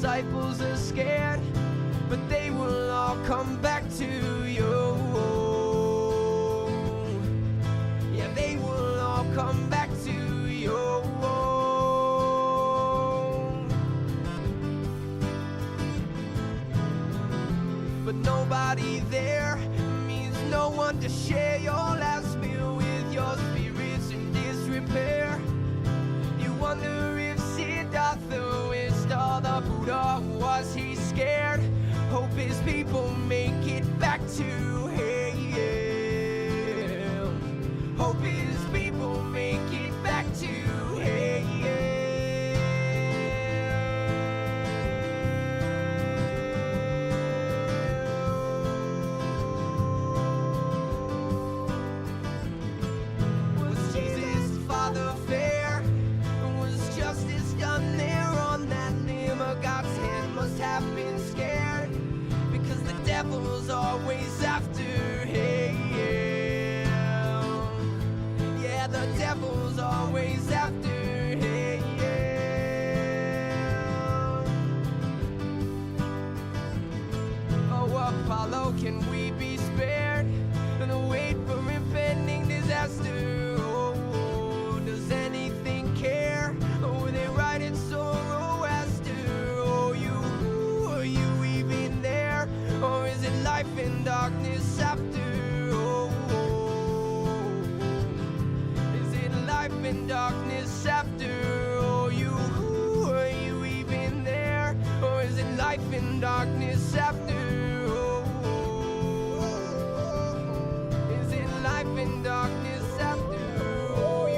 disciples are scared, but they will all come back to you. Yeah, they will all come back to you. But nobody there means no one to share your last meal with. Your spirit's in disrepair. You wonder if Siddhartha wished all the Buddha. Was he scared? Hope his people make it back to hell. Hope his people make it back to hell. Was Jesus' Father fair? Was justice done there on that limb? Or God's hand must have been scared, because the devil's always after hell. Yeah, the devil's always after hell. Oh, Apollo, can we be spared and wait for impending disaster? Oh, does anything care? Or were they right in Zoroaster? Oh, are you even there? Or is it life in darkness after? Oh, is it life in darkness after? Oh, are you even there? Or is it life in darkness after? Oh, is it life in darkness after? Oh,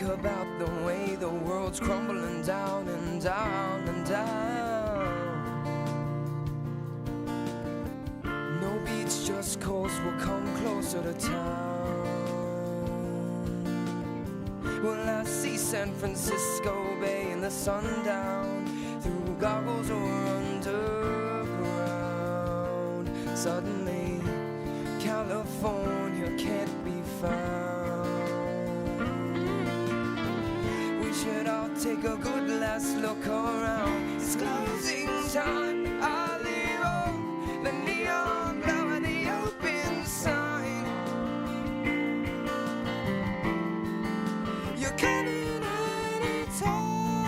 about the way the world's crumbling down and down and down. No beach, just coast will come closer to town. Well, I see San Francisco Bay in the sundown through goggles or underground. Suddenly, California can't be found. I'll take a good last look around. It's closing time, Alley Road, the neon glow and the open sign. You're coming any time,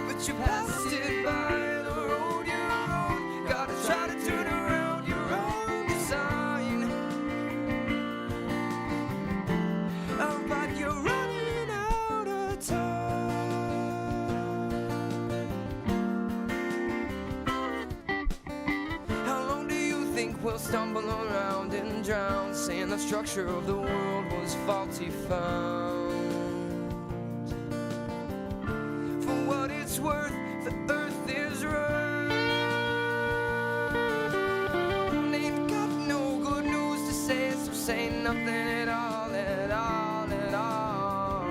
but you passed it by the road you're on. Gotta try to turn around your own design. Oh, but you're running out of time. How long do you think we'll stumble around and drown, saying the structure of the world was faulty found? For what it's worth, the nothing at all, at all, at all.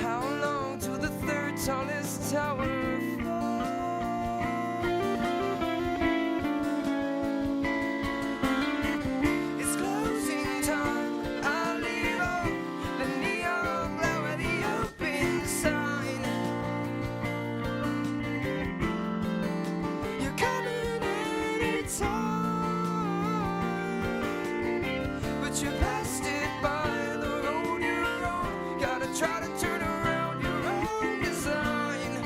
How long till the third tallest tower falls? It's closing time. I'll leave all the neon glow at the open sign. You're coming anytime, but you passed it by the road you're on. Gotta try to turn around your own design.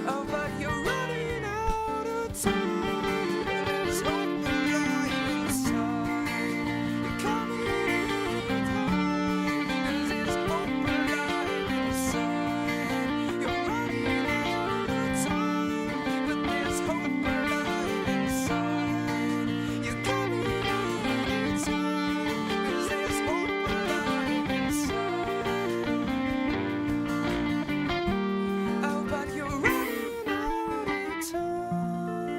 Oh, but you're running out of time. There's hope alive inside. You're coming anytime, 'cause there's hope alive inside. You're running out of time, but there's hope alive inside. You're coming anytime, 'cause there's hope alive inside. Oh, but you're running out of time.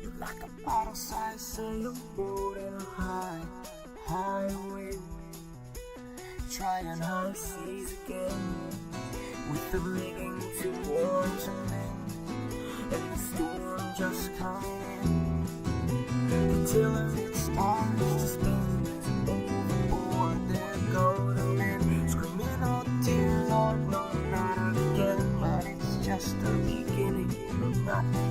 You're like a bottle-sized sailboat in a high, high wind, trying high seas again, with the rigging too warm to mend, and the storm just coming in. The tiller it starts to spin, overboard there go the men, screaming, oh dear Lord, no, not again. But it's just the beginning, not the end.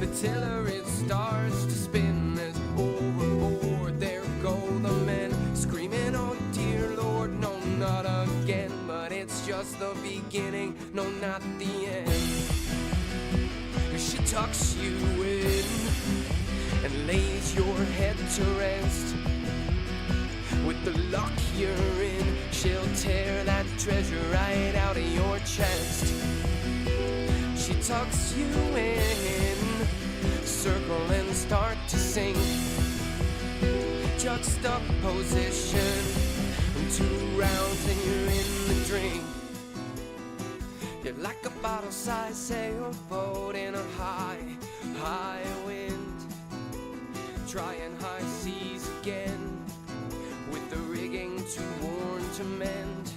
The tiller it starts to spin as overboard there go the men, screaming, oh dear Lord, no, not again. But it's just the beginning, no, not the end. She tucks you in and lays your head to rest. With the luck you're in, she'll tear that treasure right out of your chest. She tucks you in, circle and start to sing. Juxtaposition, 2 rounds and you're in the drink. You're like a bottle-sized sailboat in a high, high wind, trying high seas again, with the rigging too worn to mend,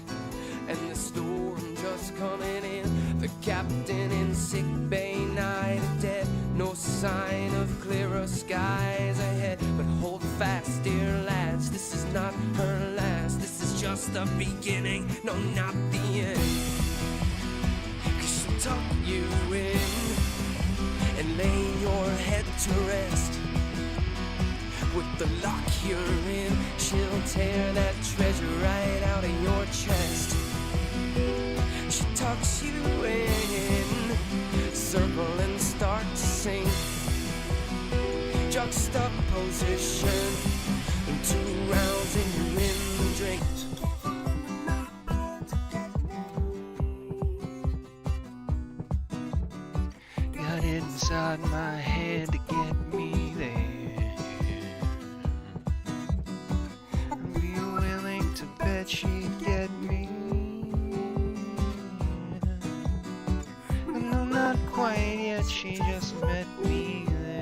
and the storm just coming in. The captain in sick bay, night of dead, no sign of clearer skies ahead. But hold fast, dear lads, this is not her last. This is just the beginning, no, not the end. 'Cause she'll tuck you in and lay your head to rest. With the lock you're in, she'll tear that treasure right out of your chest. She tucks you in, circle and start to sing. Juxtaposition, 2 rounds and you're in the drink. Got it inside my head to get me there. I'd be willing to bet she'd get me. No, not quite yet, she just met me there.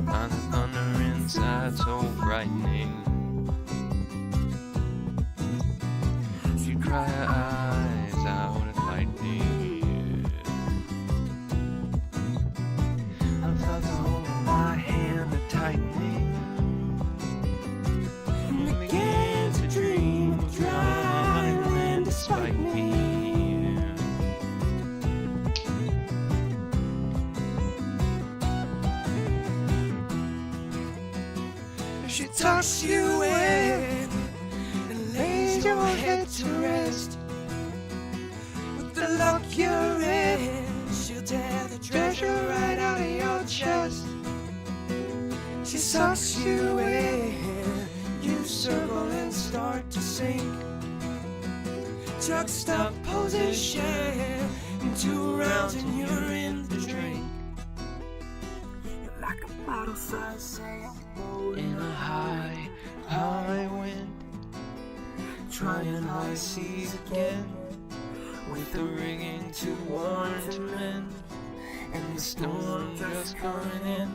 On the thunder inside, so frightening. She'd cry her eyes out at lightning. I felt the hold of my hand a tightening, and began to dream of dry land despite me. She tucks you in and lays your head to rest. With the luck you're in, she'll tear the treasure right out of your chest. She sucks you in, you circle and start to sink. Juxtaposition, In 2 rounds and you're in the drink. You're like a bottle-sized sailboat In a high, high wind, trying high seas again. with the rigging too warm to mend, And the storm just coming in.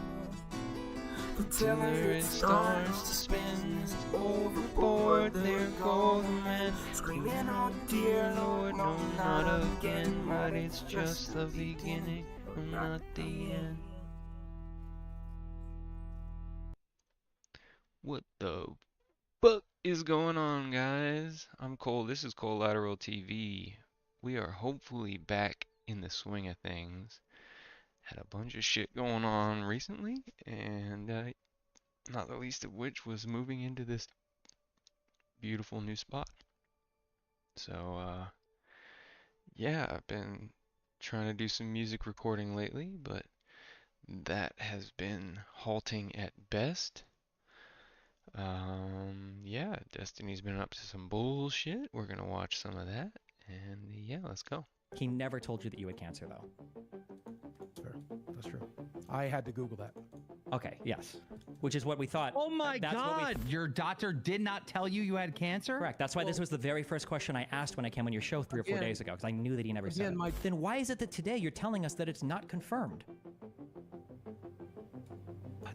The Till it starts to spin overboard, there go the men. screaming, oh dear Lord, no, not again, but it's just the beginning, not the end. What the fuck is going on, guys? I'm Cole. This is Collateral TV. We are hopefully back in the swing of things. Had a bunch of shit going on recently, and not the least of which was moving into this beautiful new spot. So, yeah, I've been trying to do some music recording lately, but that has been halting at best. Yeah, Destiny's been up to some bullshit. We're gonna watch some of that, and yeah, let's go. He never told you that you had cancer, though. Sure, that's true. I had to Google that. Okay, yes. Which is what we thought. Oh my That's what we God! Your doctor did not tell you you had cancer? Correct. That's why this was the very first question I asked when I came on your show 3 or 4 Again- days ago, because I knew that he never said again, it. Mike- Then why is it that today you're telling us that it's not confirmed?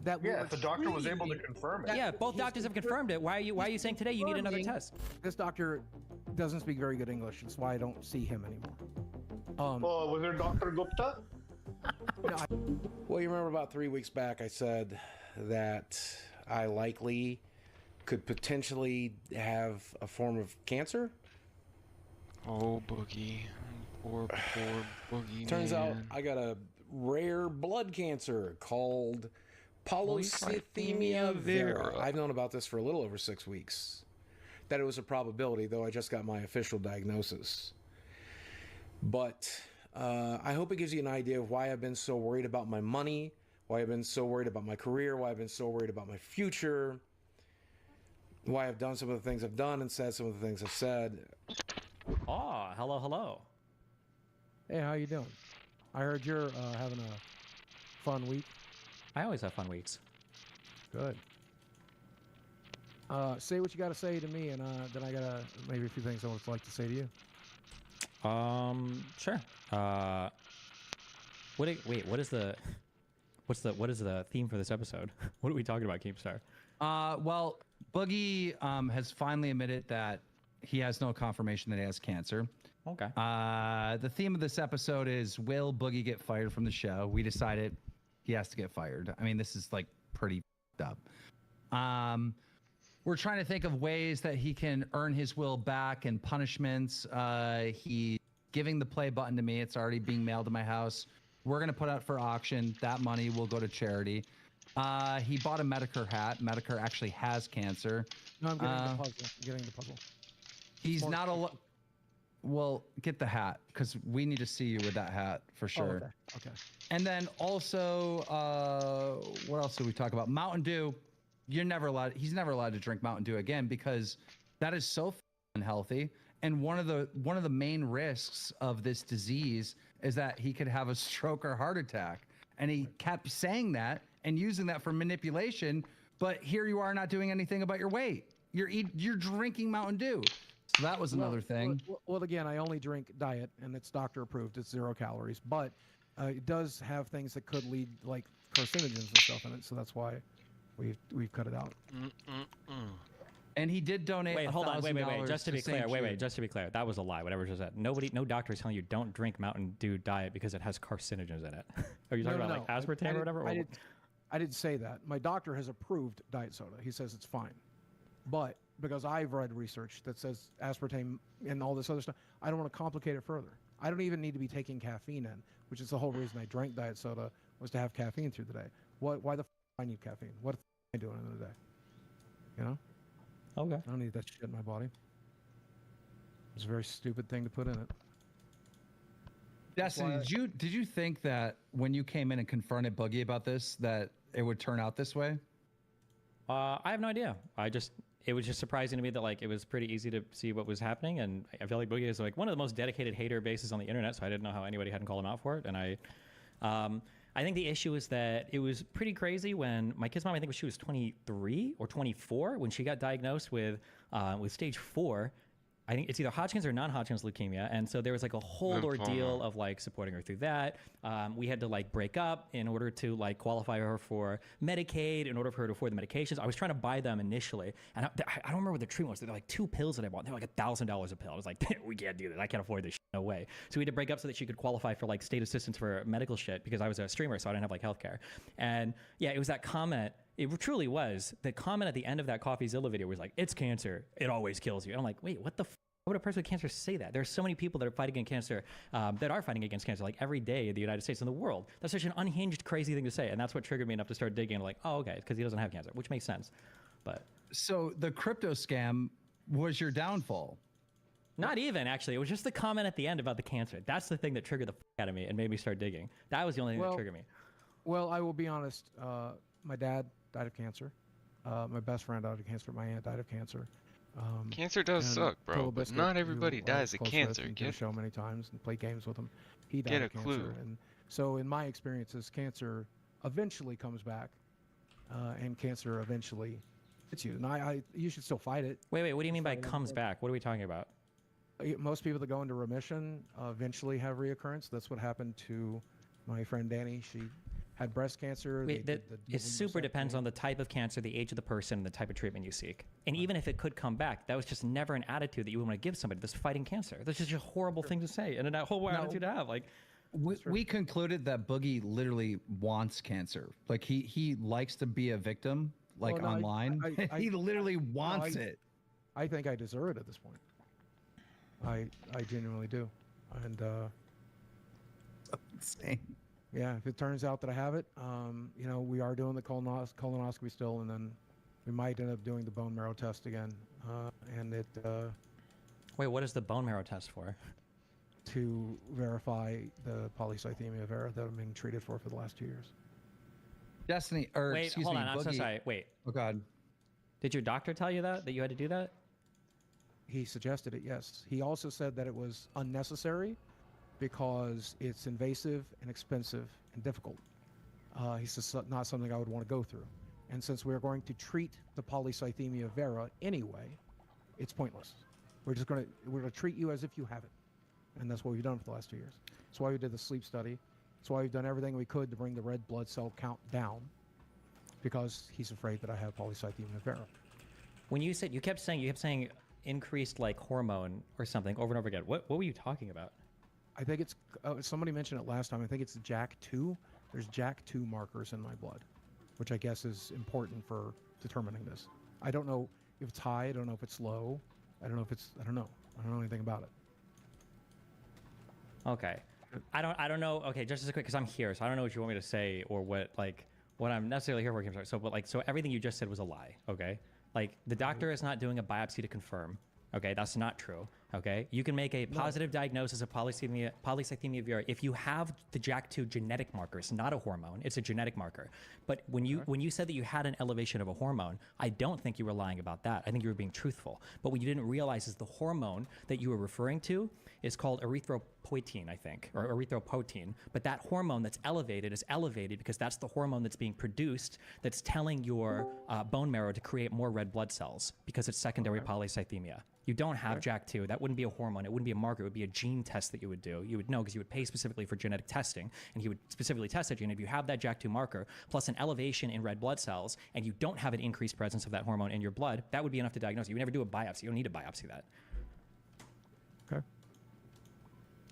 That we Yeah, were if the doctor was able to treating- confirm it. Yeah, both doctors have confirmed it. Why are you saying today you need another confirming- test? This doctor doesn't speak very good English. That's why I don't see him anymore. Oh, was it Dr. Gupta? Well, you remember about 3 weeks back, I said that I likely could potentially have a form of cancer. Oh, Boogie. Poor Boogie. Turns out man. I got a rare blood cancer called Polycythemia polycythemia vera. vera. I've known about this for a little over 6 weeks. That it was a probability, though I just got my official diagnosis. But I hope it gives you an idea of why I've been so worried about my money, why I've been so worried about my career, why I've been so worried about my future, why I've done some of the things I've done and said some of the things I've said. Oh, hello, hello. Hey, how you doing? I heard you're having a fun week. I always have fun weeks. Good. Say what you got to say to me, and then I got maybe a few things I would like to say to you. Sure. What is the theme for this episode? What are we talking about, Keemstar? Well, Boogie has finally admitted that he has no confirmation that he has cancer. Okay. The theme of this episode is, will Boogie get fired from the show? We decided he has to get fired. I mean, this is like pretty up. We're trying to think of ways that he can earn his will back and punishments. He's giving the play button to me. It's already being mailed to my house. We're going to put out for auction. That money will go to charity. He bought a Medicare hat. Medicare actually has cancer. No, I'm getting the puzzle. I'm getting the puzzle. He's More- not a. Well, get the hat because we need to see you with that hat for sure. Oh, okay. And then also, what else did we talk about? Mountain Dew. You're never allowed. He's never allowed to drink Mountain Dew again because that is so unhealthy. And one of the main risks of this disease is that he could have a stroke or heart attack. And he kept saying that and using that for manipulation. But here you are not doing anything about your weight. You're drinking Mountain Dew. So that was another thing. Well, again, I only drink diet, and it's doctor approved. It's 0 calories, but it does have things that could lead like carcinogens and stuff in it. So that's why we've cut it out. And he did donate. Wait, hold on. Wait. $1,000 Just to be St. clear. Jude. Just to be clear. That was a lie. Whatever just said. No doctor is telling you don't drink Mountain Dew diet because it has carcinogens in it. Are you talking about like aspartame or whatever? I didn't say that. My doctor has approved diet soda. He says it's fine. But because I've read research that says aspartame and all this other stuff, I don't want to complicate it further. I don't even need to be taking caffeine in, which is the whole reason I drank diet soda was to have caffeine through the day. Why the I need caffeine? What am I doing in the day? You know? Okay. I don't need that shit in my body. It's a very stupid thing to put in it. Destiny, did you think that when you came in and confronted Boogie about this, that it would turn out this way? I have no idea. I just it was just surprising to me that like it was pretty easy to see what was happening, and I feel like Boogie is like one of the most dedicated hater bases on the internet, so I didn't know how anybody hadn't called him out for it. And I think the issue is that it was pretty crazy when my kid's mom, I think she was 23 or 24 when she got diagnosed with stage 4. I think it's either Hodgkin's or non-Hodgkin's leukemia, and so there was like a whole ordeal of like supporting her through that. We had to like break up in order to like qualify her for Medicaid, in order for her to afford the medications. I was trying to buy them initially, and I don't remember what the treatment was. They're like 2 pills that I bought. They're like $1,000 a pill. I was like, we can't do that. I can't afford this. No way. So we had to break up so that she could qualify for like state assistance for medical shit because I was a streamer, so I didn't have like healthcare. And yeah, it was that comment. It truly was. The comment at the end of that CoffeeZilla video was like, "It's cancer. It always kills you." And I'm like, wait, what the? Why would a person with cancer say that? There are so many people that are fighting against cancer, that are fighting against cancer, like every day in the United States and the world. That's such an unhinged, crazy thing to say, and that's what triggered me enough to start digging. Like, oh, okay, because he doesn't have cancer, which makes sense. But so the crypto scam was your downfall. Not even, actually. It was just the comment at the end about the cancer. That's the thing that triggered the out of me and made me start digging. That was the only thing that triggered me. Well, I will be honest. My dad died of cancer. My best friend died of cancer. My aunt died of cancer. Cancer does suck, bro, but not everybody dies of cancer. Get a show many times and play games with him. He died Get a of cancer. clue. And so in my experiences, cancer eventually comes back, and cancer eventually hits you. And you should still fight it. Wait, what do you mean by comes back? What are we talking about? Most people that go into remission eventually have reoccurrence. That's what happened to my friend Danny. She had breast cancer. Wait, it super depends on the type of cancer, the age of the person, and the type of treatment you seek. And even if it could come back, that was just never an attitude that you would want to give somebody that's fighting cancer. That's just a horrible thing to say, and a whole attitude to have. Like, we concluded that Boogie literally wants cancer. Like he likes to be a victim, like online. He literally wants it. I think I deserve it at this point. I genuinely do, and insane. Yeah, if it turns out that I have it, we are doing the colonoscopy still, and then we might end up doing the bone marrow test again. Wait, what is the bone marrow test for? To verify the polycythemia vera that I'm being treated for the last 2 years. Destiny, wait, hold on, I'm so sorry. Wait. Oh God. Did your doctor tell you that you had to do that? He suggested it, yes. He also said that it was unnecessary because it's invasive and expensive and difficult. He says not something I would want to go through. And since we're going to treat the polycythemia vera anyway, it's pointless. We're going to treat you as if you have it. And that's what we've done for the last 2 years. That's why we did the sleep study. That's why we've done everything we could to bring the red blood cell count down, because he's afraid that I have polycythemia vera. When you kept saying increased like hormone or something over and over again. What were you talking about? I think it's somebody mentioned it last time. I think it's JAK2. There's JAK2 markers in my blood, which I guess is important for determining this. I don't know if it's high. I don't know if it's low. I don't know anything about it. Okay. I don't know. Okay, just as a quick, because I'm here, so I don't know what you want me to say or what I'm necessarily here for. So everything you just said was a lie. Okay. Like, the doctor is not doing a biopsy to confirm. Okay, that's not true. Okay, you can make a positive diagnosis of polycythemia vera if you have the JAK2 genetic marker. It's not a hormone; it's a genetic marker. But when you said that you had an elevation of a hormone, I don't think you were lying about that. I think you were being truthful. But what you didn't realize is the hormone that you were referring to is called erythropoietin, I think, or erythropoietin. But that hormone that's elevated is elevated because that's the hormone that's being produced that's telling your bone marrow to create more red blood cells because it's secondary polycythemia. You don't have JAK2. That wouldn't be a hormone. It wouldn't be a marker. It would be a gene test that you would do. You would know because you would pay specifically for genetic testing, and he would specifically test that gene. If you have that JAK2 marker plus an elevation in red blood cells, and you don't have an increased presence of that hormone in your blood, that would be enough to diagnose. You would never do a biopsy. You don't need to biopsy that. Okay.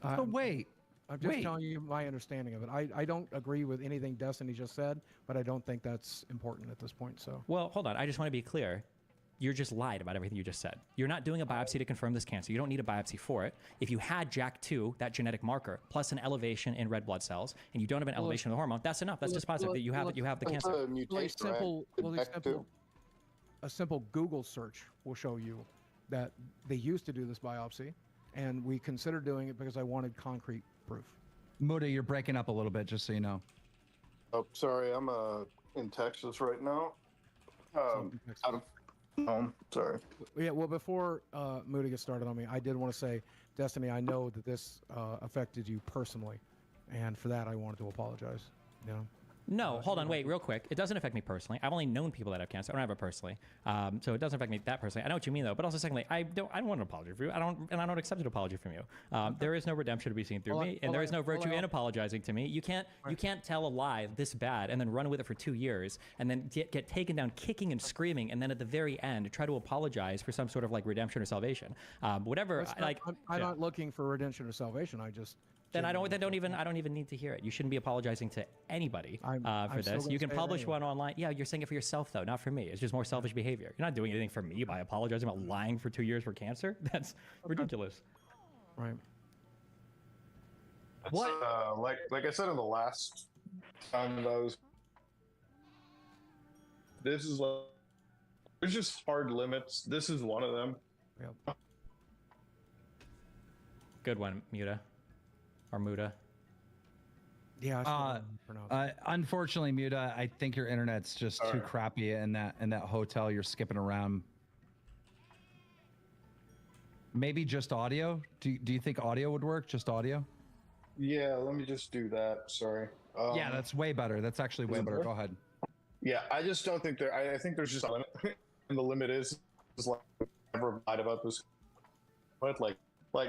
But wait. I'm just telling you my understanding of it. I don't agree with anything Destiny just said, but I don't think that's important at this point. So. Well, hold on. I just want to be clear. You're just lied about everything you just said. You're not doing a biopsy to confirm this cancer. You don't need a biopsy for it. If you had JAK2, that genetic marker, plus an elevation in red blood cells, and you don't have an elevation of the hormone, that's enough. That's just positive that you have the cancer. A simple Google search will show you that they used to do this biopsy, and we considered doing it because I wanted concrete proof. Muda, you're breaking up a little bit, just so you know. Oh, sorry, I'm in Texas right now. home. Sorry. Yeah, well, before Moody gets started on me, I did want to say, Destiny, I know that this affected you personally, and for that, I wanted to apologize. You know? No, hold on, wait, real quick. It doesn't affect me personally. I've only known people that have cancer. I don't have it personally, so it doesn't affect me that personally. I know what you mean though. But also, secondly, I don't want an apology from you. I don't accept an apology from you. There is no redemption to be seen through me, and there is no virtue in apologizing to me. You can't tell a lie this bad and then run with it for 2 years and then get taken down kicking and screaming, and then at the very end try to apologize for some sort of like redemption or salvation. Whatever. I'm not looking for redemption or salvation. I just Then I don't even need to hear it. You shouldn't be apologizing to anybody for still this. gonna You can say it publish anyway. one online. Yeah, you're saying it for yourself though, not for me. It's just more selfish behavior. You're not doing anything for me by apologizing about lying for 2 years for cancer. That's ridiculous. right. What? Like I said in the last time that I was, this is like, there's just hard limits. This is one of them. Yep. Good one, Muda. Or Muda. Yeah. I still don't pronounce it. Unfortunately, Muta, I think your internet's just too crappy in that hotel. You're skipping around. Maybe just audio. Do you think audio would work? Just audio? Yeah, let me just do that. Sorry. Yeah, that's way better. That's actually way it better. better? Go ahead. Yeah, I just don't think there. I think there's just a limit, and the limit is like never lied about this. But like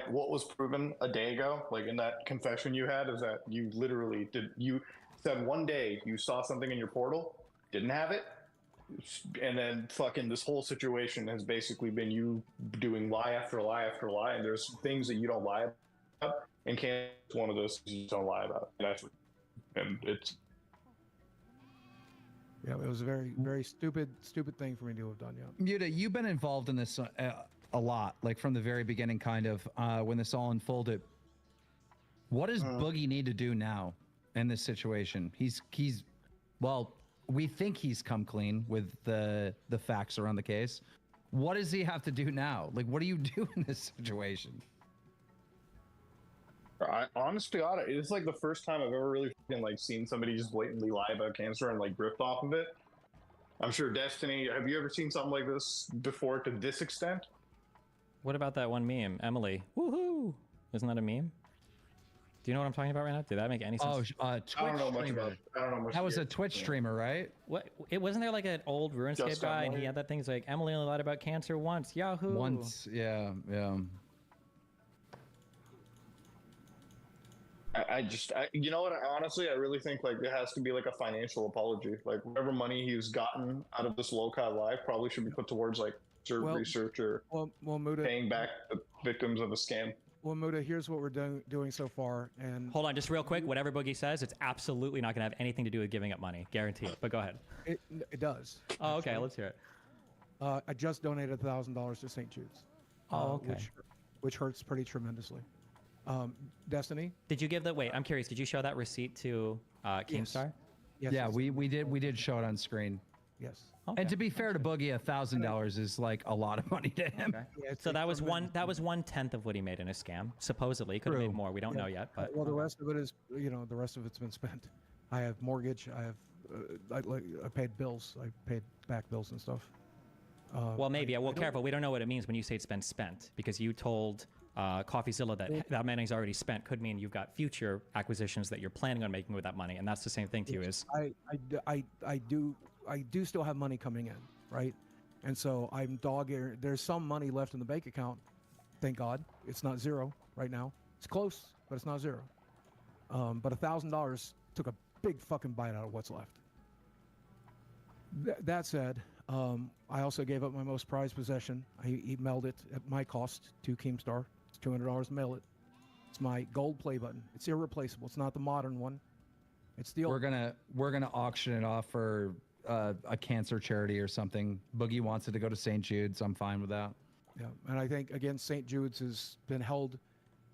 what was proven a day ago, like in that confession you had, is that you literally did. You said one day you saw something in your portal, didn't have it, and then fucking this whole situation has basically been you doing lie after lie after lie, and there's things that you don't lie about, and can't one of those things you don't lie about, and it's. Yeah, it was a very, very stupid thing for me to have done. Yeah. Muta, you've been involved in this a lot, like from the very beginning, kind of when this all unfolded. What does Boogie need to do now in this situation? He's well, we think he's come clean with the facts around the case. What does he have to do now? Like, what do you do in this situation? Honestly, it's like the first time I've ever really fucking, like seen somebody just blatantly lie about cancer and like ripped off of it. I'm sure Destiny, have you ever seen something like this before to this extent? What about that one meme, Emily? Woohoo! Isn't that a meme? Do you know what I'm talking about right now? Did that make any sense? Oh, Twitch I don't know much streamer. about. I don't know much. That was a about- Twitch streamer, right? What? It wasn't there like an old RuneScape Just guy, and he Emily? had that thing. It's like Emily only lied about cancer once. Yahoo! Once, yeah. You know what? Honestly, I really think like there has to be like a financial apology. Like whatever money he's gotten out of this low-cost life probably should be put towards like Well- research or Well, Muda. paying back the victims of a scam. Well, Muda. Here's what we're doing so far, and Hold on, just real quick. Whatever Boogie says, it's absolutely not going to have anything to do with giving up money. Guarantee it. But go ahead. it does. Oh, okay. Let's hear it. I just donated $1,000 to St. Jude's. Oh, okay. Which hurts pretty tremendously. Destiny. Did you give the? Wait, I'm curious. Did you show that receipt to Keemstar? Yes. Yeah, yes, we did show it on screen. Yes. Okay. And to be fair to Boogie, $1,000 is like a lot of money to him. Okay. Yeah, it's So a that was tremendous- 1/10 of what he made in a scam. Supposedly, he could have True. made more. We don't know yet, but Well, the rest of it is, the rest of it's been spent. I have mortgage. I have, I paid bills. I paid back bills and stuff. well, maybe. Well, I don't- careful. We don't know what it means when you say it's been spent because you told Coffeezilla that money's already spent. Could mean you've got future acquisitions that you're planning on making with that money, and that's the same thing to you. Is I do still have money coming in, right? And so I'm there's some money left in the bank account. Thank God, it's not zero right now. It's close, but it's not zero. But $1,000 took a big fucking bite out of what's left. That said, I also gave up my most prized possession. He mailed it at my cost to Keemstar. It's $200 to mail it. It's my gold play button. It's irreplaceable. It's not the modern one. It's the old. We're gonna auction it off for a cancer charity or something. Boogie wants it to go to St. Jude's. I'm fine with that. Yeah, and I think again, St. Jude's has been held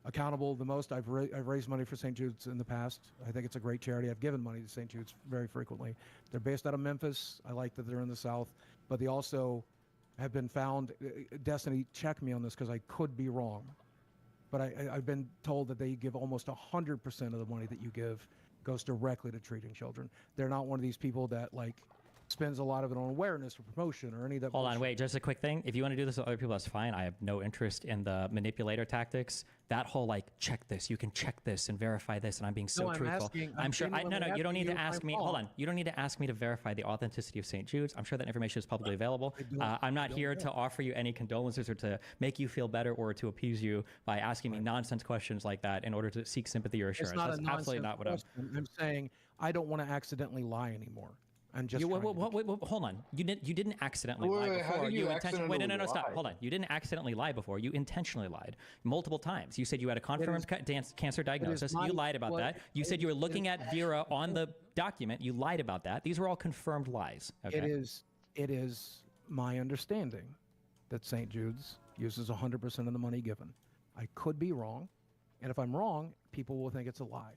accountable the most. I've raised money for St. Jude's in the past. I think it's a great charity. I've given money to St. Jude's very frequently. They're based out of Memphis. I like that they're in the South, but they also have been found. Destiny, check me on this because I could be wrong, but I've been told that they give almost 100% of the money that you give goes directly to treating children. They're not one of these people that like spends a lot of it on awareness or promotion or any of that. Hold on, bullshit. wait, just a quick thing. If you want to do this with other people, that's fine. I have no interest in the manipulator tactics. That whole like, check this, you can check this and verify this, and I'm being so No, I'm truthful. asking- I'm I'm sure. No, genuinely you don't need asking to you if ask I'm me. Hold wrong. on, you don't need to ask me to verify the authenticity of St. Jude's. I'm sure that information is publicly available. don't- I'm not I here don't to offer you any condolences or to make you feel better or to appease you by asking me nonsense questions like that in order to seek sympathy or assurance. It's not That's a absolutely nonsense not what I'm. question. I'm saying I don't want to accidentally lie anymore. I'm just. You, trying wait, hold on. You didn't accidentally lie Wait, how before. did you intentionally. Wait, no, accidentally stop. lie? Hold on. You didn't accidentally lie before. You intentionally lied multiple times. You said you had a confirmed cancer diagnosis. my- You lied about what- that. You said you were looking at Vera on the document. You lied about that. These were all confirmed lies. Okay. It is my understanding that St. Jude's uses 100% of the money given. I could be wrong, and if I'm wrong, people will think it's a lie.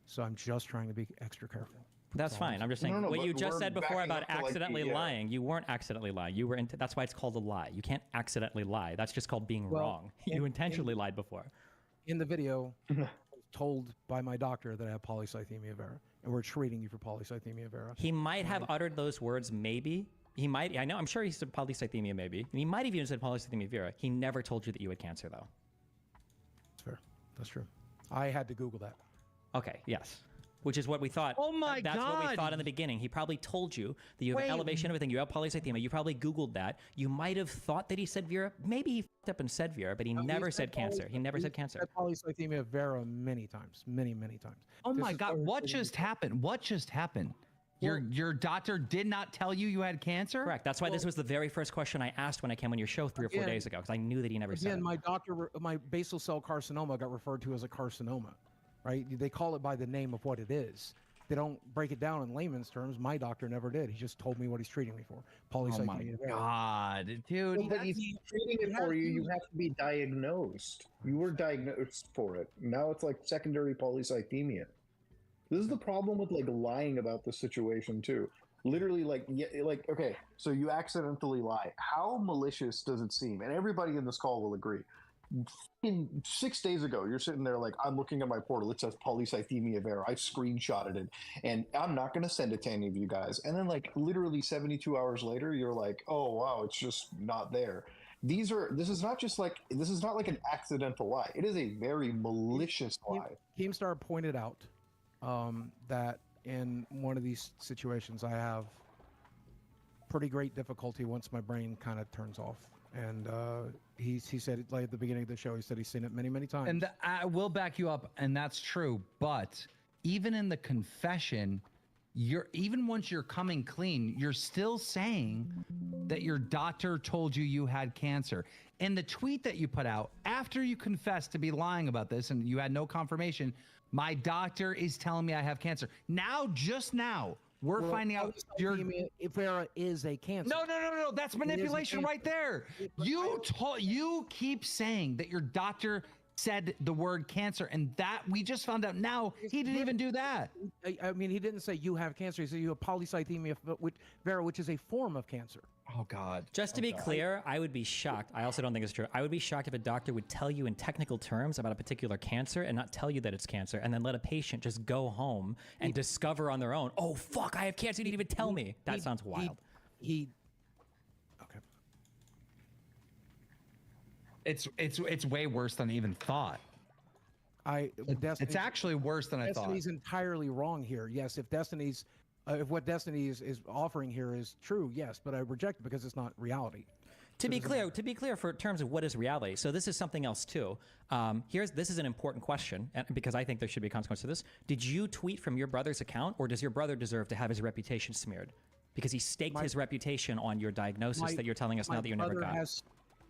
So I'm just trying to be extra careful. That's fine. I'm just saying no, what but you just we're said before backing about up to, like, accidentally the, lying. You weren't accidentally lying. You were. That's why it's called a lie. You can't accidentally lie. That's just called being Well, wrong. You intentionally lied before. In the video, I was told by my doctor that I have polycythemia vera, and we're treating you for polycythemia vera. He might have uttered those words, maybe. He might. I know. I'm sure he said polycythemia, maybe. And he might have even said polycythemia vera. He never told you that you had cancer, though. That's fair. That's true. I had to Google that. Okay. Yes. Which is what we thought. Oh my That's what we God. thought in the beginning. He probably told you that you have Wait. elevation, everything. You have polycythemia. You probably Googled that. You might have thought that he said Vera. Maybe he f***ed up and said Vera, but he never said cancer. He never said cancer. Said polycythemia vera many times, many times. Oh This my is God! what What we're just happened? What just happened? Your doctor did not tell you you had cancer? Correct. That's why this was the very first question I asked when I came on your show 3 or 4 Again- days ago, because I knew that he never said Again, it. my doctor, my basal cell carcinoma got referred to as a carcinoma, right? They call it by the name of what it is. They don't break it down in layman's terms. My doctor never did. He just told me what he's treating me for. Oh my Polycythemia vera. God, dude. Well, but if he's treating it for you, you have to be diagnosed. You were diagnosed for it. Now it's like secondary polycythemia. This is the problem with like lying about the situation too. Literally, like, yeah, like, okay, so you accidentally lie. How malicious does it seem? And everybody in this call will agree. In 6 days ago, you're sitting there like, I'm looking at my portal. It says polycythemia vera. I screenshotted it, and I'm not going to send it to any of you guys. And then, like, literally 72 hours later, you're like, oh wow, it's just not there. This is not like an accidental lie. It is a very malicious lie. Keemstar pointed out that in one of these situations, I have pretty great difficulty once my brain kind of turns off. And he said it like at the beginning of the show. He said he's seen it many times. And I will back you up, and that's true. But even in the confession, even once you're coming clean, you're still saying that your doctor told you had cancer. In the tweet that you put out after you confessed to be lying about this and you had no confirmation, my doctor is telling me I have cancer. Now, just now, we're finding out your polycythemia vera is a cancer. No. That's manipulation cancer. right there. You keep saying that your doctor said the word cancer, and that we just found out now he didn't even do that. I mean, he didn't say you have cancer. He said you have polycythemia vera, which is a form of cancer. Oh God. Just to be clear, I would be shocked. I also don't think it's true. I would be shocked if a doctor would tell you in technical terms about a particular cancer and not tell you that it's cancer, and then let a patient just go home and discover on their own, oh, fuck, I have cancer. You didn't even tell me. That sounds wild. Okay. It's way worse than I even thought. It's actually worse than I thought. Destiny's entirely wrong here. Yes, if Destiny's, if what Destiny is offering here is true, yes, but I reject it because it's not reality. To be clear, for terms of what is reality. So this is something else too. This is an important question, and because I think there should be a consequence to this. Did you tweet from your brother's account, or does your brother deserve to have his reputation smeared because he staked his reputation on your diagnosis that you're telling us now that you never got?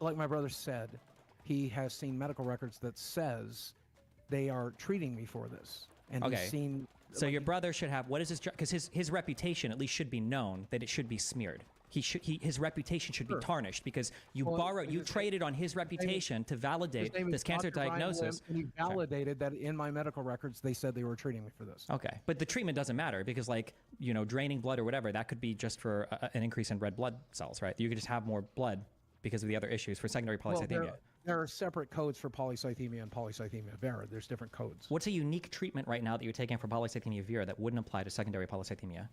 Like my brother said, he has seen medical records that says they are treating me for this, and he's seen. So your brother should have, what is his, because his reputation at least should be known that it should be smeared. His reputation should be tarnished because you traded on his reputation to validate this cancer diagnosis. And he validated that in my medical records they said they were treating me for this. Okay, but the treatment doesn't matter because, like, draining blood or whatever, that could be just for an increase in red blood cells, right? You could just have more blood because of the other issues for secondary polycythemia. There are separate codes for polycythemia and polycythemia vera. There's different codes. What's a unique treatment right now that you're taking for polycythemia vera that wouldn't apply to secondary polycythemia?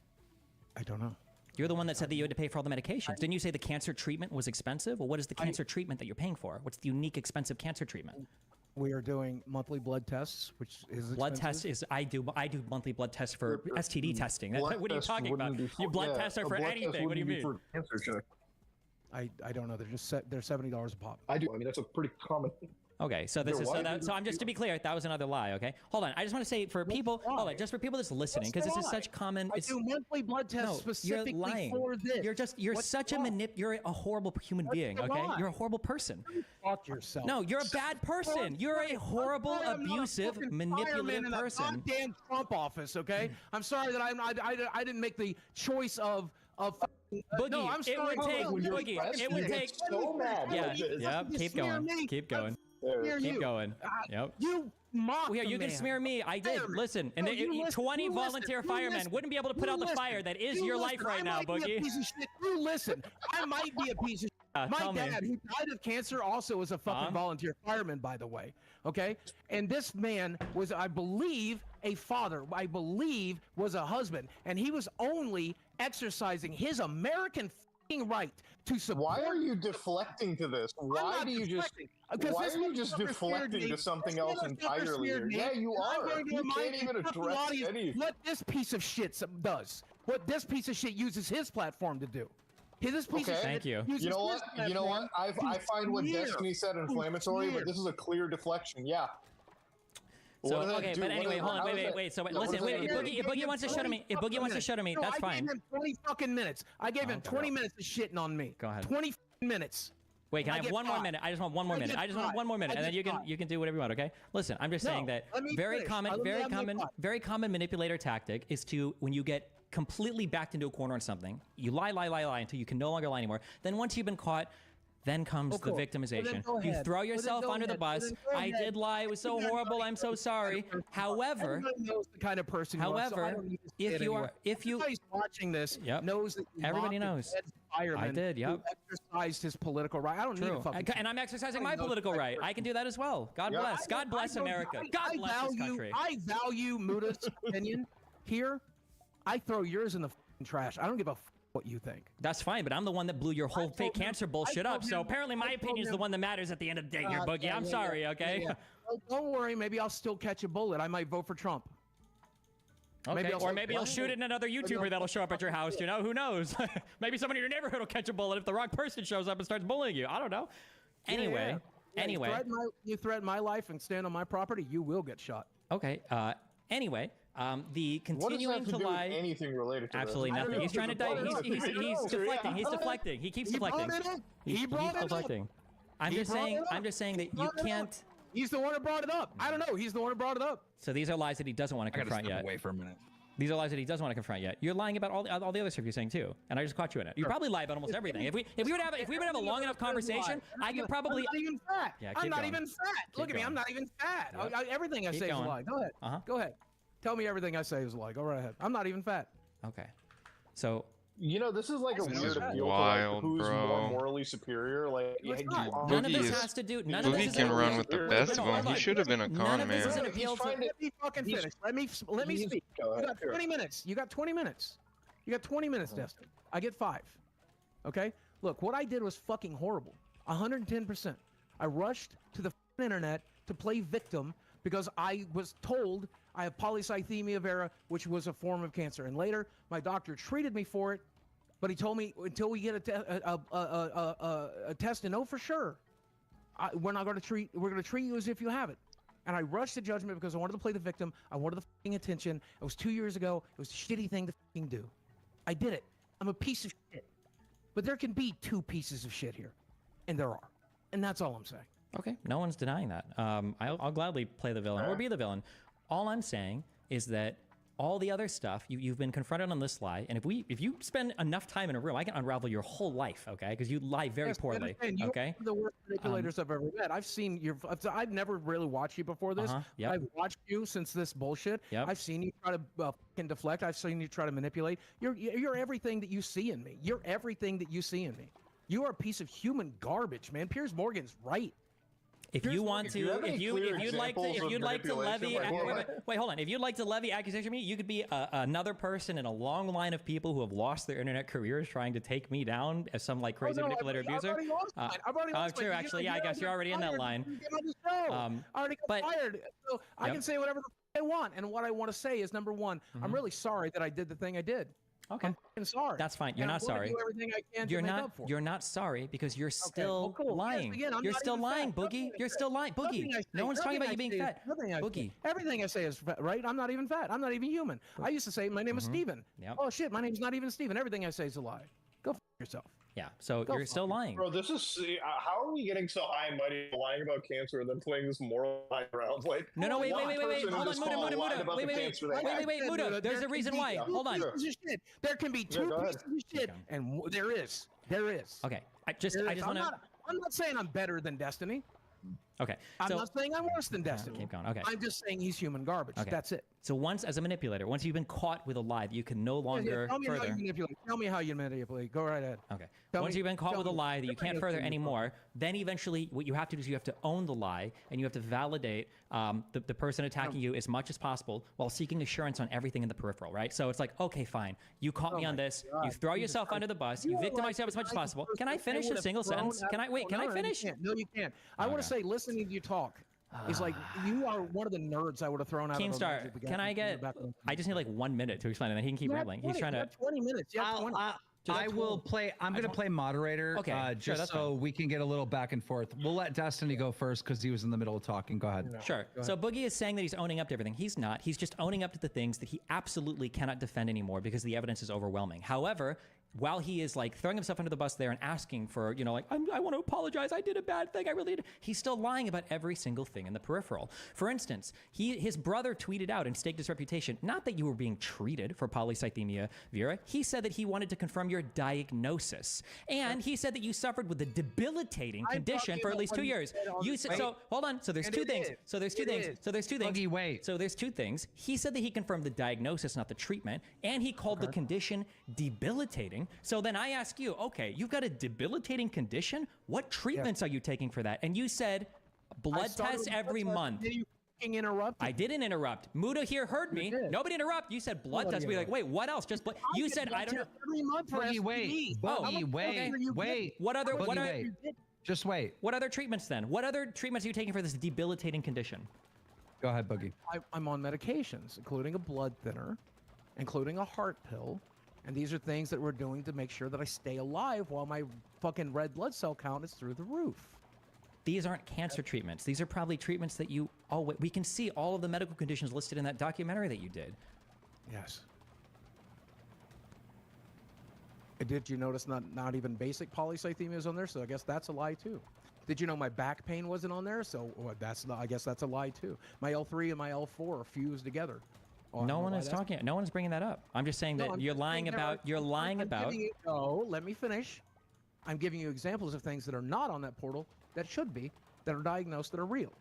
I don't know. You're the one that said that you had to pay for all the medications. Didn't you say the cancer treatment was expensive? Well, what is the cancer treatment that you're paying for? What's the unique expensive cancer treatment? We are doing monthly blood tests, which is Blood expensive. tests is I do monthly blood tests for STD testing. Blood What are you test talking about? wouldn't be Your blood yeah, tests are a for blood test anything. What do you wouldn't be mean? for cancer check. I don't know. They're $70 a pop. I do. I mean, that's a pretty common. Okay, so this There is so, was- that, so I'm just to be clear, that was another lie. Okay, hold on. I just want to say for people, hold on, just for people that's listening, because this is such common. I It's, do monthly blood tests no, you're specifically lying. for this. You're What's such a wrong? you're a horrible human being. the Okay, lie? you're a horrible person. Fuck yourself. No, you're a bad person. You're a horrible, I'm not a abusive, fucking manipulative fireman in a person. goddamn Trump office, okay? I'm sorry that I didn't make the choice of. Boogie, no, I'm it would sorry. take When you're Boogie. pressed, It would you take. get so mad. Yeah, like this. yep. You Keep smear going. me. Keep going. Smear Keep you. going. Yep. You mock Well, the you can man. smear me. I did. Fireman. Listen, and No, you listen, 20 you volunteer listen, you firemen listen, wouldn't be able to put you out the listen, fire that is you your listen. life right I now, might be a Boogie. piece of shit. You listen. I might be a piece of shit. My tell me. dad, who died of cancer, also was a fucking volunteer fireman, by the way. Okay? And this man was, I believe, a father. I believe was a husband. And he was only exercising his American fucking right to support. Why are you deflecting to this? I'm Why not do you just? deflecting, because Why this are you just motherfucker deflecting smeared to me. something This else motherfucker entirely? smeared me, Yeah, you and I'm are. going to You remind can't even the fucking address audience any. what this piece of shit does. What this piece of shit uses his platform to do. This piece of Okay. shit Thank you. uses You know his what? You know what? platform I find what smear. Destiny said inflammatory, smear. but this is a clear deflection. Yeah. So What does that okay, do? but What anyway, does- hold on, how wait, does wait, that- wait. So yeah, what listen, does wait. that If do? Boogie wants to shut me, if Boogie wants to shut me, No, that's I fine. gave him 20 fucking minutes. I gave him 20 minutes of shitting on me. Go ahead. 20 fucking minutes. Wait, can I I have get one more five. minute? I just want one more I minute. get I just want five. one more minute, I and then get five. you can do whatever you want. Okay? Listen, I'm just saying No, that let me very finish. common, Let me very have my common, thought. very common manipulator tactic is to when you get completely backed into a corner on something, you lie until you can no longer lie anymore. Then once you've been caught, then comes the cool. Well, then victimization. go You ahead. throw Well, then yourself go under the ahead. Well, bus. then go I ahead. did lie. It was so horrible. I'm so sorry. However, Everybody knows the kind of person you are, so I however, don't need to say if it you anymore. are, if you, Everybody's watching this Yep. knows that you Everybody mocked a knows. dead fireman did, who yep. exercised his political right. I don't need true, a fucking. and I'm exercising my I know political the right. I can do that as well. God Yeah. bless. God bless America. God bless this country. I value Muda's opinion here. I throw yours in the fucking trash. I don't give a what you think. That's fine, but I'm the one that blew your whole told fake him- cancer I bullshit told up. So him- apparently my I told opinion is the him- one that matters at the end of the day here, Boogie. Yeah, I'm yeah, sorry, yeah, okay? yeah. Well, don't worry. Maybe I'll still catch a bullet. I might vote for Trump. Okay, I'll or say, maybe you'll well, shoot at another YouTuber that'll show up at your house, you know? Who knows? Maybe someone in your neighborhood will catch a bullet if the wrong person shows up and starts bullying you. I don't know. Anyway, Yeah, anyway. you threaten my life and stand on my property, you will get shot. Okay, anyway, the What does that continuing have to to do with lie... anything related to Absolutely this? I don't nothing. know. He's trying to Give a die. fuck. He's I don't know. deflecting. He's Yeah. deflecting. He keeps He brought deflecting. it up. He brought it up. deflecting. I'm He just brought saying. it up. I'm just saying that you brought it up. can't. He's the one who brought it up. I don't know. He's the one who brought it up. So these are lies that he doesn't want to I gotta confront step yet. away for a minute. These are lies that he doesn't want to confront yet. You're lying about all the other stuff you're saying too, and I just caught you in it. You probably lie about almost everything. If we would have a long enough conversation, I could probably. I'm not even fat. Yeah, I'm keep not going. even fat. Look at me. going. I'm not even fat. Yep. Everything I Keep say is a going. lie. Go ahead. Uh-huh. Go ahead. Tell me everything I say is a lie. Go right ahead. I'm not even fat. Okay. So You know, this is like a This weird is appeal wild, to like who's bro. more morally superior. Like, It's you not. are- none of Boogie this is- has to do. None of this Boogie is can an run appeal- with the Wait, best of no, them. hold He on. should have been a None con of this is man. an appeal He's trying to. to- Let me fucking He's- finish. Let me he's- speak. go You ahead, got sure. 20 minutes. You got 20 minutes. You got 20 minutes, Destin. I get 5. Okay? Look, what I did was fucking horrible. 110%. I rushed to the fucking internet to play victim because I was told I have polycythemia vera, which was a form of cancer. And later, my doctor treated me for it, but he told me until we get a test to know for sure, we're not going to treat. We're going to treat you as if you have it. And I rushed to judgment because I wanted to play the victim. I wanted the fucking attention. It was 2 years ago. It was a shitty thing to fucking do. I did it. I'm a piece of shit. But there can be 2 pieces of shit here, and there are, and that's all I'm saying. Okay, no one's denying that. I'll gladly play the villain or be the villain. All I'm saying is that all the other stuff you've been confronted on this lie, and if you spend enough time in a room, I can unravel your whole life. Okay, because you lie very Yes, I poorly. understand. You Okay. are the worst manipulators I've ever met. I've seen your. I've never really watched you before this. Yep. I've watched you since this bullshit. Yep. I've seen you try to fucking deflect. I've seen you try to manipulate. You're everything that you see in me. You're everything that you see in me. You are a piece of human garbage, man. Piers Morgan's right. If you want if you to, have any if clear you'd like to, examples of levy, manipulation, wait, hold on. If you'd like to levy accusation on me, you could be another person in a long line of people who have lost their internet careers trying to take me down as some like crazy manipulator abuser. I've already lost mine. I've already lost True, mine. actually, yeah, I guess you're already in that line. Get on the show. I already got but- fired, so I Yep. can say whatever the I want. And what I want to say is, number one, I'm really sorry that I did the thing I did. Okay. I'm fucking sorry. That's fine. You're And not I'm gonna sorry. do everything I can You're to make not. up for it. You're not sorry because you're still well, cool. Yes, lying. again, I'm You're not still even lying, fat. Boogie. You're still lying, Boogie. Nothing I say- No one's talking nothing about you being I say is- fat. nothing I say- Boogie. Everything I say is fat, right. I'm not even fat. I'm not even human. I used to say my name is Steven. Yep. Oh shit, my name's not even Steven. Everything I say is a lie. Go yourself. Yeah. So Go you're fuck still lying. Bro, this is how are we getting so high and mighty lying about cancer and then playing this moral high ground? Like, No, wait. one Hold on, person in Muda, this call lied about the cancer they had. wait, Muda. There's a reason why. Hold on. There can be two go ahead. pieces of shit, and there is. Okay. I just There want is. to. I'm not saying I'm better than Destiny. Okay. I'm So not saying I'm worse than Destiny. keep going. Okay. I'm just saying he's human garbage. Okay. That's it. so once as a manipulator, once you've been caught with a lie that you can no longer Tell me how further. you manipulate. Tell me how you manipulate. Go right ahead. Okay. Tell Once me- you've been caught tell with a me. lie that you can't Everybody further knows anymore, then eventually what you have to do is you have to own the lie and you have to validate the person attacking you as much as possible while seeking assurance on everything in the peripheral, right? So it's like, okay, fine. You caught me on this. You throw Jesus yourself Christ. under the bus. You You are victimize like yourself as much as the possible. nicest Can I person finish would a have single thrown sentence? out- Can I wait? Can No, I no, finish? You can't. No, you can't. I want to say, listening to you talk is like you are one of the nerds I would have thrown out. of the Keemstar, Magic the can I Gathering get? background. I just need like 1 minute to explain, and then he can keep You have rambling. 20, He's trying you to. have 20 minutes. You have 20. I will play. I'm going to play moderator. Okay, sure, just that's so fine. we can get a little back and forth. We'll let Destiny go first because he was in the middle of talking. Go ahead. Sure. So Boogie is saying that he's owning up to everything. He's not. He's just owning up to the things that he absolutely cannot defend anymore because the evidence is overwhelming. However, while he is like throwing himself under the bus there and asking for, you know, like, I want to apologize. I did a bad thing. I really did. He's still lying about every single thing in the peripheral. For instance, his brother tweeted out and staked his reputation, not that you were being treated for polycythemia vera. He said that he wanted to confirm your diagnosis. And he said that you suffered with a debilitating I'm condition talking for at about least what 2 he years. said on You the said, tape. so hold on. So there's And two it things. is. So there's two It things. is. So there's two things. Boogie, wait. So there's two things. He said that he confirmed the diagnosis, not the treatment, and he called the condition debilitating. So then I ask you, okay, you've got a debilitating condition. What treatments are you taking for that? And you said I blood started tests with every blood tests. month. Did you fucking interrupt? I didn't interrupt. Muda here heard me. did. Nobody interrupt. You said blood Nobody tests. Be like, interrupted. wait, what else? Just blood. You get said blood I don't know. tests every month for Boogie, STDs. wait. How Boogie, much wait. are you Wait. getting? What other? Boogie, What other? wait. Just wait. What other treatments then? What other treatments are you taking for this debilitating condition? Go ahead, Boogie. I'm on medications, including a blood thinner, including a heart pill, and these are things that we're doing to make sure that I stay alive while my fucking red blood cell count is through the roof. These aren't cancer treatments. These are probably treatments that you. Oh, we can see all of the medical conditions listed in that documentary that you did. Yes. Did you notice not even basic polycythemia is on there? So I guess that's a lie too. Did you know my back pain wasn't on there? So I guess that's a lie too. My L3 and my L4 are fused together. Oh, I No don't know one why is that's- talking. No one's bringing that up. I'm just saying No, that I'm you're just lying saying there about. are- You're lying I'm about. giving you- No, let me finish. I'm giving you examples of things that are not on that portal that should be, that are diagnosed, that are real.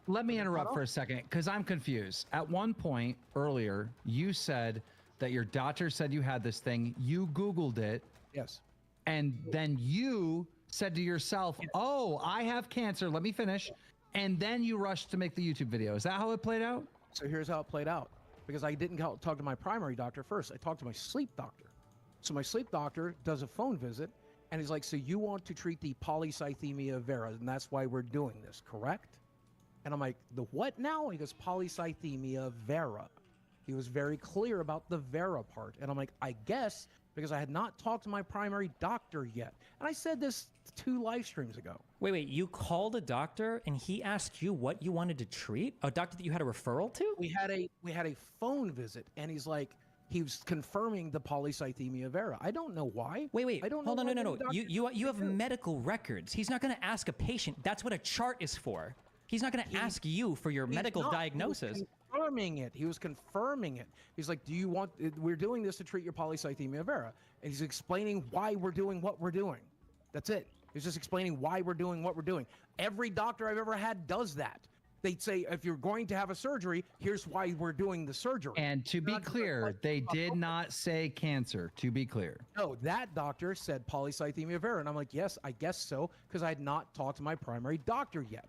Let me interrupt on. for a second because I'm confused. At one point earlier, you said that your doctor said you had this thing. You Googled it, Yes. and then you said to yourself, "Oh, I have cancer. Let me finish." And then you rushed to make the YouTube video. Is that how it played out? So here's how it played out. Because I didn't talk to my primary doctor first. I talked to my sleep doctor. So my sleep doctor does a phone visit, and he's like, so you want to treat the polycythemia vera, and that's why we're doing this, correct? And I'm like, the what now? He goes, polycythemia vera. He was very clear about the vera part. And I'm like, I guess because I had not talked to my primary doctor yet. And I said this 2 live streams ago. Wait. You called a doctor and he asked you what you wanted to treat? A doctor that you had a referral to? We had a phone visit, and he's like, he was confirming the polycythemia vera. I don't know why. Wait. I don't Hold know on. why No. the doctor You have do. medical records. He's not going to ask a patient. That's what a chart is for. He's not going to ask you for your He's medical not. diagnosis. He was confirming it. He was confirming it. He's like, do you want? We're doing this to treat your polycythemia vera, and he's explaining why we're doing what we're doing. That's it. He's just explaining why we're doing what we're doing. Every doctor I've ever had does that. They'd say, if you're going to have a surgery, here's why we're doing the surgery. And to be Not just clear, like, they did not say cancer. To be clear. No, that doctor said polycythemia vera, and I'm like, yes, I guess so, because I had not talked to my primary doctor yet.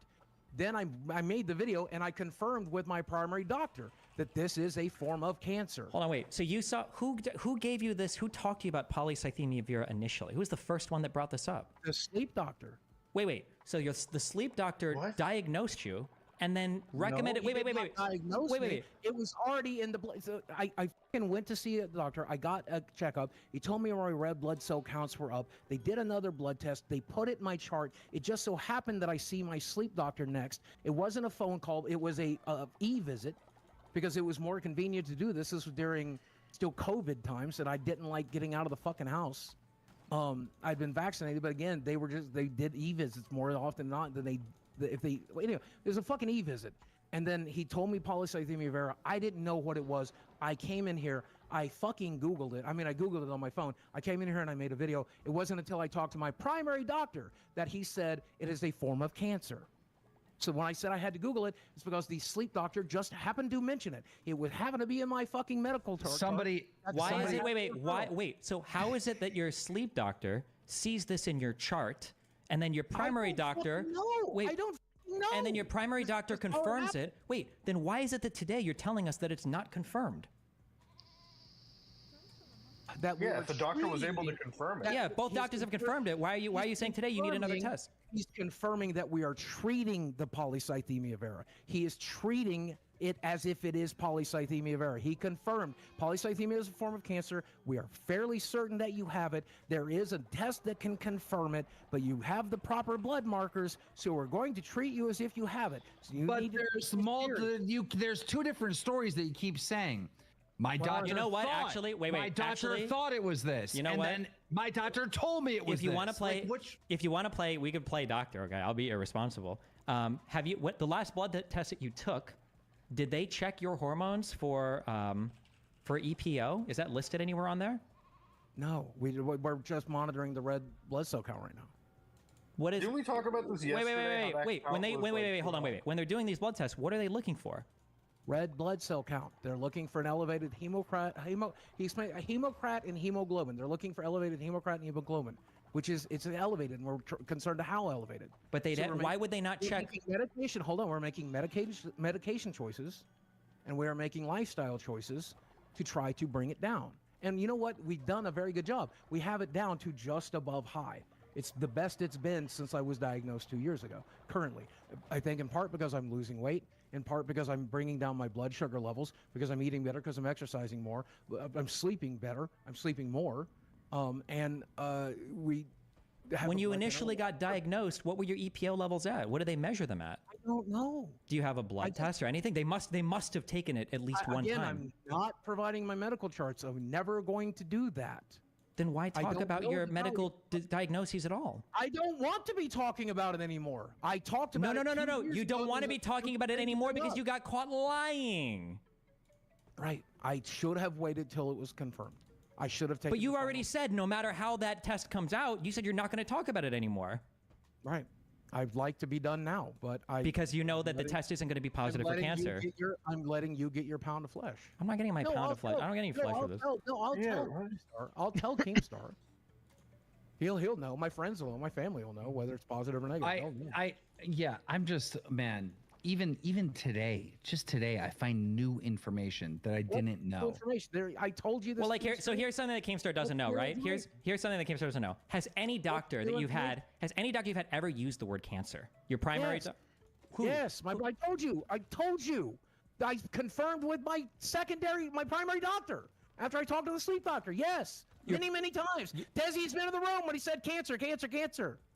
Then I made the video and I confirmed with my primary doctor that this is a form of cancer. Hold on, wait. So you saw who gave you this? Who talked to you about polycythemia vera initially? Who was the first one that brought this up? The sleep doctor. Wait. So the sleep doctor diagnosed you and then recommended. No, he wait. did not diagnose me. It was already in the blood. So I fucking went to see a doctor. I got a checkup. He told me my red blood cell counts were up. They did another blood test. They put it in my chart. It just so happened that I see my sleep doctor next. It wasn't a phone call. It was a e-visit because it was more convenient to do this. This was during still COVID times, and I didn't like getting out of the fucking house. I'd been vaccinated, but again, they did e-visits more often than not than anyway, there's a fucking e-visit. And then he told me polycythemia vera. I didn't know what it was. I came in here. I fucking Googled it. I mean, I Googled it on my phone. I came in here and I made a video. It wasn't until I talked to my primary doctor that he said it is a form of cancer. So when I said I had to Google it, it's because the sleep doctor just happened to mention it. It would happen to be in my fucking medical chart. Why is it? Wait. So how is it that your sleep doctor sees this in your chart, and then your primary doctor? I don't know. And then your primary doctor confirms it. Wait. Then why is it that today you're telling us that it's not confirmed? If the doctor was able to confirm it. Yeah, both doctors have confirmed it. Why are you saying today you need another test? He's confirming that we are treating the polycythemia vera. He is treating it as if it is polycythemia vera. He confirmed polycythemia is a form of cancer. We are fairly certain that you have it. There is a test that can confirm it, but you have the proper blood markers, so we're going to treat you as if you have it. So you But need there's two different stories that you keep saying. My doctor. You know what? Thought, Actually, wait. My doctor thought it was this. You know and what? Then my doctor told me it was. If you this. want to play, if you want to play, we could play doctor. Okay, I'll be irresponsible. Have you? What the last blood test that you took? Did they check your hormones for EPO? Is that listed anywhere on there? No, we're just monitoring the red blood cell count right now. What is? Didn't we talk about this yesterday? Wait. Hold on. When they're doing these blood tests, what are they looking for? Red blood cell count. They're looking for an elevated hemocrat and hemoglobin. They're looking for elevated hemocrat and hemoglobin, which is it's elevated, and we're concerned to how elevated. But why would they not check? Medication. Hold on, we're making medication choices, and we are making lifestyle choices to try to bring it down. And you know what? We've done a very good job. We have it down to just above high. It's the best it's been since I was diagnosed 2 years ago. Currently, I think in part because I'm losing weight, in part because I'm bringing down my blood sugar levels, because I'm eating better, because I'm exercising more, I'm sleeping better, I'm sleeping more, we. When you initially got diagnosed, what were your EPO levels at? What do they measure them at? I don't know. Do you have a blood test or anything? They must have taken it at least one time. I'm not providing my medical charts. I'm never going to do that. Then why talk about your medical diagnoses at all? I don't want to be talking about it anymore. I talked about it. No. You don't want to be talking about it anymore because you got caught lying. Right. I should have waited till it was confirmed. I should have taken. But you already said no matter how that test comes out, you said you're not going to talk about it anymore. Right. I'd like to be done now, but because you know that the test isn't going to be positive for cancer. I'm letting you get your pound of flesh. I'm not getting my pound of flesh. I don't get any flesh for this. I'll tell Keemstar. He'll know. My friends will know. My family will know whether it's positive or negative. I'm just, man. Even today, just today, I find new information that I didn't know. Information. I told you this. Well, here's something that Keemstar doesn't know, right? Here's something that Keemstar doesn't know. Has any doctor that you've had ever used the word cancer? Your primary. Yes. Yes, I told you. I confirmed with my primary doctor after I talked to the sleep doctor. Yes. Many times. Desi's been in the room when he said cancer.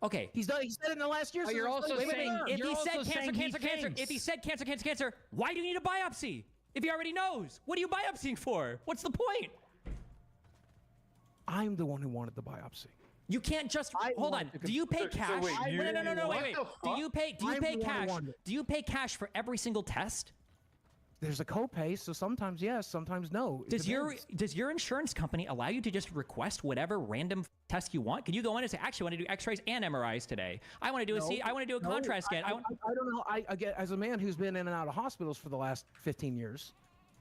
Okay. He said it in the last year. Oh, you're also saying if he said cancer, why do you need a biopsy? If he already knows, what are you biopsying for? What's the point? I'm the one who wanted the biopsy. You can't just hold on. Do you pay cash? No. Wait. Do you pay cash? Do you pay cash for every single test? There's a copay, so sometimes yes, sometimes no. Does your insurance company allow you to just request whatever random test you want? Can you go in and say, actually, I want to do X-rays and MRIs today. I want to do a contrast scan. I don't know. Again, as a man who's been in and out of hospitals for the last 15 years,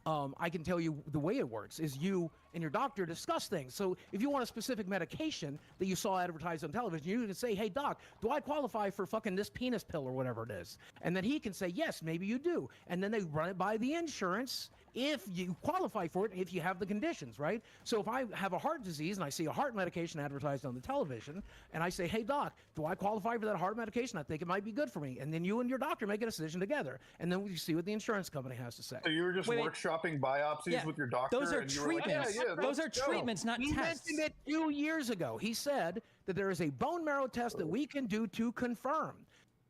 I can tell you the way it works is you and your doctor discuss things. So if you want a specific medication that you saw advertised on television, you can say, hey, doc, do I qualify for fucking this penis pill or whatever it is? And then he can say, yes, maybe you do. And then they run it by the insurance if you qualify for it, if you have the conditions, right? So if I have a heart disease and I see a heart medication advertised on the television, and I say, hey, doc, do I qualify for that heart medication? I think it might be good for me. And then you and your doctor make a decision together. And then we see what the insurance company has to say. So you were just Wait. workshopping biopsies with your doctor? Those are and you were like, treatments. yeah, Those are let's go. treatments, not He tests. mentioned it 2 years ago. He said that there is a bone marrow test that we can do to confirm.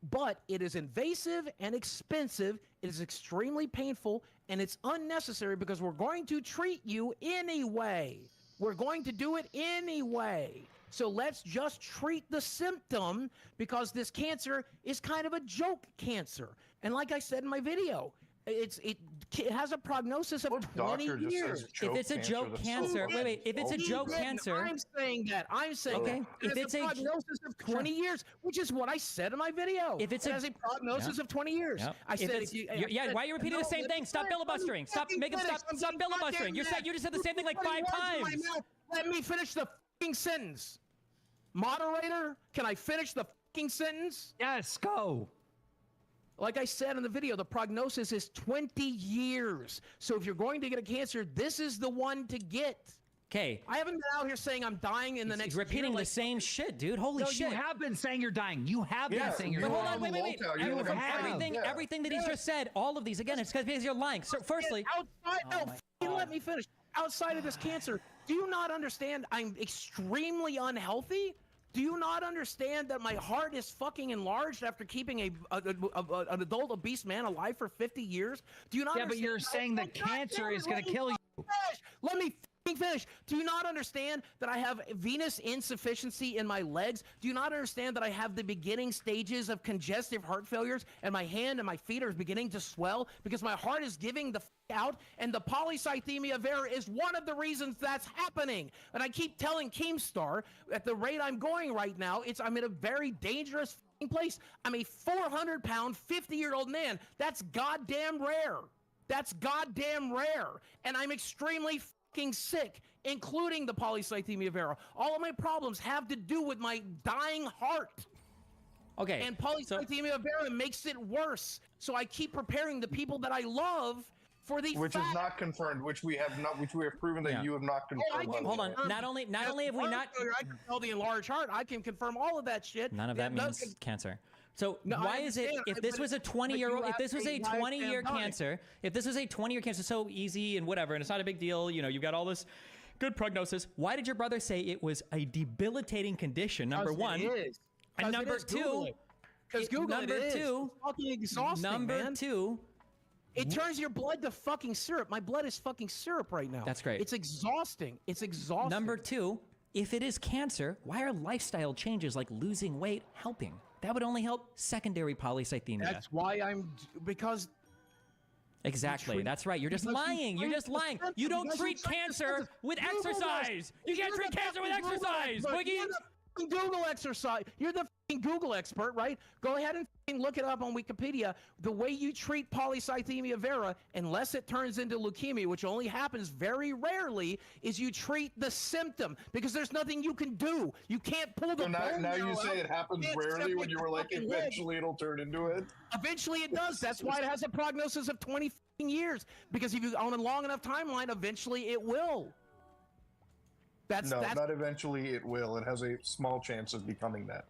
But it is invasive and expensive. It is extremely painful, and it's unnecessary because we're going to treat you anyway. We're going to do it anyway. So let's just treat the symptom because this cancer is kind of a joke cancer. And like I said in my video, it has a prognosis of What 20 doctor just years. says joke If it's a cancer? joke That's cancer, so wait, if it's a insulting. joke He didn't. cancer, I'm saying that. I'm saying Okay. that. If it's a prognosis of 20 years, which is what I said in my video. If it's it a- has a prognosis Yeah. of 20 years. Yep. I If said it's- if you. yeah, why are you repeating the same thing? Stop filibustering. Stop, make him stop filibustering. You just said the same thing like 5 times. Let me finish the fucking sentence. Moderator, can I finish the fucking sentence? Yes, go. Like I said in the video, the prognosis is 20 years. So if you're going to get a cancer, this is the one to get. Okay. I haven't been out here saying I'm dying in the next He's repeating year, the same shit, dude. Holy No, shit. you have been saying you're dying. You have been Yeah, saying you're you But hold dying. on, wait. Lolcow, you From have, everything that he's just said, all of these, again, it's because you're lying. So, firstly, outside, let me finish. Outside of this cancer, do you not understand I'm extremely unhealthy? Do you not understand that my heart is fucking enlarged after keeping an adult obese man alive for 50 years? Do you not Yeah, but understand? you're saying that cancer is going to kill you. Let me finish. Do you not understand that I have venous insufficiency in my legs? Do you not understand that I have the beginning stages of congestive heart failures and my hand and my feet are beginning to swell because my heart is giving the out, and the polycythemia vera is one of the reasons that's happening. And I keep telling Keemstar, at the rate I'm going right now, I'm in a very dangerous place. I'm a 400-pound, 50-year-old man. That's goddamn rare. That's goddamn rare. And I'm extremely fucking sick, including the polycythemia vera. All of my problems have to do with my dying heart. okay. And polycythemia vera makes it worse. So I keep preparing the people that I love for the Which is fact. not confirmed, which we have proven that Yeah. you have not I confirmed. can Hold on. confirm Not only that have we heart not. failure, I can tell the enlarged heart. I can confirm all of that shit. None of that does- means cancer. So No, I why is it understand, if this but was a it's- 20-year-old, but you if this was have a a lifespan 20-year dying. cancer, if this was a 20-year cancer, so easy and whatever, and it's not a big deal, you know, you've got all this good prognosis. Why did your brother say it was a debilitating condition? Number one, and number two, because Google number it is. two, It's fucking exhausting, number man. two. It turns your blood to fucking syrup. My blood is fucking syrup right now. That's great. It's exhausting. It's exhausting. Number two, if it is cancer, why are lifestyle changes like losing weight helping? That would only help secondary polycythemia. That's why because Exactly. treat- That's right. You're just because you lying. You're treat just the lying. symptom, You don't because you treat treat the cancer symptoms. with Google this. exercise. You can't You're treat the cancer with fucking Google exercise. expert. Boogie. You're the fucking Google exercise. You're the fucking Google expert, right? Go ahead and fucking look it up on Wikipedia. The way you treat polycythemia vera, unless it turns into leukemia, which only happens very rarely, is you treat the symptom because there's nothing you can do. You can't pull the So now bone you marrow say out. it happens You can't rarely separate when you the were like, fucking leg. eventually it'll turn into it. Eventually it does. That's why it has a prognosis of 20 fucking years. Because if you own a long enough timeline, eventually it will. That's No, not eventually it will. It has a small chance of becoming that.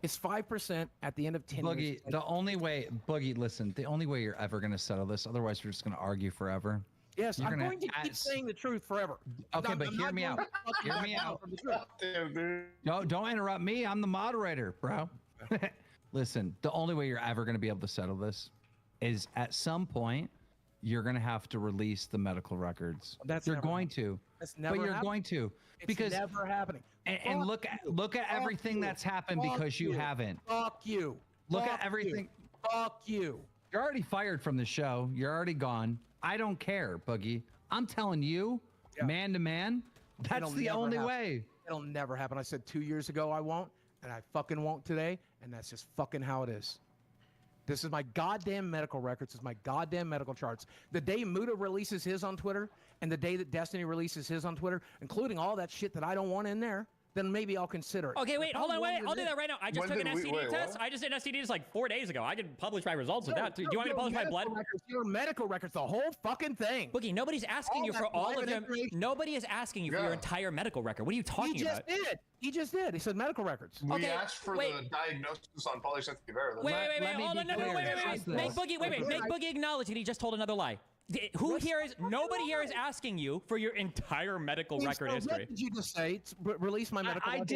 it's 5% at the end of 10 Boogie, years. the only way, Boogie, listen, the only way you're ever going to settle this, otherwise we're just going to argue forever. Yes, you're I'm gonna going to keep ask- saying the truth forever. Okay, I'm- but I'm hear not me going out. to fucking Hear back me down out. from the truth. Damn, dude. No, don't interrupt me. I'm the moderator, bro. Listen, the only way you're ever going to be able to settle this is at some point you're going to have to release the medical records. That's you're never going to. That's never But you're happening. going to It's because never happening. and Fuck look you. look at Fuck everything you. that's happened Fuck because you you. haven't. Fuck you. Look Fuck at everything. You. Fuck you. You're already fired from the show. You're already gone. I don't care, Boogie. I'm telling you, Yeah. man to man, that's It'll the never only happen. way. It'll never happen. I said 2 years ago I won't, and I fucking won't today, and that's just fucking how it is. This is my goddamn medical records. This is my goddamn medical charts. The day Muda releases his on Twitter and the day that Destiny releases his on Twitter, including all that shit that I don't want in there, then maybe I'll consider it. Okay, wait, If hold I'm on, wait. willing to I'll do that right now. I just When took an did we- STD wait, test. what? I just did an STD test like 4 days ago. I can publish my results of that. Do you want me to publish my blood? Your medical records, the whole fucking thing. Boogie, nobody's asking All you for that all of private your. information. Nobody is asking you for Yeah. your entire medical record. What are you He talking just about? did. He just did. He said medical records. We Okay, asked for wait. the diagnosis on polycystic vera. Wait, wait, let wait, me hold be on, no, no, clear. wait, wait, Trust wait. Make this. Boogie, wait, make Boogie acknowledge that he just told another lie. Nobody here is asking you for your entire medical record So history. What did you just say? Release my medical I records?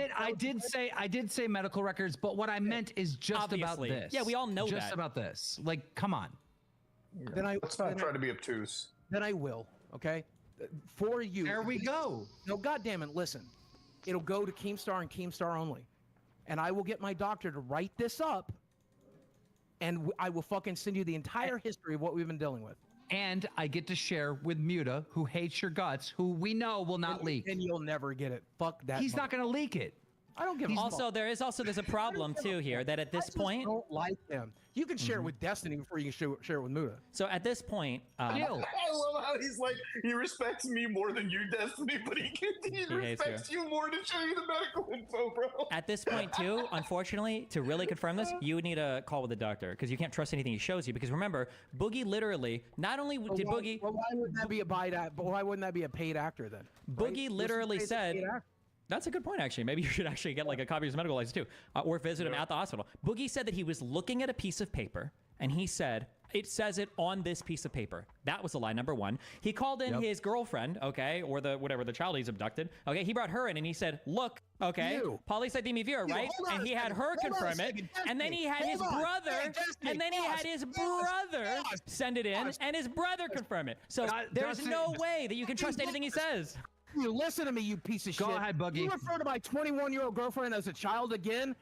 did say medical records, but what I meant is just Obviously. about this. Yeah, we all know just that. about this. Like, come on. Then I Let's not then try I- to be obtuse. Then I will. Okay. For you. There we go. No, goddamn it! Listen, it'll go to Keemstar and Keemstar only, and I will get my doctor to write this up, and I will fucking send you the entire history of what we've been dealing with. And I get to share with Muta, who hates your guts, who we know will not leak. And you'll never get it. Fuck that. He's not going to leak it. I don't give a Also, fuck. there's a problem too here that at I this just point. don't like him. You can share it with Destiny before you can share it with Muda. So at this point, Kill. I love how he's like, he respects me more than you, Destiny, but he hates respects you more to show you the medical info, bro. at this point too, unfortunately, to really confirm this, you would need a call with the doctor because you can't trust anything he shows you. Because remember, Boogie literally not only did Boogie. Well, why wouldn't that be a why wouldn't that be a paid actor then? Boogie literally This is a said. paid actor. That's a good point, actually. Maybe you should actually get like a copy of his medical license too, or visit him at the hospital. Boogie said that he was looking at a piece of paper, and he said, "It says it on this piece of paper." That was the lie number one. He called in his girlfriend, okay, or the child he's abducted. Okay, he brought her in, and he said, "Look, okay, You. polycythemia vera, You, right?" hold on And a he had second. her Hold on a confirm it, second. and then he had Destiny, his hold on. brother, Hey, Destiny, and then he had pause, his pause, brother pause, send it in, pause. and his brother confirm it. So there's Dustin- no way that you can trust anything he says. You listen to me, you piece of Go shit. ahead, Boogie. You refer to my 21-year-old girlfriend as a child again?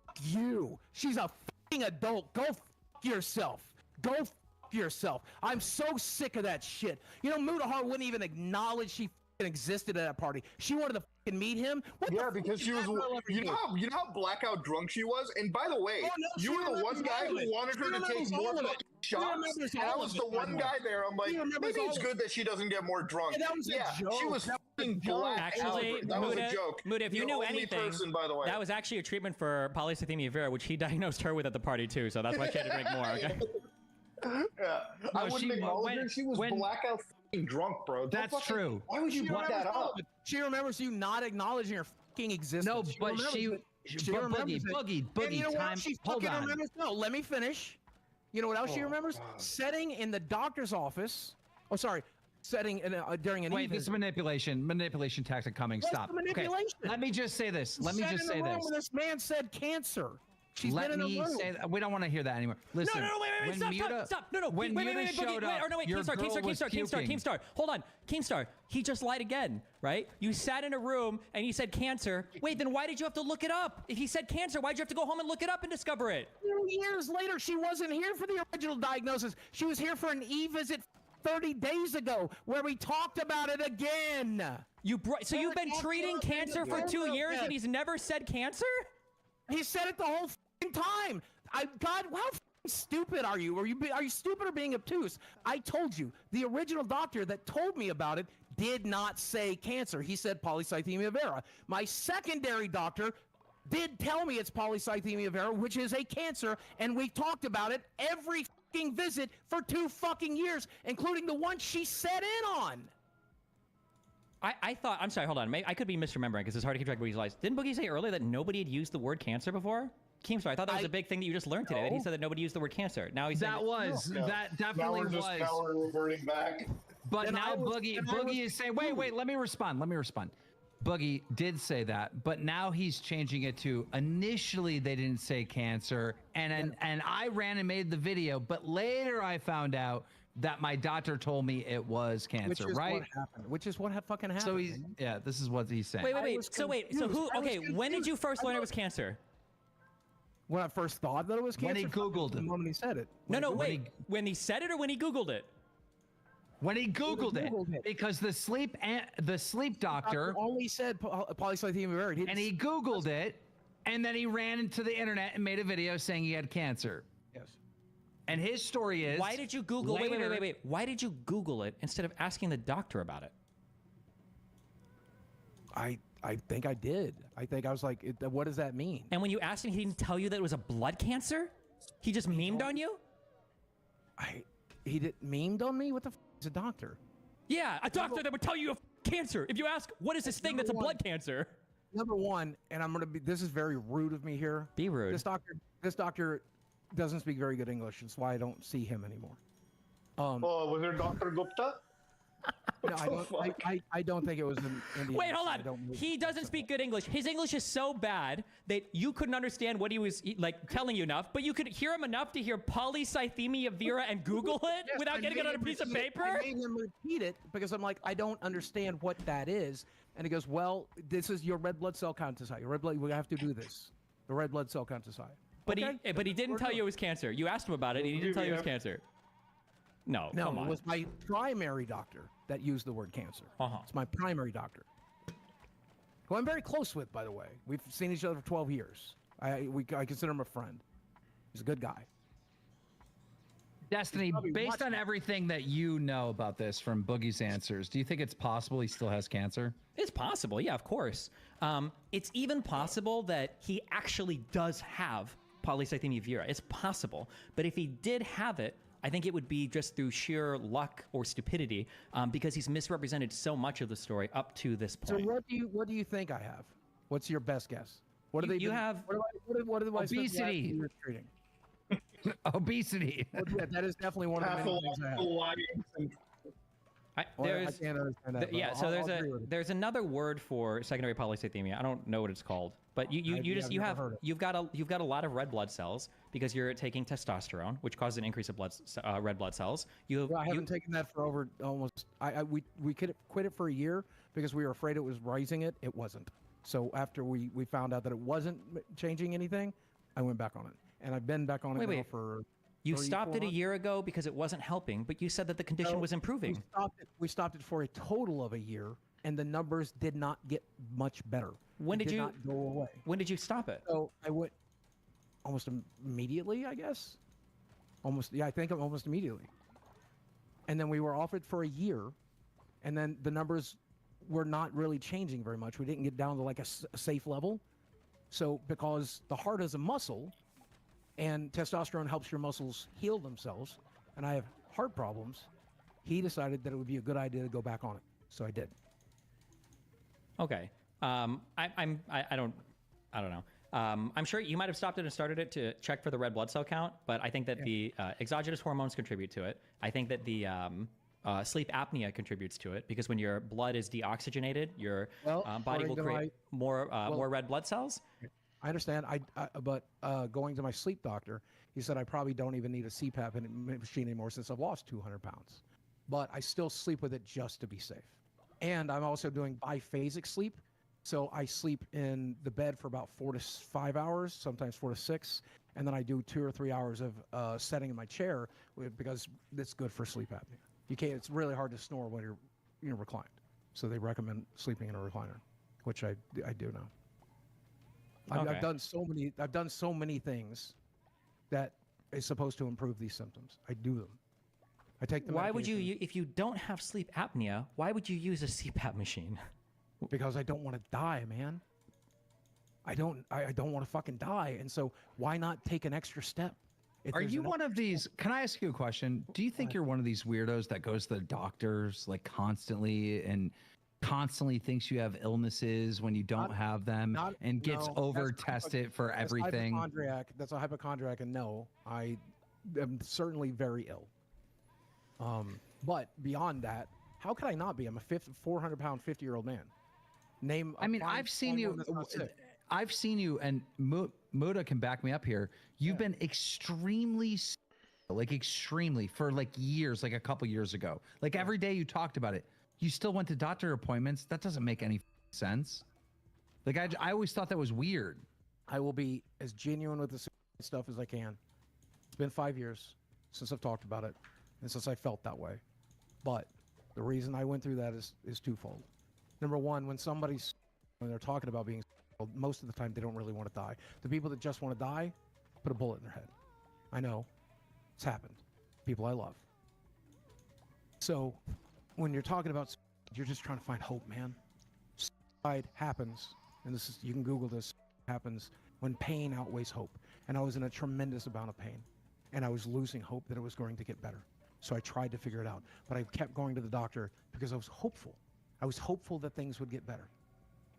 Fuck you. She's a fucking adult. Go fuck yourself. Go fuck yourself. I'm so sick of that shit. You know, Mudahar wouldn't even acknowledge she fucking existed at that party. She wanted to fucking meet him. What the Yeah, fuck because did she was, that girl ever you do? know how blackout drunk she was. And by the way, Oh, no, she you were the remembers one guy all of it. who wanted She her to take remembers more all of it. fucking She shots. remembers And I all was of the it, by one the way. guy there. I'm like, She remembers maybe all it's of good that she doesn't get more drunk. Yeah, that was a yeah, she joke. was That was a fucking joke. black. Actually, That was Muda, a joke. Muda, if you The knew only anything, person, by the way. that was actually a treatment for polycythemia vera, which he diagnosed her with at the party too. So that's why she had to drink more. Okay. Yeah, I No, wouldn't she- acknowledge when- her. She was when- blackout fucking drunk, bro. Don't That's fucking- true. Why would you She bring that remembers all up? of it. She remembers you not acknowledging her fucking existence. No, but remembers she, it. She but remembers Boogie, it. Boogie, And you know time. what? She Hold fucking on. remembers. No, let me finish. You know what else she remembers? Sitting in the doctor's office. Oh, sorry. Sitting in during an Wait, this is manipulation tactic coming. What's Stop. the manipulation? Okay, let me just say this. Let me Sat just in the say room this. when this man said cancer. She's Let been in me the room. say that. We don't want to hear that anymore. Listen. No, wait, when stop, Muta, stop. No, When wait, Muta Boogie, showed wait, up, or no, wait, your Keemstar, girl was puking. Keemstar. He just lied again, right? You sat in a room and he said cancer. Wait, then why did you have to look it up? If he said cancer, why'd you have to go home and look it up and discover it? 2 years later, she wasn't here for the original diagnosis. She was here for an e-visit 30 days ago where we talked about it again. So you've been treating cancer for 2 years and he's never said cancer? He said it the whole f***ing time. God, how f***ing stupid are you? Are you stupid or being obtuse? I told you, the original doctor that told me about it did not say cancer. He said polycythemia vera. My secondary doctor did tell me it's polycythemia vera, which is a cancer, and we talked about it every fucking visit for 2 fucking years, including the one she sat in on. I thought, I'm sorry, hold on. I could be misremembering because it's hard to keep track of Boogie's lies. Didn't Boogie say earlier that nobody had used the word cancer before? Keemstar, I thought that was a big thing that you just learned today, that he said that nobody used the word cancer. Now he's saying That definitely was. Now we're reverting back. But Then now I was- Boogie then I was- is saying, wait, let me respond. Boogie did say that, but now he's changing it to initially they didn't say cancer, and I ran and made the video, but later I found out that my doctor told me it was cancer, Which is right? what happened. Which is what fucking happened. So he's this is what he's saying. Wait. was So confused. who? I was Okay, when did you confused. first I learn it thought- was cancer? When I first thought that it was When cancer, he Googled the it. moment he said it. No, When wait. When he said it or when he Googled it? When he Googled Googled it. because the sleep doctor, only said polycythemia vera. He didn't and he Googled it, and then he ran into the internet and made a video saying he had cancer. Yes. And his story is Why did you Google? later- Wait. Why did you Google it instead of asking the doctor about it? I think I did. I think I was like, what does that mean? And when you asked him, he didn't tell you that it was a blood cancer. He just memed on you. He did memed on me. What the? He's a doctor. Yeah, a doctor that would tell you you have cancer. If you ask, what is this thing that's a blood cancer? Number one, and I'm gonna be. This is very rude of me here. Be rude. This doctor doesn't speak very good English. That's why I don't see him anymore. Oh, was it Dr. Gupta? No, I don't think it was an Indian. Wait, hold accent. I on. don't believe He it. doesn't speak good English. His English is so bad that you couldn't understand what he was like telling you enough, but you could hear him enough to hear polycythemia vera and Google it Yes, without I getting it made on a him piece of repeat it. paper. I made him repeat it because I'm like, I don't understand what that is. And he goes, well, this is your red blood cell count is high. Your red blood, we have to do this. The red blood cell count is high. But Okay, he didn't we're tell good. you it was cancer. You asked him about it, and he didn't tell you it was cancer. No, No, come it on. was my primary doctor that used the word cancer. Uh-huh. It's my primary doctor, who I'm very close with, by the way. We've seen each other for 12 years. I consider him a friend. He's a good guy. Destiny, probably based watching on it. everything that you know about this from Boogie's answers, do you think it's possible he still has cancer? It's possible, yeah, of course. It's even possible that he actually does have polycythemia vera. It's possible. But if he did have it, I think it would be just through sheer luck or stupidity because he's misrepresented so much of the story up to this So point. what do you think I have? What's your best guess? What do You they? have what do I spend the last obesity. few years treating? Obesity. Yeah, that is definitely one of the many things I have. Well, I can't understand that. yeah, but so I'll agree with it. there's another word for secondary polycythemia. I don't know what it's called, but you I've never heard it. you've got a lot of red blood cells because you're taking testosterone, which causes an increase of red blood cells. Well, I haven't taken that for over almost. We quit it for a year because we were afraid it was rising it. It wasn't. So after we found out that it wasn't changing anything, I went back on it, and I've been back on it now Wait. for. You 3, stopped 4 it a months. year ago because it wasn't helping, but you said that the condition No, was improving. We stopped it for a total of a year, and the numbers did not get much better. When It did you- not go away? When did you stop it? So I went almost immediately, I guess. I think almost immediately. And then we were off it for a year, and then the numbers were not really changing very much. We didn't get down to like a safe level. So because the heart is a muscle, and testosterone helps your muscles heal themselves, and I have heart problems, he decided that it would be a good idea to go back on it. So I did. Okay. I don't know. I'm sure you might have stopped it and started it to check for the red blood cell count, but I think that the exogenous hormones contribute to it. I think that the sleep apnea contributes to it because when your blood is deoxygenated, your Well, body will according to create more red blood cells. I understand. But going to my sleep doctor, he said I probably don't even need a CPAP machine anymore since I've lost 200 pounds. But I still sleep with it just to be safe. And I'm also doing biphasic sleep. So I sleep in the bed for about 4 to 5 hours, sometimes 4 to 6. And then I do 2 or 3 hours of sitting in my chair because it's good for sleep apnea. You can't, it's really hard to snore when you're reclined. So they recommend sleeping in a recliner, which I do now. Okay. I've done so many things that is supposed to improve these symptoms. I do them. I take them. Why would you, if you don't have sleep apnea, why would you use a CPAP machine? Because I don't want to die, man. I don't want to fucking die, and so why not take an extra step? If Are there's you an- one of these? Can I ask you a question? Do you think you're one of these weirdos that goes to the doctors like constantly and constantly thinks you have illnesses when you don't have them and gets no, over that's tested for that's everything? That's a hypochondriac, and no, I am certainly very ill. But beyond that, how could I not be? I'm a 400-pound, 50-year-old man. Name. I mean, I've seen you. I've seen you, and Muda can back me up here. You've been extremely, extremely for like years, like a couple years ago. Like every day you talked about it. You still went to doctor appointments. That doesn't make any sense. Like I always thought that was weird. I will be as genuine with this stuff as I can. It's been 5 years since I've talked about it, and since I felt that way. But the reason I went through that is twofold. Number one, when they're talking about being, most of the time they don't really want to die. The people that just want to die, put a bullet in their head. I know. It's happened. People I love. So when you're talking about suicide, you're just trying to find hope, man. Suicide happens, and this is, you can Google this, happens when pain outweighs hope. And I was in a tremendous amount of pain, and I was losing hope that it was going to get better. So I tried to figure it out, but I kept going to the doctor because I was hopeful. I was hopeful that things would get better.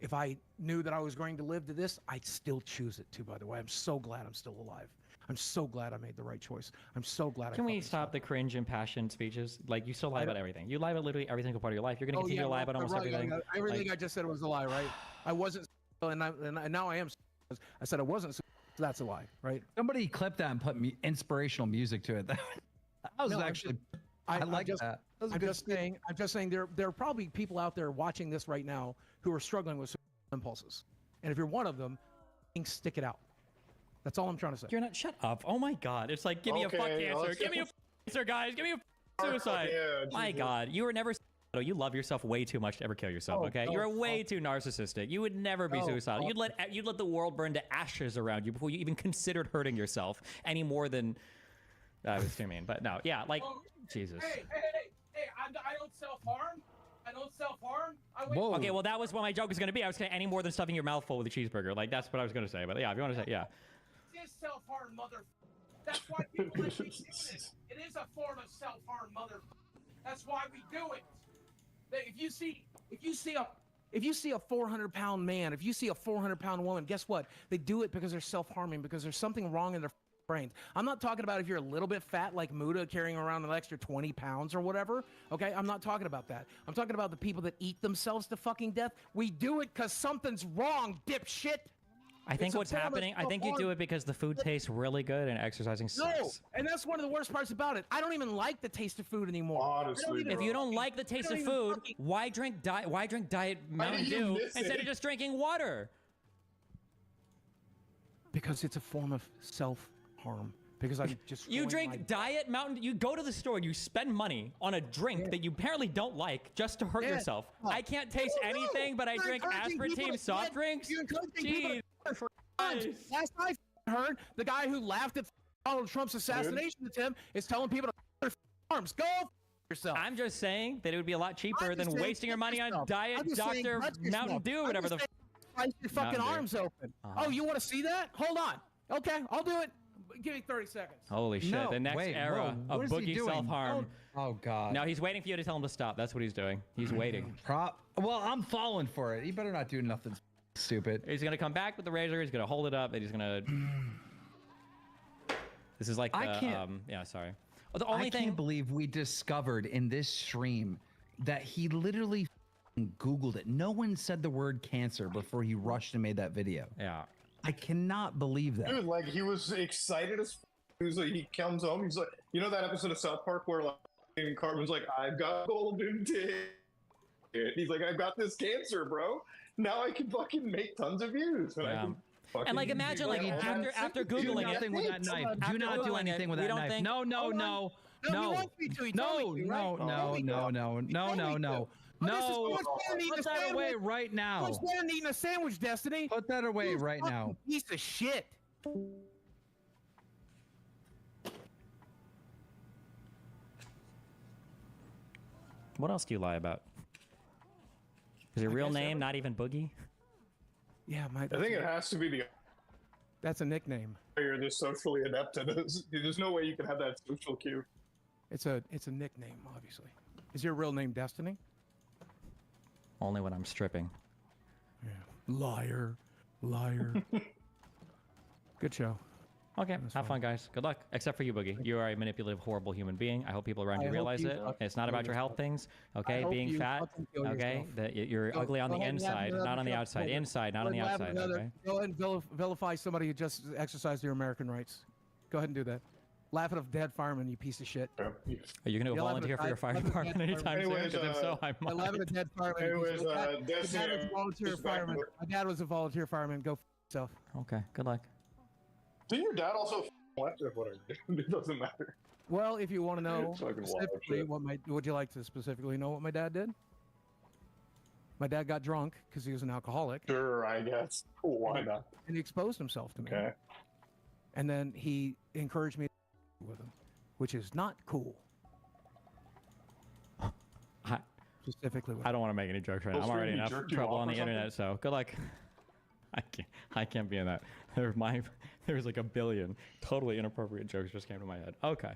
If I knew that I was going to live to this, I'd still choose it too, by the way. I'm so glad I'm still alive. I'm so glad I made the right choice. I'm so glad Can I we fucking stop the cringe impassioned speeches? Like, you still lie about everything. You lie about literally every single part of your life. You're going to continue to lie about almost everything. Everything Like- I just said was a lie, right? I wasn't, and now I am. I said I wasn't, so that's a lie, right? Somebody clipped that and put inspirational music to it. That was No, actually. I'm I like just, that. That was a I'm good just saying. I'm just saying. There are probably people out there watching this right now who are struggling with impulses, and if you're one of them, stick it out. That's all I'm trying to say. You're not. Shut up. Oh my God. It's like, give me a fuck Okay, cancer. let's Give me a cancer, guys. Give me a suicide. Yeah, My Jesus. God. You were never. You love yourself way too much to ever kill yourself. Oh, Okay. oh, You're way oh. too narcissistic. You would never be Oh, suicidal. oh. You'd let the world burn to ashes around you before you even considered hurting yourself any more than. That was too mean. But no. Yeah. Like, Jesus. Hey, I don't self-harm. I don't self-harm. Whoa. Okay, well, that was what my joke was going to be. I was going to any more than stuffing your mouth full with a cheeseburger. Like, that's what I was going to say. But yeah, if you want to say, yeah. It is self-harm, mother. That's why people like me do this. It is a form of self-harm, mother. That's why we do it. If you see a 400-pound man, if you see a 400-pound woman, guess what? They do it because they're self-harming, because there's something wrong in their brains. I'm not talking about if you're a little bit fat like Muda carrying around an extra 20 pounds or whatever. Okay, I'm not talking about that. I'm talking about the people that eat themselves to fucking death. We do it because something's wrong, dipshit. I think It's a what's form of happening, I think you do self-harm. it because the food tastes really good and exercising No, sucks. and that's one of the worst parts about it. I don't even like the taste of food anymore. Honestly, even- If you don't like the taste don't of even food, fucking- why drink diet Mountain did you Dew miss instead it? of just drinking water? Because it's a form of self-harm. Because I'm just You drink diet Mountain. You go to the store. You spend money on a drink that you apparently don't like just to hurt Yeah. yourself. Oh. I can't taste No, anything, but I you're drink encouraging people aspartame to soft get- drinks. You're encouraging people Jeez. to for Christ. Last I heard, the guy who laughed at Donald Trump's assassination attempt is telling people to their arms. Go yourself. I'm just saying that it would be a lot cheaper I'm than just saying, wasting your touch money on yourself. diet I'm just saying, Dr. touch Mountain yourself. Dew, I'm whatever the. just saying, slice your fucking Mountain Dew. arms open. Uh-huh. Oh, you want to see that? Hold on. Okay, I'll do it. Give me 30 seconds. Holy shit! No, the next wait, era whoa, what of is he boogie doing? self-harm. Oh God. No, he's waiting for you to tell him to stop. That's what he's doing. He's waiting. Well, I'm falling for it. He better not do nothing stupid. He's gonna come back with the razor. He's gonna hold it up, and he's gonna. This is like the, I can't- yeah, sorry. Well, the only I thing. can't believe we discovered in this stream that he literally Googled it. No one said the word cancer before he rushed and made that video. Yeah. I cannot believe that. Dude, like he was excited as. He was like, he comes home. He's like, you know that episode of South Park where like Cartman's like, I've got golden ticket. He's like, I've got this cancer, bro. Now I can fucking make tons of views. And I Yeah. can fucking And like, imagine like all my after sympathy. Do googling it. nothing with that knife. After Do not do Googling it, anything with we that don't knife. think- No, no, Hold on. no, No, he no, wants me to. He no, told me to, no, right? no, Told me no, to. no, He no, told no, me no, to. Oh, this is no. what's better than eating Put a that away sandwich. right now. What's better than eating a sandwich, Destiny? Put that away You right fucking now. Piece of shit. What else do you lie about? Is your I real guess name every- not even Boogie? Yeah, I think it has to be the that's a nickname. you're this socially adept at this. There's no way you can have that social cue. It's a nickname, obviously. Is your real name Destiny? Only when I'm stripping. Yeah. Liar. Liar. Good show. Okay, That's have fine. fun, guys. Good luck. Except for you, Boogie. You are a manipulative, horrible human being. I hope people around I you hope realize you it. fucking It's not kill about your health yourself. things. Okay, hope being you fat. fucking kill Okay, yourself. that you're Go- ugly on go the ahead and have inside, another not on the cup. outside. Go Inside, not on the ahead and have outside. another- Okay. Go ahead and vilify somebody who just exercised their American rights. Go ahead and do that. Laugh at a dead fireman, you piece of shit. Yeah. Are you going to Yeah, volunteer for your fire I've been- department anytime soon? Anyways, Because if so, I I might. laugh at a dead fireman. you piece Anyways, of shit. My dad was Destiny, a volunteer just back fireman. to- My dad was a volunteer fireman. Go f yourself. Okay, good luck. Didn't your dad also left? Whatever. It doesn't matter. Well, if you want to know Fucking wild specifically shit. would you like to specifically know what my dad did? My dad got drunk because he was an alcoholic, Sure, I guess. Why not? and he exposed himself to me. Okay. And then he encouraged me with him. which is not cool. Specifically, I don't want to make any jokes right now. I'm already enough trouble on the internet, so good luck. I can't be in that. There's like a billion totally inappropriate jokes just came to my head. Okay.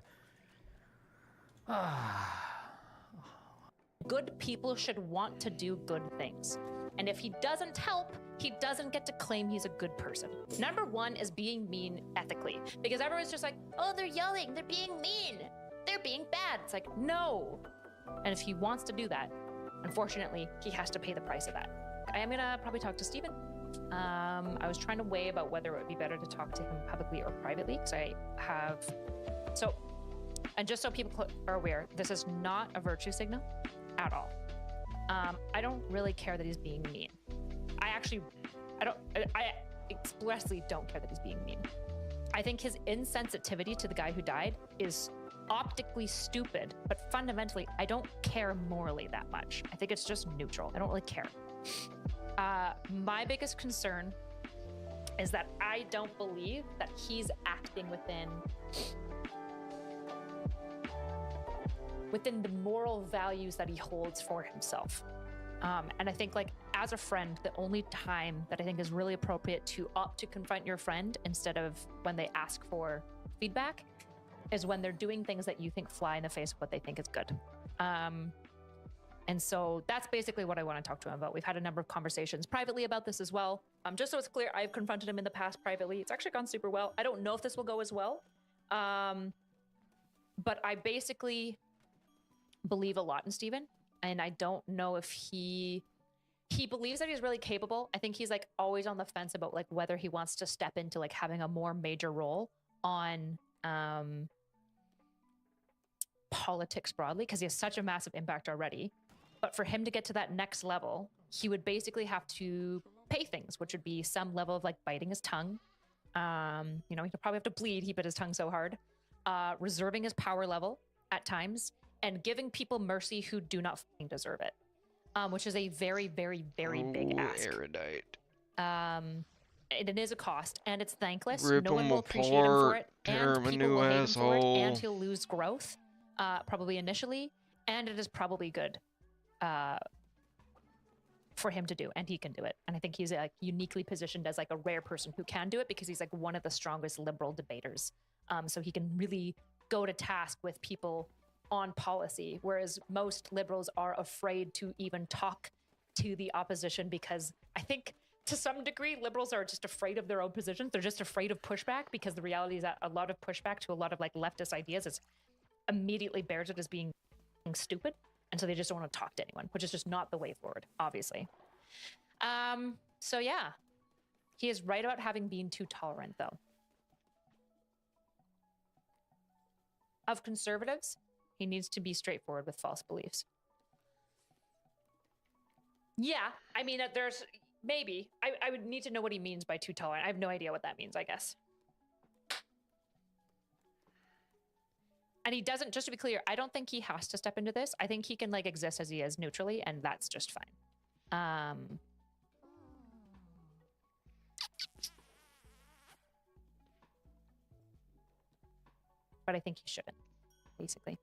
Good people should want to do good things. And if he doesn't help, he doesn't get to claim he's a good person. Number one is being mean ethically. Because everyone's just like, oh, they're yelling, they're being mean, they're being bad. It's like, no. And if he wants to do that, unfortunately, he has to pay the price of that. I am gonna probably talk to Steven. I was trying to weigh about whether it would be better to talk to him publicly or privately, because I have... So, and just so people are aware, this is not a virtue signal at all. I don't really care that he's being mean. I expressly don't care that he's being mean. I think his insensitivity to the guy who died is optically stupid, but fundamentally, I don't care morally that much. I think it's just neutral. I don't really care. My biggest concern is that I don't believe that he's acting within the moral values that he holds for himself. And I think, like, as a friend, the only time that I think is really appropriate to opt to confront your friend instead of when they ask for feedback is when they're doing things that you think fly in the face of what they think is good. And so that's basically what I want to talk to him about. We've had a number of conversations privately about this as well. Just so it's clear, I've confronted him in the past privately. It's actually gone super well. I don't know if this will go as well. But I basically believe a lot in Steven. And I don't know if he believes that he's really capable. I think he's like always on the fence about like whether he wants to step into like having a more major role on politics broadly, because he has such a massive impact already. But for him to get to that next level, he would basically have to pay things, which would be some level of like biting his tongue. You know, he'd probably have to bleed. He bit his tongue so hard. Reserving his power level at times, and giving people mercy who do not fucking deserve it, which is a very, very, very big ask. Erudite. It is a cost, and it's thankless. Rip No one him will appreciate him for apart, it, tear and him a people new will hate him for it, asshole. and he'll lose growth, probably initially, and it is probably good for him to do, and he can do it. And I think he's like uniquely positioned as like a rare person who can do it, because he's like one of the strongest liberal debaters. So he can really go to task with people on policy, whereas most liberals are afraid to even talk to the opposition, because I think to some degree liberals are just afraid of their own positions. They're just afraid of pushback, because the reality is that a lot of pushback to a lot of like leftist ideas is immediately bears it as being stupid, and so they just don't want to talk to anyone, which is just not the way forward, obviously. So yeah, he is right about having been too tolerant, though. Of conservatives, he needs to be straightforward with false beliefs. Yeah, I mean, there's maybe. I would need to know what he means by too tolerant. I have no idea what that means, I guess. And he doesn't, just to be clear, I don't think he has to step into this. I think he can like exist as he is neutrally, and that's just fine. But I think he shouldn't, basically.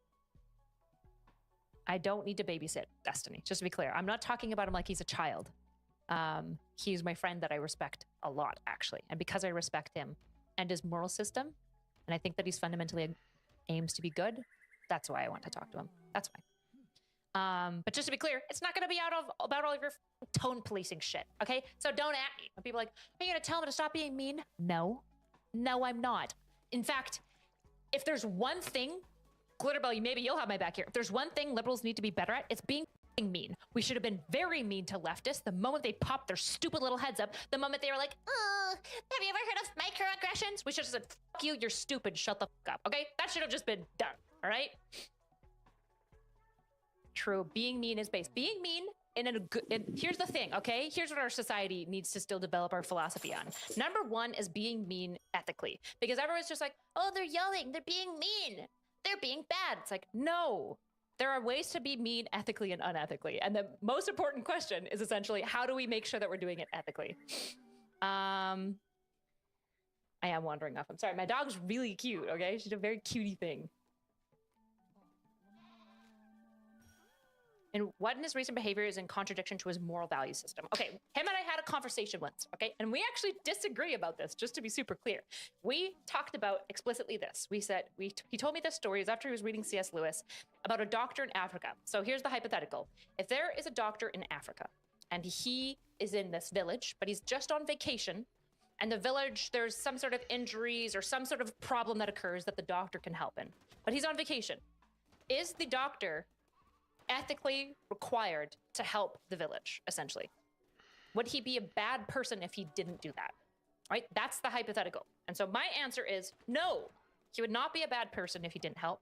I don't need to babysit Destiny, just to be clear. I'm not talking about him like he's a child. He's my friend that I respect a lot, actually. And because I respect him and his moral system, and I think that he's fundamentally aims to be good, that's why I want to talk to him. That's why. But just to be clear, it's not going to be about all of your tone policing shit, okay? So don't at me. When people are like, are you going to tell him to stop being mean? No. No, I'm not. In fact, if there's one thing, Glitterbell, maybe you'll have my back here. If there's one thing liberals need to be better at, it's being mean. We should have been very mean to leftists the moment they popped their stupid little heads up, the moment they were like, oh, have you ever heard of microaggressions? We should have said, fuck you, you're stupid, shut the fuck up, okay? That should have just been done, all right? True, being mean is based. Being mean here's the thing, okay? Here's what our society needs to still develop our philosophy on. Number one is being mean ethically, because everyone's just like, oh, they're yelling, they're being mean, they're being bad. It's like, no, there are ways to be mean ethically and unethically. And the most important question is essentially, how do we make sure that we're doing it ethically? I am wandering off. I'm sorry. My dog's really cute, okay? She's a very cutie thing. and what in his recent behavior is in contradiction to his moral value system. Okay, him and I had a conversation once, okay? And we actually disagree about this, just to be super clear. We talked about explicitly this. We said, he told me this story, it was after he was reading C.S. Lewis, about a doctor in Africa. So here's the hypothetical. If there is a doctor in Africa, and he is in this village, but he's just on vacation, and the village, there's some sort of injuries or some sort of problem that occurs that the doctor can help in, but he's on vacation. Is the doctor ethically required to help the village, essentially? Would he be a bad person if he didn't do that? Right? That's the hypothetical. And so my answer is no. He would not be a bad person if he didn't help,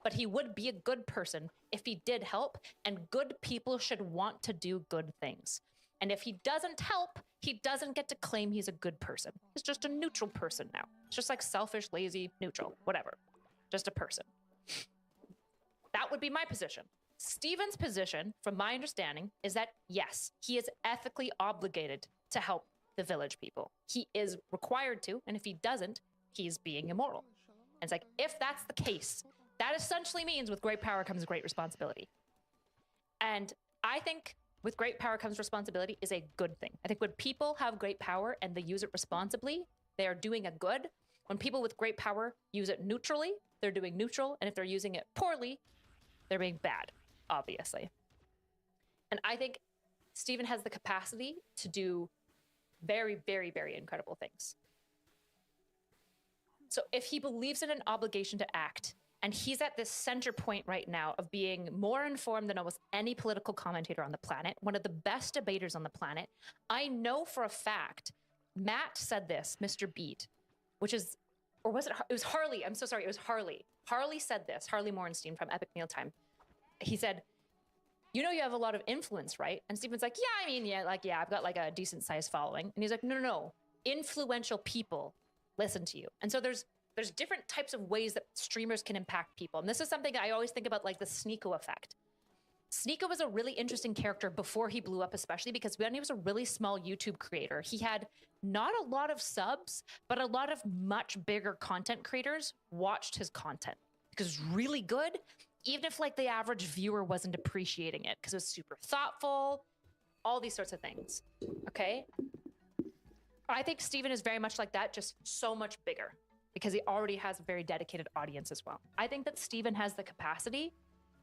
but he would be a good person if he did help, and good people should want to do good things. And if he doesn't help, he doesn't get to claim he's a good person. He's just a neutral person now. It's just like selfish, lazy, neutral, whatever. Just a person. That would be my position. Stephen's position, from my understanding, is that yes, he is ethically obligated to help the village people. He is required to, and if he doesn't, he's being immoral. And it's like, if that's the case, that essentially means with great power comes great responsibility. And I think with great power comes responsibility is a good thing. I think when people have great power and they use it responsibly, they are doing a good. When people with great power use it neutrally, they're doing neutral. And if they're using it poorly, they're being bad, obviously. And I think Stephen has the capacity to do very, very, very incredible things. So if he believes in an obligation to act, and he's at this center point right now of being more informed than almost any political commentator on the planet, one of the best debaters on the planet, I know for a fact, Matt said this, Mr. Beat, which is, or was it, it was Harley, I'm so sorry, it was Harley. Harley said this, Harley Morenstein from Epic Mealtime. He said, you know you have a lot of influence, right? And Stephen's like, yeah, I mean, yeah, I've got like a decent sized following. And he's like, no. Influential people listen to you. And so there's different types of ways that streamers can impact people. And this is something I always think about, like the Sneeko effect. Sneeko was a really interesting character before he blew up, especially because when he was a really small YouTube creator, he had not a lot of subs, but a lot of much bigger content creators watched his content because it was really good, even if like the average viewer wasn't appreciating it because it was super thoughtful, all these sorts of things, okay? I think Stephen is very much like that, just so much bigger because he already has a very dedicated audience as well. I think that Stephen has the capacity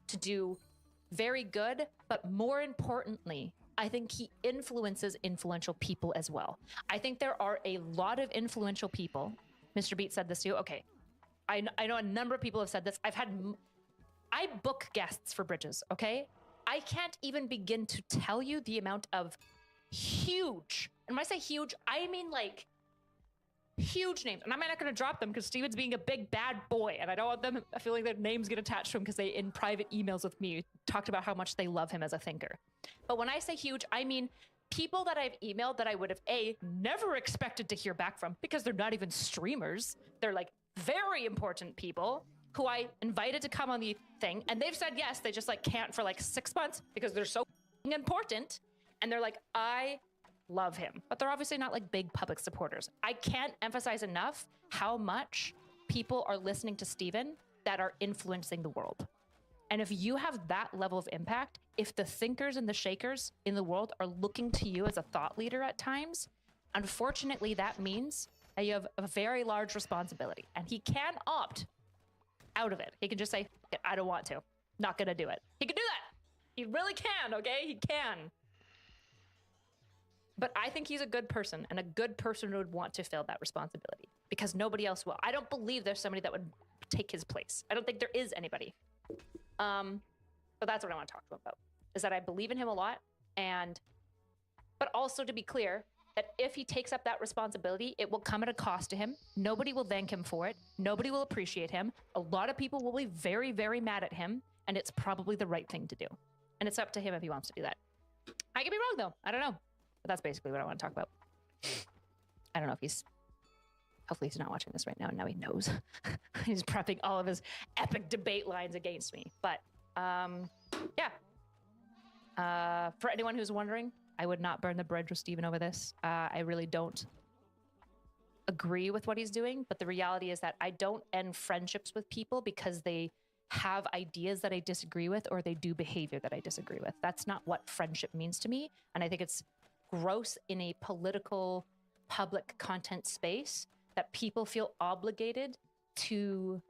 to do very good, but more importantly, I think he influences influential people as well. I think there are a lot of influential people. Mr. Beat said this too. Okay, I know a number of people have said this. I book guests for Bridges, okay? I can't even begin to tell you the amount of huge, and when I say huge, I mean like huge names. And I'm not going to drop them because Steven's being a big bad boy, and I don't want them feeling their names get attached to him because they, in private emails with me, talked about how much they love him as a thinker. But when I say huge, I mean people that I've emailed that I would have never expected to hear back from because they're not even streamers. They're like very important people who I invited to come on the thing, and they've said yes. They just like can't for like 6 months because they're so important. And they're like, I love him, but they're obviously not like big public supporters. I can't emphasize enough how much people are listening to Stephen that are influencing the world. And if you have that level of impact, if the thinkers and the shakers in the world are looking to you as a thought leader at times, unfortunately, that means that you have a very large responsibility. And he can opt out of it. He can just say, I don't want to, not gonna do it. He can do that. He really can, okay? He can. But I think he's a good person, and a good person would want to fill that responsibility because nobody else will. I don't believe there's somebody that would take his place. I don't think there is anybody. But that's what I want to talk to him about, is that I believe in him a lot. But also to be clear, that if he takes up that responsibility, it will come at a cost to him. Nobody will thank him for it. Nobody will appreciate him. A lot of people will be very, very mad at him, and it's probably the right thing to do. And it's up to him if he wants to do that. I could be wrong though. I don't know. But that's basically what I want to talk about. I don't know if he's... Hopefully he's not watching this right now, and now he knows. He's prepping all of his epic debate lines against me. But, yeah. For anyone who's wondering, I would not burn the bridge with Stephen over this. I really don't agree with what he's doing, but the reality is that I don't end friendships with people because they have ideas that I disagree with or they do behavior that I disagree with. That's not what friendship means to me. And I think it's gross in a political public content space that people feel obligated to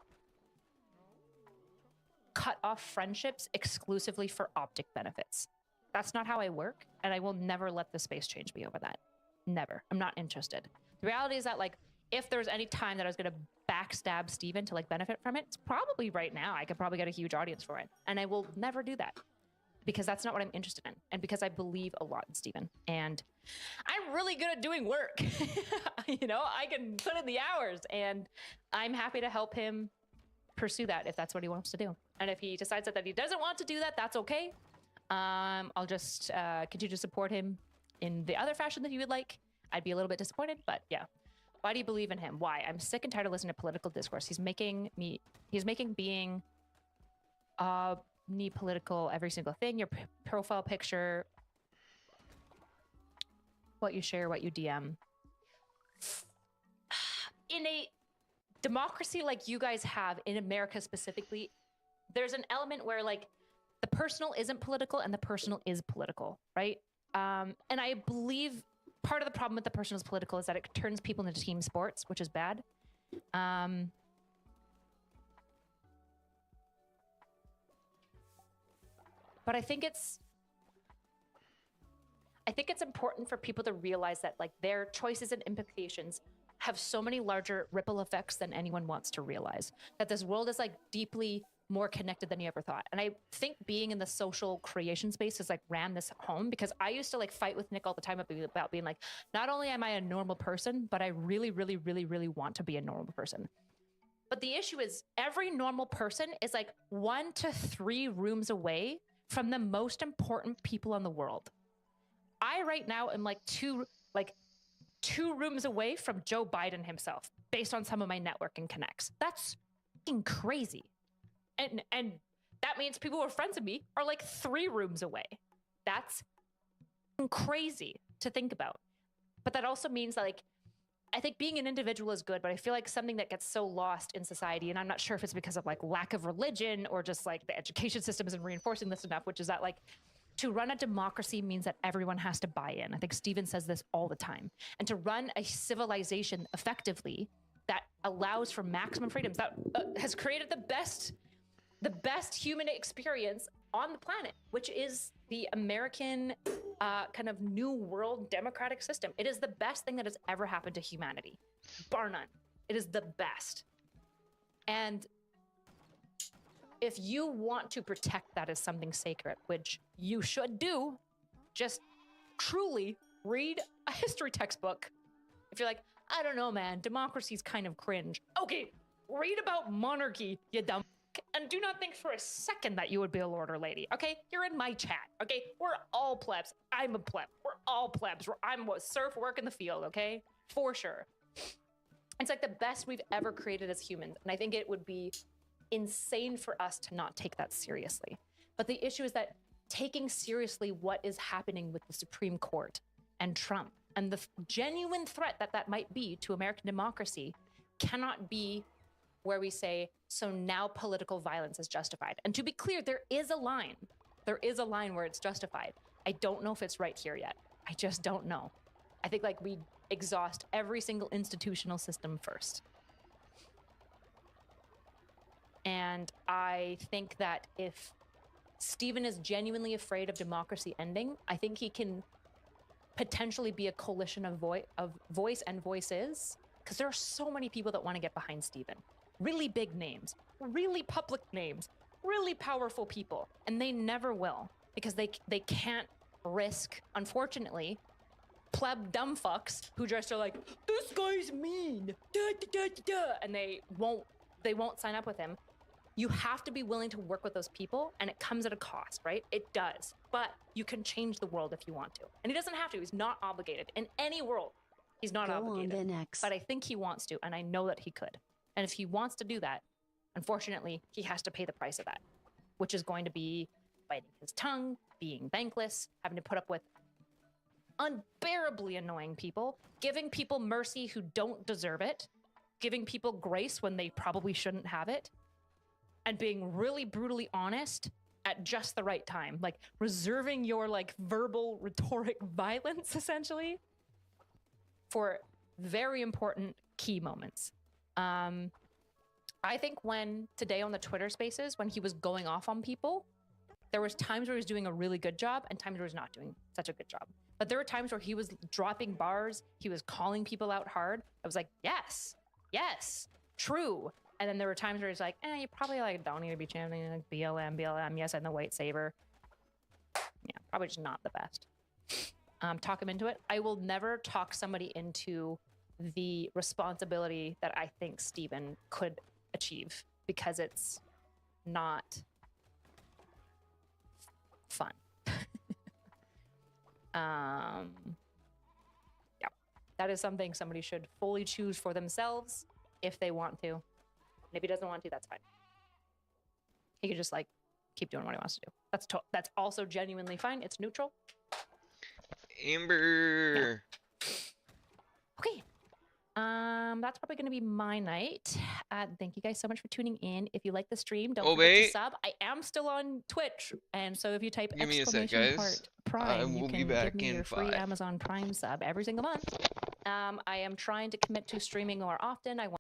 cut off friendships exclusively for optic benefits. That's not how I work, and I will never let the space change me over that. Never. I'm not interested. The reality is that, like, if there's any time that I was going to backstab Steven to, like, benefit from it, it's probably right now. I could probably get a huge audience for it, and I will never do that because that's not what I'm interested in, and because I believe a lot in Steven, and I'm really good at doing work. You know, I can put in the hours, and I'm happy to help him pursue that if that's what he wants to do. And if he decides that he doesn't want to do that, that's okay. I'll just continue to support him in the other fashion that he would like. I'd be a little bit disappointed, but yeah. Why do you believe in him? Why? I'm sick and tired of listening to political discourse. He's making being political every single thing. Your profile picture, what you share, what you DM. In a democracy like you guys have in America specifically, there's an element where, like, the personal isn't political and the personal is political, right? And I believe part of the problem with the personal is political is that it turns people into team sports, which is bad. But I think it's important for people to realize that, like, their choices and implications have so many larger ripple effects than anyone wants to realize. That this world is, like, deeply more connected than you ever thought. And I think being in the social creation space has, like, ran this home, because I used to, like, fight with Nick all the time about being like, not only am I a normal person, but I really, really, really, really want to be a normal person. But the issue is every normal person is, like, 1 to 3 rooms away from the most important people in the world. I right now am like two rooms away from Joe Biden himself, based on some of my networking connects. That's fucking crazy. And that means people who are friends with me are like 3 rooms away. That's crazy to think about. But that also means that, like, I think being an individual is good, but I feel like something that gets so lost in society, and I'm not sure if it's because of, like, lack of religion or just, like, the education system isn't reinforcing this enough, which is that, like, to run a democracy means that everyone has to buy in. I think Steven says this all the time. And to run a civilization effectively that allows for maximum freedoms, that has created the best human experience on the planet, which is the American kind of new world democratic system. It is the best thing that has ever happened to humanity, bar none. It is the best. And if you want to protect that as something sacred, which you should do, just truly read a history textbook. If you're like, I don't know, man, democracy's kind of cringe. Okay, read about monarchy, you dumb. And do not think for a second that you would be a lord or lady, okay? You're in my chat, okay? We're all plebs. I'm a pleb. We're all plebs. I'm a serf, work in the field, okay? For sure. It's like the best we've ever created as humans. And I think it would be insane for us to not take that seriously. But the issue is that taking seriously what is happening with the Supreme Court and Trump and the genuine threat that that might be to American democracy cannot be where we say, so now political violence is justified. And to be clear, there is a line. There is a line where it's justified. I don't know if it's right here yet. I just don't know. I think, like, we exhaust every single institutional system first. And I think that if Steven is genuinely afraid of democracy ending, I think he can potentially be a coalition of voice and voices, because there are so many people that want to get behind Steven. Really big names, really public names, really powerful people, and they never will, because they can't risk, unfortunately, pleb dumb fucks who just are like, this guy's mean, da, da, da, da, da, and they won't sign up with him. You have to be willing to work with those people, and it comes at a cost, right? It does, but you can change the world if you want to. And he doesn't have to. He's not obligated. In any world, he's not obligated. On, then X. But I think he wants to, and I know that he could. And if he wants to do that, unfortunately, he has to pay the price of that, which is going to be biting his tongue, being thankless, having to put up with unbearably annoying people, giving people mercy who don't deserve it, giving people grace when they probably shouldn't have it, and being really brutally honest at just the right time, like reserving your like verbal rhetoric violence essentially for very important key moments. I think when today on the Twitter Spaces, when he was going off on people, there was times where he was doing a really good job and times where he was not doing such a good job. But there were times where he was dropping bars, he was calling people out hard. I was like, yes, true. And then there were times where he's like, you probably like don't need to be chanting like BLM, yes, and the white saber. Yeah, probably just not the best. Talk him into it. I will never talk somebody into the responsibility that I think Steven could achieve because it's not fun. Yeah, that is something somebody should fully choose for themselves if they want to. And if he doesn't want to, that's fine. He could just like keep doing what he wants to do. That's also genuinely fine. It's neutral. Amber. Okay. That's probably going to be my night. Thank you guys so much for tuning in. If you like the stream, don't forget to sub. I am still on Twitch, and so if you type Give me a sec, exclamation guys. part Prime, you will can be back give me in your free 5. Amazon Prime sub every single month. I am trying to commit to streaming more often. I want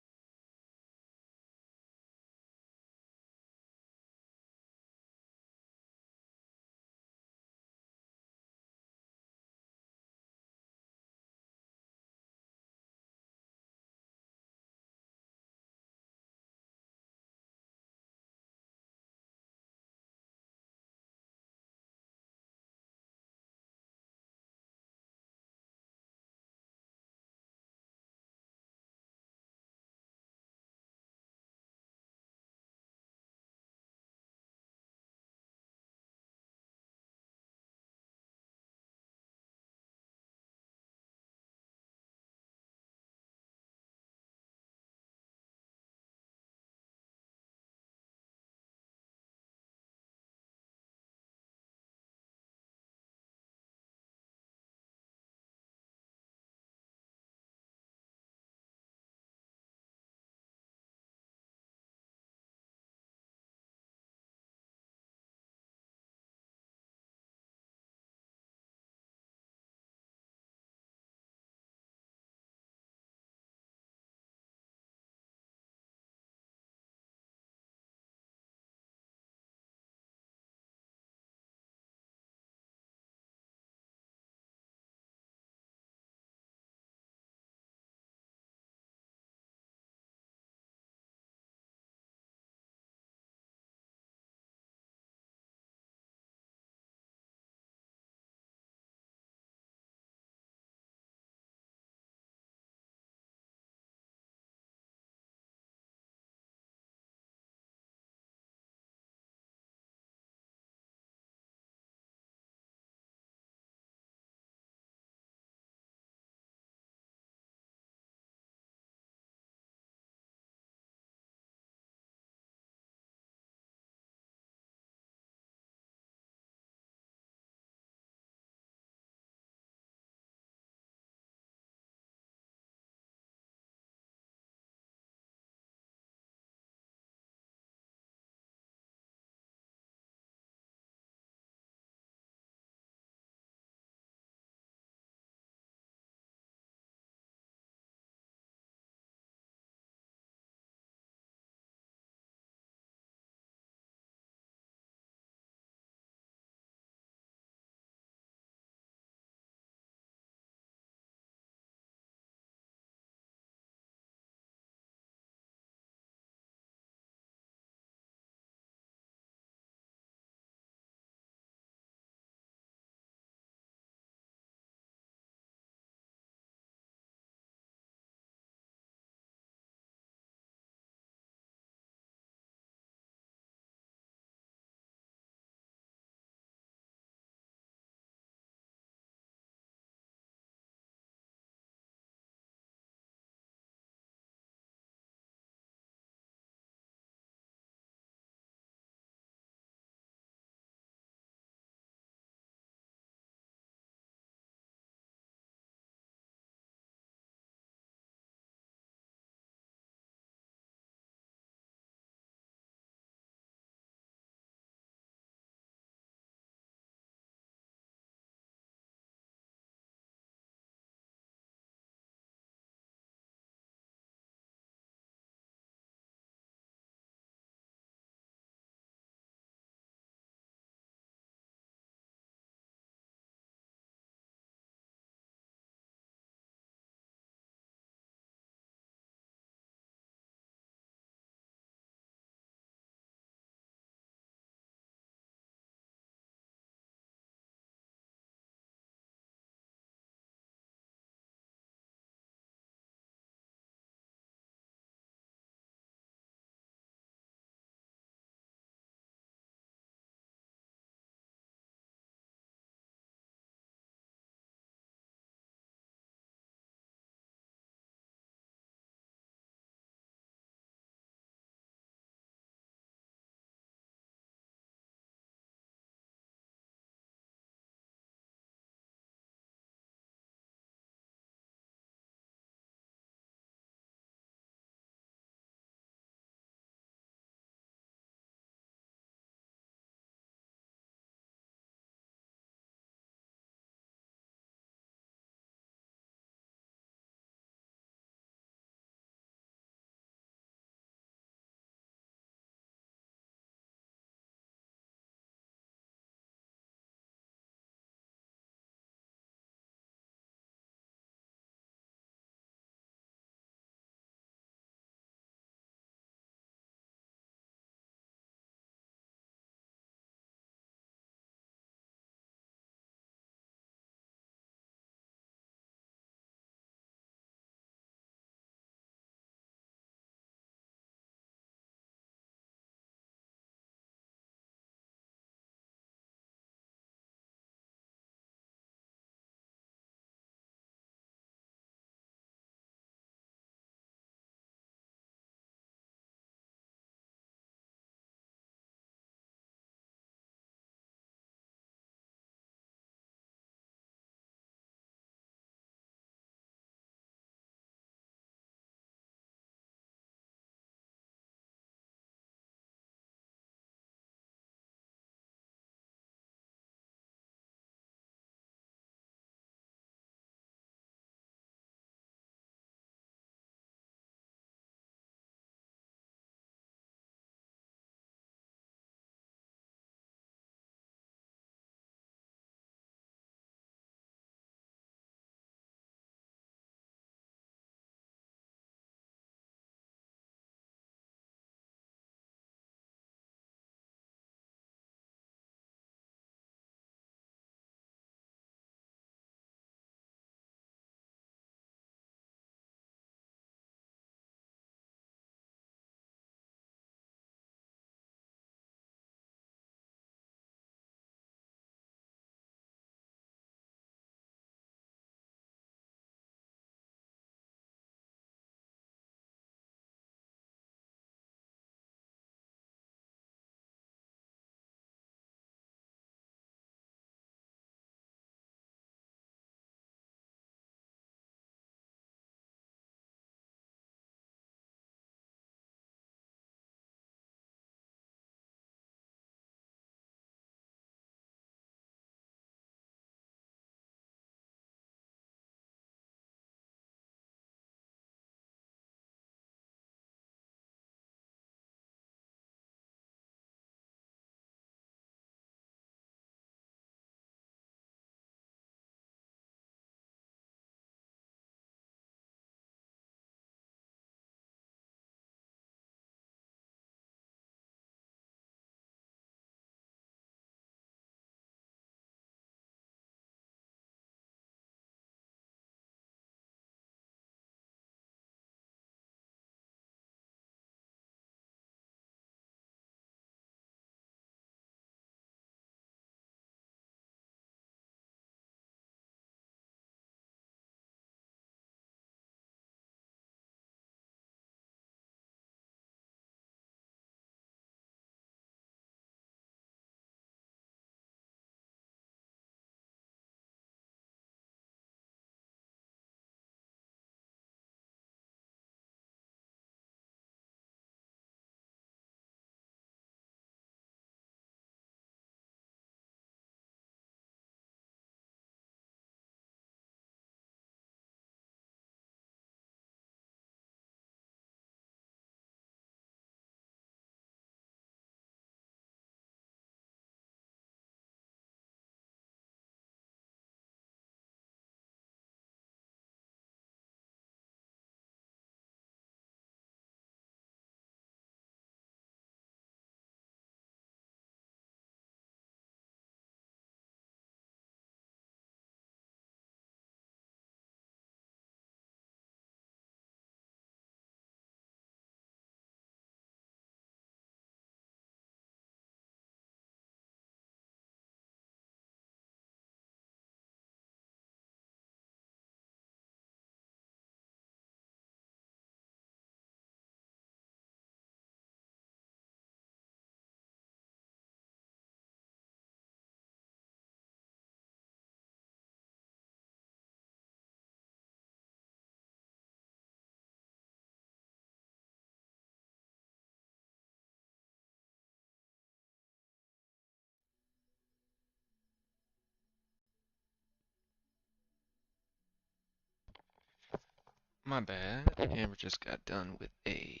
My bad. Amber just got done with a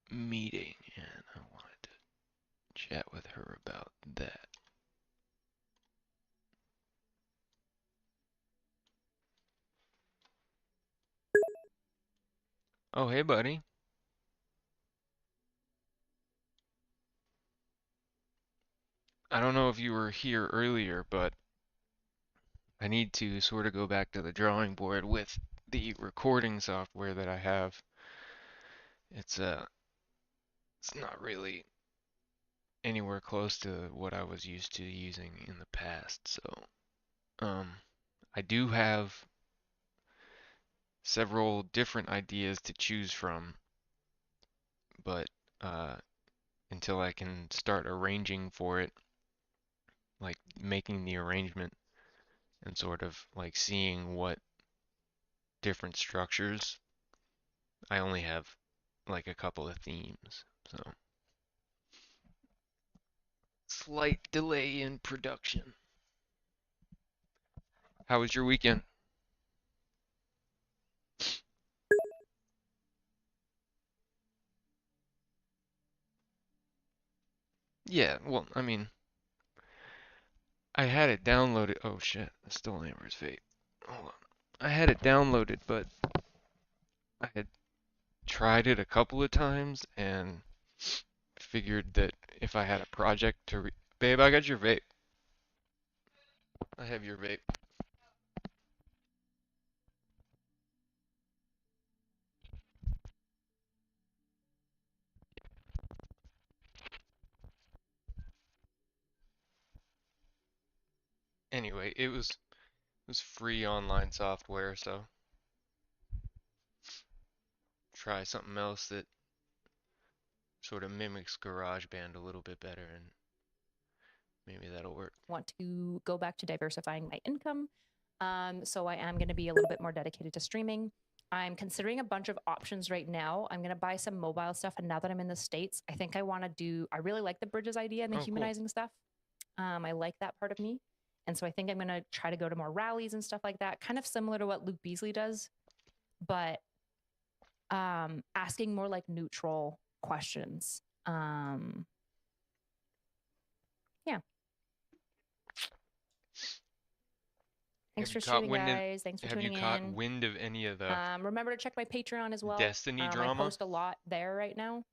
meeting and I wanted to chat with her about that. Oh, hey, buddy. I don't know if you were here earlier, but I need to sort of go back to the drawing board with the recording software that I have. It's not really anywhere close to what I was used to using in the past. So, I do have several different ideas to choose from, but until I can start arranging for it, like making the arrangement and sort of like seeing what different structures, I only have like a couple of themes. So, slight delay in production. How was your weekend? Yeah, well, I mean, I had it downloaded. Oh shit, that's still Amber's vape. Hold on. I had it downloaded, but I had tried it a couple of times and figured that if I had a project to Babe, I got your vape. I have your vape. Anyway, it was free online software, so try something else that sort of mimics GarageBand a little bit better and maybe that'll work. Want to go back to diversifying my income. So I am going to be a little bit more dedicated to streaming. I'm considering a bunch of options right now. I'm going to buy some mobile stuff. And now that I'm in the States, I think I want to do, I really like the Bridges idea and the Oh, cool. humanizing stuff. I like that part of me. And so I think I'm going to try to go to more rallies and stuff like that, kind of similar to what Luke Beasley does, but asking more like neutral questions. Yeah. Thanks for shooting, guys. Thanks for tuning in. Have you caught wind of any of the Remember to check my Patreon as well. Destiny I drama? post a lot there right now.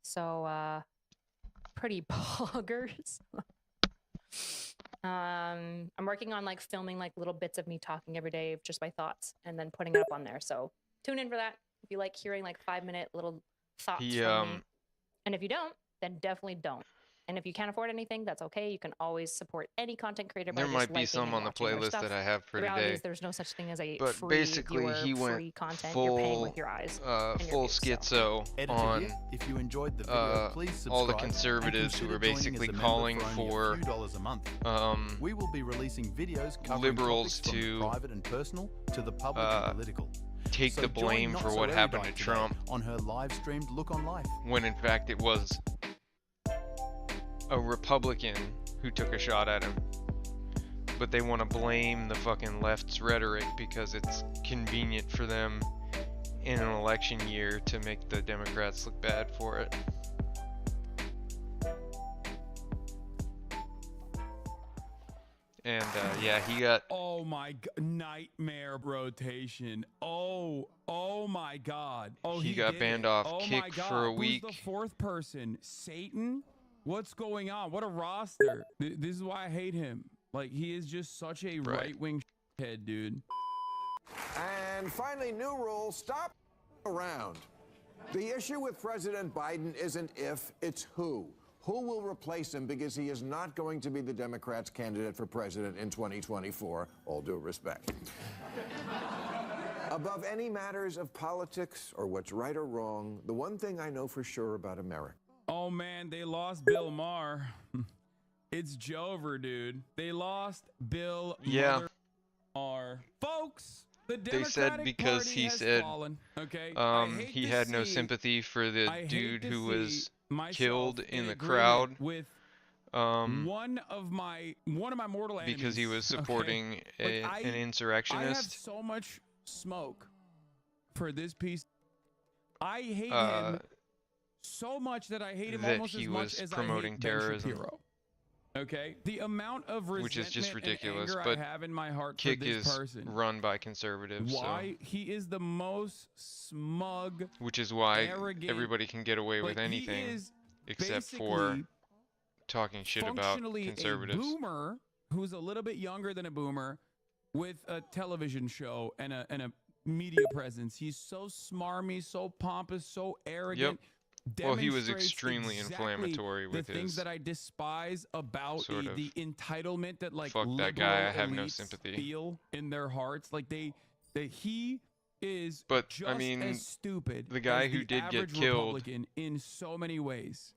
So, pretty poggers. I'm working on like filming like little bits of me talking every day of just my thoughts and then putting it up on there. So tune in for that if you like hearing like 5-minute little thoughts from me. And if you don't, then definitely don't. And if you can't afford anything, that's okay. You can always support any content creator by There just might be liking some and on the watching their playlist stuff. that I have for The reality today. is there's no such thing as a But free basically, viewer, he went free content. You're paying with your eyes. and your Full views, schizo Editor on here. If you enjoyed the video, please subscribe all the and conservatives who consider are joining as basically a member calling only a for few dollars a month. We will be releasing videos covering liberals topics from to the private and personal to the public and political. take So the join blame Not for So what happened to Erudite today Trump, on her live streamed Look on Life. when in fact it was a Republican who took a shot at him. But they want to blame the fucking left's rhetoric because it's convenient for them in an election year to make the Democrats look bad for it. And yeah, he got Oh my nightmare rotation. Oh my God. Oh, he got did banned it. off Oh my Kick God. for a Who's week. the fourth person? Satan? What's going on? What a roster. This is why I hate him. Like, he is just such a right-wing head, dude. And finally, new rule, stop around. The issue with President Biden isn't if, it's who. Who will replace him, because he is not going to be the Democrats' candidate for president in 2024, all due respect. Above any matters of politics or what's right or wrong, the one thing I know for sure about America. Oh, man, they lost Bill Maher. It's Jover, dude. They lost Bill Maher. Folks, the Democratic They said because Party he has said fallen, okay? he had no sympathy for the I hate dude to who was myself killed in in the agreement crowd with one of my mortal enemies. because he was okay? supporting Like, an I have insurrectionist. so much smoke for this piece. I hate him so much that I hate him that almost he as much was as promoting I hate terrorism. Ben Shapiro. Okay, the amount of resentment Which is just ridiculous, and anger but I have in my heart Kick for this is person. run by conservatives, Why he is the most smug, which is why arrogant, everybody can get away with like, he anything is except for talking shit about functionally conservatives. a boomer who's a little bit younger than a boomer with a television show and a media presence. He's so smarmy, so pompous, so arrogant. Well, he was demonstrates extremely exactly inflammatory with the things his that I despise about sort of, the entitlement that like fuck that liberal guy, I have no elites sympathy. feel in their hearts. Like he is But, just I mean, as stupid the guy as who the did get average killed- Republican in so many ways.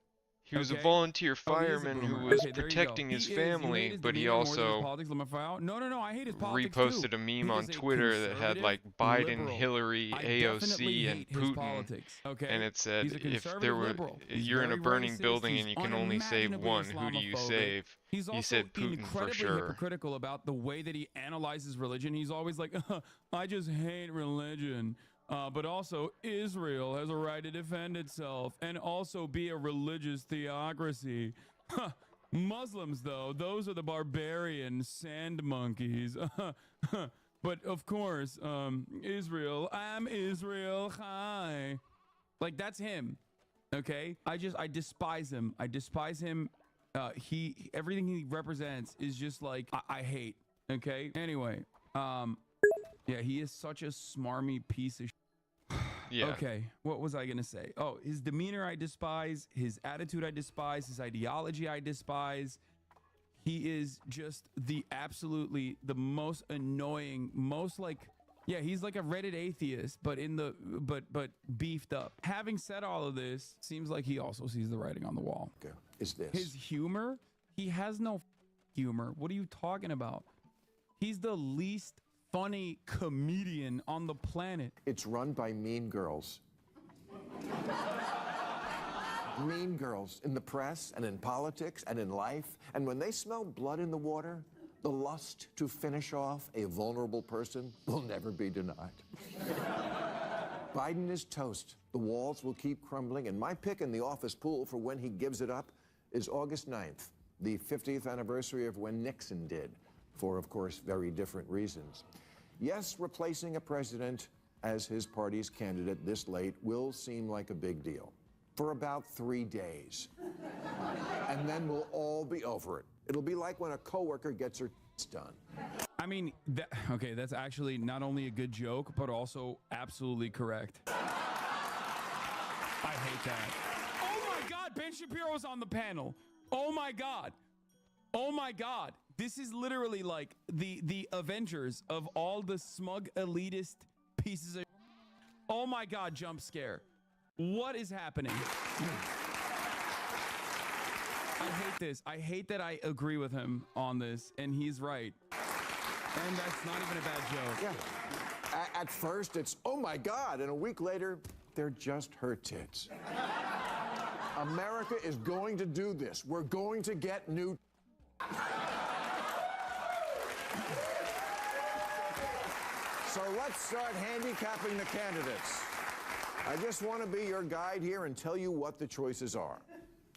He was a Okay? volunteer Oh, he is a fireman who boomer. was Okay, there you go. protecting He his is- you hate family, his but he demeanor more than his also politics. Let me file out. No, I hate his politics reposted too. a meme He on is a Twitter that had like conservative Biden, liberal. Hillary, I definitely AOC, and hate his Putin, politics, okay? and it said He's a if conservative there were liberal. He's you're in a very burning racist. building He's and you can only save unimaginably one, who do you Islamophobic. save? He's also He said Putin for incredibly sure. hypocritical about the way that he analyzes religion. He's always like, I just hate religion. But also, Israel has a right to defend itself and also be a religious theocracy. Muslims, though, those are the barbarian sand monkeys. But of course, Israel, I'm Israel. Hi. Like, that's him. Okay? I despise him. I despise him. Everything he represents is just like, I hate. Okay? Anyway, yeah, he is such a smarmy piece of Yeah. Okay, what was I going to say? Oh, his demeanor I despise, his attitude I despise, his ideology I despise. He is just the most annoying, most like, yeah, he's like a Reddit atheist, but but beefed up. Having said all of this, seems like he also sees the writing on the wall. Is this His humor? He has no humor. What are you talking about? He's the least funny comedian on the planet. It's run by mean girls. Mean girls in the press and in politics and in life. And when they smell blood in the water, the lust to finish off a vulnerable person will never be denied. Biden is toast. The walls will keep crumbling, and my pick in the office pool for when he gives it up is August 9th, the 50th anniversary of when Nixon did, for, of course, very different reasons. Yes, replacing a president as his party's candidate this late will seem like a big deal for about 3 days. And then we'll all be over it. It'll be like when a coworker gets her done. I mean, okay, that's actually not only a good joke, but also absolutely correct. I hate that. Oh my God, Ben Shapiro's on the panel. Oh my God. Oh my God. This is literally like the Avengers of all the smug elitist pieces of. Oh my God, jump scare. What is happening? I hate this. I hate that I agree with him on this, and he's right. And that's not even a bad joke. Yeah. At first, it's, oh my God, and a week later, they're just her tits. America is going to do this. We're going to get new. So let's start handicapping the candidates. I just want to be your guide here and tell you what the choices are.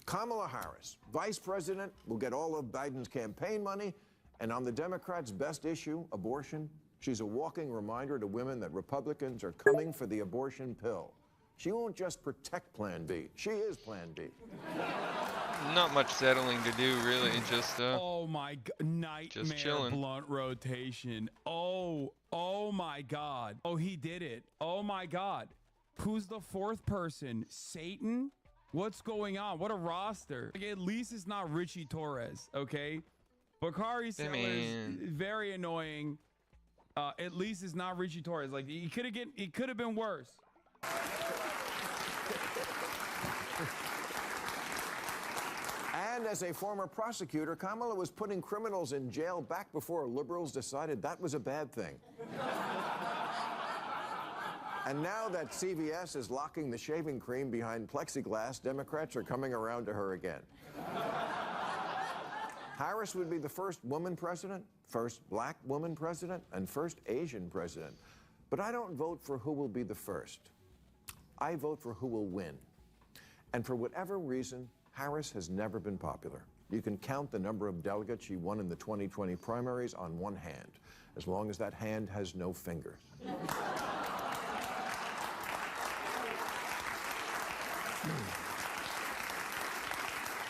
Kamala Harris, vice president, will get all of Biden's campaign money, and on the Democrats' best issue, abortion, she's a walking reminder to women that Republicans are coming for the abortion pill. She won't just protect Plan B. She is Plan B. Not much settling to do, really. Just oh my God, nightmare chilling. blunt rotation. Oh my God. Oh, he did it. Oh my God. Who's the fourth person? Satan? What's going on? What a roster. Like, at least it's not Richie Torres, okay? Bakari Sellers, very annoying. At least it's not Richie Torres. Like, he could have been worse. And as a former prosecutor, Kamala was putting criminals in jail back before liberals decided that was a bad thing. And now that CVS is locking the shaving cream behind plexiglass, Democrats are coming around to her again. Harris would be the first woman president, first black woman president, and first Asian president. But I don't vote for who will be the first. I vote for who will win. And for whatever reason, Harris has never been popular. You can count the number of delegates she won in the 2020 primaries on one hand, as long as that hand has no finger.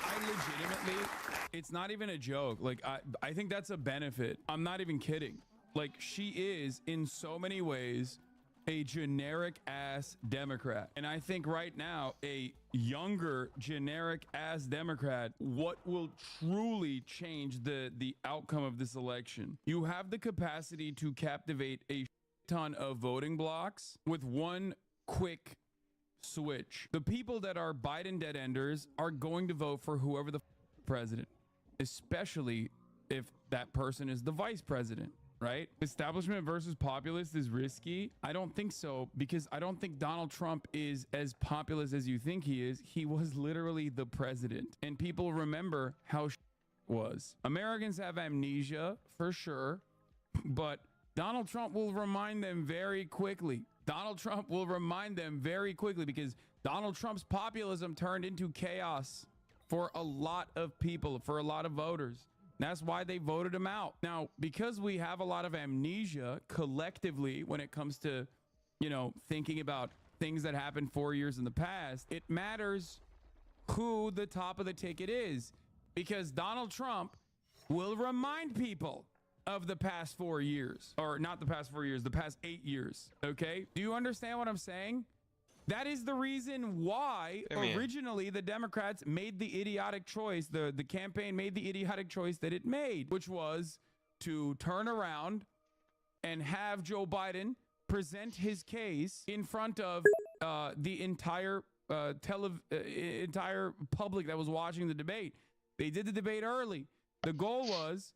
I legitimately, it's not even a joke. Like, I think that's a benefit. I'm not even kidding. Like, she is, in so many ways, a generic ass Democrat. And I think right now, a younger generic ass Democrat, what will truly change the outcome of this election? You have the capacity to captivate a ton of voting blocks with one quick switch. The people that are Biden dead enders are going to vote for whoever the president, especially if that person is the vice president. Right? Establishment versus populist is risky. I don't think so, because I don't think Donald Trump is as populist as you think he is. He was literally the president, and people remember how was. Americans have amnesia for sure, but Donald Trump will remind them very quickly. Donald Trump will remind them very quickly, because Donald Trump's populism turned into chaos for a lot of people, for a lot of voters. That's why they voted him out. Now, because we have a lot of amnesia collectively when it comes to, you know, thinking about things that happened 4 years in the past, it matters who the top of the ticket is, because Donald Trump will remind people of the past 4 years, or not the past 4 years, the past 8 years. Okay. Do you understand what I'm saying? That is the reason why originally the Democrats made the idiotic choice, the campaign made the idiotic choice that it made, which was to turn around and have Joe Biden present his case in front of the entire entire public that was watching the debate. They did the debate early. The goal was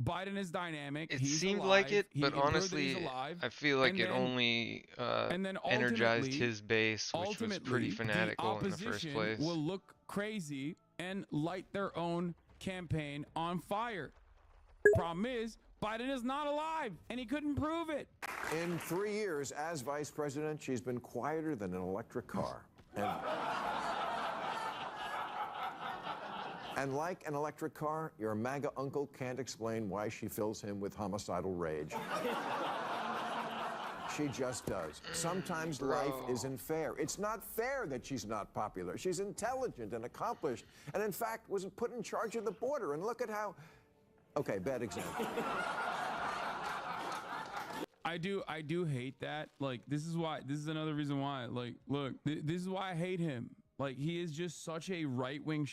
Biden is dynamic. It he's seemed alive. like it, He but can prove that honestly, he's alive. I feel like And it then- only and then energized ultimately- his base, which was pretty ultimately, fanatical in the first opposition place. will look crazy and light their own campaign on fire. Problem is, Biden is not alive, and he couldn't prove it. In 3 years as vice president, she's been quieter than an electric car. And like an electric car, your MAGA uncle can't explain why she fills him with homicidal rage. She just does. Sometimes life isn't fair. It's not fair that she's not popular. She's intelligent and accomplished, and in fact was put in charge of the border. And look at how... Okay, bad example. I do hate that. Like, this is another reason why. Like, look, this is why I hate him. Like, he is just such a right-wing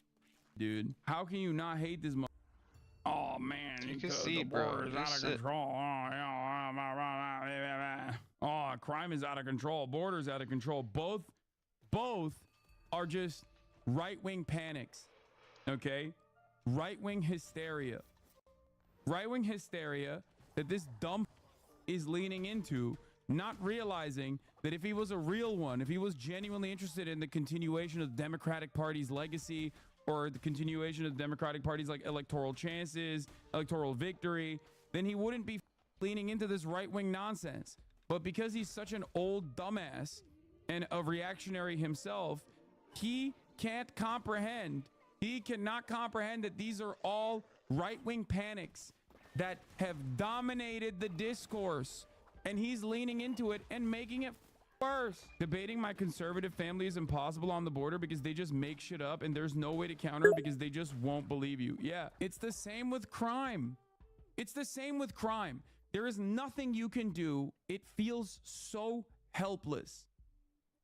dude. How can you not hate this? Oh man, You can because see, the bro. border is out Just of sit. control. Oh, crime is out of control. Borders out of control. Both are just right-wing panics. Okay, right-wing hysteria. Right-wing hysteria that this dumb is leaning into, not realizing that if he was a real one, if he was genuinely interested in the continuation of the Democratic Party's legacy, or the continuation of the Democratic Party's like electoral chances, electoral victory, then he wouldn't be leaning into this right-wing nonsense. But because he's such an old dumbass and a reactionary himself, he can't comprehend. He cannot comprehend that these are all right-wing panics that have dominated the discourse, and he's leaning into it and making it worse. Debating my conservative family is impossible on the border because they just make shit up and there's no way to counter because they just won't believe you. Yeah, it's the same with crime. It's the same with crime. There is nothing you can do. It feels so helpless.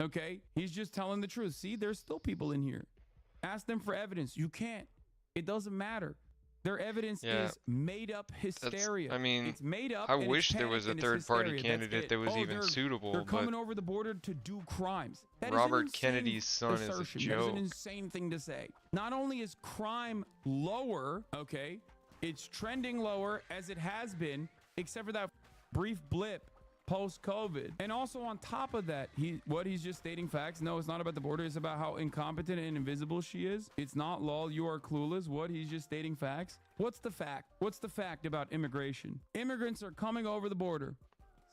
Okay? He's just telling the truth. See, there's still people in here. Ask them for evidence. You can't. It doesn't matter. Their evidence is made up hysteria. I mean, it's made up. I and it's wish there was a panicked and it's third-party hysteria. That's candidate it. that was Oh, even suitable, They're coming but over the border to do crimes. That is an Robert insane Kennedy's son is a assertion. That is an joke. insane thing to say. Not only is crime lower, okay, it's trending lower as it has been, except for that brief blip post-COVID. And also on top of that, he's just stating facts. No, it's not about the border. It's about how incompetent and invisible she is. It's not, lol, you are clueless. What? He's just stating facts. What's the fact? What's the fact about immigration? Immigrants are coming over the border.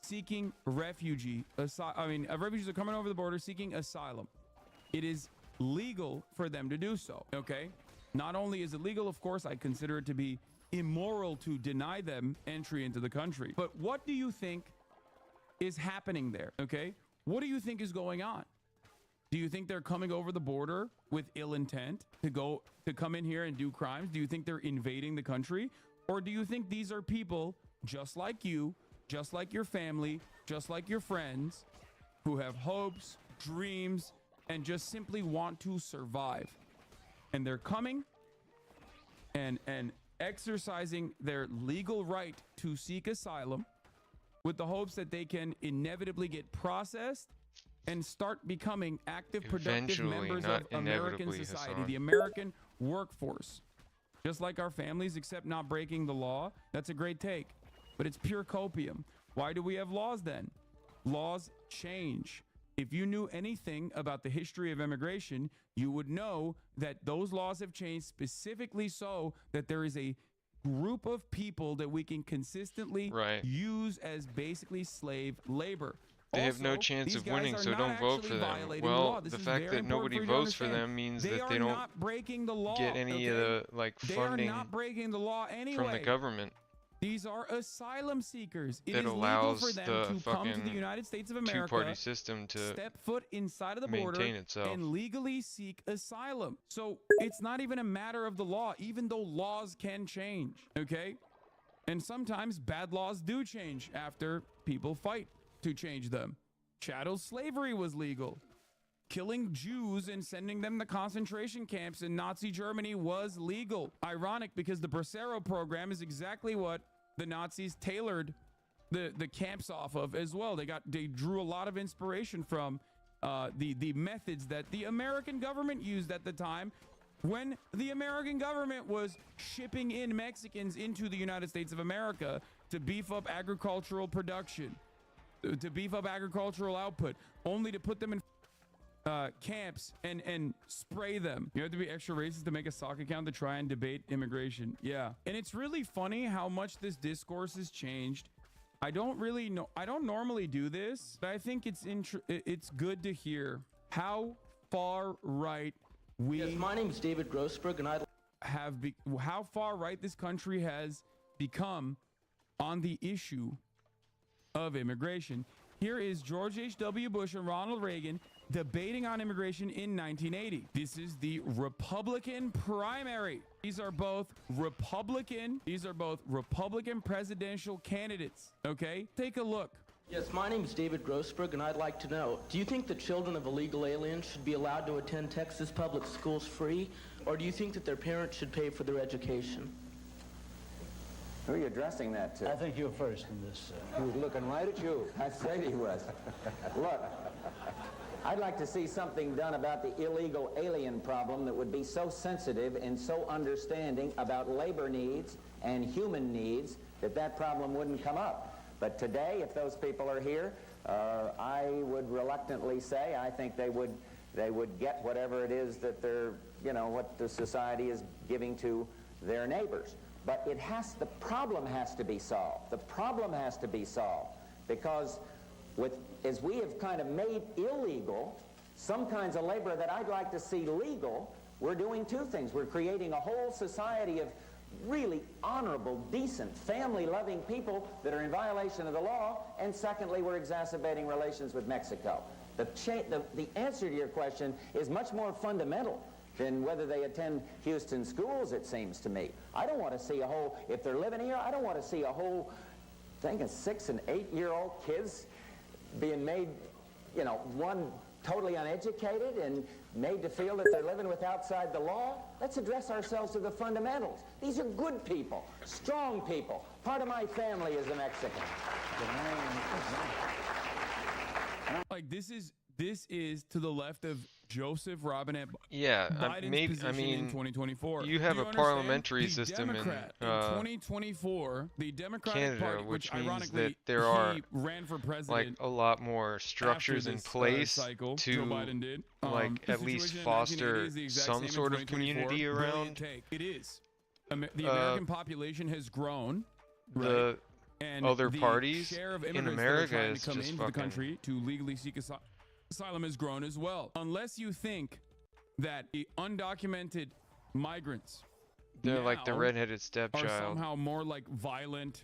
seeking refugees are coming over the border seeking asylum. It is legal for them to do so, okay? Not only is it legal, of course, I consider it to be immoral to deny them entry into the country. But what do you think is happening there, okay? What do you think is going on? Do you think they're coming over the border with ill intent to come in here and do crimes? Do you think they're invading the country? Or do you think these are people just like you, just like your family, just like your friends, who have hopes, dreams, and just simply want to survive? And they're coming and exercising their legal right to seek asylum with the hopes that they can inevitably get processed and start becoming active, productive Eventually, members not of American inevitably, society, Hassan. the American workforce. Just like our families, except not breaking the law. That's a great take, but it's pure copium. Why do we have laws then? Laws change. If you knew anything about the history of immigration, you would know that those laws have changed specifically so that there is a group of people that we can consistently use as basically slave labor. They have no chance of winning, so don't vote for them. Well, the fact that nobody votes for them means that they don't get any of the funding from the government. These are asylum seekers. It That is allows legal for them the to come to the fucking United States of America, two-party system to step foot inside of the border, maintain itself. and legally seek asylum. So it's not even a matter of the law, even though laws can change, okay? And sometimes bad laws do change after people fight to change them. Chattel slavery was legal. Killing Jews and sending them to concentration camps in Nazi Germany was legal. Ironic, because the Bracero program is exactly what the Nazis tailored the camps off of as well. They drew a lot of inspiration from the methods that the American government used at the time when the American government was shipping in Mexicans into the United States of America to beef up agricultural production, to beef up agricultural output, only to put them in camps and spray them. You have to be extra racist to make a sock account to try and debate immigration. Yeah. And it's really funny how much this discourse has changed. I don't normally do this, but I think it's good to hear how far right my name is David Grossberg, and how far right this country has become on the issue of immigration. Here is George H.W. Bush and Ronald Reagan debating on immigration in 1980. This is the Republican primary. These are both Republican presidential candidates. Okay? Take a look. Yes, my name is David Grossberg, and I'd like to know, do you think the children of illegal aliens should be allowed to attend Texas public schools free, or do you think that their parents should pay for their education? Who are you addressing that to? I think you're first in this. He was looking right at you. I said he was. Look, I'd like to see something done about the illegal alien problem that would be so sensitive and so understanding about labor needs and human needs that problem wouldn't come up. But today, if those people are here, I would reluctantly say I think they would get whatever it is that they're, what the society is giving to their neighbors. But the problem has to be solved. The problem has to be solved because as we have kind of made illegal some kinds of labor that I'd like to see legal, we're doing two things. We're creating a whole society of really honorable, decent, family-loving people that are in violation of the law, and secondly, we're exacerbating relations with Mexico. The answer to your question is much more fundamental than whether they attend Houston schools, it seems to me. I don't want to see if they're living here, I don't want to see a whole thing of 6- and 8-year-old kids being made, one totally uneducated and made to feel that they're living with outside the law. Let's address ourselves to the fundamentals. These are good people, strong people. Part of my family is a Mexican. Like this is to the left of Joseph Robinette Biden's position in 2024. You have a parliamentary system in 2024. The Democratic Canada, Party, which means ironically that there are ran for president a lot more structures in place cycle, to Joe Biden did. at least foster some sort of community around. It is. The American population has grown. and other the parties share of in immigrants America that are trying is to come just into the fucking- country to legally seek asylum has grown as well. Unless you think that the undocumented migrants They're like the now redheaded are stepchild. somehow more like violent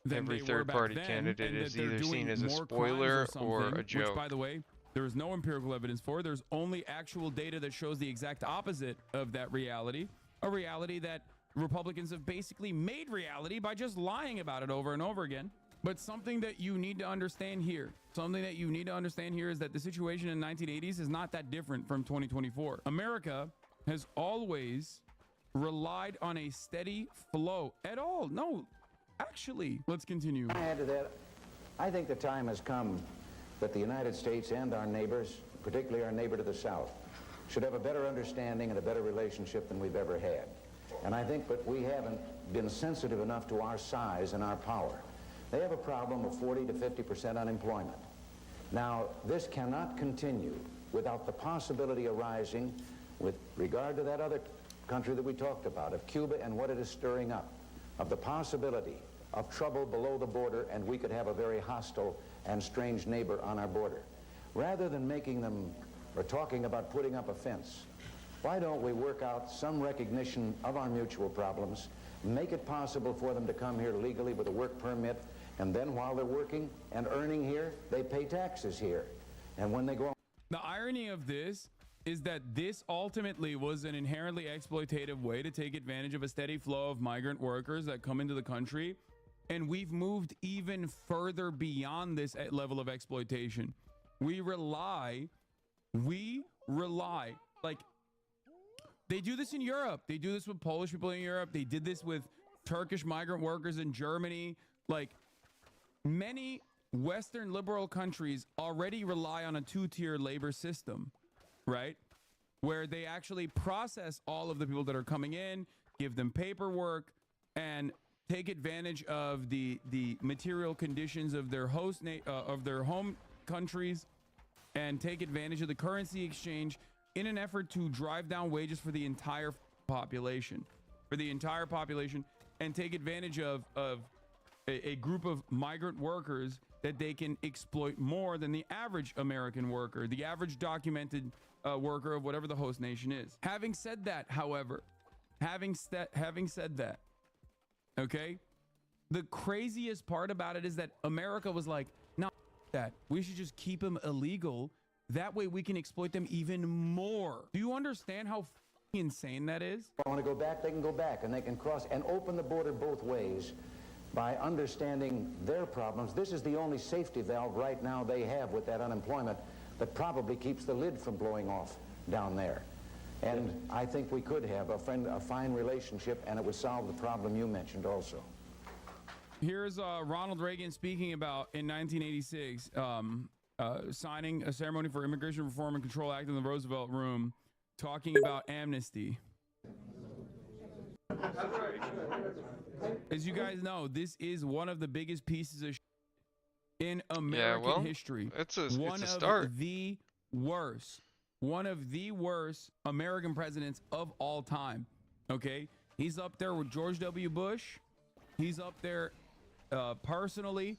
than Every they were third back party then, candidate and that is they're either seen doing as a more crimes spoiler or something, a joke. Which, by the way, there is no empirical evidence for. There's only actual data that shows the exact opposite of that reality, a reality that Republicans have basically made reality by just lying about it over and over again. But something that you need to understand here, is that the situation in the 1980s is not that different from 2024. America has always relied on a steady flow at all. No, actually, let's continue. Add to that, I think the time has come that the United States and our neighbors, particularly our neighbor to the south, should have a better understanding and a better relationship than we've ever had. And I think that we haven't been sensitive enough to our size and our power. They have a problem of 40 to 50% unemployment. Now, this cannot continue without the possibility arising with regard to that other country that we talked about, of Cuba and what it is stirring up, of the possibility of trouble below the border, and we could have a very hostile and strange neighbor on our border. Rather than making them or talking about putting up a fence, why don't we work out some recognition of our mutual problems, make it possible for them to come here legally with a work permit, and then while they're working and earning here, they pay taxes here. And when they go on... The irony of this is that this ultimately was an inherently exploitative way to take advantage of a steady flow of migrant workers that come into the country. And we've moved even further beyond this level of exploitation. We rely, like, they do this in Europe. They do this with Polish people in Europe. They did this with Turkish migrant workers in Germany. Like, many Western liberal countries already rely on a two-tier labor system, right? Where they actually process all of the people that are coming in, give them paperwork, and take advantage of the material conditions of their of their home countries, and take advantage of the currency exchange in an effort to drive down wages for the entire population, and take advantage of a group of migrant workers that they can exploit more than the average American worker, the average documented worker of whatever the host nation is. Having said that, however, okay, the craziest part about it is that America was like, no, that we should just keep them illegal. That way we can exploit them even more. Do you understand how insane that is? If they want to go back, they can go back, and they can cross and open the border both ways by understanding their problems. This is the only safety valve right now they have with that unemployment that probably keeps the lid from blowing off down there. And I think we could have a fine relationship, and it would solve the problem you mentioned also. Here's Ronald Reagan speaking about in 1986, signing a ceremony for Immigration Reform and Control Act in the Roosevelt Room, talking about amnesty. As you guys know, this is one of the biggest pieces of in American history. It's a one start. Of the worst. One of the worst American presidents of all time. Okay? He's up there with George W. Bush. He's up there personally.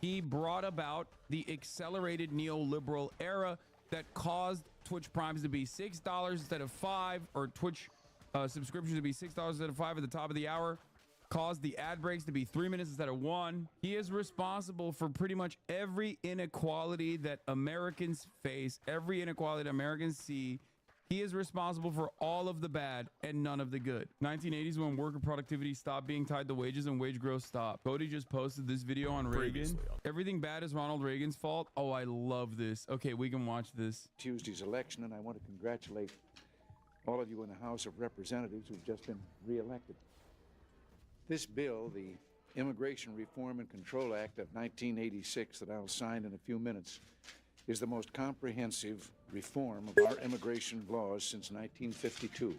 He brought about the accelerated neoliberal era that caused Twitch Primes to be $6 instead of $5, or Twitch subscriptions to be $6 instead of $5 at the top of the hour, caused the ad breaks to be 3 minutes instead of 1. He is responsible for pretty much every inequality that Americans face, every inequality that Americans see. He is responsible for all of the bad and none of the good. 1980s, when worker productivity stopped being tied to wages and wage growth stopped. Cody just posted this video on Reagan. Everything bad is Ronald Reagan's fault. Oh, I love this. Okay, we can watch this. Tuesday's election, and I want to congratulate all of you in the House of Representatives who've just been reelected. This bill, the Immigration Reform and Control Act of 1986 that I'll sign in a few minutes, is the most comprehensive reform of our immigration laws since 1952.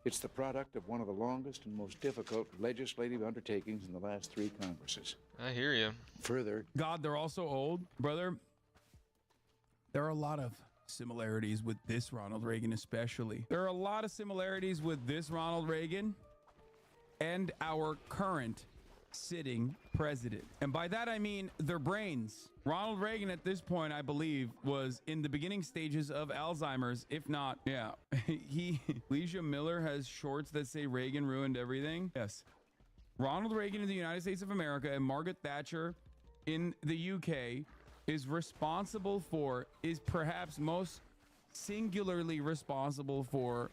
It's the product of one of the longest and most difficult legislative undertakings in the last 3 Congresses. I hear you. Further, God, they're all so old. Brother, there are a lot of similarities with this Ronald Reagan especially. There are a lot of similarities with this Ronald Reagan and our current sitting president. And by that, I mean their brains. Ronald Reagan at this point, I believe, was in the beginning stages of Alzheimer's, if not, yeah. Leisha Miller has shorts that say Reagan ruined everything. Yes. Ronald Reagan in the United States of America and Margaret Thatcher in the UK is perhaps most singularly responsible for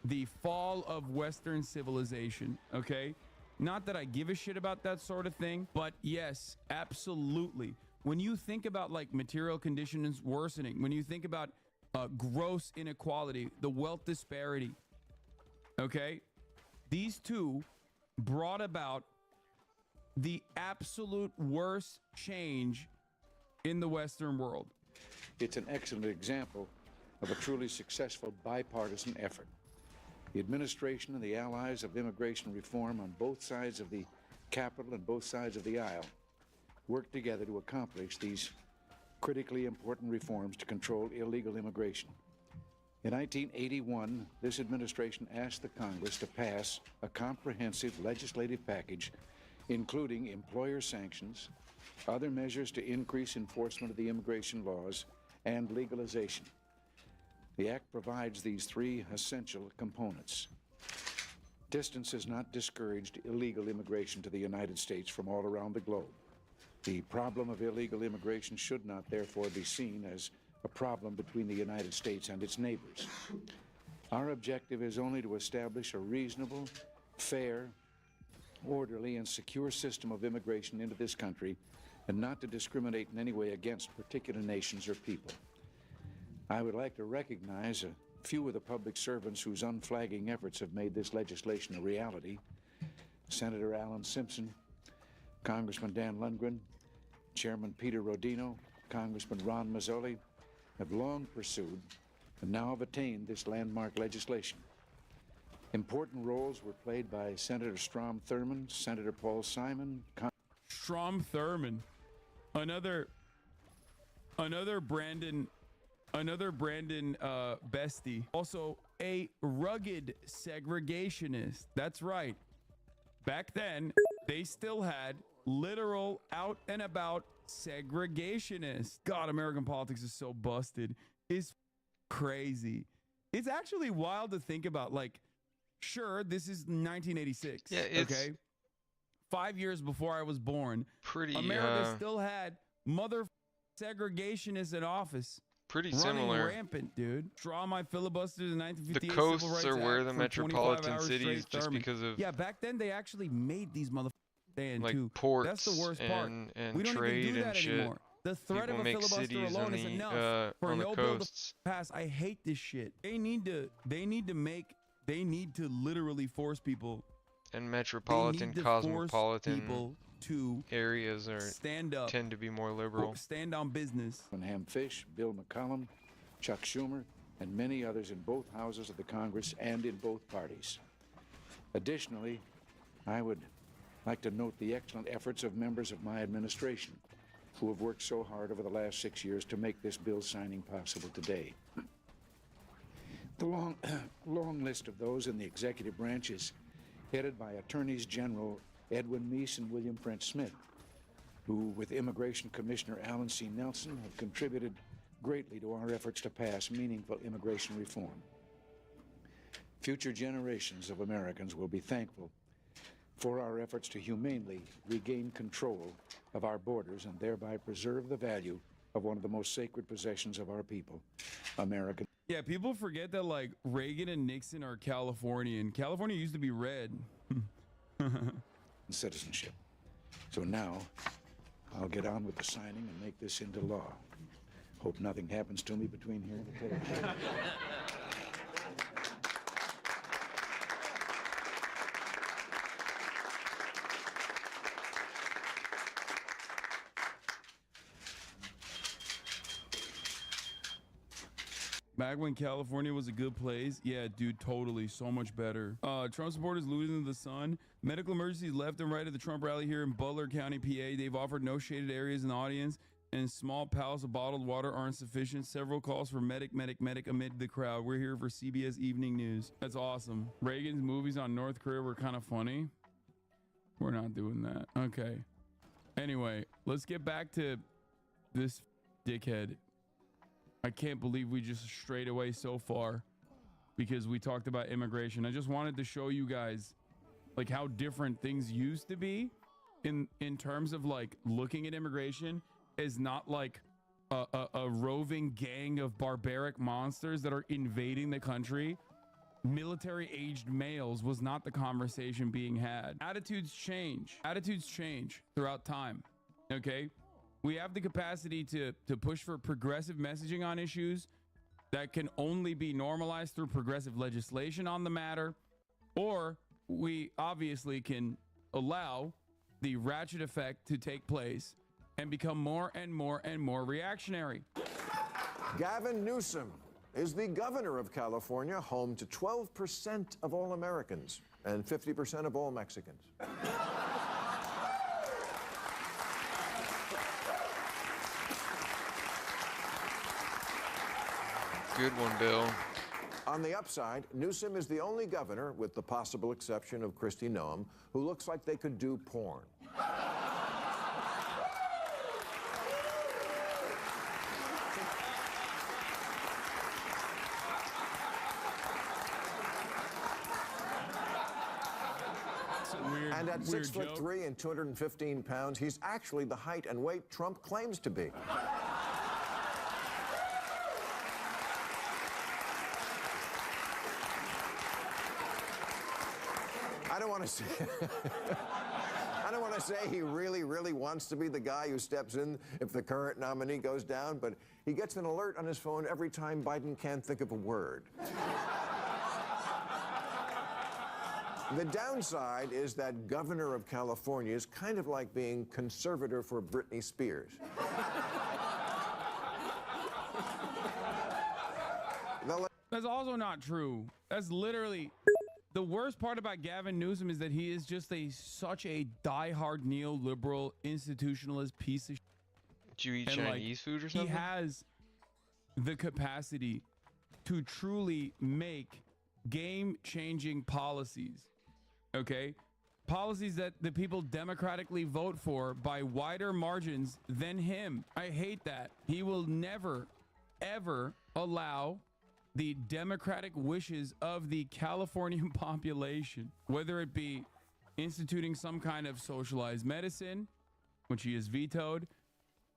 the fall of Western civilization, okay? Not that I give a shit about that sort of thing, but yes, absolutely. When you think about like material conditions worsening, when you think about gross inequality, the wealth disparity, okay? These two brought about the absolute worst change in the Western world. It's an excellent example of a truly successful bipartisan effort. The administration and the allies of immigration reform on both sides of the Capitol and both sides of the aisle worked together to accomplish these critically important reforms to control illegal immigration. In 1981, this administration asked the Congress to pass a comprehensive legislative package, including employer sanctions, other measures to increase enforcement of the immigration laws, and legalization. The Act provides these three essential components. Distance has not discouraged illegal immigration to the United States from all around the globe. The problem of illegal immigration should not, therefore, be seen as a problem between the United States and its neighbors. Our objective is only to establish a reasonable, fair, orderly, and secure system of immigration into this country, and not to discriminate in any way against particular nations or people. I would like to recognize a few of the public servants whose unflagging efforts have made this legislation a reality. Senator Alan Simpson, Congressman Dan Lundgren, Chairman Peter Rodino, Congressman Ron Mazzoli have long pursued and now have attained this landmark legislation. Important roles were played by Senator Strom Thurmond, Senator Paul Simon. Strom Thurmond, another Brandon bestie, also a rugged segregationist. That's right. Back then, they still had literal out and about segregationists. God, American politics is so busted. It's crazy. It's actually wild to think about. Like, sure, this is 1986. Yeah, it's okay. 5 years before I was born, pretty. America still had mother segregationists in office. Pretty running similar. Rampant, dude. Draw my filibusters in 1958. The Civil coasts Rights are where Act the for 25 metropolitan hours cities, straight just Thurman. because of Yeah, back then they actually made these motherfuckers stand like too. ports That's the worst part. and We don't trade even do and that shit. anymore. The threat People of a make filibuster cities alone on is the enough for on the no bill coasts. to pass. I hate this shit. They need to literally force people. And metropolitan, cosmopolitan people to areas are stand up, tend to be more liberal. stand on business. Ham Fish, Bill McCollum, Chuck Schumer, and many others in both houses of the Congress and in both parties. Additionally, I would like to note the excellent efforts of members of my administration who have worked so hard over the last 6 years to make this bill signing possible today. The long list of those in the executive branch is headed by Attorneys General Edwin Meese and William French Smith, who, with Immigration Commissioner Alan C. Nelson, have contributed greatly to our efforts to pass meaningful immigration reform. Future generations of Americans will be thankful for our efforts to humanely regain control of our borders and thereby preserve the value of one of the most sacred possessions of our people, American. Yeah, people forget that like Reagan and Nixon are Californian. California used to be red. Citizenship. So now I'll get on with the signing and make this into law. Hope nothing happens to me between here and the television. Back when California was a good place, yeah, dude, totally, so much better. Trump supporters losing the sun. Medical emergencies left and right at the Trump rally here in Butler County, PA. They've offered no shaded areas in the audience, and small pallets of bottled water aren't sufficient. Several calls for medic amid the crowd. We're here for CBS Evening News. That's awesome. Reagan's movies on North Korea were kind of funny. We're not doing that. Okay. Anyway, let's get back to this dickhead. I can't believe we just strayed away so far because we talked about immigration. I just wanted to show you guys like how different things used to be in terms of like looking at immigration as not like a roving gang of barbaric monsters that are invading the country. Military-aged males was not the conversation being had. Attitudes change throughout time. Okay, we have the capacity to push for progressive messaging on issues that can only be normalized through progressive legislation on the matter, or we obviously can allow the ratchet effect to take place and become more and more and more reactionary. Gavin Newsom is the governor of California, home to 12% of all Americans and 50% of all Mexicans. Good one, Bill. On the upside, Newsom is the only governor, with the possible exception of Kristi Noem, who looks like they could do porn. And at 6'3" and 215 pounds, he's actually the height and weight Trump claims to be. I don't want to say I don't want to say he really wants to be the guy who steps in if the current nominee goes down, but he gets an alert on his phone every time Biden can't think of a word. The downside is that governor of California is kind of like being conservator for Britney Spears. That's also not true. That's literally the worst part about Gavin Newsom is that he is just such a diehard neoliberal institutionalist piece of shit. Did you eat And, Chinese food or something? He has the capacity to truly make game-changing policies. Okay? Policies that the people democratically vote for by wider margins than him. I hate that. He will never, ever allow the democratic wishes of the Californian population, whether it be instituting some kind of socialized medicine, which he has vetoed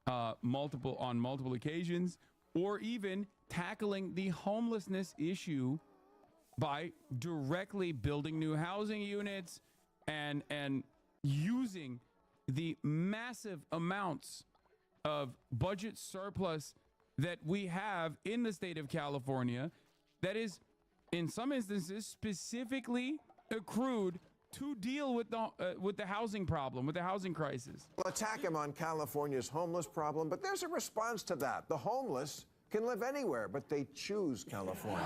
on multiple occasions, or even tackling the homelessness issue by directly building new housing units and using the massive amounts of budget surplus that we have in the state of California that is, in some instances, specifically accrued to deal with the housing problem, with the housing crisis. We'll attack him on California's homeless problem, but there's a response to that. The homeless can live anywhere, but they choose California.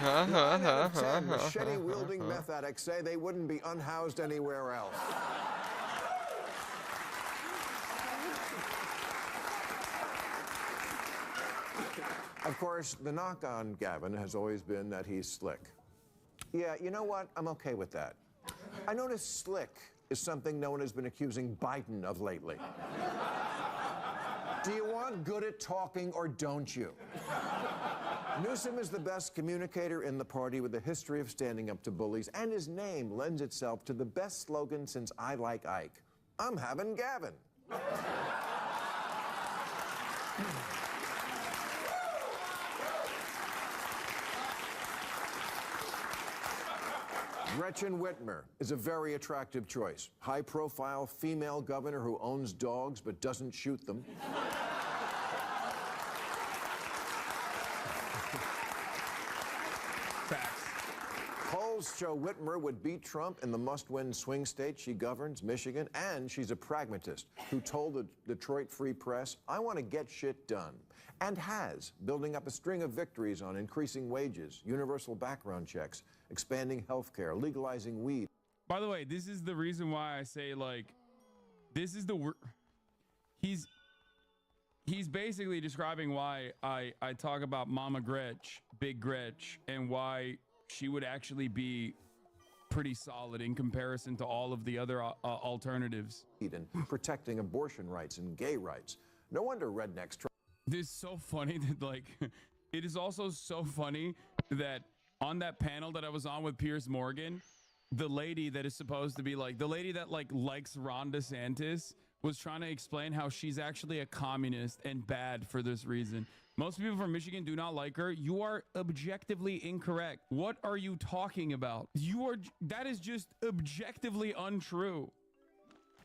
Machete-wielding meth addicts say they wouldn't be unhoused anywhere else. Of course, the knock on Gavin has always been that he's slick. Yeah, you know what? I'm okay with that. I noticed slick is something no one has been accusing Biden of lately. Do you want good at talking or don't you? Newsom is the best communicator in the party with a history of standing up to bullies, and his name lends itself to the best slogan since I Like Ike. I'm having Gavin. Gretchen Whitmer is a very attractive choice. High-profile female governor who owns dogs but doesn't shoot them. Polls show Whitmer would beat Trump in the must-win swing state she governs, Michigan, and she's a pragmatist who told the Detroit Free Press, I want to get shit done, and has, building up a string of victories on increasing wages, universal background checks, expanding health care, legalizing weed. By the way, this is the reason why I say, like, this is the he's basically describing why I talk about Mama Gretch, Big Gretch, and why she would actually be pretty solid in comparison to all of the other alternatives. And protecting abortion rights and gay rights. No wonder rednecks try. This is so funny that, like, it is also so funny that on that panel that I was on with Piers Morgan, the lady that is supposed to be like, the lady that like likes Ron DeSantis was trying to explain how she's actually a communist and bad for this reason. Most people from Michigan do not like her. You are objectively incorrect. What are you talking about? That is just objectively untrue.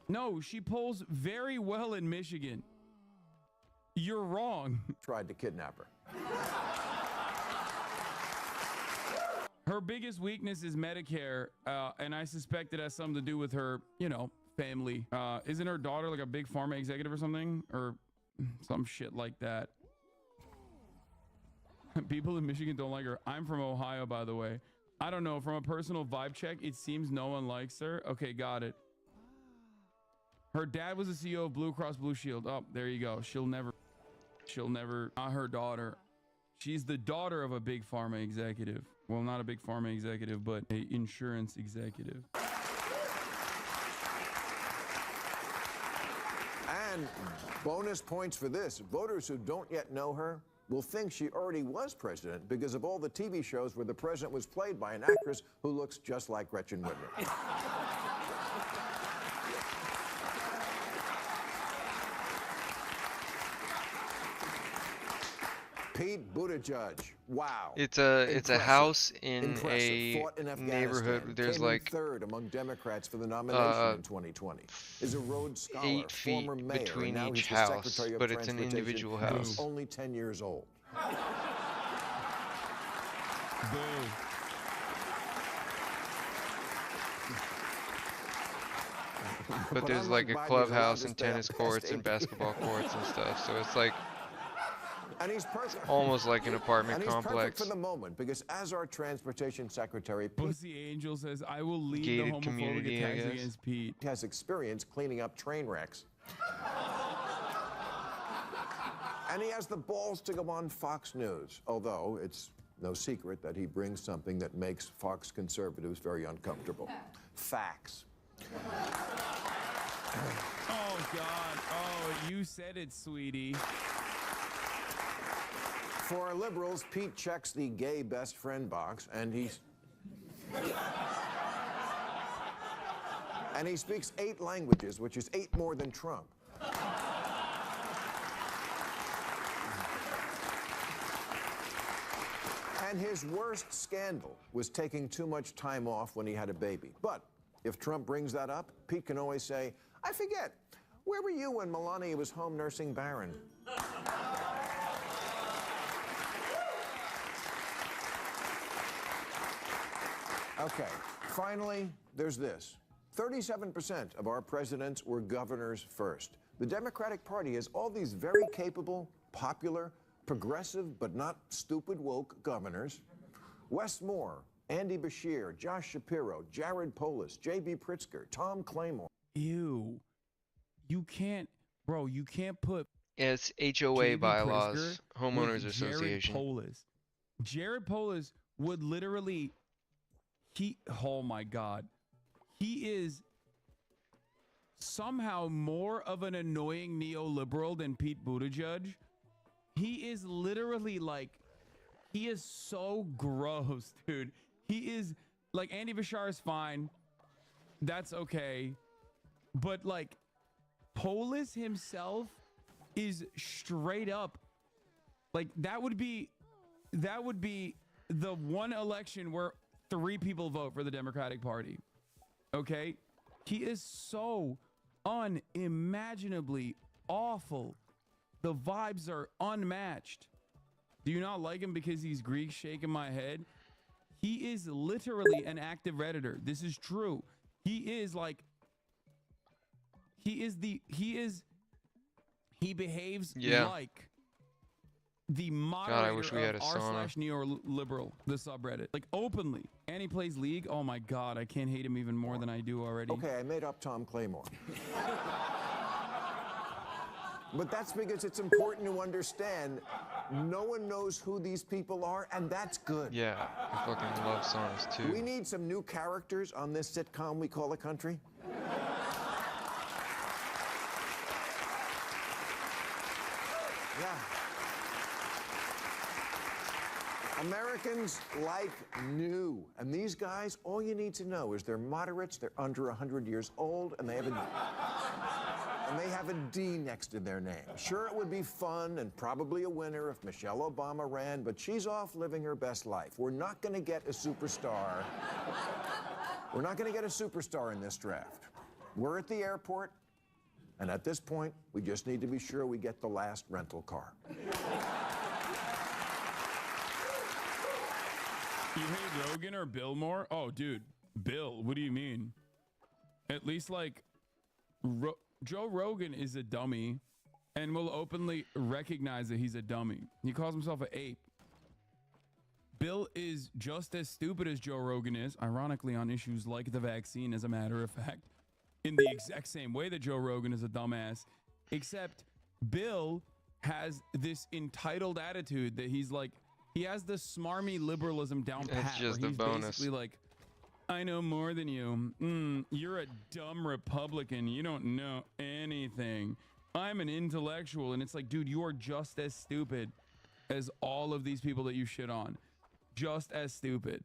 No, she polls very well in Michigan. You're wrong. Tried to kidnap her. Her biggest weakness is Medicare, and I suspect it has something to do with her, you know, family. Isn't her daughter like a big pharma executive or something? Or some shit like that. People in Michigan don't like her. I'm from Ohio, by the way. I don't know. From a personal vibe check, it seems no one likes her. Okay, got it. Her dad was the CEO of Blue Cross Blue Shield. Oh, there you go. She'll never, not her daughter. She's the daughter of a big pharma executive. Well, not a big pharma executive, but an insurance executive. And bonus points for this. Voters who don't yet know her will think she already was president because of all the TV shows where the president was played by an actress who looks just like Gretchen Whitmer. Pete Buttigieg. Wow. It's a Impressive. house in Impressive. a Fought in neighborhood. Afghanistan. There's Came in like third among Democrats for the nomination in 2020. Is a Rhodes Scholar, 8 feet former mayor, between and now each he's the house, Secretary of but it's an Transportation, individual and house. he's only 10 years old. But there's unlike like a Biden, he's allowed clubhouse to and stay up tennis past courts and 8 basketball courts and stuff. So it's like And he's perfect. almost like an apartment and he's perfect complex. for the moment because as our transportation secretary, Pete Pussy Angel says, I will lead Gated the homophobic community, I attacks guess. against Pete. has experience cleaning up train wrecks. And he has the balls to go on Fox News, although it's no secret that he brings something that makes Fox conservatives very uncomfortable. Facts. Oh, God. Oh, you said it, sweetie. For our liberals, Pete checks the gay best friend box, and he speaks 8 languages, which is 8 more than Trump. And his worst scandal was taking too much time off when he had a baby. But if Trump brings that up, Pete can always say, I forget, where were you when Melania was home nursing Barron? Okay, finally, there's this. 37% of our presidents were governors first. The Democratic Party has all these very capable, popular, progressive, but not stupid woke governors. Wes Moore, Andy Beshear, Josh Shapiro, Jared Polis, J.B. Pritzker, Tom Claymore. Ew. You can't, bro, you can't put It's HOA J.B. bylaws, Pritzker homeowners with association. Jared Polis would literally, oh my God. He is somehow more of an annoying neoliberal than Pete Buttigieg. He is literally like, he is so gross, dude. He is, like, Andy Bashar is fine. That's okay. But, like, Polis himself is straight up, like, that would be the one election where 3 people vote for the Democratic Party. Okay? He is so unimaginably awful. The vibes are unmatched. Do you not like him because he's Greek? Shaking my head. He is literally an active Redditor. This is true. He is like, he behaves like the moderator I wish we had of a sauna. r/neoliberal, the subreddit, like openly. And he plays League. Oh my God, I can't hate him even more than I do already. Okay, I made up Tom Claymore. But that's because it's important to understand no one knows who these people are, and that's good. Yeah, I fucking love saunas too. We need some new characters on this sitcom we call a country. Yeah. Americans like new. And these guys, all you need to know is they're moderates, they're under 100 years old, and they have a D next to their name. Sure, it would be fun and probably a winner if Michelle Obama ran, but she's off living her best life. We're not going to get a superstar. We're not going to get a superstar in this draft. We're at the airport, and at this point, we just need to be sure we get the last rental car. You hate Rogan or Bill more? Oh, dude, Bill. What do you mean? At least like, Joe Rogan is a dummy, and will openly recognize that he's a dummy. He calls himself an ape. Bill is just as stupid as Joe Rogan is, ironically on issues like the vaccine, as a matter of fact, in the exact same way that Joe Rogan is a dumbass, except Bill has this entitled attitude that he's like, he has the smarmy liberalism down pat. It's just where a he's bonus. basically like, I know more than you. You're a dumb Republican. You don't know anything. I'm an intellectual. And it's like, dude, you are just as stupid as all of these people that you shit on. Just as stupid.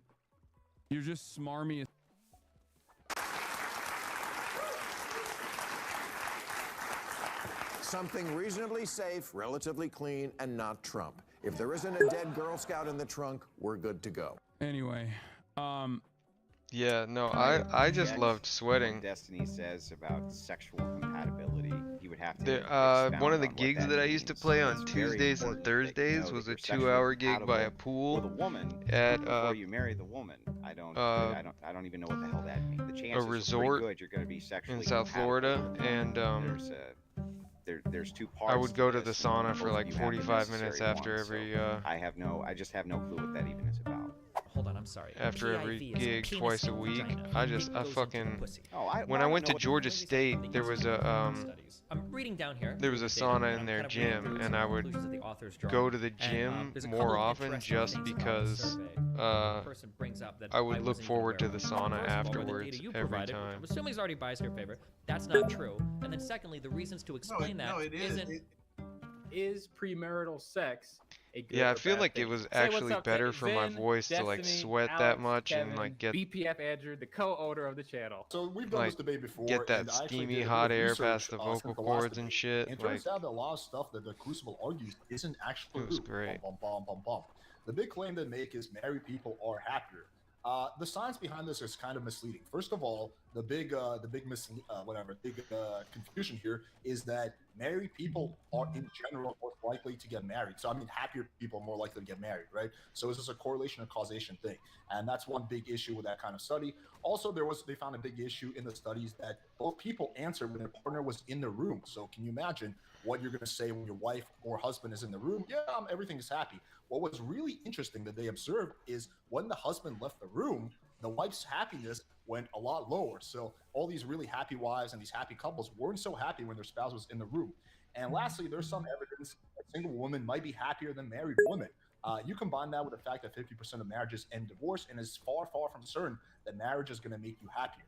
You're just smarmy as Something reasonably safe, relatively clean, and not Trump. If there isn't a dead Girl Scout in the trunk, we're good to go. Anyway, yeah, no, I just loved sweating. Destiny says about sexual compatibility. You would have to. One of the gigs that I used to play on Tuesdays and Thursdays was a 2-hour gig by a pool with a woman at before you marry the woman. I don't even know what the hell that means. The chances a resort are pretty good you're going to be sexually in South Florida, and there's two parts. I would go to the this. sauna for Both like of you have the 45 minutes necessary after one, every. so I just have no clue what that even is about. Hold on, I'm sorry. After every PIV is gig, penis twice a and week, vagina. I It just, I goes into the fucking. pussy. When I went to Georgia State, there was a I'm reading down here. there was a sauna in their gym, and I would go to the gym more often just because I would look forward to the sauna afterwards every time. I'm assuming he's already biased in your favor. That's not true. And then secondly, the reasons to explain that isn't. Is premarital sex a good Yeah, I or feel bad like thing? it was Say actually what's up better to for my Vin, voice to like Destiny, sweat that Alex, much Kevin, and like get BPF Andrew, the co-owner of the channel. So we've done like this debate before. get that and I actually steamy did a bit hot of air research, past the since vocal the last cords and debate. shit. And it Like turns out that a lot of stuff that the Crucible argues isn't actually it was true. great. Bum, bum, bum, bum, bum. The big claim they make is married people are happier. The science behind this is kind of misleading. First of all, the big confusion here is that married people are in general more likely to get married. So I mean, happier people are more likely to get married, right? So it's just a correlation and causation thing, and that's one big issue with that kind of study. Also, they found a big issue in the studies that both people answered when their partner was in the room. So can you imagine what you're going to say when your wife or husband is in the room? Yeah, everything is happy. What was really interesting that they observed is when the husband left the room, the wife's happiness went a lot lower. So all these really happy wives and these happy couples weren't so happy when their spouse was in the room. And lastly, there's some evidence that single women might be happier than married women. You combine that with the fact that 50% of marriages end divorce, and it's far, far from certain that marriage is going to make you happier.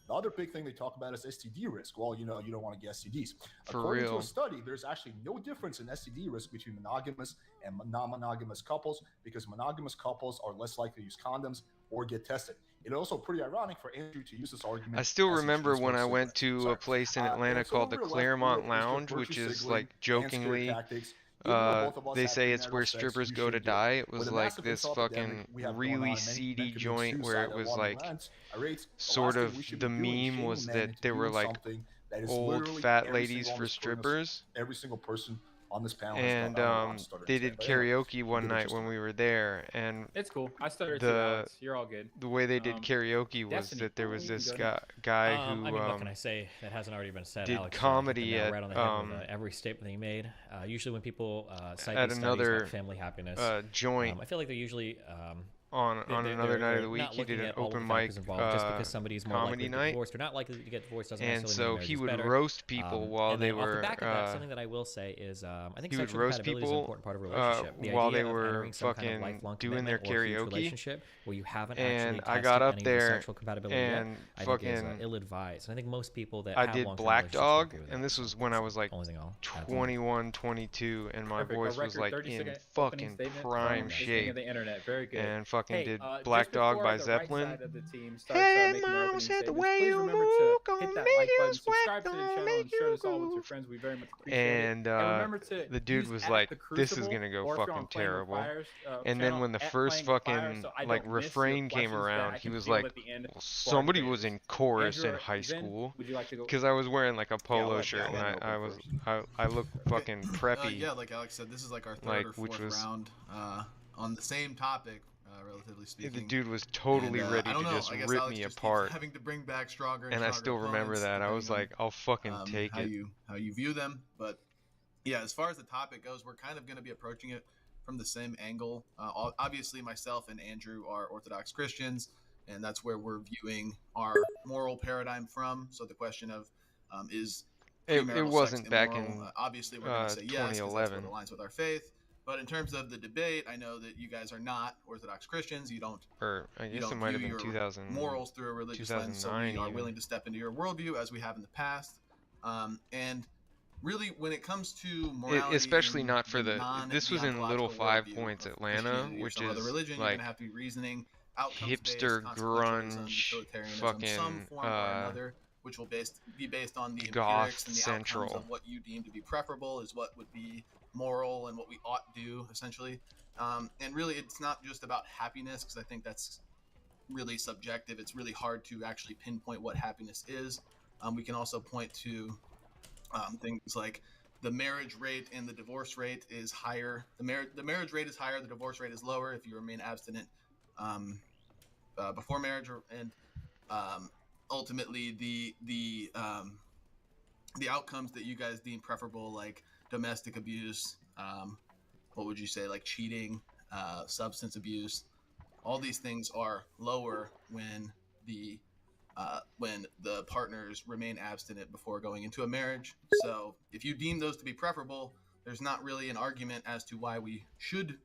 The other big thing they talk about is STD risk. Well, you don't want to get STDs. For According real. to a study, there's actually no difference in STD risk between monogamous and non-monogamous couples because monogamous couples are less likely to use condoms or get tested. It's also pretty ironic for Andrew to use this argument. I still as he remember chooses when to I say went that. to Sorry. a place in And Atlanta so called the over left, Claremont we have Lounge, virtue which is signaling like and scare jokingly, tactics. Even though both of us they have say it's premarital where sex, strippers you go to shouldn't do it. die. It With was the like massive this mental epidemic fucking we have going on, really and men seedy commit joint where suicide it at was alarming like rates. Rates. The sort last of thing we should the be doing is meme shaming was men that into there were doing like something that is old literally fat every ladies single for on this earth, strippers. every single person on this panel has And done. I'm stuttering they today, did but anyway, karaoke one keep it night interesting. when we were there, and It's cool. I stuttered too, the Alex. You're all good. the way they did karaoke was Destiny. that there was You can this go guy, ahead. guy I who mean, what can I say that hasn't already been said? did Alex comedy hit the nail at right on the head with, every statement he made. Usually when people cite at these studies another about family happiness, joint. I feel like they're usually on another night of the week. Not He did looking an at all of the open mic factors involved, just because somebody's more likely comedy to get night. divorced or not likely to get divorced doesn't And necessarily mean so marriage he is would better. roast people while and they then off were. the back of that, something that I will say is, I think He would sexual roast compatibility is an people important part of a relationship. The while idea they of were entering some kind of fucking lifelong doing their commitment or a huge karaoke. relationship where you haven't And actually I got tested up any of the there sexual compatibility and yet, I think is fucking ill-advised. And I think most people that I have did long-term Black relationships don't Dog, agree with and that. this was when I was like Only thing I'll add to that. 21, 22, and my Perfect. A voice was record like 30-second in opening fucking statement prime from the king shape. of the internet. Very good. And fucking Hey, did just Black Dog before by the Zeppelin. Right side of the team starts, making their opening statements, please remember to hit that like button, subscribe to the channel, and share this all with your friends. We very much appreciate And it. And remember to the dude use was at like, the "This is Crucible, gonna go or if you're fucking on Playing with terrible." Fires, And then channel, when the at first Playing with Fire, fucking so I like don't miss your refrain came questions that I around, he can was field like, at the end well, for our somebody was debaters. in chorus Andrew in or high Zen, school would you like to go? because I was wearing like a polo let shirt and Zen I open was first. I looked fucking preppy. Yeah, like Alex said, this is like our third Like, or which fourth was- round on the same topic, relatively speaking. The dude was totally And, ready I don't to know, just I guess rip Alex me just keeps apart. having to bring back stronger and And I stronger still remember opponents, that. I was depending like, I'll fucking on, take it. how you view them. But yeah, as far as the topic goes, we're kind of going to be approaching it from the same angle. Obviously, myself and Andrew are Orthodox Christians, and that's where we're viewing our moral paradigm from. So the question of is It premarital wasn't sex back immoral? in Obviously, we're going to say yes because that's what 2011. aligns with our faith. But in terms of the debate, I know that you guys are not Orthodox Christians. You don't. Or I You guess don't it might have view been your 2000. morals through a religious lens, so we 2009 are even. willing to step into your worldview as we have in the past. And really, when it comes to morality, Especially in not for the. This was in Little non-deontological 5 worldview Points of Atlanta, Christianity or which some other is religion, you're like gonna have to be reasoning, outcomes-based, hipster consequentialism, grunge, utilitarianism, fucking some form or another, which will be based on the goth empirics and the central. outcomes of what you deem to be preferable is what would be moral and what we ought do, essentially. And really, it's not just about happiness, because I think that's really subjective. It's really hard to actually pinpoint what happiness is. We can also point to things like the marriage rate and the divorce rate is higher. The marriage rate is higher. The divorce rate is lower if you remain abstinent before marriage, and ultimately the outcomes that you guys deem preferable, like domestic abuse, what would you say, like cheating, substance abuse, all these things are lower when the partners remain abstinent before going into a marriage. So if you deem those to be preferable, there's not really an argument as to why we should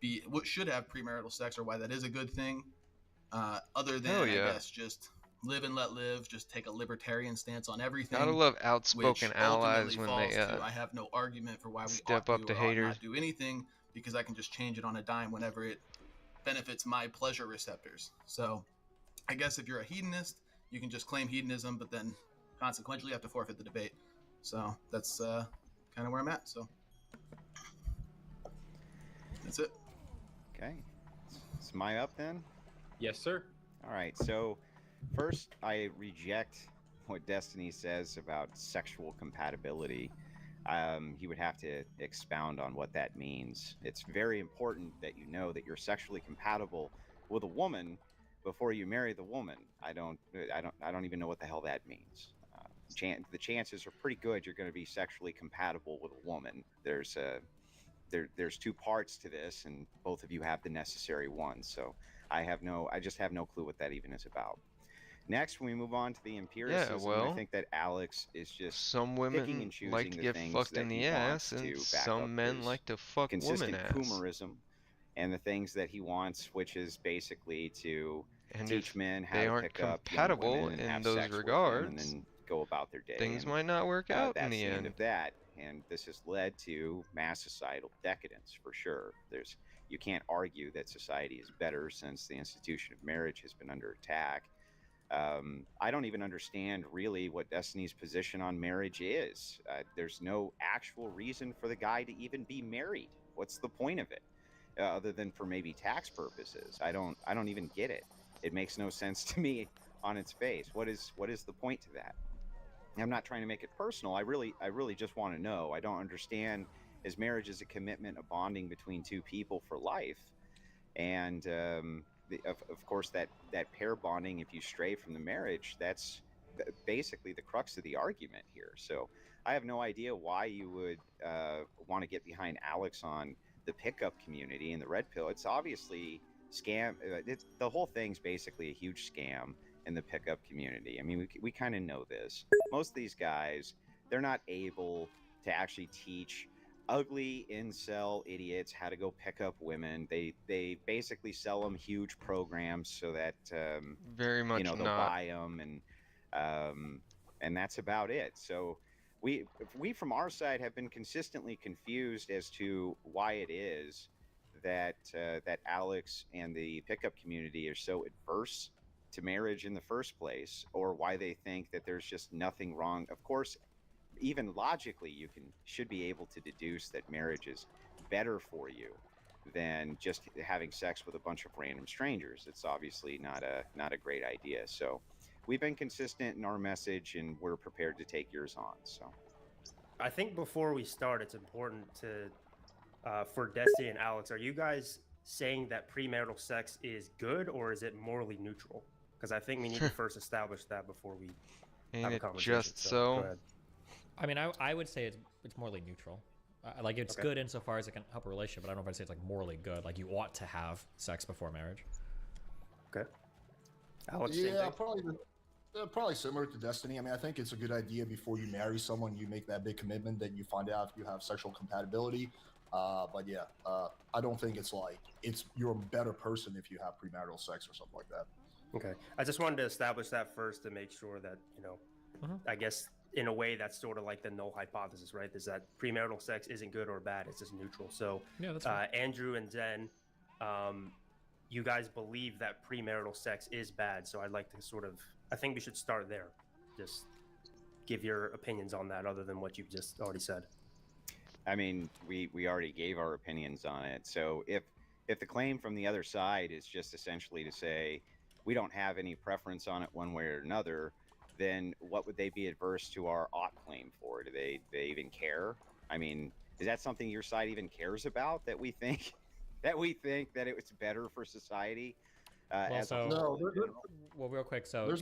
have premarital sex or why that is a good thing, other than Hell yeah. I guess just live and let live, just take a libertarian stance on everything. Gotta love outspoken which allies ultimately when they falls to, I have no argument for why we step ought up to or ought haters. not do anything, because I can just change it on a dime whenever it benefits my pleasure receptors. So I guess if you're a hedonist, you can just claim hedonism, but then consequently you have to forfeit the debate. So that's kind of where I'm at. So that's it. Okay. Is my up then? Yes, sir. All right. So first, I reject what Destiny says about sexual compatibility. He would have to expound on what that means. It's very important that you know that you're sexually compatible with a woman before you marry the woman. I don't even know what the hell that means. The chances are pretty good you're going to be sexually compatible with a woman. There's two parts to this, and both of you have the necessary ones. So I just have no clue what that even is about. Next, when we move on to the empiricism, I think that Alex is just some picking and women choosing like to the get things fucked that in he the wants ass, and to back some up men his like to fuck consistent women ass. coomerism, and the things that he wants, which is basically to And teach if men how they to aren't pick up young compatible women and in have those sex with them regards, and then go about their day. things And, might not work out in that's the end end. of that, and this has led to mass societal decadence for sure. You can't argue that society is better since the institution of marriage has been under attack. I don't even understand really what Destiny's position on marriage is. There's no actual reason for the guy to even be married. What's the point of it, other than for maybe tax purposes? I don't even get it. It makes no sense to me on its face. What is the point to that? I'm not trying to make it personal. I really just want to know. I don't understand. As marriage is a commitment, a bonding between two people for life, and of course that pair bonding, if you stray from the marriage, that's basically the crux of the argument here. So I have no idea why you would want to get behind Alex on the pickup community and the red pill. It's obviously scam. The whole thing's basically a huge scam in the pickup community. I mean, we kind of know this. Most of these guys, they're not able to actually teach ugly incel idiots how to go pick up women. They basically sell them huge programs so that Very much they'll not. buy them, and that's about it. So we from our side have been consistently confused as to why it is that that Alex and the pickup community are so adverse to marriage in the first place, or why they think that there's just nothing wrong. Of course, even logically, you should be able to deduce that marriage is better for you than just having sex with a bunch of random strangers. It's obviously not a great idea. So we've been consistent in our message, and we're prepared to take yours on. So I think before we start, it's important to for Destiny and Alex, are you guys saying that premarital sex is good, or is it morally neutral? Because I think we need to first establish that before we Ain't have a it conversation. just Go so? ahead. I mean, I would say it's morally neutral. Like it's Okay. good insofar as it can help a relationship, but I don't know if I'd say it's like morally good. Like you ought to have sex before marriage. Okay. Alex, same Yeah, thing? probably similar to Destiny. I mean, I think it's a good idea before you marry someone, you make that big commitment that you find out if you have sexual compatibility. But yeah, I don't think it's like you're a better person if you have premarital sex or something like that. Okay. I just wanted to establish that first to make sure that, I guess in a way that's sort of like the null hypothesis, right? Is that premarital sex isn't good or bad, it's just neutral. So Yeah, that's fine. Andrew and Zen, you guys believe that premarital sex is bad. So I'd like to I think we should start there. Just give your opinions on that other than what you've just already said. I mean, we already gave our opinions on it. So if the claim from the other side is just essentially to say we don't have any preference on it one way or another, then what would they be adverse to our ought claim for? Do they even care? I mean, is that something your side even cares about, that we think that it was better for society? Well, real quick. So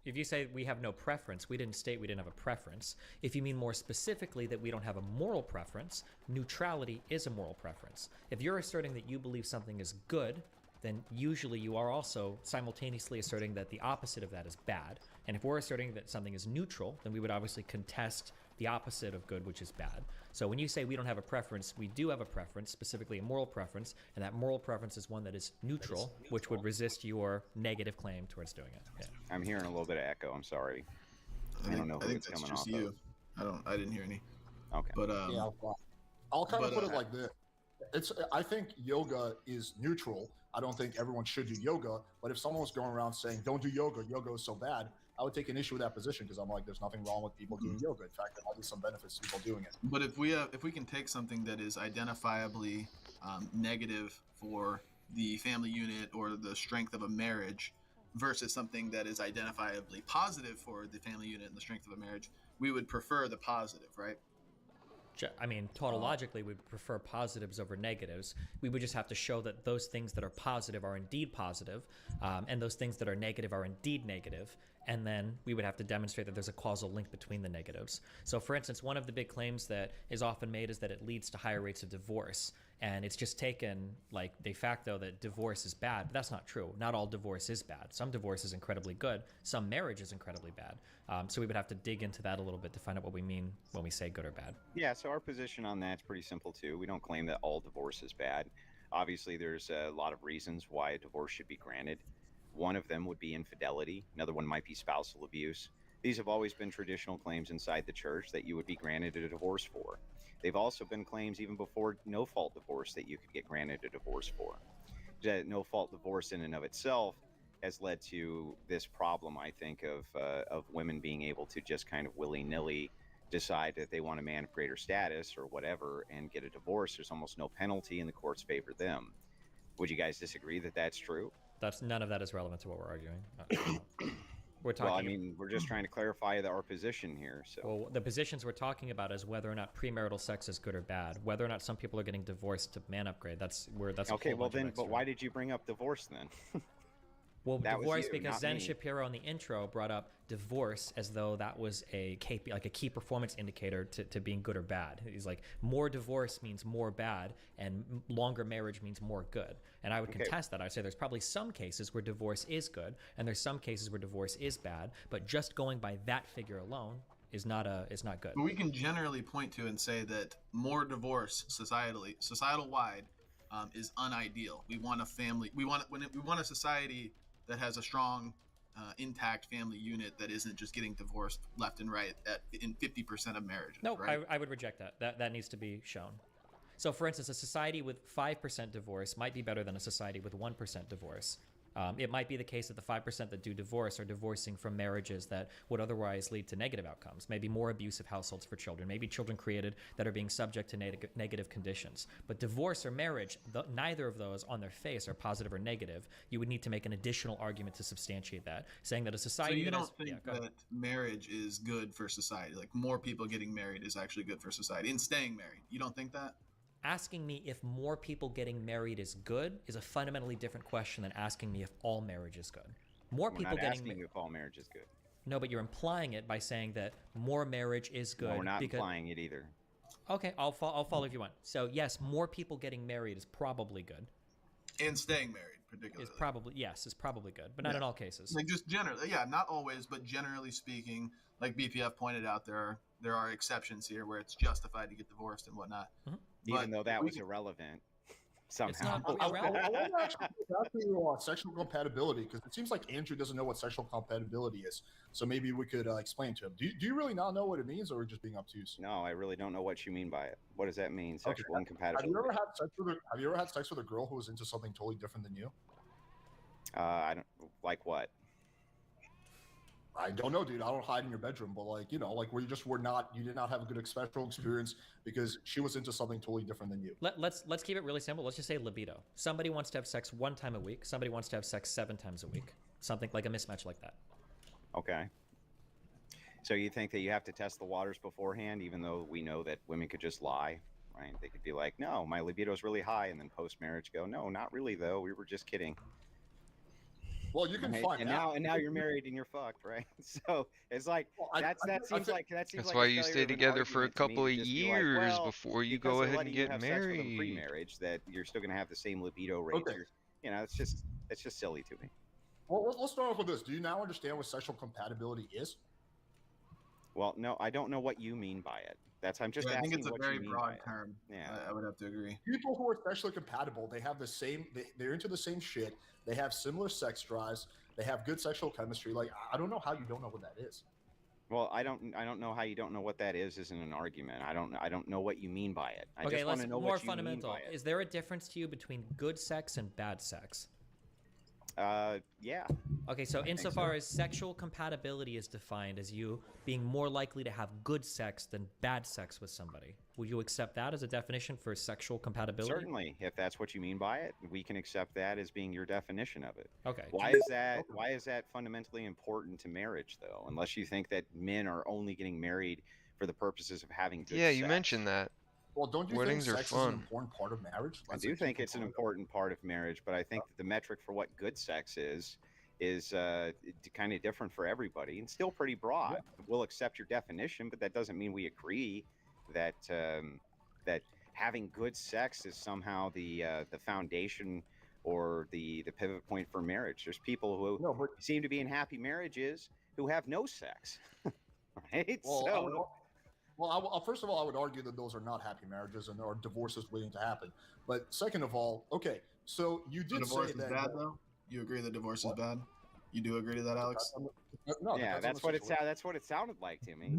if you say we have no preference, we didn't state we didn't have a preference. If you mean more specifically that we don't have a moral preference, neutrality is a moral preference. If you're asserting that you believe something is good, then usually you are also simultaneously asserting that the opposite of that is bad. And if we're asserting that something is neutral, then we would obviously contest the opposite of good, which is bad. So when you say we don't have a preference, we do have a preference, specifically a moral preference, and that moral preference is one that is neutral, which would resist your negative claim towards doing it. Yeah. I'm hearing a little bit of echo. I'm sorry. I don't know who it's coming off of. I didn't hear any. Okay. But yeah, I'll kind of but, put it like this. I think yoga is neutral. I don't think everyone should do yoga. But if someone was going around saying, don't do yoga, yoga is so bad, I would take an issue with that position, because I'm like, there's nothing wrong with people doing yoga. In fact, there might be some benefits to people doing it. But if we can take something that is identifiably negative for the family unit or the strength of a marriage versus something that is identifiably positive for the family unit and the strength of a marriage, we would prefer the positive, right? I mean, tautologically, we prefer positives over negatives. We would just have to show that those things that are positive are indeed positive, and those things that are negative are indeed negative. And then we would have to demonstrate that there's a causal link between the negatives. So, for instance, one of the big claims that is often made is that it leads to higher rates of divorce. And it's just taken like de facto that divorce is bad. But that's not true. Not all divorce is bad. Some divorce is incredibly good. Some marriage is incredibly bad. So we would have to dig into that a little bit to find out what we mean when we say good or bad. Yeah, so our position on that's pretty simple too. We don't claim that all divorce is bad. Obviously, there's a lot of reasons why a divorce should be granted. One of them would be infidelity. Another one might be spousal abuse. These have always been traditional claims inside the church that you would be granted a divorce for. They've also been claims even before no-fault divorce that you could get granted a divorce for. That no-fault divorce in and of itself has led to this problem, I think, of women being able to just kind of willy-nilly decide that they want a man of greater status or whatever and get a divorce. There's almost no penalty, and the courts favor them. Would you guys disagree that that's true? None of that is relevant to what we're arguing. We're talking. Well, I mean, we're just trying to clarify our position here. So, well, the positions we're talking about is whether or not premarital sex is good or bad. Whether or not some people are getting divorced to man upgrade. That's okay. A whole Well, bunch of then, extra. but why did you bring up divorce then? Well, That was divorce you, because not Zen me. Shapiro in the intro brought up divorce as though that was a like a key performance indicator to being good or bad. He's like, more divorce means more bad, and longer marriage means more good. And I would Okay. contest that. I'd say there's probably some cases where divorce is good, and there's some cases where divorce is bad. But just going by that figure alone is not good. But we can generally point to and say that more divorce societal wide, is unideal. We want a family. We want a society that has a strong, intact family unit that isn't just getting divorced left and right in 50% of marriages. No, right? I would reject that. That needs to be shown. So, for instance, a society with 5% divorce might be better than a society with 1% divorce. It might be the case that the 5% that do divorce are divorcing from marriages that would otherwise lead to negative outcomes, maybe more abusive households for children, maybe children created that are being subject to negative conditions. But divorce or marriage, neither of those on their face are positive or negative. You would need to make an additional argument to substantiate that, saying that a So society you that don't has... think go ahead. that marriage is good for society? Like more people getting married is actually good for society and staying married. You don't think that? Asking me if more people getting married is good is a fundamentally different question than asking me if all marriage is good. More We're people not getting asking you if all marriage is good. No, but you're implying it by saying that more marriage is good. No, we're not because... implying it either. Okay, I'll follow if you want. So yes, more people getting married is probably good. And staying married, particularly. Is probably good, but not in all cases. Like just generally, yeah, not always, but generally speaking, like BPF pointed out, there are exceptions here where it's justified to get divorced and whatnot. Even though that was irrelevant somehow. I want to actually go back to sexual compatibility, because it seems like Andrew doesn't know what sexual compatibility is. So maybe we could explain to him. Do you really not know what it means, or are we just being obtuse? No, I really don't know what you mean by it. What does that mean, sexual Have incompatibility? you ever had sex with a girl who was into something totally different than you? I don't like what. I don't know, dude. I don't hide in your bedroom, but like, you know, like where you did not have a good sexual experience because she was into something totally different than you. Let's keep it really simple. Let's just say libido. Somebody wants to have sex 1 time a week. Somebody wants to have sex 7 times a week. Something like a mismatch like that. Okay. So you think that you have to test the waters beforehand, even though we know that women could just lie, right? They could be like, no, my libido is really high, and then post-marriage go, no, not really though. We were just kidding. Well, you can Right? find and out. now you're married and you're fucked, right? So it's like that seems like That's like why a you failure stay of an together for a argument to me couple to of just be like, years well, before you because go of ahead and letting you get have sex with them married. pre-marriage, that you're still going to have the same libido rates. Okay. You know, it's just silly to me. Well, let's start off with this. Do you now understand what sexual compatibility is? Well, no, I don't know what you mean by it. I'm just Yeah, I asking think it's a what very you mean broad by it. term. Yeah. I would have to agree. People who are sexually compatible, they have the same, they're into the same shit. They have similar sex drives. They have good sexual chemistry. Like, I don't know how you don't know what that is. Well, I don't know how you don't know what that is. Isn't an argument. I don't know what you mean by it. I Okay, just want let's to know more what you fundamental. mean by it. Is there a difference to you between good sex and bad sex? Yeah. Okay, so I think insofar so. as sexual compatibility is defined as you being more likely to have good sex than bad sex with somebody, would you accept that as a definition for sexual compatibility? Certainly, if that's what you mean by it, we can accept that as being your definition of it. Okay. Why is that fundamentally important to marriage, though? Unless you think that men are only getting married for the purposes of having good Yeah, sex. you mentioned that. Well, don't you Weddings think are sex is an fun. important part of marriage? I That's do a think key it's an component. important part of marriage, but I think that the metric for what good sex is kind of different for everybody and still pretty broad. We'll accept your definition, but that doesn't mean we agree that that having good sex is somehow the foundation or the pivot point for marriage. There's people who seem to be in happy marriages who have no sex, right? Well, first of all, I would argue that those are not happy marriages and there are divorces waiting to happen. But second of all, okay, so you did divorce say is that. bad, though? You agree that divorce is bad? You do agree to that, Alex? No, Yeah, depends on the situation. that's what it sounded like to me.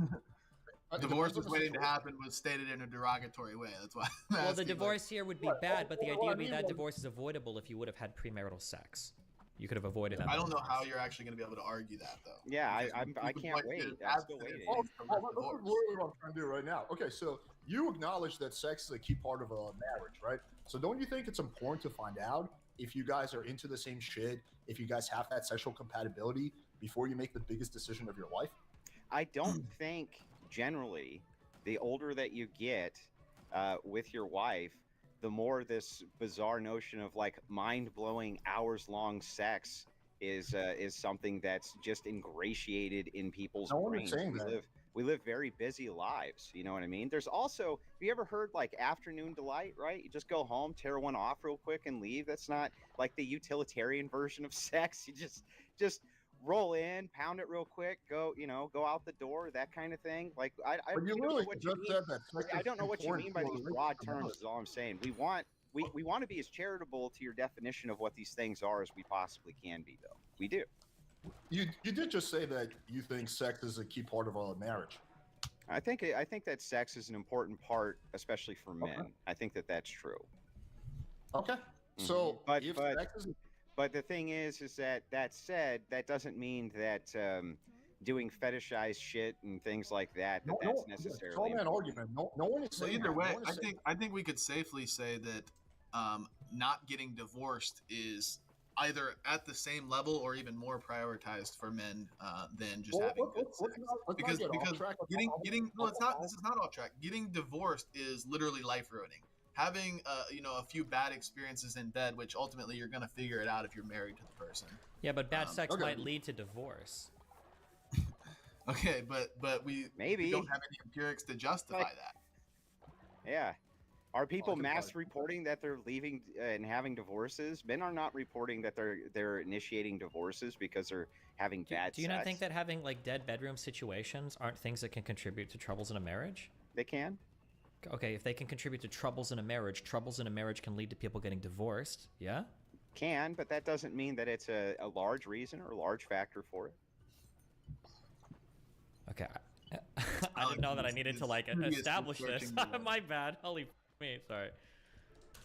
Divorce depends on is the waiting to situation. happen was stated in a derogatory way. That's why. I'm Well, the asking, divorce here would be bad, but the idea would be that like- divorce is avoidable if you would have had premarital sex. You could have avoided that. I don't know how you're actually going to be able to argue that, though. Yeah, Because I you could can't point wait. to I'm still abstinence waiting. from That's divorce. literally what I'm trying to do right now. Okay, so you acknowledge that sex is a key part of a marriage, right? So don't you think it's important to find out if you guys are into the same shit, if you guys have that sexual compatibility before you make the biggest decision of your life? I don't think generally the older that you get with your wife, the more this bizarre notion of like mind-blowing hours-long sex is something that's just ingratiated in people's No one is brains. saying that. We live very busy lives. You know what I mean? There's also, have you ever heard like afternoon delight, right? You just go home, tear one off real quick and leave. That's not like the utilitarian version of sex. You just roll in, pound it real quick, go out the door, that kind of thing. Like I But you don't know really what just you said mean. that sex I is don't know what you important mean by for a these broad relationship. terms is all I'm saying. We want to be as charitable to your definition of what these things are as we possibly can be, though. We do. You did just say that you think sex is a key part of a marriage. I think that sex is an important part, especially for men. I think that that's true. Okay. So, if sex is but the thing is that said, that doesn't mean that doing fetishized shit and things like that's necessarily. It's all an argument. No one is So saying either that. way, No one is saying I think we could safely say that not getting divorced is either at the same level or even more prioritized for men than just having good sex. Because getting no, it's not. This is not off track. Getting divorced is literally life ruining. Having a few bad experiences in bed, which ultimately you're gonna figure it out if you're married to the person. Yeah, but bad sex might lead to divorce. Okay, but we don't have any empirics to justify that. Yeah. Are people mass reporting that they're leaving and having divorces? Men are not reporting that they're initiating divorces because they're having bad sex. Do you not think that having like dead bedroom situations aren't things that can contribute to troubles in a marriage? They can. Okay, if they can contribute to troubles in a marriage can lead to people getting divorced. Yeah? Can, but that doesn't mean that it's a large reason or a large factor for it. Okay. I didn't know that I needed to like establish this. My bad. Holy me, sorry.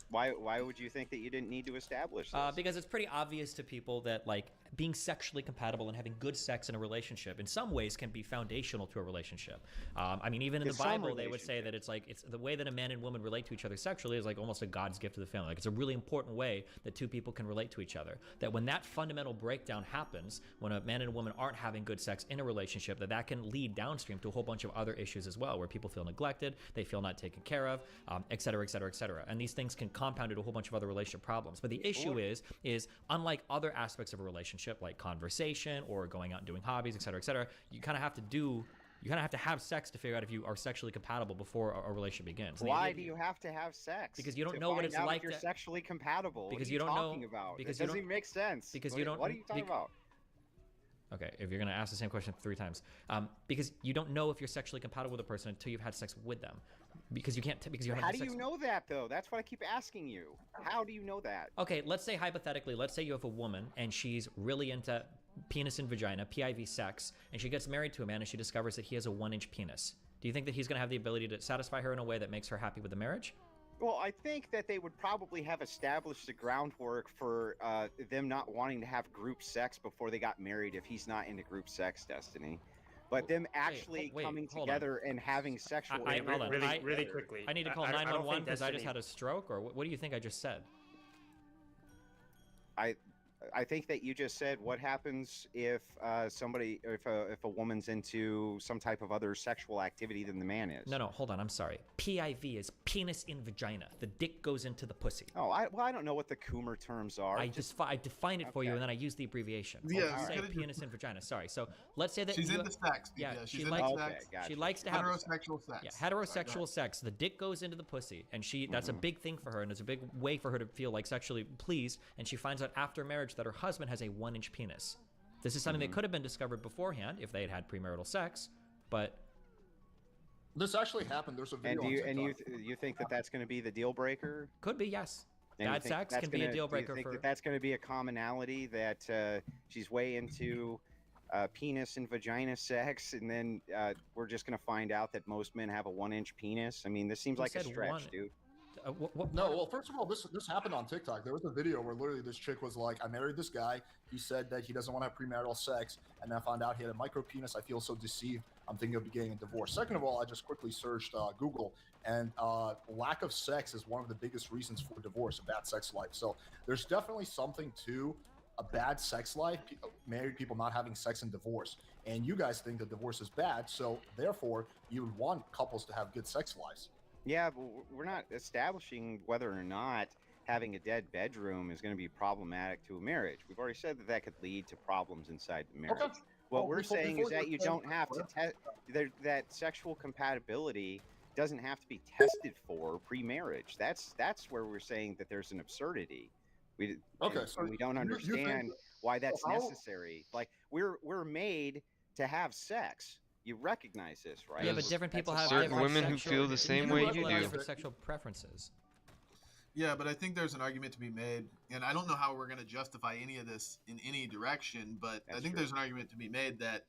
Why would you think that you didn't need to establish this? Because it's pretty obvious to people that like being sexually compatible and having good sex in a relationship in some ways can be foundational to a relationship. I mean, even in the Bible, they would say that it's the way that a man and woman relate to each other sexually is like almost a God's gift to the family. Like it's a really important way that two people can relate to each other. That when that fundamental breakdown happens, when a man and a woman aren't having good sex in a relationship, that can lead downstream to a whole bunch of other issues as well, where people feel neglected, they feel not taken care of, et cetera, et cetera, et cetera. And these things can compound into a whole bunch of other relationship problems. But the issue is unlike other aspects of a relationship, like conversation or going out and doing hobbies, et cetera, you kind of have to have sex to figure out if you are sexually compatible before a relationship begins. Why do you have to have sex? Because you don't know what it's like if you're sexually compatible. Because what are you don't talking know about? because it doesn't even make sense. Because you don't. What are you talking about? Okay, if you're gonna ask the same question 3 times, because you don't know if you're sexually compatible with a person until you've had sex with them, because you can't. Because you haven't. How had do sex. you know that though? That's what I keep asking you. How do you know that? Okay, let's say hypothetically, let's say you have a woman and she's really into penis and vagina, PIV sex, and she gets married to a man and she discovers that he has a 1-inch penis. Do you think that he's gonna have the ability to satisfy her in a way that makes her happy with the marriage? Well, I think that they would probably have established the groundwork for them not wanting to have group sex before they got married if he's not into group sex, Destiny. But them actually coming together and having sexual... Really quickly. I need to call 911 because I just had a stroke, or what do you think I just said? I think that you just said what happens if if a woman's into some type of other sexual activity than the man is. No, hold on. I'm sorry. PIV is penis in vagina. The dick goes into the pussy. Oh, I don't know what the Coomer terms are. I define it for you, and then I use the abbreviation. Yeah, say penis in vagina. Sorry. So let's say that she's into sex. Yeah, she's she into likes sex. She likes to have heterosexual sex. Yeah, heterosexual sex. The dick goes into the pussy, and that's a big thing for her, and it's a big way for her to feel like sexually pleased. And she finds out after marriage that her husband has a 1-inch penis. This is something that could have been discovered beforehand if they had had premarital sex, but this actually happened. There's a video. And you think that that's going to be the deal breaker? Could be, yes. And bad sex can be a deal breaker. Do you think that's going to be a commonality, that she's way into penis and vagina sex, and then we're just going to find out that most men have a 1-inch penis? I mean, this seems like a stretch, dude. No, well, first of all, this happened on TikTok. There was a video where literally this chick was like, I married this guy. He said that he doesn't want to have premarital sex, and then I found out he had a micro penis. I feel so deceived. I'm thinking of getting a divorce. Second of all, I just quickly searched Google, and lack of sex is one of the biggest reasons for divorce, a bad sex life. So there's definitely something to a bad sex life, married people not having sex and divorce. And you guys think that divorce is bad, so therefore you would want couples to have good sex lives. Yeah, but we're not establishing whether or not having a dead bedroom is going to be problematic to a marriage. We've already said that that could lead to problems inside the marriage. Okay. What Well, we're before- saying before is that you you say- don't have to that sexual compatibility doesn't have to be tested for pre-marriage. That's where we're saying that there's an absurdity. Okay, and so we don't you think- understand why that's how- necessary. Like we're made to have sex. You recognize this, right? Yeah, but different people have certain different women who sexual- feel the same way different you people have do. different sexual preferences. Yeah, but I think there's an argument to be made, and I don't know how we're going to justify any of this in any direction, but I think there's an argument to be made that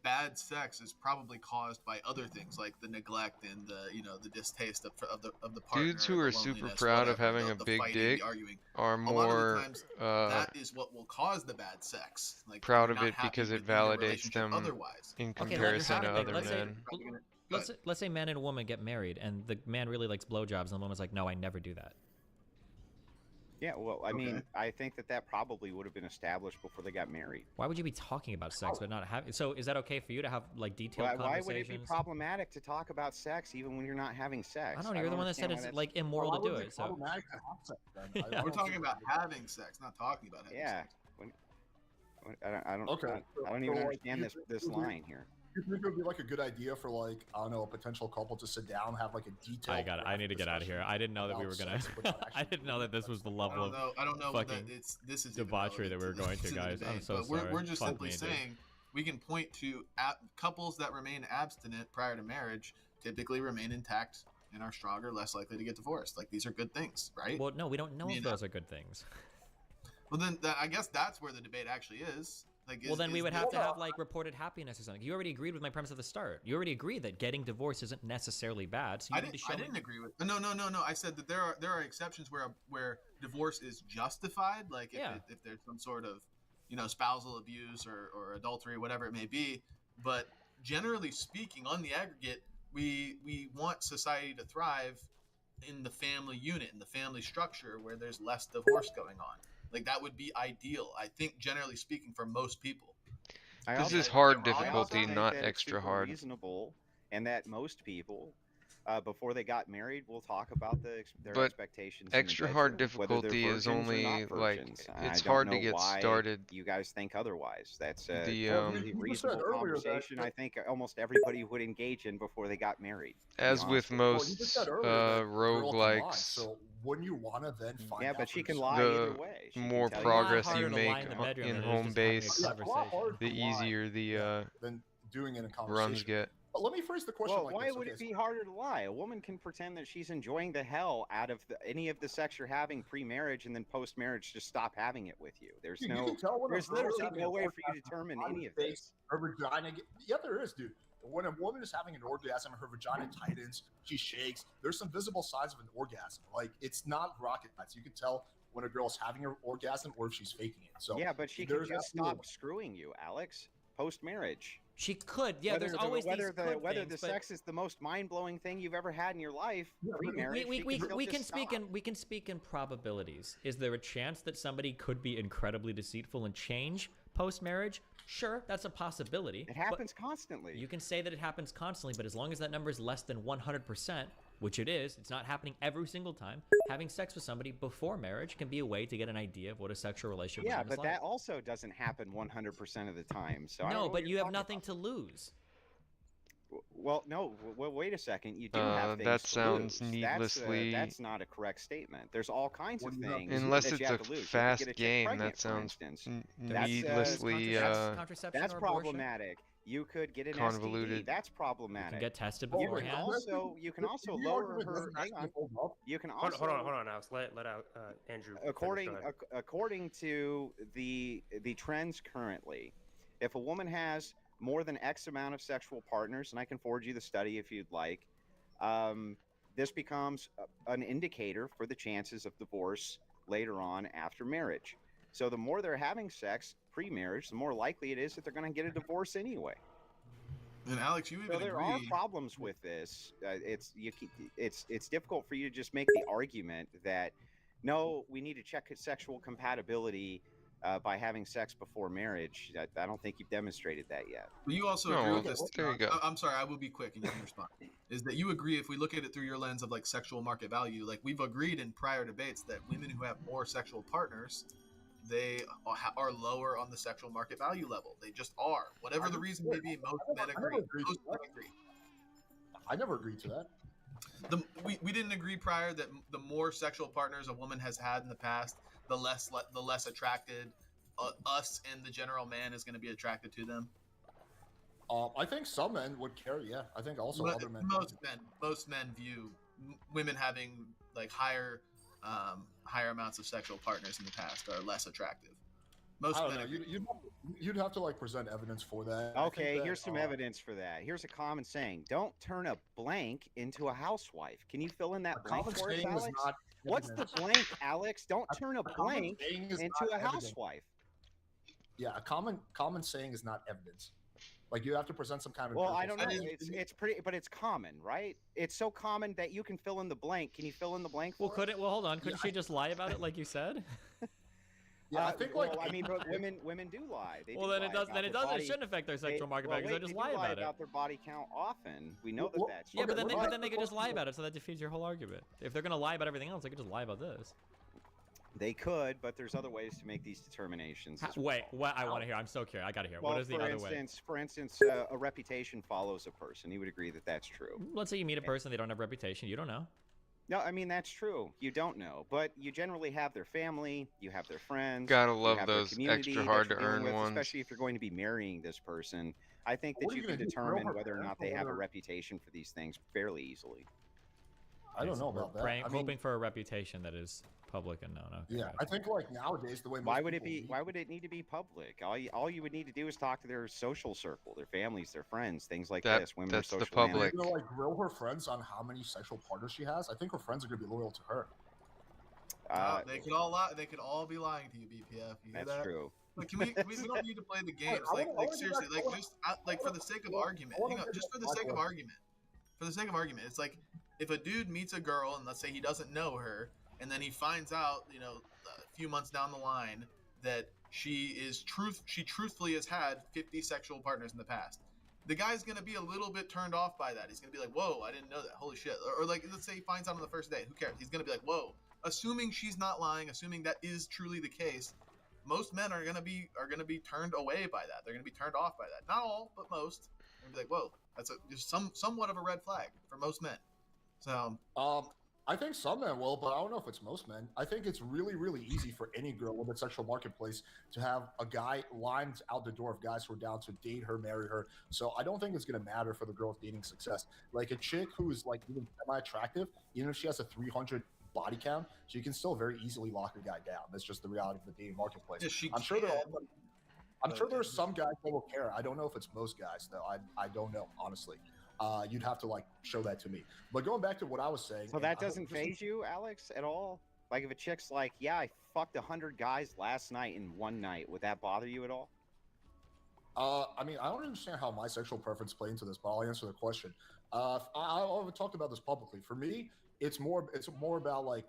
bad sex is probably caused by other things like the neglect and the distaste of the partner. Dudes who the are super loneliness, proud of whatever, having a the big fighting, dick the arguing. are A lot of the more times, that is what will cause the bad sex. Like proud you're of not it happy because it within your validates relationship them otherwise. in Okay, comparison to other let's say, men. let's say man and a woman get married, and the man really likes blowjobs, and the woman's like, "No, I never do that." Yeah, well, I mean, I think that probably would have been established before they got married. Why would you be talking about sex but not having? So is that okay for you to have like detailed Why conversations? would it be problematic to talk about sex even when you're not having sex? I don't know. You're the one that said it's like immoral to do it. So We're talking about having sex, not talking about having sex. I don't. Okay. I don't even understand this line here. You think it would be like a good idea for like I don't know a potential couple to sit down, have like a detailed. I need to get out of here. I didn't know that we were gonna. I didn't know that this was the level of I don't know fucking that this is debauchery that we were going to, guys. I'm so but sorry. We're just Fuck simply me, dude. saying we can point to couples that remain abstinent prior to marriage typically remain intact and are stronger, less likely to get divorced. Like these are good things, right? Well, no, we don't know if those are good things. Well, then I guess that's where the debate actually is. Like, Well, then we would have to have like reported happiness or something. You already agreed with my premise at the start. You already agreed that getting divorced isn't necessarily bad. So you need to show I didn't agree with. No. I said that there are exceptions where divorce is justified. Like if there's some sort of spousal abuse or adultery, whatever it may be. But generally speaking, on the aggregate, we want society to thrive in the family unit, in the family structure, where there's less divorce going on. Like that would be ideal, I think, generally speaking, for most people. This is hard I also difficulty, think not that it's extra super hard. Reasonable, and that most people, before they got married, will talk about their But expectations. in the extra hard bedroom, whether they're difficulty is virgins or only not like virgins. it's I don't hard to know get why started. You guys think otherwise? That's a The, totally you reasonable said earlier that- conversation. I think almost everybody would engage in before they got married. to be As honest with you. most roguelikes, So wouldn't you want to then find Yeah, out but she for can yourself? lie either way. She can more tell you- progress harder you to lie make in the bedroom in than it is home just having a base, Yeah, it's a lot harder the to lie easier the than doing it in conversation. runs get. But let me phrase the question Well, like why this. would okay, it be harder to lie? A woman can pretend that she's enjoying the hell out of any of the sex you're having pre-marriage, and then post-marriage just stop having it with you. There's You no, can tell when a there's girl's literally having no an way for you to orgasm, determine her any of face, this. Her vagina. Yeah, there is, dude. When a woman is having an orgasm, her vagina tightens, she shakes. There's some visible signs of an orgasm. Like it's not rocket science. You can tell when a girl's having an orgasm or if she's faking it. So Yeah, but she can there's just absolutely- stop screwing you, Alex, post-marriage. She could. Yeah, Whether there's the, always whether these the could whether things, the but sex is the most mind-blowing thing you've ever had in your life. Pre-marriage, we she still we just can speak stop. in we can speak in probabilities. Is there a chance that somebody could be incredibly deceitful and change post marriage? Sure, that's a possibility. It happens constantly. You can say that it happens constantly, but as long as that number is less than 100%, which it is, it's not happening every single time. Having sex with somebody before marriage can be a way to get an idea of what a sexual relationship Yeah, is but like. that also doesn't happen 100% of the time. So I don't know No, what but you're you have talking nothing to lose. Well, no. Well, wait a second. You do have things that to sounds lose. needlessly- That's not a correct statement. There's all kinds of things. Unless that it's you a have to lose. You could fast get a chick game, pregnant, that for sounds instance. needlessly contraception that's or abortion? problematic. You could get an Convoluted. STD. That's problematic. You can get tested You can beforehand. also lower her. Hang on. You can also Hold on, Alex. Let out Andrew. finish. according Go ahead. according to the trends currently, if a woman has more than X amount of sexual partners, and I can forward you the study if you'd like, this becomes an indicator for the chances of divorce later on after marriage. So the more they're having sex pre-marriage, the more likely it is that they're going to get a divorce anyway. And Alex, you even So there agree. are problems with this. It's difficult for you to just make the argument that no, we need to check sexual compatibility by having sex before marriage. I don't think you've demonstrated that yet. But you also No, agree with this. there you go. I'm sorry, I will be quick and you can respond. Is that you agree if we look at it through your lens of like sexual market value, like we've agreed in prior debates that women who have more sexual partners, they are lower on the sexual market value level. They just are. Whatever the reason may be, most men agree. Most men agree. I never agreed to that. We didn't agree prior that the more sexual partners a woman has had in the past, the less attracted us and the general man is going to be attracted to them. I think some men would care. Yeah, I think also other men. Most men view women having like higher amounts of sexual partners in the past are less attractive. Most I don't men know. You'd have to like present evidence for that. Okay, here's some evidence for that. Here's a common saying: "Don't turn a blank into a housewife." Can you fill in that blank common for us, saying is Alex? not What's the blank, Alex? Don't turn a common blank saying is into not a evidence. housewife. Yeah, a common saying is not evidence. Like you have to present some kind of. Well, I don't know. empirical It's pretty, but it's common, right? It's so common that you can fill in the blank. Can you fill in the blank? Well, for us? hold on. Couldn't she just lie about it like you said? Yeah, I think like well, I mean, but women do lie. They Well, do then lie it does. about Then their it doesn't. body. It shouldn't affect their sexual market value because they just do lie about it. about their body count often. We know Well, that's Yeah, true. but then they could just lie about it, so that defeats your whole argument. If they're gonna lie about everything else, they could just lie about this. They could, but there's other ways to make these determinations. as Wait, well. what? I want to hear. I'm so curious. I gotta hear. Well, What is the other way? For instance, a reputation follows a person. You would agree that that's true. Let's say you meet a person, they don't have a reputation. You don't know. No, I mean that's true. You don't know, but you generally have their family, you have their friends. Gotta you love have their those community extra that hard you're to dealing earn with, ones. especially if you're going to be marrying this person. I think that What are you you can gonna do, determine grill her whether or not they parents or have a whatever? reputation for these things fairly easily. I don't know about that. Praying, I mean, hoping for a reputation that is public and known. Okay, yeah, gotcha. I think like nowadays the way. Why most would it people be? Why would it need to be public? All you would need to do is talk to their social circle, their families, their friends, things like this. Women that's are the social public. animals. You're gonna like grill her friends on how many sexual partners she has. I think her friends are gonna be loyal to her. they could all lie. They could all be lying to you, BPF. You hear That's that? true. Like, we don't need to play the games. I Like wanna seriously, get back- like for the sake of argument, just for the sake of argument. For the sake of argument, it's like if a dude meets a girl and let's say he doesn't know her, and then he finds out, a few months down the line that she truthfully has had 50 sexual partners in the past. The guy's gonna be a little bit turned off by that. He's gonna be like, "Whoa, I didn't know that. Holy shit!" Or like, let's say he finds out on the first date. Who cares? He's gonna be like, "Whoa." Assuming she's not lying, assuming that is truly the case, most men are gonna be turned away by that. They're gonna be turned off by that. Not all, but most. They're gonna be like, "Whoa, that's just somewhat of a red flag for most men." So, I think some men will, but I don't know if it's most men. I think it's really, really easy for any girl in the sexual marketplace to have a guy lined out the door of guys who are down to date her, marry her. So I don't think it's going to matter for the girl's dating success. Like a chick who is like even semi-attractive, even if she has a 300 body count, she can still very easily lock a guy down. That's just the reality of the dating marketplace. Yeah, I'm sure there's some guys that will care. I don't know if it's most guys though. I don't know, honestly. You'd have to like show that to me. But going back to what I was saying, So and that I hope doesn't this is- phase you, Alex, at all? Like if a chick's like, "Yeah, I fucked 100 guys last night in one night," would that bother you at all? I mean, I don't understand how my sexual preference play into this, but I'll answer the question. I've talked about this publicly. For me, it's more about like,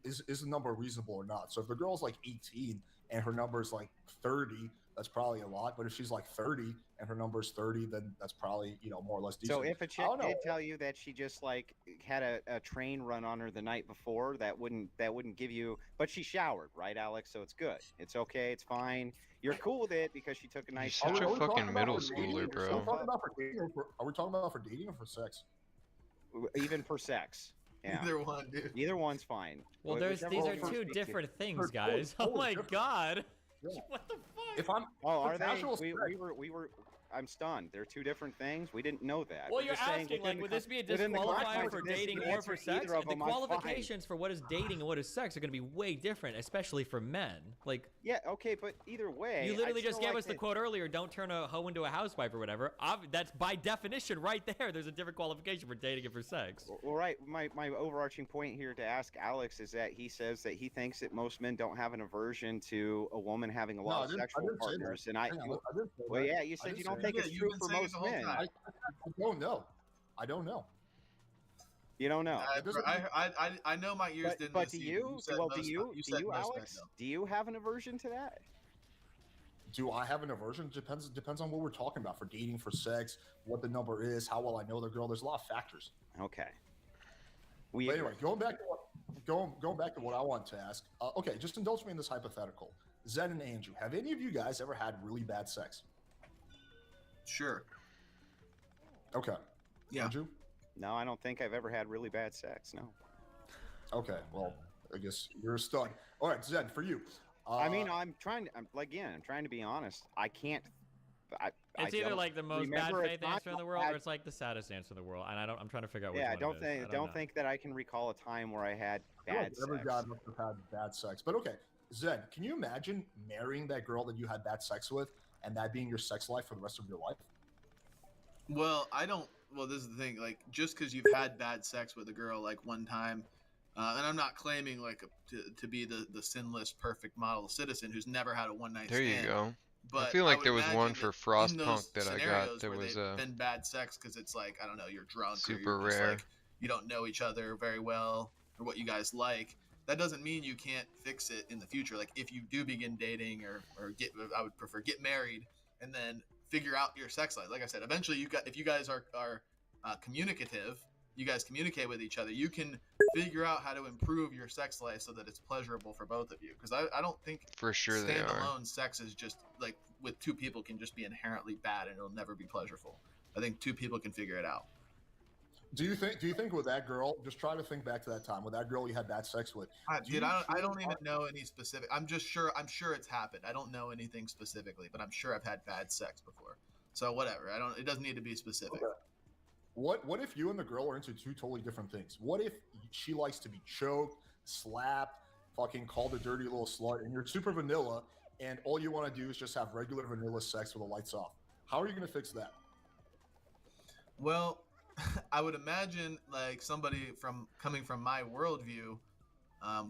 is the number reasonable or not? So if the girl's like 18 and her number is like 30, that's probably a lot. But if she's like 30 and her number is 30, then that's probably more or less decent. So if a I chick don't know. did tell you that she just like had a train run on her the night before, that wouldn't give you, but she showered, right, Alex? So it's good. It's okay. It's fine. You're cool with it because she took a nice You're such shower. a fucking middle schooler, Are we bro. talking about for dating are we talking about for dating or for sex? Even for sex. Yeah. Either one, dude. Either one's fine. Well, Whichever these one are you two speak to. different things, They're guys. Oh totally my different. god. Yeah. What the fuck? If I'm Oh, for are they? casual We sex- were. I'm stunned. They're two different things. We didn't know that. Well, We're you're just saying asking, within like, the would con- this be a within the disqualifier confines for of this, dating you or answer for sex? either of The them, I'm fine. qualifications for what is dating and what is sex are going to be way different, especially for men. Like, Yeah. Okay, but either way, you I'd literally just still gave like us the to- quote earlier, don't turn a hoe into a housewife or whatever. That's by definition right there. There's a different qualification for dating and for sex. Well, right. My overarching point here to ask Alex is that he says that he thinks that most men don't have an aversion to a woman having a lot of sexual partners, and Hang on, I didn't say well, that. yeah, you I said didn't you say don't that. think Yeah, it's you've true been for saying it most the whole men. time. I don't know. I don't know. You don't know. I know my ears didn't. But do deceive you? said Well, most do you? said Do you, most men, Alex? though. Do you have an aversion to that? do I have an aversion? Depends on what we're talking about. For dating, for sex, what the number is, how well I know the girl. There's a lot of factors. Okay. But anyway, going back to what I want to ask. Okay, just indulge me in this hypothetical. Zen and Andrew, have any of you guys ever had really bad sex? Sure. Okay. Yeah. Andrew? No, I don't think I've ever had really bad sex. No. Okay. Well, I guess you're a stud. All right, Zen, for you. I mean, I'm trying to be honest. I can't. It's either like the most bad remember a faith time answer in the world, or it's like the saddest answer in the world. And I'm trying to figure out which Yeah, I one don't it is. think don't think that I can recall a time where I had bad sex. Every guy must have had bad sex. But okay, Zen, can you imagine marrying that girl that you had bad sex with and that being your sex life for the rest of your life? Well, I don't. Well, this is the thing. Like, just because you've had bad sex with a girl like one time, and I'm not claiming like to be the sinless, perfect model citizen who's never had a one night There stand. you go. But I feel like would there was imagine one for that in Frostpunk those that I got scenarios that where was they've been bad sex because it's like, I don't know, you're drunk, super or you're just rare. like, you don't know each other very well or what you guys like. That doesn't mean you can't fix it in the future. Like, if you do begin dating or get, I would prefer get married and then figure out your sex life. Like I said, eventually if you guys are communicative, you guys communicate with each other, you can figure out how to improve your sex life so that it's pleasurable for both of you. Because I don't think For sure they are. standalone sex is just like with two people can just be inherently bad and it'll never be pleasurable. I think two people can figure it out. Do you think with that girl? Just try to think back to that time with that girl you had bad sex with. I don't even know any specific. I'm sure it's happened. I don't know anything specifically, but I'm sure I've had bad sex before. So whatever. It doesn't need to be specific. Okay. What if you and the girl are into two totally different things? What if she likes to be choked, slapped, fucking called a dirty little slut, and you're super vanilla, and all you want to do is just have regular vanilla sex with the lights off? How are you going to fix that? Well, I would imagine like somebody coming from my worldview,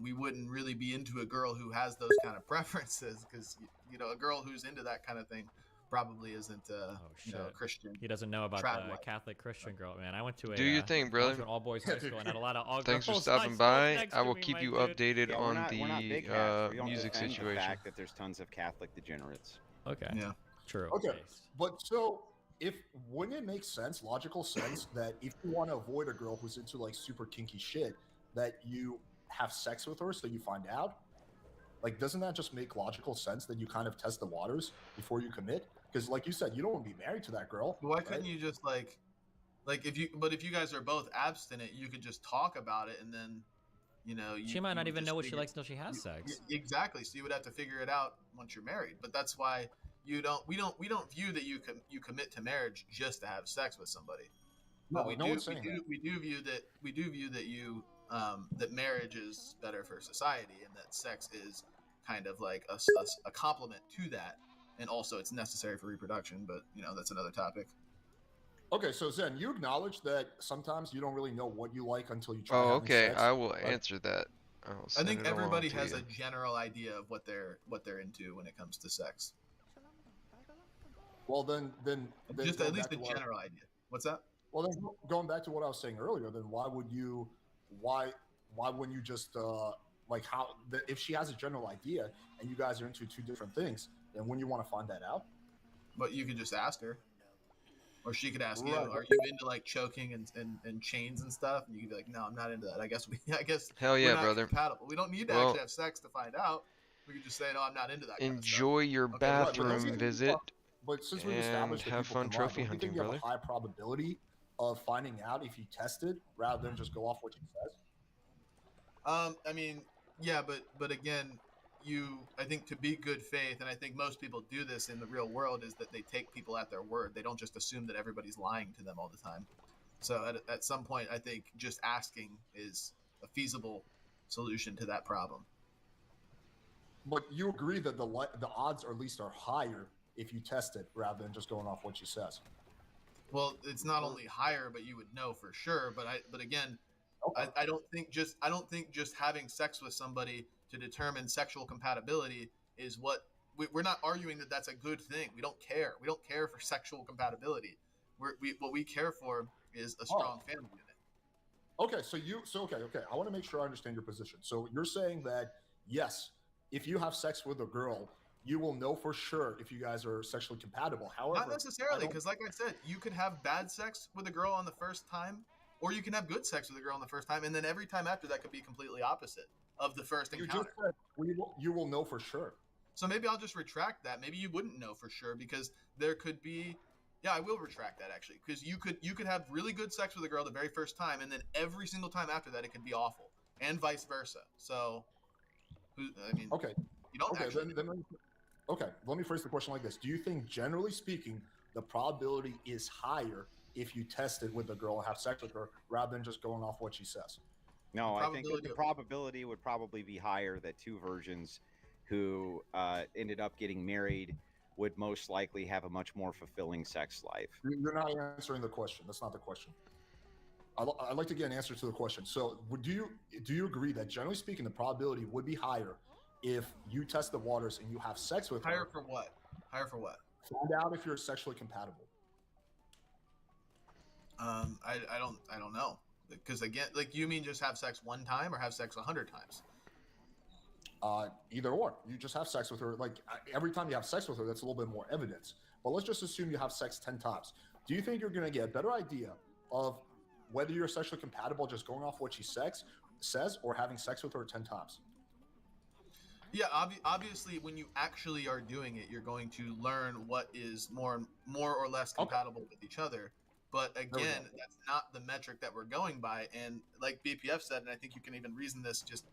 we wouldn't really be into a girl who has those kind of preferences because a girl who's into that kind of thing probably isn't a Christian. He doesn't know about trad the wife. Catholic Christian girl, man. I went to a Do your thing, I brother. went to an all boys high school and had a lot of all Thanks for girls stopping high by. schools next I will to me, keep my you dude. updated Yeah, on we're not the big hats. We don't music defend situation. The fact that there's tons of Catholic degenerates. Okay. Yeah. True. Okay, but so wouldn't it make sense, logical sense, that if you want to avoid a girl who's into like super kinky shit, that you have sex with her so you find out? Like, doesn't that just make logical sense that you kind of test the waters before you commit? Because, like you said, you don't want to be married to that girl. Why couldn't you just like if you guys are both abstinent, you could just talk about it and then She might not even know what she figure- likes until she has sex. Exactly. So you would have to figure it out once you're married. But that's why we don't view that you commit to marriage just to have sex with somebody. No, But no one's saying that. we do view that you that marriage is better for society and that sex is kind of like a complement to that, and also it's necessary for reproduction. But that's another topic. Okay, so Zen, you acknowledge that sometimes you don't really know what you like until you try. Oh, having okay. sex, I will right? answer that. I will I send think it along everybody to has you. a general idea of what they're into when it comes to sex. Well, then Just going at least back a to what- general idea. What's that? Well, then going back to what I was saying earlier, then why wouldn't you just if she has a general idea and you guys are into two different things, then wouldn't you want to find that out? But you could just ask her, or she could ask you, Right. "Are you into like choking and chains and stuff?" And you could be like, "No, I'm not into that. I guess Hell we're yeah, not brother. compatible. We don't need to Well- actually have sex to find out. We could just say, no, I'm not into that." Kind of stuff. Enjoy your Okay, right, but bathroom that's- visit But since we've and established that have people fun can lie, trophy don't you hunting, think you have brother. a high probability of finding out if you tested rather than just go off what she says? I mean, yeah, but again, I think to be good faith, and I think most people do this in the real world, is that they take people at their word. They don't just assume that everybody's lying to them all the time. So at some point, I think just asking is a feasible solution to that problem. But you agree that the odds, or at least, are higher if you test it rather than just going off what she says. Well, it's not only higher, but you would know for sure. But again, I don't think just having sex with somebody to determine sexual compatibility is what we're not arguing that that's a good thing. We don't care. We don't care for sexual compatibility. What we care for is a strong family unit. Okay, okay. I want to make sure I understand your position. So you're saying that yes, if you have sex with a girl you will know for sure if you guys are sexually compatible. However, Not necessarily, because like I said, you could have bad sex with a girl on the first time, or you can have good sex with a girl on the first time, and then every time after that could be completely opposite of the first you encounter. just said you will know for sure. So maybe I'll just retract that. Maybe you wouldn't know for sure, because there could be. Yeah, I will retract that actually, because you could have really good sex with a girl the very first time, and then every single time after that it could be awful, and vice versa. So, I mean, Okay. you don't Okay. actually. Okay. Let me phrase the question like this: do you think, generally speaking, the probability is higher if you test it with a girl and have sex with her rather than just going off what she says? No, I think that the probability would probably be higher that two virgins who ended up getting married would most likely have a much more fulfilling sex life. You're not answering the question. That's not the question. I'd like to get an answer to the question. So, do you agree that, generally speaking, the probability would be higher if you test the waters and you have sex with her? Higher for what? Higher for what? Find out if you're sexually compatible. I don't know, because again, like, you mean just have sex one time or have sex 100 times? Either or. You just have sex with her. Like, every time you have sex with her, that's a little bit more evidence. But let's just assume you have sex 10 times. Do you think you're going to get a better idea of whether you're sexually compatible just going off what she says or having sex with her 10 times? Yeah, obviously, when you actually are doing it, you're going to learn what is more or less compatible with each other. But again, that's not the metric that we're going by. And like BPF said, and I think you can even reason this just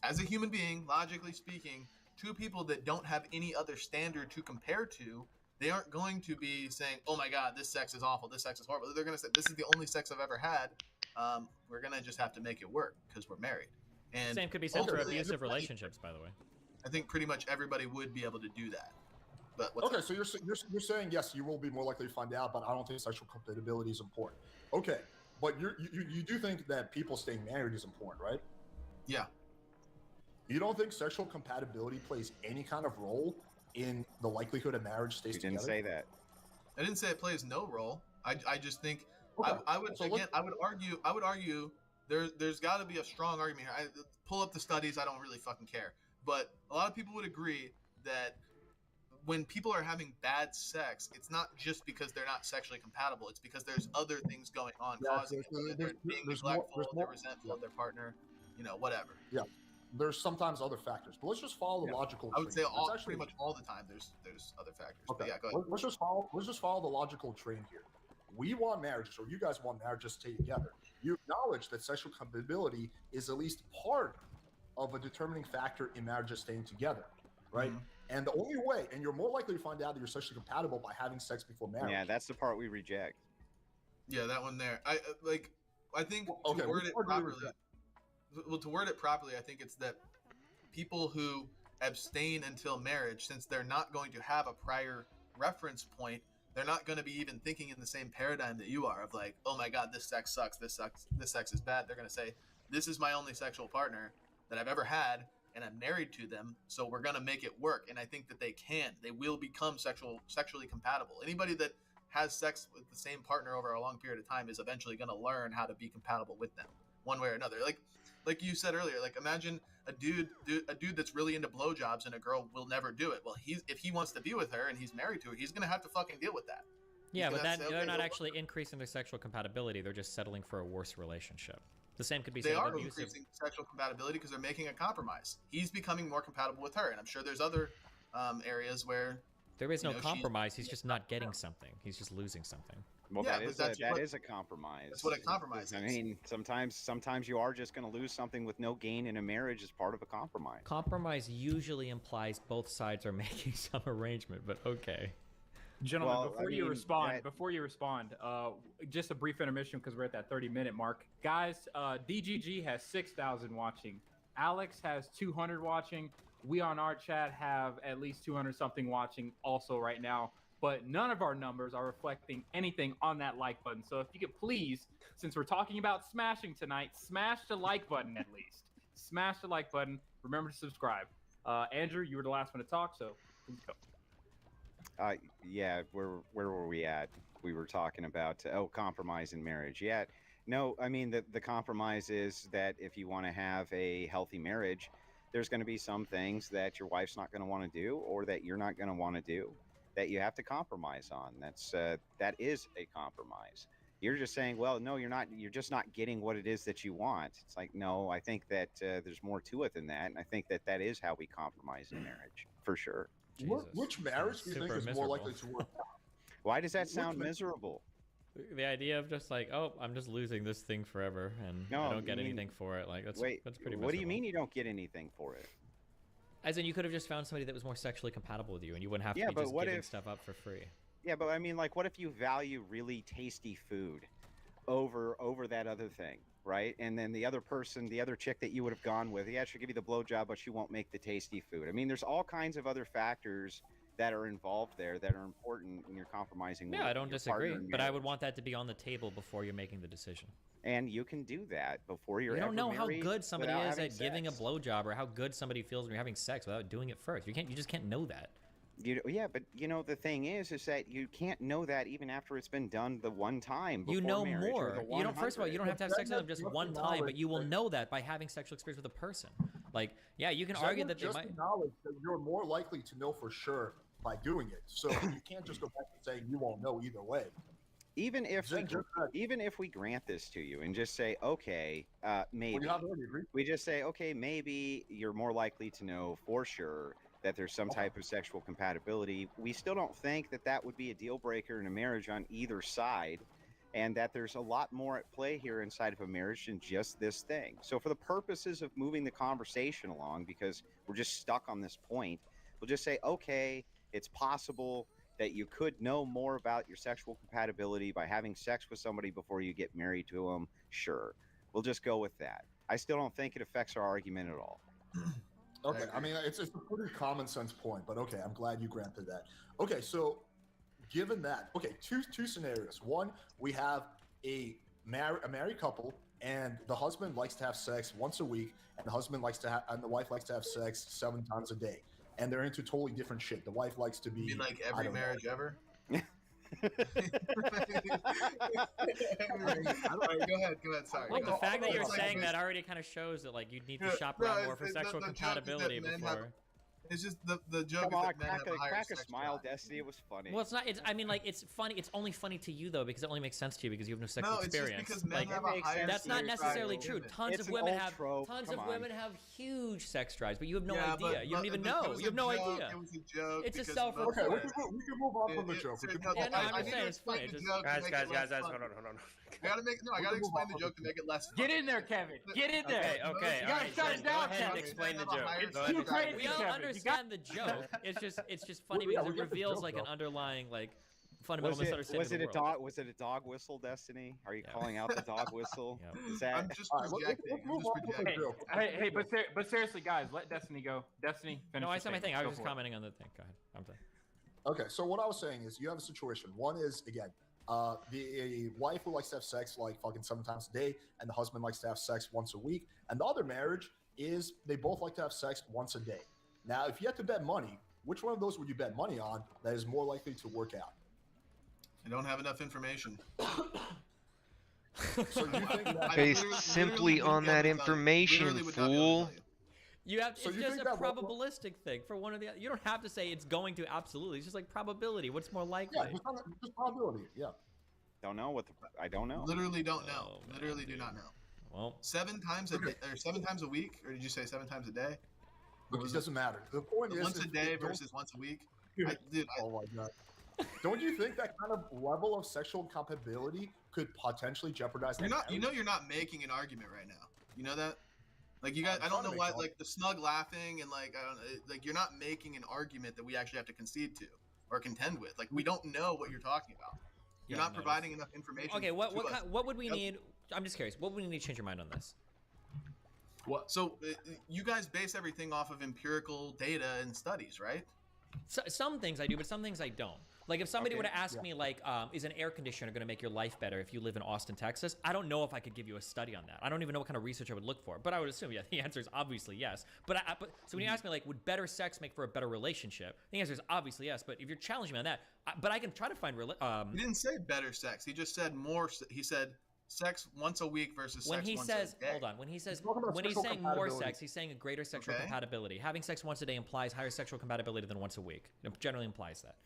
as a human being, logically speaking, two people that don't have any other standard to compare to, they aren't going to be saying, oh my God, this sex is awful, this sex is horrible. They're going to say, this is the only sex I've ever had. We're going to just have to make it work because we're married. And Same could be said for abusive relationships, by the way. I think pretty much everybody would be able to do that. But okay, so you're saying, yes, you will be more likely to find out, but I don't think sexual compatibility is important. Okay, but you do think that people staying married is important, right? Yeah. You don't think sexual compatibility plays any kind of role in the likelihood a marriage stays together? You didn't say that. I didn't say it plays no role. I just think Okay. I would argue there's got to be a strong argument here. Pull up the studies. I don't really fucking care. But a lot of people would agree that when people are having bad sex, it's not just because they're not sexually compatible. It's because there's other things going on causing it. Whether they're being neglectful, they're resentful of their partner, whatever. Yeah, there's sometimes other factors, but let's just follow the logical. I would say train. pretty much all the time. There's other factors. Okay, But yeah, go ahead. let's just follow the logical train here. We want marriages, or you guys want marriages to stay together. You acknowledge that sexual compatibility is at least part of a determining factor in marriages staying together, right? Mm-hmm. And the only way, and you're more likely to find out that you're sexually compatible by having sex before marriage. Yeah, that's the part we reject. Yeah, that one there. I think Okay, to word we it agree properly. with that. Well, to word it properly, I think it's that people who abstain until marriage, since they're not going to have a prior reference point, they're not going to be even thinking in the same paradigm that you are of like, oh my God, this sex sucks, this sex is bad. They're going to say, this is my only sexual partner that I've ever had, and I'm married to them, so we're going to make it work. And I think that they will become sexually compatible. Anybody that has sex with the same partner over a long period of time is eventually going to learn how to be compatible with them one way or another. Like you said earlier, like imagine a dude that's really into blowjobs and a girl will never do it. Well, if he wants to be with her and he's married to her, he's going to have to fucking deal with that. Yeah, but He's gonna they're say, not okay, actually increasing their sexual compatibility. They're just settling for a worse relationship. The same could be They said of are abusive. increasing sexual compatibility because they're making a compromise. He's becoming more compatible with her, and I'm sure there's other areas where There is no she's- compromise. He's just not getting something. He's just losing something. Well, Yeah, that but is that's that what- is a compromise. that's what a compromise I is. mean, sometimes you are just going to lose something with no gain in a marriage as part of a compromise. Compromise usually implies both sides are making some arrangement, but okay. Gentlemen, Well, before I you mean, respond, just a brief intermission because we're at that 30-minute mark. Guys, DGG has 6,000 watching. Alex has 200 watching. We on our chat have at least 200 something watching also right now. But none of our numbers are reflecting anything on that like button. So if you could please, since we're talking about smashing tonight, smash the like button at least. Smash the like button. Remember to subscribe. Andrew, you were the last one to talk, so please go. Yeah, where were we at? We were talking about compromise in marriage. Yeah, no, I mean the compromise is that if you want to have a healthy marriage, there's going to be some things that your wife's not going to want to do, or that you're not going to want to do, that you have to compromise on. That is a compromise. You're just saying, well, no, you're not. You're just not getting what it is that you want. It's like, no, I think that there's more to it than that, and I think that is how we compromise in marriage, for sure. Which marriage do you think is more likely to work out? Why does that sound miserable? The idea of just like, oh, I'm just losing this thing forever, and No, I don't get you mean- anything for it. Like that's Wait, that's pretty. what do you miserable. mean you don't get anything for it? As in, you could have just found somebody that was more sexually compatible with you, and you wouldn't have Yeah, to be but just what giving if- stuff up for free. Yeah, but I mean, like, what if you value really tasty food over that other thing, right? And then the other person, the other chick that you would have gone with, yeah, she'll give you the blowjob, but she won't make the tasty food. I mean, there's all kinds of other factors that are involved there that are important when you're compromising. Yeah, with I don't your disagree, partner in but I would marriage. want that to be on the table before you're making the decision. And you can do that before you're. You don't ever know how married good somebody without is having at giving a sex. blowjob, or how good somebody feels when you're having sex without doing it first. You just can't know that. Yeah, but you know the thing is that you can't know that even after it's been done the one time. You before know marriage, or more. the You don't. First of all, you don't have to have 100. sex with them just one time, but you will know that by having sexual experience with a person. Like, yeah, you can Is that argue not that they just might. the knowledge that you're more likely to know for sure by doing it. So you can't just go back and saying you won't know either way. Even if we, Then just even if we grant this to you and just say, okay, maybe, you have already agreed. we just say, okay, maybe you're more likely to know for sure that there's some type of sexual compatibility. We still don't think that that would be a deal breaker in a marriage on either side, and that there's a lot more at play here inside of a marriage than just this thing. So for the purposes of moving the conversation along, because we're just stuck on this point, we'll just say, okay, it's possible that you could know more about your sexual compatibility by having sex with somebody before you get married to them. Sure. We'll just go with that. I still don't think it affects our argument at all. Okay, I mean it's a pretty common sense point, but okay, I'm glad you granted that. Okay, so given that, okay, two scenarios. One, we have a married couple, and the husband likes to have sex once a week, and the wife likes to have sex 7 times a day, and they're into totally different shit. The wife likes to be You mean like I every don't know. marriage ever? Alright, go ahead. Sorry. Well, the fact that you're It's like saying this- that already kind of shows that like you'd need to Yeah, shop no, around more it's- for it's sexual the joke is that compatibility men before. have- It's just the joke Come is on, that men have a higher crack a sex smile, drive. Destiny. It was funny. Well, it's not. It's. I mean, like, it's funny. It's only funny to you though, because it only makes sense to you because you have no sexual No, it's just experience. because men like, have a higher that's not sex drive necessarily than true. women. Tons It's of an women old have. trope, Tons come of on. women have huge sex drives, but you have no Yeah, idea. but- You don't even but know. it was You have a no joke, idea. It was a joke. It's a because self-report. most- We can move on from the joke. We can move Yeah, on. no, I'm I just need saying to it's funny. explain the Just- joke to Guys, make guys, it less hold fun. on. I gotta explain the joke to make it less fun. Get in there, Kevin. Get in there. Okay, You gotta shut it down, Kevin. It's Too crazy, We all Kevin. You understand the joke. It's just funny Yeah, because we it get the reveals joke, like an though. underlying like fundamental Was misunderstanding it of the world. was it a dog whistle, Destiny? Are you calling out the dog whistle? Is that I'm just All right, let's projecting. I'm move just on from the projecting. joke. Hey, but seriously, guys, let Destiny go. Destiny, finish. No, I your said my statement. thing. I Go was just for it. commenting on the thing. Go ahead. I'm sorry. Okay, so what I was saying is you have a situation. One is, again, the wife who likes to have sex like fucking 7 times a day, and the husband likes to have sex once a week. And the other marriage is they both like to have sex once a day. Now, if you had to bet money, which one of those would you bet money on that is more likely to work out? I don't have enough information. So you think that Based simply on that information, fool. You have. So It's you just think a that what- probabilistic thing for one or the other. You don't have to say it's going to absolutely. It's just like probability. What's more likely? Yeah, just probability. Yeah. Don't know what I don't know. Literally don't know. Oh, man, Literally do dude. not know. Well, 7 times a day, or 7 times a week, or did you say 7 times a day? Look, it doesn't matter. The point is, Once a is day don't- versus once a week. Oh my god. Don't you think that kind of level of sexual compatibility could potentially jeopardize You're that not. You marriage? know, you're not making an argument right now. You know that. Like you guys, I'm I don't trying know to why. make one. Like the snug laughing and like I don't know, like you're not making an argument that we actually have to concede to or contend with. Like we don't know what you're talking about. You're Yeah, not no, providing enough information. okay. What to us. what would we need? I'm just curious. What would we need to change your mind on this? What? So you guys base everything off of empirical data and studies, right? So, some things I do, but some things I don't. Like if somebody Okay, would have asked yeah. me, like, is an air conditioner going to make your life better if you live in Austin, Texas? I don't know if I could give you a study on that. I don't even know what kind of research I would look for. But I would assume, yeah, the answer is obviously yes. But so when you ask me, like, would better sex make for a better relationship? The answer is obviously yes. But if you're challenging me on that, but I can try to find. He didn't say better sex. He just said more. He said sex once a week versus When sex he once says, a day. hold on, when he says, talking about when he's sexual saying more compatibility. sex, he's saying a greater sexual Okay. compatibility. Having sex once a day implies higher sexual compatibility than once a week. It generally implies that.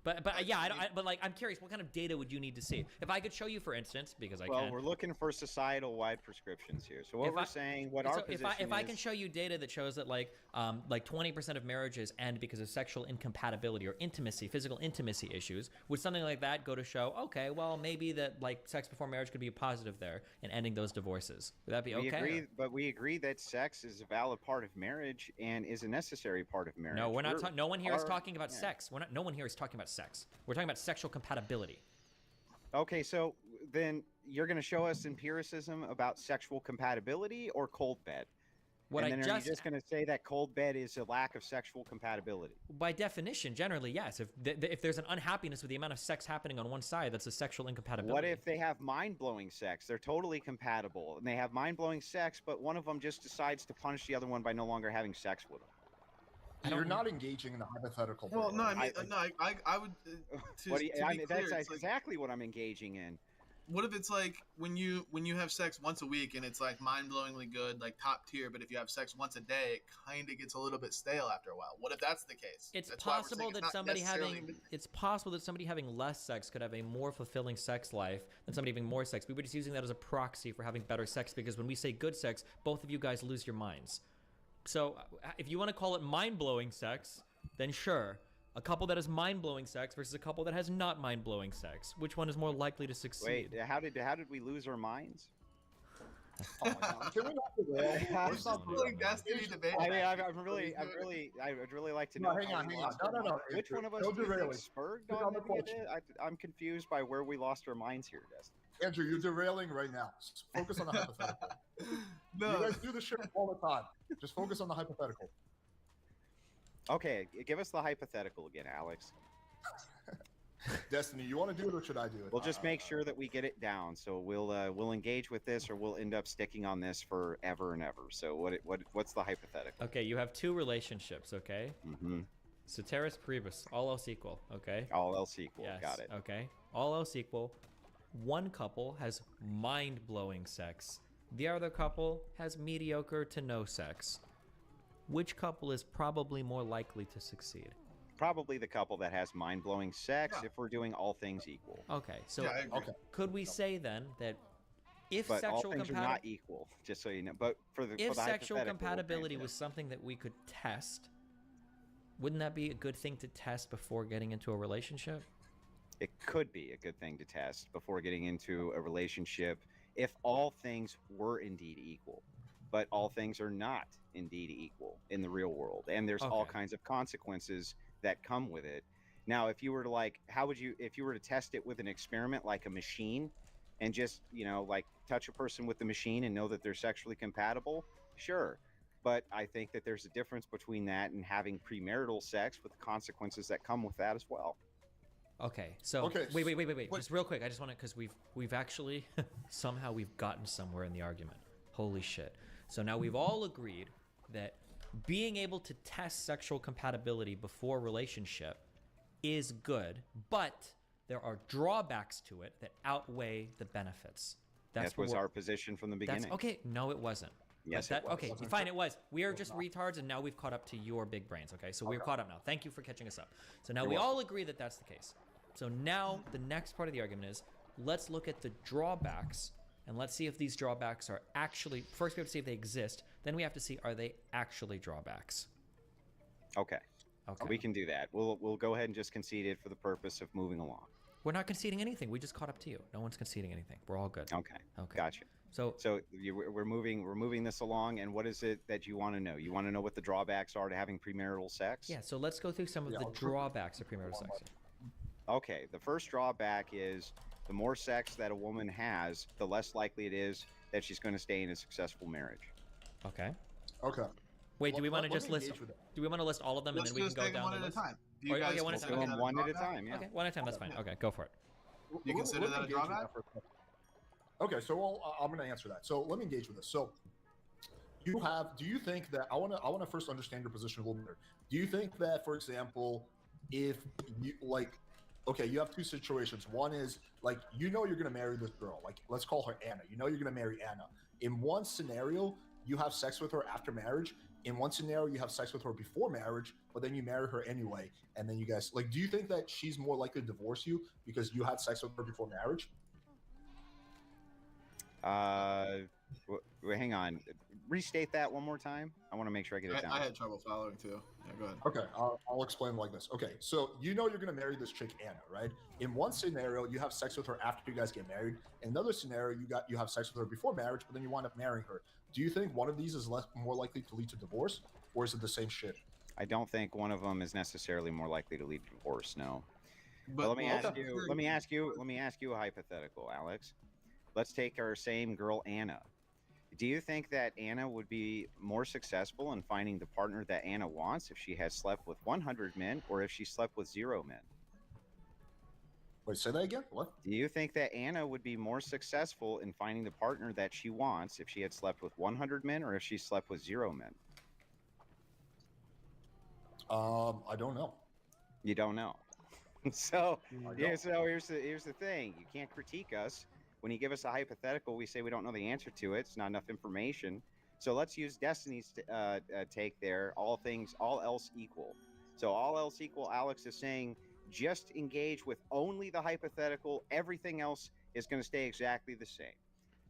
But yeah, but like, I'm curious, what kind of data would you need to see? If I could show you, for instance, because I Well, can. we're looking for societal-wide prescriptions here. So what If we're I- saying, what so our if position I is, can show you data that shows that like 20% of marriages end because of sexual incompatibility or intimacy, physical intimacy issues, would something like that go to show, okay, well maybe that like sex before marriage could be a positive there in ending those divorces? Would that be we okay? agree, or- but we agree that sex is a valid part of marriage and is a necessary part of marriage. No, we're not. No one here is our- talking about yeah. sex. We're not. No one here is talking about sex. We're talking about sexual compatibility. Okay, so then you're going to show us empiricism about sexual compatibility or cold bed? What and I then are you just- just going to say that cold bed is a lack of sexual compatibility? By definition, generally, yes. If there's an unhappiness with the amount of sex happening on one side, that's a sexual incompatibility. What if they have mind-blowing sex? They're totally compatible, and they have mind-blowing sex, but one of them just decides to punish the other one by no longer having sex with them. You're not engaging in the hypothetical. Well, bit, no, I right? mean, I would. To, What do you, to I be mean, clear, that's it's like, exactly what I'm engaging in. what if it's like when you have sex once a week and it's like mind-blowingly good, like top tier, but if you have sex once a day, it kind of gets a little bit stale after a while. What if that's the case? It's That's why we're saying possible it's that not somebody necessarily- having it's possible that somebody having less sex could have a more fulfilling sex life than somebody having more sex. We were just using that as a proxy for having better sex because when we say good sex, both of you guys lose your minds. So if you want to call it mind-blowing sex, then sure. A couple that has mind-blowing sex versus a couple that has not mind-blowing sex. Which one is more likely to succeed? Wait, how did we lose our minds? Oh my God. Can we not derail? Let's not derail. Like Destiny debate. I mean, I'd really like to know. No, hang how on, we hang on. lost No, our no, no. minds. Which one of us No do you think derailing. spurred Pick on on the any of question. it? I'm confused by where we lost our minds here, Dustin. Andrew, you're derailing right now. Just focus on the hypothetical. No. You guys do this shit all the time. Just focus on the hypothetical. Okay, give us the hypothetical again, Alex. Destiny, you want to do it or should I do it? We'll just make sure that we get it down. So we'll engage with this, or we'll end up sticking on this forever and ever. So what's the hypothetical? Okay, you have two relationships, okay? Mm-hmm. Ceteris paribus, all else equal, okay? All else equal. Yes, Got it. Okay. All else equal, one couple has mind-blowing sex. The other couple has mediocre to no sex. Which couple is probably more likely to succeed? Probably the couple that has mind-blowing sex if we're doing all things equal. Okay, so Yeah, I agree. could we say then that if But all sexual things are not equal, just so you know. But for the if for the sexual hypothetical, compatibility okay. was something that we could test, wouldn't that be a good thing to test before getting into a relationship? It could be a good thing to test before getting into a relationship if all things were indeed equal. But all things are not indeed equal in the real world, and there's all Okay. kinds of consequences that come with it. Now, if you were to if you were to test it with an experiment like a machine and just, like touch a person with the machine and know that they're sexually compatible, sure. But I think that there's a difference between that and having premarital sex with the consequences that come with that as well. Okay, so Okay, wait. Just real quick, I just want to, because we've actually somehow we've gotten somewhere in the argument. Holy shit! So now we've all agreed that being able to test sexual compatibility before relationship is good, but there are drawbacks to it that outweigh the benefits. That what was we're- our position from the That's beginning. okay. No, it wasn't. Yes, But it was. Okay, fine, it was. We are just retards, and now we've caught up to your big brains, okay? So we're caught up now. Thank you for catching us up. So now You're we welcome. all agree that that's the case. So now the next part of the argument is, let's look at the drawbacks, and let's see if these drawbacks are actually, first we have to see if they exist, then we have to see, are they actually drawbacks? Okay. Okay. We can do that. We'll go ahead and just concede it for the purpose of moving along. We're not conceding anything. We just caught up to you. No one's conceding anything. We're all good. Okay. Okay. Gotcha. So we're moving this along, and what is it that you want to know? You want to know what the drawbacks are to having premarital sex? yeah, so let's go through some of the drawbacks of premarital sex. Okay. The first drawback is the more sex that a woman has, the less likely it is that she's going to stay in a successful marriage. Okay. Okay. Wait, do we want to Let just me list? engage with it. Do we want to list all of them Let's and then we just can go take them down one the at a list? time. Do you Okay, guys one at a consider time. that a One at a drawback? time. Yeah. Okay, one at a time. That's fine. Okay, go for it. You consider Let me that a engage with drawback? for a second. Okay, so I'm going to answer that. So let me engage with this. So do you think that I want to first understand your position a little better. Do you think that, for example, if you okay, you have two situations. One is like you know you're gonna marry this girl. Like let's call her Anna. You know you're gonna marry Anna. In one scenario, you have sex with her after marriage. In one scenario, you have sex with her before marriage, but then you marry her anyway, and then you guys like. Do you think that she's more likely to divorce you because you had sex with her before marriage? Hang on. Restate that one more time. I want to make sure I get it down. I had trouble following too. Yeah, go ahead. Okay, I'll explain like this. Okay, so you know you're gonna marry this chick Anna, right? In one scenario, you have sex with her after you guys get married. In another scenario, you have sex with her before marriage, but then you wind up marrying her. Do you think one of these is more likely to lead to divorce, or is it the same shit? I don't think one of them is necessarily more likely to lead to divorce. No. But let me ask you a hypothetical, Alex. Let's take our same girl Anna. Do you think that Anna would be more successful in finding the partner that Anna wants if she had slept with 100 men or if she slept with 0 men? Wait, say that again? What? Do you think that Anna would be more successful in finding the partner that she wants if she had slept with 100 men or if she slept with 0 men? I don't know. You don't know. So here's the thing. You can't critique us. When you give us a hypothetical, we say we don't know the answer to it. It's not enough information. So let's use Destiny's take there. All else equal. So all else equal, Alex is saying just engage with only the hypothetical. Everything else is going to stay exactly the same.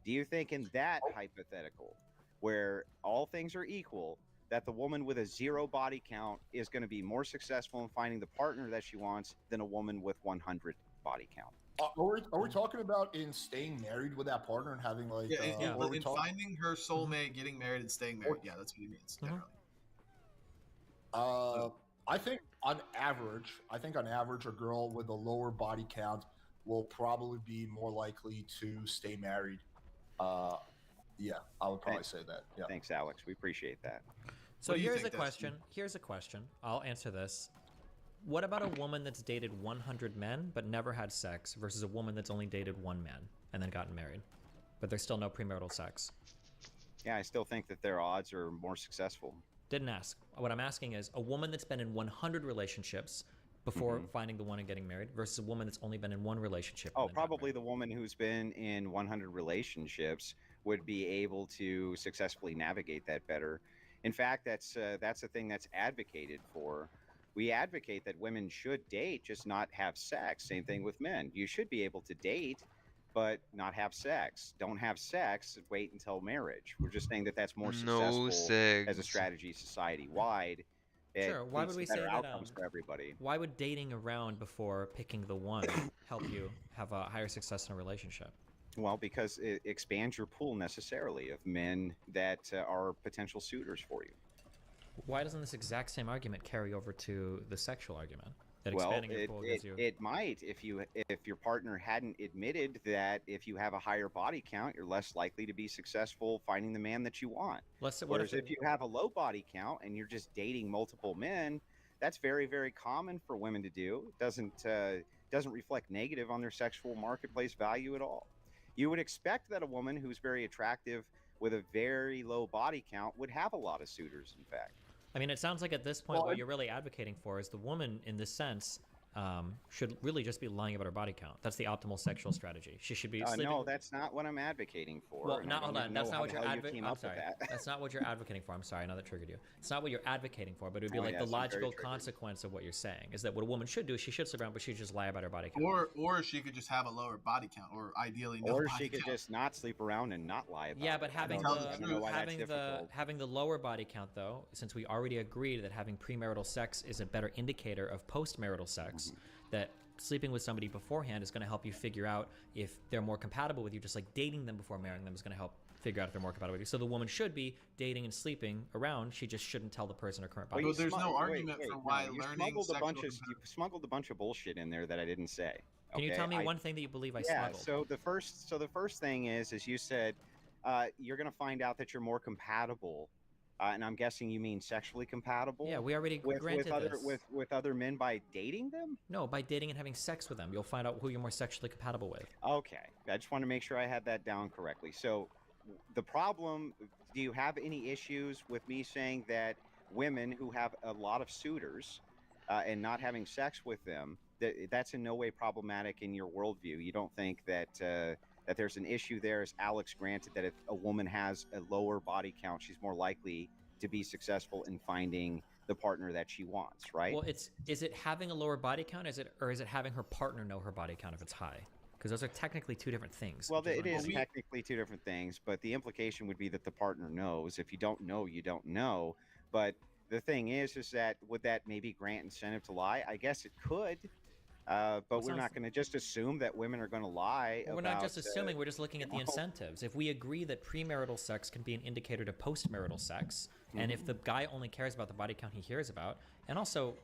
Do you think in that hypothetical, where all things are equal, that the woman with a 0 body count is going to be more successful in finding the partner that she wants than a woman with 100 body count? Are we talking about in staying married with that partner and having like in finding her soulmate, getting married, and staying married? Yeah, that's what he means. Generally. I think on average, a girl with a lower body count will probably be more likely to stay married. Yeah, I would probably say that. Yeah. Thanks, Alex. We appreciate that. So here's a question. Here's a question. I'll answer this. What about a woman that's dated 100 men but never had sex versus a woman that's only dated 1 man and then gotten married, but there's still no premarital sex? Yeah, I still think that their odds are more successful. Didn't ask. What I'm asking is a woman that's been in 100 relationships before finding the one and getting married versus a woman that's only been in 1 relationship. Oh, probably the woman who's been in 100 relationships would be able to successfully navigate that better. In fact, that's the thing that's advocated for. We advocate that women should date, just not have sex. Same thing with men. You should be able to date, but not have sex. Don't have sex. Wait until marriage. We're just saying that that's more successful as a strategy society-wide. Sure. Why would we say that? Outcomes for everybody. Why would dating around before picking the one help you have a higher success in a relationship? Well, because it expands your pool necessarily of men that are potential suitors for you. Why doesn't this exact same argument carry over to the sexual argument? That expanding your pool gives you... it might if your partner hadn't admitted that if you have a higher body count, you're less likely to be successful finding the man that you want. Whereas if you have a low body count and you're just dating multiple men, that's very, very common for women to do. It doesn't reflect negative on their sexual marketplace value at all. You would expect that a woman who's very attractive with a very low body count would have a lot of suitors, in fact. I mean, it sounds like at this point what you're really advocating for is the woman, in this sense, should really just be lying about her body count. That's the optimal sexual strategy. She should be sleeping... No, that's not what I'm advocating for. Well, hold on. That's not what you're advocating. I'm sorry. That's not what you're advocating for. I'm sorry. I know that triggered you. It's not what you're advocating for, but it would be like the logical consequence of what you're saying is that what a woman should do is she should sleep around, but she should just lie about her body count. Or she could just have a lower body count, or ideally no Or body she could count. just not sleep around and not lie about it. Yeah, but having the lower body count, though, since we already agreed that having premarital sex is a better indicator of postmarital sex, that sleeping with somebody beforehand is going to help you figure out if they're more compatible with you. Just like dating them before marrying them is going to help figure out if they're more compatible with you. So the woman should be dating and sleeping around. She just shouldn't tell the person her current body. Well, there's no argument for why learning you smuggled a bunch of bullshit in there that I didn't say. Can you tell me one thing that you believe I smuggled? So the first thing is, as you said, you're going to find out that you're more compatible. And I'm guessing you mean sexually compatible? Yeah, we already granted this. With other men by dating them? No, by dating and having sex with them. You'll find out who you're more sexually compatible with. Okay. I just want to make sure I had that down correctly. So the problem, do you have any issues with me saying that women who have a lot of suitors and not having sex with them, that's in no way problematic in your worldview. You don't think that that there's an issue there, as Alex granted, that if a woman has a lower body count, she's more likely to be successful in finding the partner that she wants, right? Well, is it having a lower body count, or is it having her partner know her body count if it's high? Because those are technically two different things. Well, it is technically two different things, but the implication would be that the partner knows. If you don't know, you don't know. But the thing is that would that maybe grant incentive to lie? I guess it could. But we're not going to just assume that women are going to lie. Well, we're not just assuming, we're just looking at the incentives. If we agree that premarital sex can be an indicator to postmarital sex, and if the guy only cares about the body count he hears about, and also,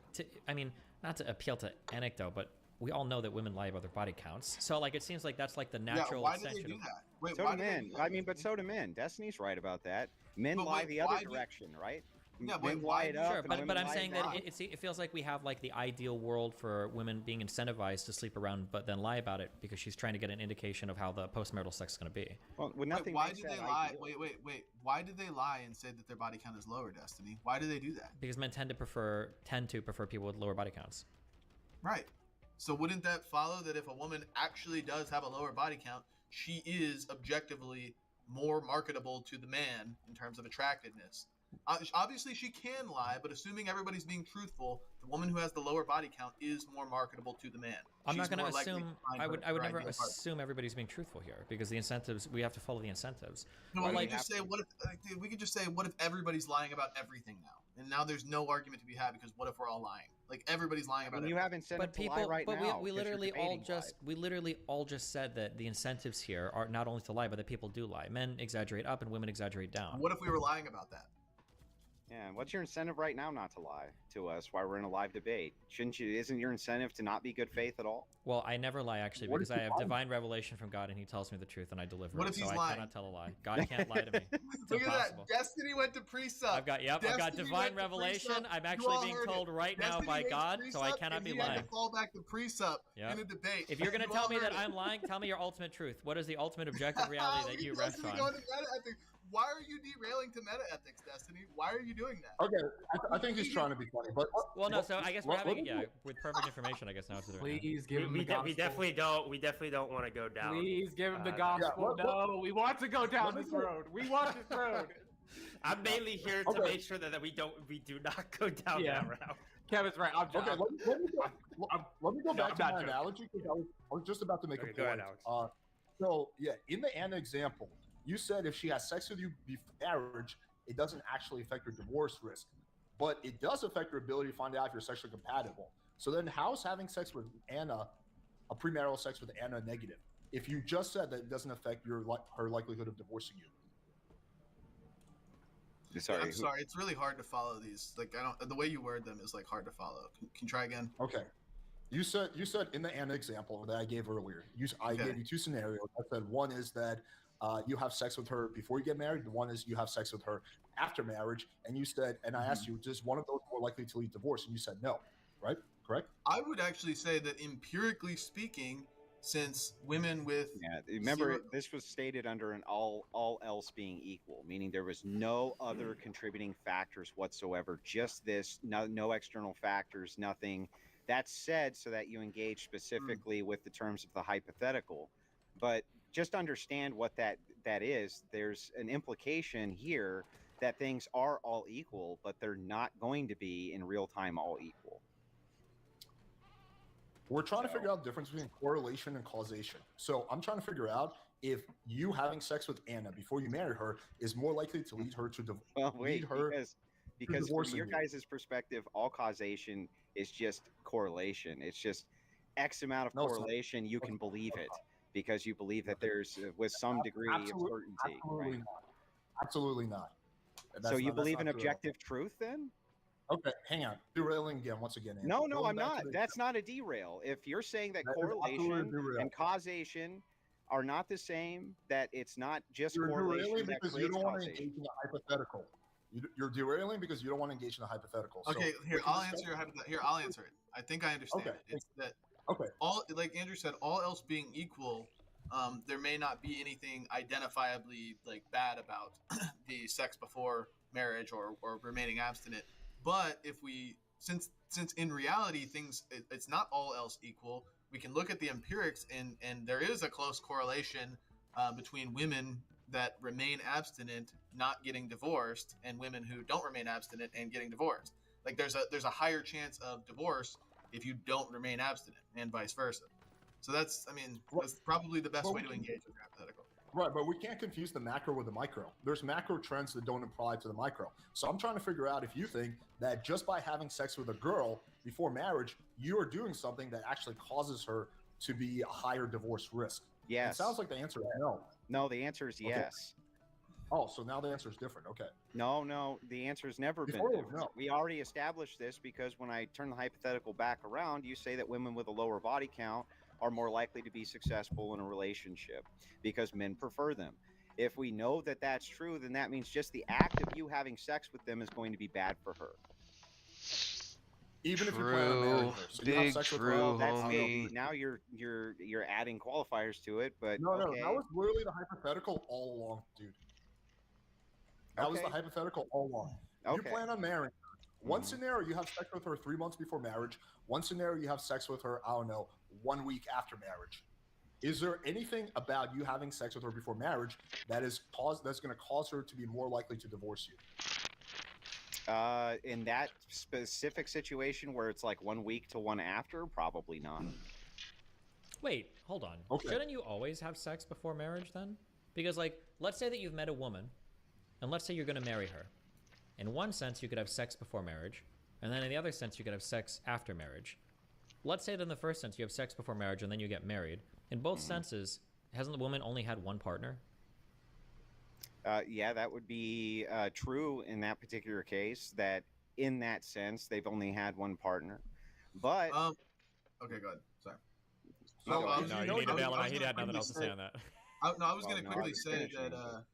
not to appeal to anecdote, but we all know that women lie about their body counts. So, like, it seems like that's like the natural extension. Why do they do that? Wait, so do men. But so do men. Destiny's right about that. Men lie the other direction, right? Yeah, men lie it up. Sure, but I'm saying that it feels like we have like the ideal world for women being incentivized to sleep around, but then lie about it because she's trying to get an indication of how the postmarital sex is going to be. Well, why did they lie? Wait. Why did they lie and say that their body count is lower, Destiny? Why do they do that? Because men tend to prefer people with lower body counts. Right. So wouldn't that follow that if a woman actually does have a lower body count, she is objectively more marketable to the man in terms of attractiveness? Obviously, she can lie, but assuming everybody's being truthful, the woman who has the lower body count is more marketable to the man. I'm not going to assume. I would never assume everybody's being truthful here because the incentives. We have to follow the incentives. No, we can just say what if everybody's lying about everything now, and now there's no argument to be had because what if we're all lying? Like everybody's lying about it. You have incentive to lie right now. But we literally all just said that the incentives here are not only to lie, but that people do lie. Men exaggerate up and women exaggerate down. What if we were lying about that? Yeah, what's your incentive right now not to lie to us while we're in a live debate? Isn't your incentive to not be good faith at all? Well, I never lie actually because I have divine revelation from God and he tells me the truth and I deliver it. So I cannot tell a lie. God can't lie to me. Look at that. Destiny went to pre-sub. I've got divine revelation. I'm actually being told right now by God, so I cannot be lying. Had to fall back to pre-sub in a debate. If you're going to tell me that I'm lying, tell me your ultimate truth. What is the ultimate objective reality that you rest on? Why are you derailing to meta ethics, Destiny? Why are you doing that? Okay, I think he's trying to be funny, but so I guess we're having with perfect information. I guess now. Please give him the gospel. We definitely don't want to go down. Please give him the gospel. No, we want to go down this road. We want this road. I'm mainly here to make sure that we do not go down that route. Kevin's right. I'm just, okay, let me go back to my analogy because I was just about to make a point. Go ahead, Alex. So yeah, in the Anna example, you said if she has sex with you before marriage, it doesn't actually affect her divorce risk, but it does affect her ability to find out if you're sexually compatible. So then how's having sex with Anna, a premarital sex with Anna, negative? If you just said that it doesn't affect her likelihood of divorcing you. Sorry, I'm sorry. It's really hard to follow these. Like the way you word them is like hard to follow. Can you try again? Okay. You said in the Anna example that I gave earlier, I gave you two scenarios. I said one is that you have sex with her before you get married. The one is you have sex with her after marriage. And you said, and I asked you, is one of those more likely to lead to divorce? And you said no, right? Correct? I would actually say that empirically speaking, since women with remember this was stated under an all else being equal, meaning there was no other contributing factors whatsoever, just this, no external factors, nothing. That's said so that you engage specifically with the terms of the hypothetical, but just understand what that is. There's an implication here that things are all equal, but they're not going to be in real time all equal. We're trying to figure out the difference between correlation and causation. So I'm trying to figure out if you having sex with Anna before you marry her is more likely to lead her to because from your guys' perspective, all causation is just correlation. It's just X amount of correlation. You can believe it because you believe that there's with some degree of certainty. Absolutely not. Absolutely not. So you believe in objective truth then? Okay, hang on. Derailing again, once again. No, I'm not. That's not a derail. If you're saying that correlation and causation are not the same, that it's not just correlation that creates you don't want to causation. engage in a hypothetical. You're derailing because you don't want to engage in a hypothetical. Okay, here I'll answer your hypothetical. Here I'll answer it. I think I understand it. It's that all, like Andrew said, all else being equal, there may not be anything identifiably like bad about the sex before marriage or remaining abstinent. But if we since in reality it's not all else equal, we can look at the empirics and there is a close correlation between women that remain abstinent not getting divorced and women who don't remain abstinent and getting divorced. Like there's a higher chance of divorce if you don't remain abstinent and vice versa. So that's probably the best way to engage with hypothetical. Right, but we can't confuse the macro with the micro. There's macro trends that don't apply to the micro. So I'm trying to figure out if you think that just by having sex with a girl before marriage, you are doing something that actually causes her to be a higher divorce risk. Yes. It sounds like the answer is no. No, the answer is yes. Oh, so now the answer is different. Okay. No, the answer's never been Before, different. no. We already established this because when I turn the hypothetical back around, you say that women with a lower body count are more likely to be successful in a relationship because men prefer them. If we know that that's true, then that means just the act of you having sex with them is going to be bad for her. Even if you plan on marrying her. So you have Big sex with true, her. That's homie. now you're adding qualifiers to it, but No, okay. that was literally the hypothetical all along, dude. That was the Okay. hypothetical all along. You Okay. plan on marrying her. One scenario, you have sex with her 3 months before marriage. One scenario, you have sex with her, I don't know, 1 week after marriage. Is there anything about you having sex with her before marriage that's going to cause her to be more likely to divorce you? In that specific situation where it's like 1 week to one after, probably not. Wait, hold on. Okay. Shouldn't you always have sex before marriage then? Because, like, let's say that you've met a woman, and let's say you're going to marry her. In one sense, you could have sex before marriage, and then in the other sense, you could have sex after marriage. Let's say that in the first sense, you have sex before marriage, and then you get married. In both senses, hasn't the woman only had one partner? Yeah, that would be true in that particular case, that in that sense, they've only had one partner. But Okay, go ahead. Sorry. No, I was no, gonna- you need to I was- bail him I out. was He gonna had nothing quickly else to say on that. I was Well, going to no, I quickly was say finishing. that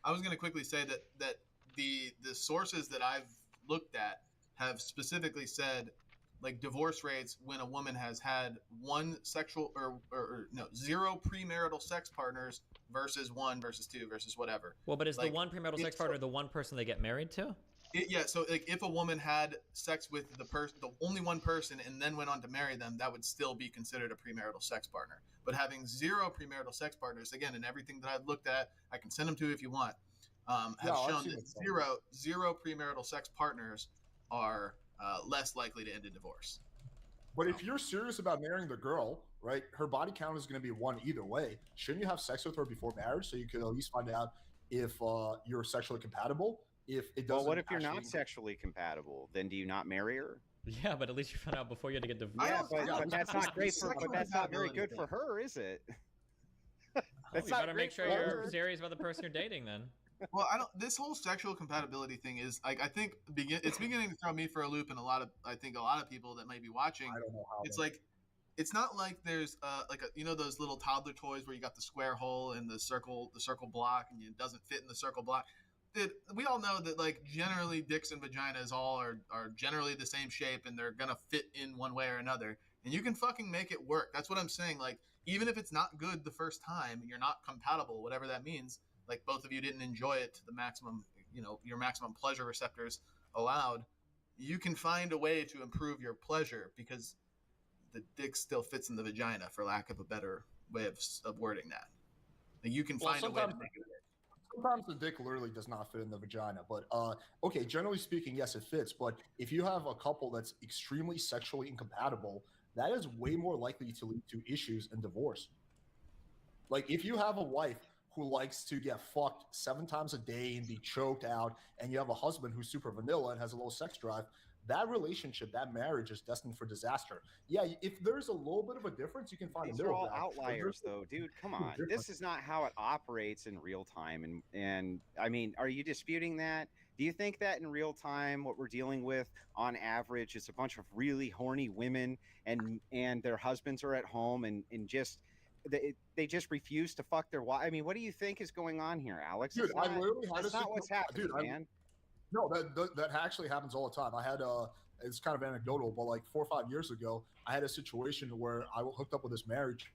I was going to quickly say that the sources that I've looked at have specifically said like divorce rates when a woman has had one sexual or no, 0 premarital sex partners versus 1 versus 2 versus whatever. Well, but is Like, the one premarital sex it's- partner the one person they get married to? Yeah, so like if a woman had sex with the only one person and then went on to marry them, that would still be considered a premarital sex partner. But having 0 premarital sex partners, again, in everything that I've looked at, I can send them to you if you want, have I've shown seen that it. zero premarital sex partners are less likely to end in divorce. But if you're serious about marrying the girl, right, her body count is going to be 1 either way. Shouldn't you have sex with her before marriage so you could at least find out if you're sexually compatible? If it doesn't. well, what if you're actually- not sexually compatible? Then do you not marry her? Yeah, but at least you found out before you had to get divorced. Yeah, don't- but, I don't- but that's not great for. Sexual But that's not very compatibility good for her, is it? Well, That's you not better make great sure for you're her. serious about the person you're dating then. Well, I don't. This whole sexual compatibility thing is like I think it's beginning to throw me for a loop, and a lot of people that might be watching. I don't know how. It's like it's not like there's like those little toddler toys where you got the square hole and the circle block, and it doesn't fit in the circle block. We all know that like generally dicks and vaginas all are generally the same shape, and they're gonna fit in one way or another, and you can fucking make it work. That's what I'm saying. Like even if it's not good the first time, you're not compatible, whatever that means. Like both of you didn't enjoy it to the maximum, your maximum pleasure receptors allowed. You can find a way to improve your pleasure because the dick still fits in the vagina, for lack of a better way of wording that. Like you can Well, find a way to sometimes- make it work. Sometimes the dick literally does not fit in the vagina, but okay, generally speaking, yes, it fits. But if you have a couple that's extremely sexually incompatible, that is way more likely to lead to issues and divorce. Like if you have a wife who likes to get fucked 7 times a day and be choked out, and you have a husband who's super vanilla and has a low sex drive, that relationship, that marriage is destined for disaster. Yeah, if there's a little bit of a difference, you can find These a are middle all ground. But outliers, there's- though, dude. Come Huge on, difference. this is not how it operates in real time. And I mean, are you disputing that? Do you think that in real time, what we're dealing with on average is a bunch of really horny women and their husbands are at home and just they just refuse to fuck their wife? I mean, what do you think is going on here, Alex? Dude, It's I not, literally had that's a not what's happening, man. No, that actually happens all the time. I had it's kind of anecdotal, but like 4 or 5 years ago, I had a situation where I hooked up with this marriage,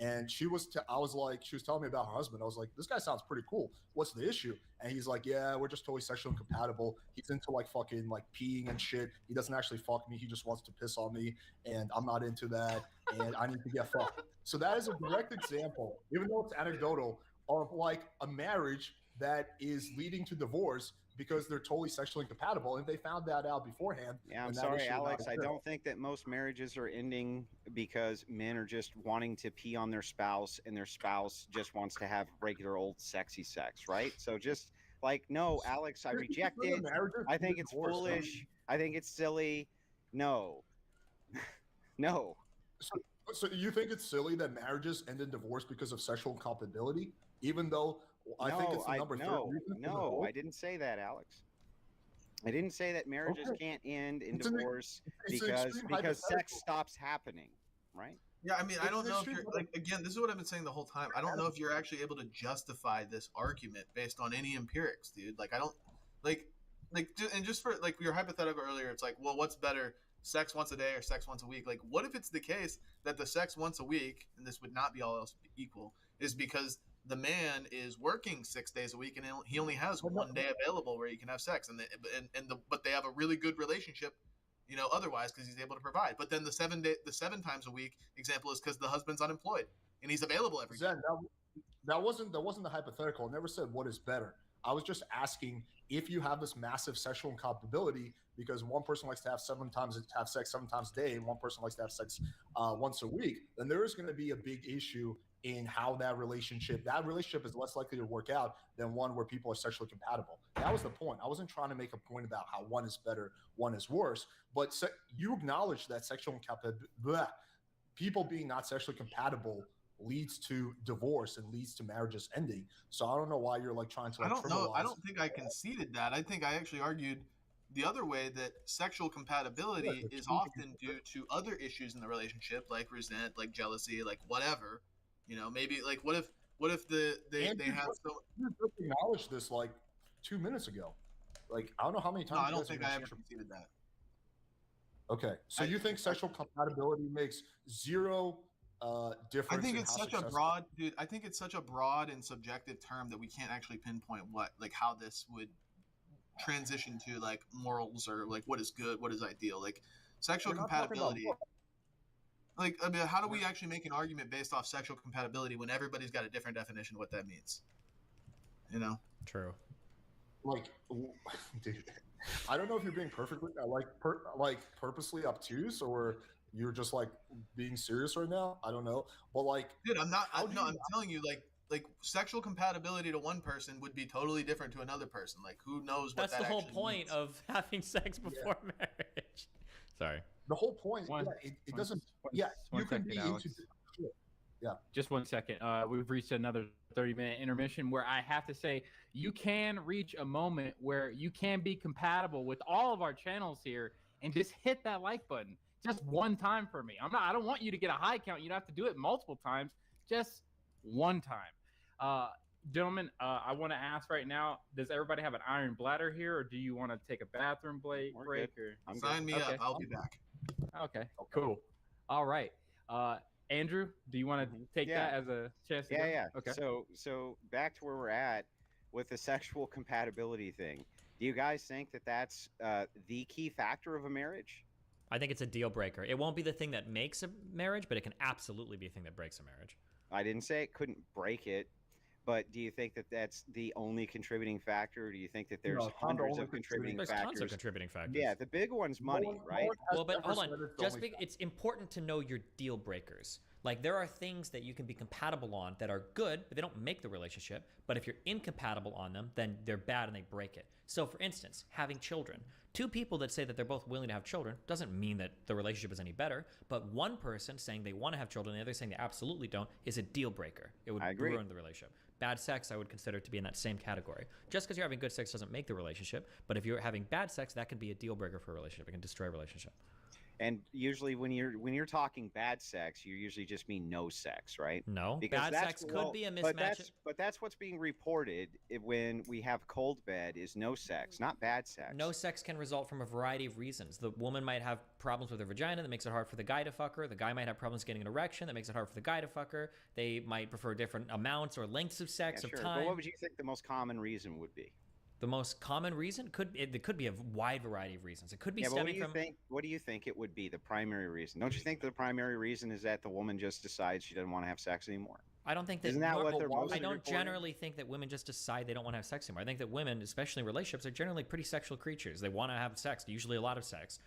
And she was telling me about her husband. I was like, this guy sounds pretty cool. What's the issue? And he's like, yeah, we're just totally sexually incompatible. He's into like fucking like peeing and shit. He doesn't actually fuck me. He just wants to piss on me, and I'm not into that. And I need to get fucked. So that is a direct example, even though it's anecdotal, of like a marriage that is leading to divorce because they're totally sexually incompatible, and they found that out beforehand. Yeah, I'm sorry, Alex. I don't think that most marriages are ending because men are just wanting to pee on their spouse, and their spouse just wants to have regular old sexy sex, right? So just like, no, Alex, I reject it. I think it's foolish. I think it's silly. No, no. So you think it's silly that marriages end in divorce because of sexual incompatibility, even though I think it's the number 3 reason? No, I didn't say that, Alex. I didn't say that marriages can't end in divorce because sex stops happening, right? Yeah, I mean, I don't know if you're like, again, this is what I've been saying the whole time. I don't know if you're actually able to justify this argument based on any empirics, dude. Like, I don't and just for like your hypothetical earlier, it's like, well, what's better, sex once a day or sex once a week? Like, what if it's the case that the sex once a week, and this would not be all else equal, is because the man is working 6 days a week and he only has one day available where he can have sex, but they have a really good relationship, you know, otherwise, because he's able to provide. But then the 7 times a week example is because the husband's unemployed and he's available every day. That wasn't the hypothetical. I never said what is better. I was just asking if you have this massive sexual incompatibility because one person likes to have sex 7 times a day and one person likes to have sex once a week, then there is going to be a big issue in how that relationship is less likely to work out than one where people are sexually compatible. That was the point. I wasn't trying to make a point about how one is better, one is worse, but you acknowledge that sexual people being not sexually compatible leads to divorce and leads to marriages ending. So I don't know why you're like trying to. I don't know. I don't think I conceded that. I think I actually argued the other way, that sexual compatibility is often due to other issues in the relationship, like resent, like jealousy, like whatever. You know, maybe like what if they have so. You just acknowledged this like 2 minutes ago. Like I don't know how many times. No, I don't think I ever conceded that. Okay, so you think sexual compatibility makes zero difference? I think it's such a broad, dude. I think it's such a broad and subjective term that we can't actually pinpoint how this would transition to like morals or like what is good, what is ideal, like sexual compatibility. Like, I mean, how do we actually make an argument based off sexual compatibility when everybody's got a different definition of what that means? You know? True. Like, dude, I don't know if you're being perfectly purposely obtuse or you're just like being serious right now. I don't know, but like, dude, I'm not. I'm telling you, like sexual compatibility to one person would be totally different to another person. Like, who knows what that's the whole point of having sex before marriage. Sorry. The whole point, it doesn't. You can be into. Yeah. Just 1 second. We've reached another 30-minute intermission where I have to say you can reach a moment where you can be compatible with all of our channels here and just hit that like button just one time for me. I don't want you to get a high count. You don't have to do it multiple times. Just one time. Gentlemen, I want to ask right now, does everybody have an iron bladder here, or do you want to take a bathroom break? Or sign me up. I'll be back. Okay, cool. All right. Andrew, do you want to take that as a chance to go? Yeah. Okay. So back to where we're at with the sexual compatibility thing. Do you guys think that that's the key factor of a marriage? I think it's a deal breaker. It won't be the thing that makes a marriage, but it can absolutely be a thing that breaks a marriage. I didn't say it couldn't break it, but do you think that that's the only contributing factor? Or do you think that there's hundreds of contributing factors? There's tons of contributing factors. Yeah, the big one's money, right? Well, but hold on. It's important to know your deal breakers. Like, there are things that you can be compatible on that are good, but they don't make the relationship. But if you're incompatible on them, then they're bad and they break it. So, for instance, having children. Two people that say that they're both willing to have children doesn't mean that the relationship is any better. But one person saying they want to have children and the other saying they absolutely don't is a deal breaker. It would ruin the relationship. Bad sex, I would consider to be in that same category. Just because you're having good sex doesn't make the relationship. But if you're having bad sex, that can be a deal breaker for a relationship. It can destroy a relationship. And usually when you're talking bad sex, you usually just mean no sex, right? No, Because bad that's sex could well, be a But mismatch. that's what's being reported when we have cold bed is no sex, not bad sex. No sex can result from a variety of reasons. The woman might have problems with her vagina that makes it hard for the guy to fuck her. The guy might have problems getting an erection that makes it hard for the guy to fuck her. They might prefer different amounts or lengths of sex, Yeah, of sure. time. But what would you think the most common reason would be? The most common reason it could be a wide variety of reasons. It could be Yeah, but what stemming do you from think? What do you think it would be the primary reason? Don't you think the primary reason is that the woman just decides she doesn't want to have sex anymore? I don't think that. Isn't that what they're mostly I don't reporting? generally think that women just decide they don't want to have sex anymore. I think that women, especially in relationships, are generally pretty sexual creatures. They want to have sex, usually a lot of sex.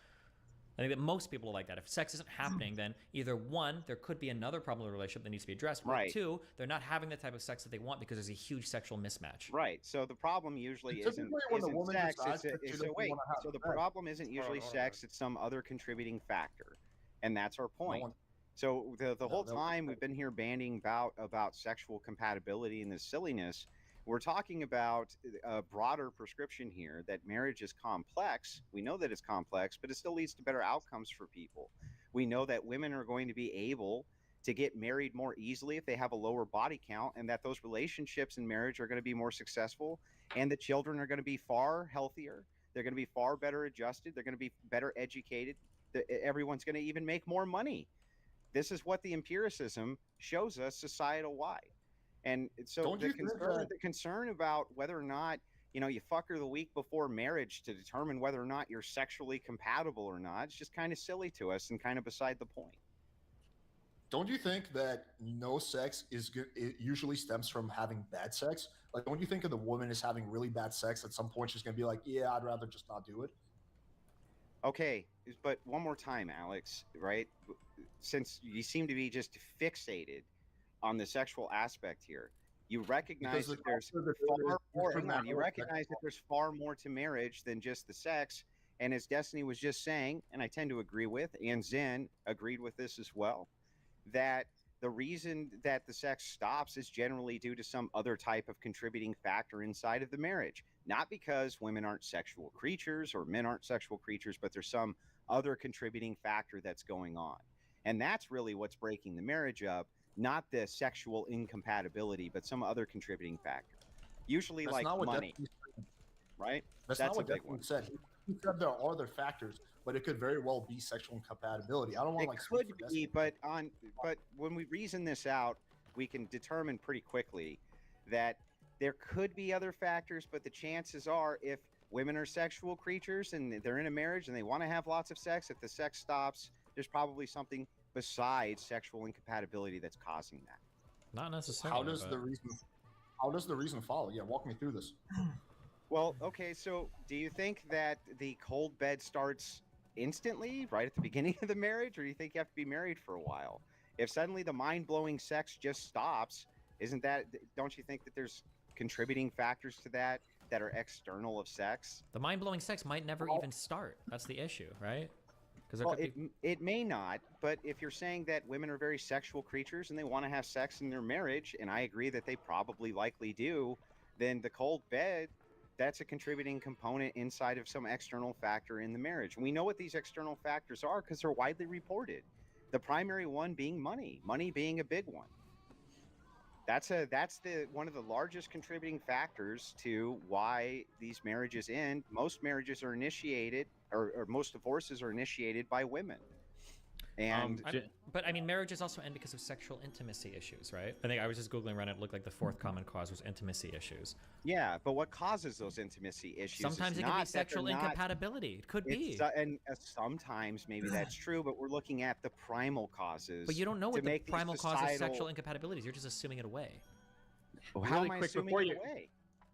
I think that most people are like that. If sex isn't happening, then either one, there could be another problem in the relationship that needs to be addressed, or Right. two, they're not having the type of sex that they want because there's a huge sexual mismatch. Right. So the problem usually Typically isn't, when the isn't woman sex. decides that she So doesn't wait. wanna have So the sex. problem isn't usually Hold on. sex. It's some other contributing factor, and that's our point. one- So the whole no. time we've been here banding about sexual compatibility and this silliness. We're talking about a broader prescription here that marriage is complex. We know that it's complex, but it still leads to better outcomes for people. We know that women are going to be able to get married more easily if they have a lower body count, and that those relationships in marriage are going to be more successful, and the children are going to be far healthier. They're going to be far better adjusted. They're going to be better educated. Everyone's going to even make more money. This is what the empiricism shows us societal wide. And so Don't you think that- the concern about whether or not, you fuck her the week before marriage to determine whether or not you're sexually compatible or not, it's just kind of silly to us and kind of beside the point. Don't you think that no sex is good? It usually stems from having bad sex. Like, don't you think if the woman is having really bad sex, at some point she's gonna be like, "Yeah, I'd rather just not do it." Okay, but one more time, Alex, right? Since you seem to be just fixated on the sexual aspect here, you recognize Because that there's the far more. from Hang on, that you whole recognize that there's far more to marriage than just the sex. And as Destiny was just saying, and I tend to agree with, and Zen agreed with this as well, that the reason that the sex stops is generally due to some other type of contributing factor inside of the marriage. Not because women aren't sexual creatures or men aren't sexual creatures, but there's some other contributing factor that's going on. And that's really what's breaking the marriage up, not the sexual incompatibility, but some other contributing factor. Usually That's like not what money, Destiny said. right? That's a not what big Destiny one. said. He said there are other factors, but it could very well be sexual incompatibility. I don't want It to like speak could for be, Destiny. but when we reason this out, we can determine pretty quickly that there could be other factors, but the chances are if women are sexual creatures and they're in a marriage and they want to have lots of sex, if the sex stops, there's probably something besides sexual incompatibility that's causing that. Not necessarily. How does but- the reason follow? Yeah, walk me through this. Well, okay, so do you think that the cold bed starts instantly, right at the beginning of the marriage, or do you think you have to be married for a while? If suddenly the mind-blowing sex just stops, don't you think that there's contributing factors to that are external of sex? The mind-blowing sex might never even start. That's the issue, right? Because Well, it may not, but if you're saying that women are very sexual creatures and they want to have sex in their marriage, and I agree that they probably likely do, then the cold bed, that's a contributing component inside of some external factor in the marriage. And we know what these external factors are because they're widely reported. The primary one being money being a big one. That's one of the largest contributing factors to why these marriages end. Most marriages are initiated, or most divorces are initiated by women. And but I mean, marriages also end because of sexual intimacy issues, right? I think I was just Googling around it. It looked like the fourth common cause was intimacy issues. yeah, but what causes those intimacy issues? Sometimes is it can not be that they're sexual not- incompatibility. It could be. Sometimes maybe that's true, but we're looking at the primal causes. But you don't know to what the make these primal cause of societal- sexual incompatibilities. You're just assuming it away. Well, how Really am I quick assuming before it you away?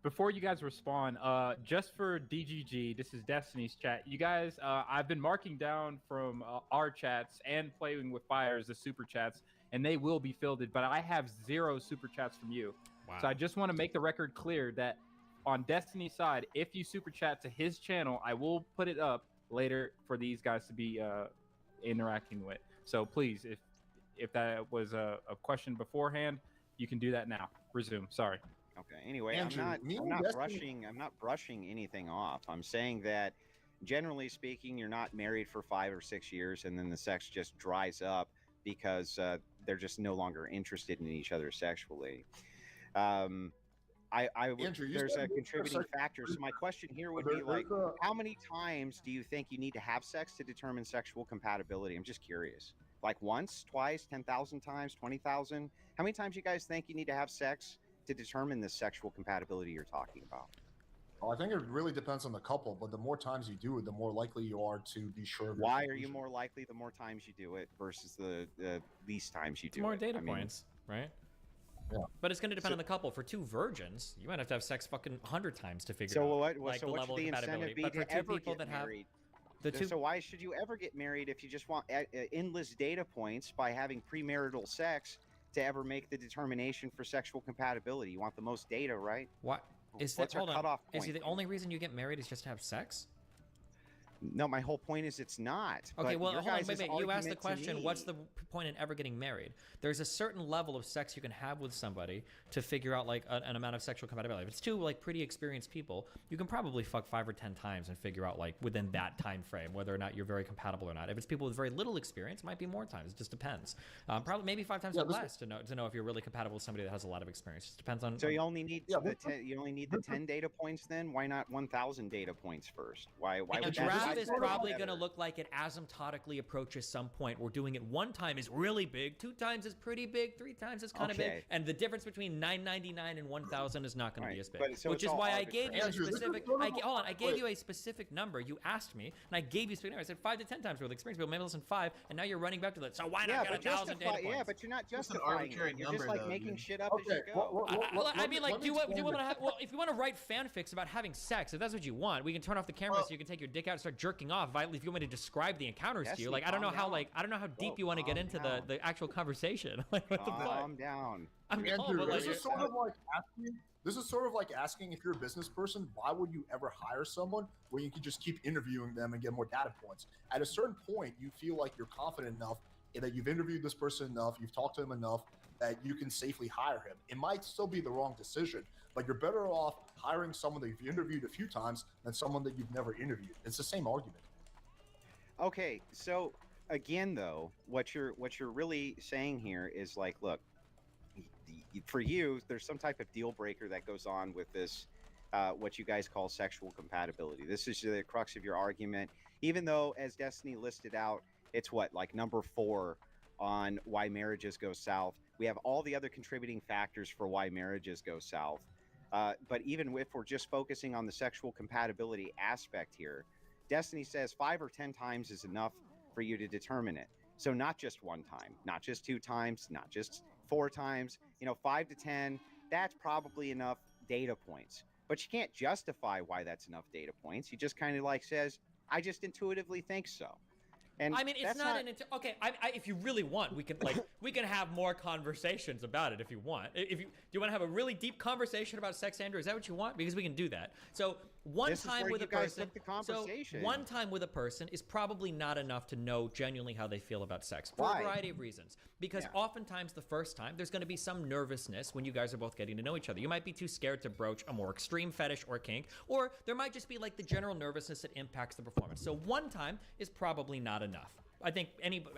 before you guys respond, just for DGG, this is Destiny's chat. You guys, I've been marking down from our chats and playing with fires the super chats, and they will be fielded. But I have 0 super chats from you. Wow. So I just want to make the record clear that on Destiny's side, if you super chat to his channel, I will put it up later for these guys to be interacting with. So please, if that was a question beforehand, you can do that now. Resume. Sorry. Okay. Anyway, Andrew, I'm me not and Destiny- brushing anything off. I'm saying that generally speaking, you're not married for 5 or 6 years, and then the sex just dries up because they're just no longer interested in each other sexually. Andrew, you there's said a contributing factor. So my question here would be like, how many times do you think you need to have sex to determine sexual compatibility? I'm just curious. Like once, twice, 10,000 times, 20,000? How many times you guys think you need to have sex to determine the sexual compatibility you're talking about? Well, I think it really depends on the couple, but the more times you do it, the more likely you are to be sure. Of your Why are you conclusion. more likely the more times you do it versus the least times you It's do more it? data points, right? Yeah. But it's going to depend on the couple. For 2 virgins, you might have to have sex fucking 100 times to figure So out what? like so the what level should of the compatibility. incentive be But for to 2 ever people get that have married? the 2 So why should you ever get married if you just want endless data points by having premarital sex to ever make the determination for sexual compatibility? You want the most data, right? What is What's that? our Hold on. cutoff Is point? the only reason you get married is just to have sex? No, my whole point is it's not. Okay, But well, your hold on, guys' wait. You asked the argument to question, what's me- the point in ever getting married? There's a certain level of sex you can have with somebody to figure out like an amount of sexual compatibility. If it's 2 like pretty experienced people, you can probably fuck 5 or 10 times and figure out like within that time frame whether or not you're very compatible or not. If it's people with very little experience, it might be more times. It just depends. Probably maybe 5 times or less to know if you're really compatible with somebody that has a lot of experience. It just depends on. So you only need you only need the 10 data points then? Why not 1,000 data points first? Why A would that graph is be probably better? going to look like it asymptotically approaches some point where doing it 1 time is really big, 2 times is pretty big, 3 times is kind of big, Okay. and the difference between 999 and 1,000 is not going to be as big. but so Which it's is all why I gave you a arbitrary. Andrew, this is specific. sort of Hold on, I gave wait. you a specific number. You asked me, and I gave you a specific number. I said 5 to 10 times worth of experience. But maybe less than 5, and now you're running back to that. So why not get 1,000 data points? Yeah, but you're not Just an justifying arbitrary it. You're just number, like though, making dude. shit up as Okay, you go. I mean, like, let do you me want to explain have? Well, if you want to write fanfics about having sex, if that's what you want, we can turn off the camera so you can take your dick out and start jerking off. If you want me to describe the encounters to you, like, I don't know how, I don't know how deep you want to get into the actual conversation. Like, what the fuck? Calm down. I'm calm, Andrew, but like, this is sort of like asking. This is sort of like asking if you're a business person, why would you ever hire someone when you can just keep interviewing them and get more data points? At a certain point, you feel like you're confident enough that you've interviewed this person enough, you've talked to him enough that you can safely hire him. It might still be the wrong decision, but you're better off hiring someone that you've interviewed a few times than someone that you've never interviewed. It's the same argument. Okay, so again though, what you're really saying here is like, look, for you, there's some type of deal breaker that goes on with this, what you guys call sexual compatibility. This is the crux of your argument, even though, as Destiny listed out, it's what, like number 4 on why marriages go south. We have all the other contributing factors for why marriages go south. But even if we're just focusing on the sexual compatibility aspect here, Destiny says 5 or 10 times is enough for you to determine it. So not just 1 time, not just 2 times, not just 4 times, 5 to 10, that's probably enough data points. But you can't justify why that's enough data points. You just kind of like says, I just intuitively think so. And I mean, it's that's not an okay. If you really want, we can have more conversations about it if you want. If you do, you want to have a really deep conversation about sex, Andrew? Is that what you want? Because we can do that. So one This is time where with you a guys person. took the conversation. So one time with a person is probably not enough to know genuinely how they feel about sex for Why? a variety of reasons. Because oftentimes the first time there's going to be some nervousness when you guys are both getting to know each other. You might be too scared to broach a more extreme fetish or kink, or there might just be like the general nervousness that impacts the performance. So one time is probably not enough. I think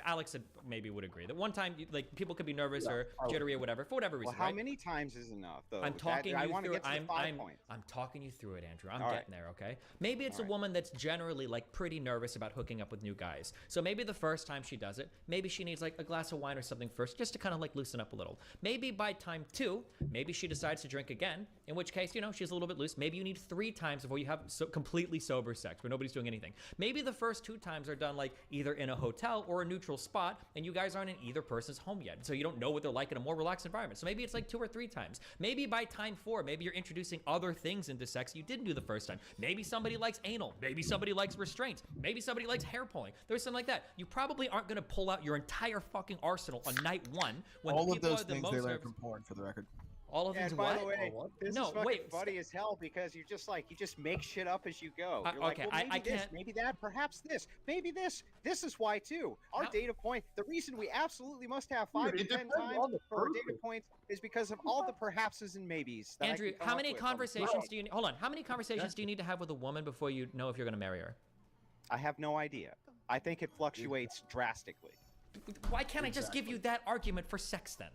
Alex maybe would agree that one time, like, people could be nervous or jittery or whatever for whatever reason. Well, how right? many times is enough, though? I'm talking I you want to through get it. to the 5 points. I'm talking you through it, Andrew. I'm All right. getting there, okay? Maybe it's a woman that's generally like pretty nervous about hooking up with new guys. So maybe the first time she does it, maybe she needs like a glass of wine or something first, just to kind of like loosen up a little. Maybe by time 2, maybe she decides to drink again, in which case, she's a little bit loose. Maybe you need 3 times before you have completely sober sex where nobody's doing anything. Maybe the first 2 times are done like either in a hotel or a neutral spot, and you guys aren't in either person's home yet, so you don't know what they're like in a more relaxed environment. So maybe it's like 2 or 3 times. Maybe by time 4, maybe you're introducing other things into sex you didn't do the first time. Maybe somebody likes anal. Maybe somebody likes restraints. Maybe somebody likes hair pulling. There's something like that. You probably aren't going to pull out your entire fucking arsenal on night 1 when All the of people those are the things most they learned nervous. from porn, for the record. All of Yeah, these and by what? the way, this No, is fucking wait. funny as hell because you just make shit up as you go. You're okay, like, well, maybe I this, can't- maybe that, perhaps this, maybe this. This is why too. Our data point, the reason we absolutely must have 5 Dude, to it 10 depends times on the for our data person. points is because of all the perhapses and maybes. That I Andrew, can come how up many with on the conversations fly. do you hold on? How many conversations do you need to have with a woman before you know if you're going to marry her? I have no idea. I think it fluctuates drastically. Why can't I just give you that argument for sex then?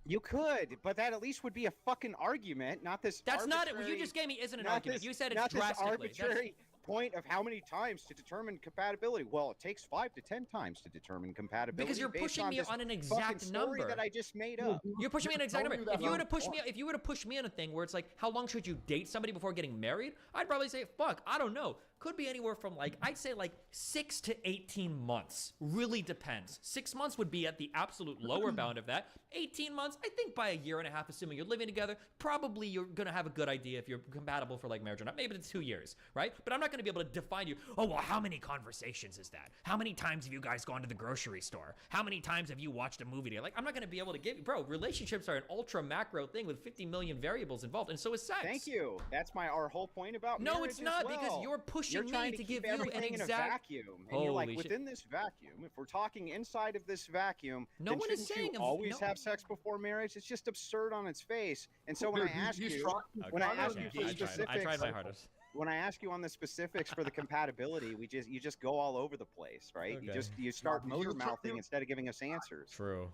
You could, but that at least would be a fucking argument, not this. That's not it. What you arbitrary- just gave me isn't an not argument. this- You said it's not this drastically. That's- arbitrary point of how many times to determine compatibility. Well, it takes 5 to 10 times to determine compatibility. Because you're based pushing me this on an fucking exact story number that I just made up. You're pushing me on an exact Telling number. you If that you were to I'm push wrong. me, if you were to push me on a thing where it's like, how long should you date somebody before getting married? I'd probably say, fuck, I don't know. Could be anywhere from I'd say 6 to 18 months. Really depends. 6 months would be at the absolute lower bound of that. 18 months, I think by a year and a half, assuming you're living together, probably you're gonna have a good idea if you're compatible for marriage or not. Maybe it's 2 years, right? But I'm not gonna be able to define you. Oh, well, how many conversations is that? How many times have you guys gone to the grocery store? How many times have you watched a movie together? I'm not gonna be able to give you, bro, relationships are an ultra macro thing with 50 million variables involved, and so is sex. Thank you. That's our whole point about No, marriage it's not, as well. because you're pushing me trying to keep give you an everything in a exact- vacuum, and you're like, Holy shit. within this vacuum, if we're talking inside of this vacuum, No then one is shouldn't saying you of- always no. have sex before marriage? It's just absurd on its face. And so when Dude, I ask he's you, trying- when I okay, ask okay. you for I tried. specifics, I tried my hardest. When I ask you on the specifics for the compatibility, you just go all over the place, right? Okay. You start No, motor you- mouthing instead of giving us answers. True.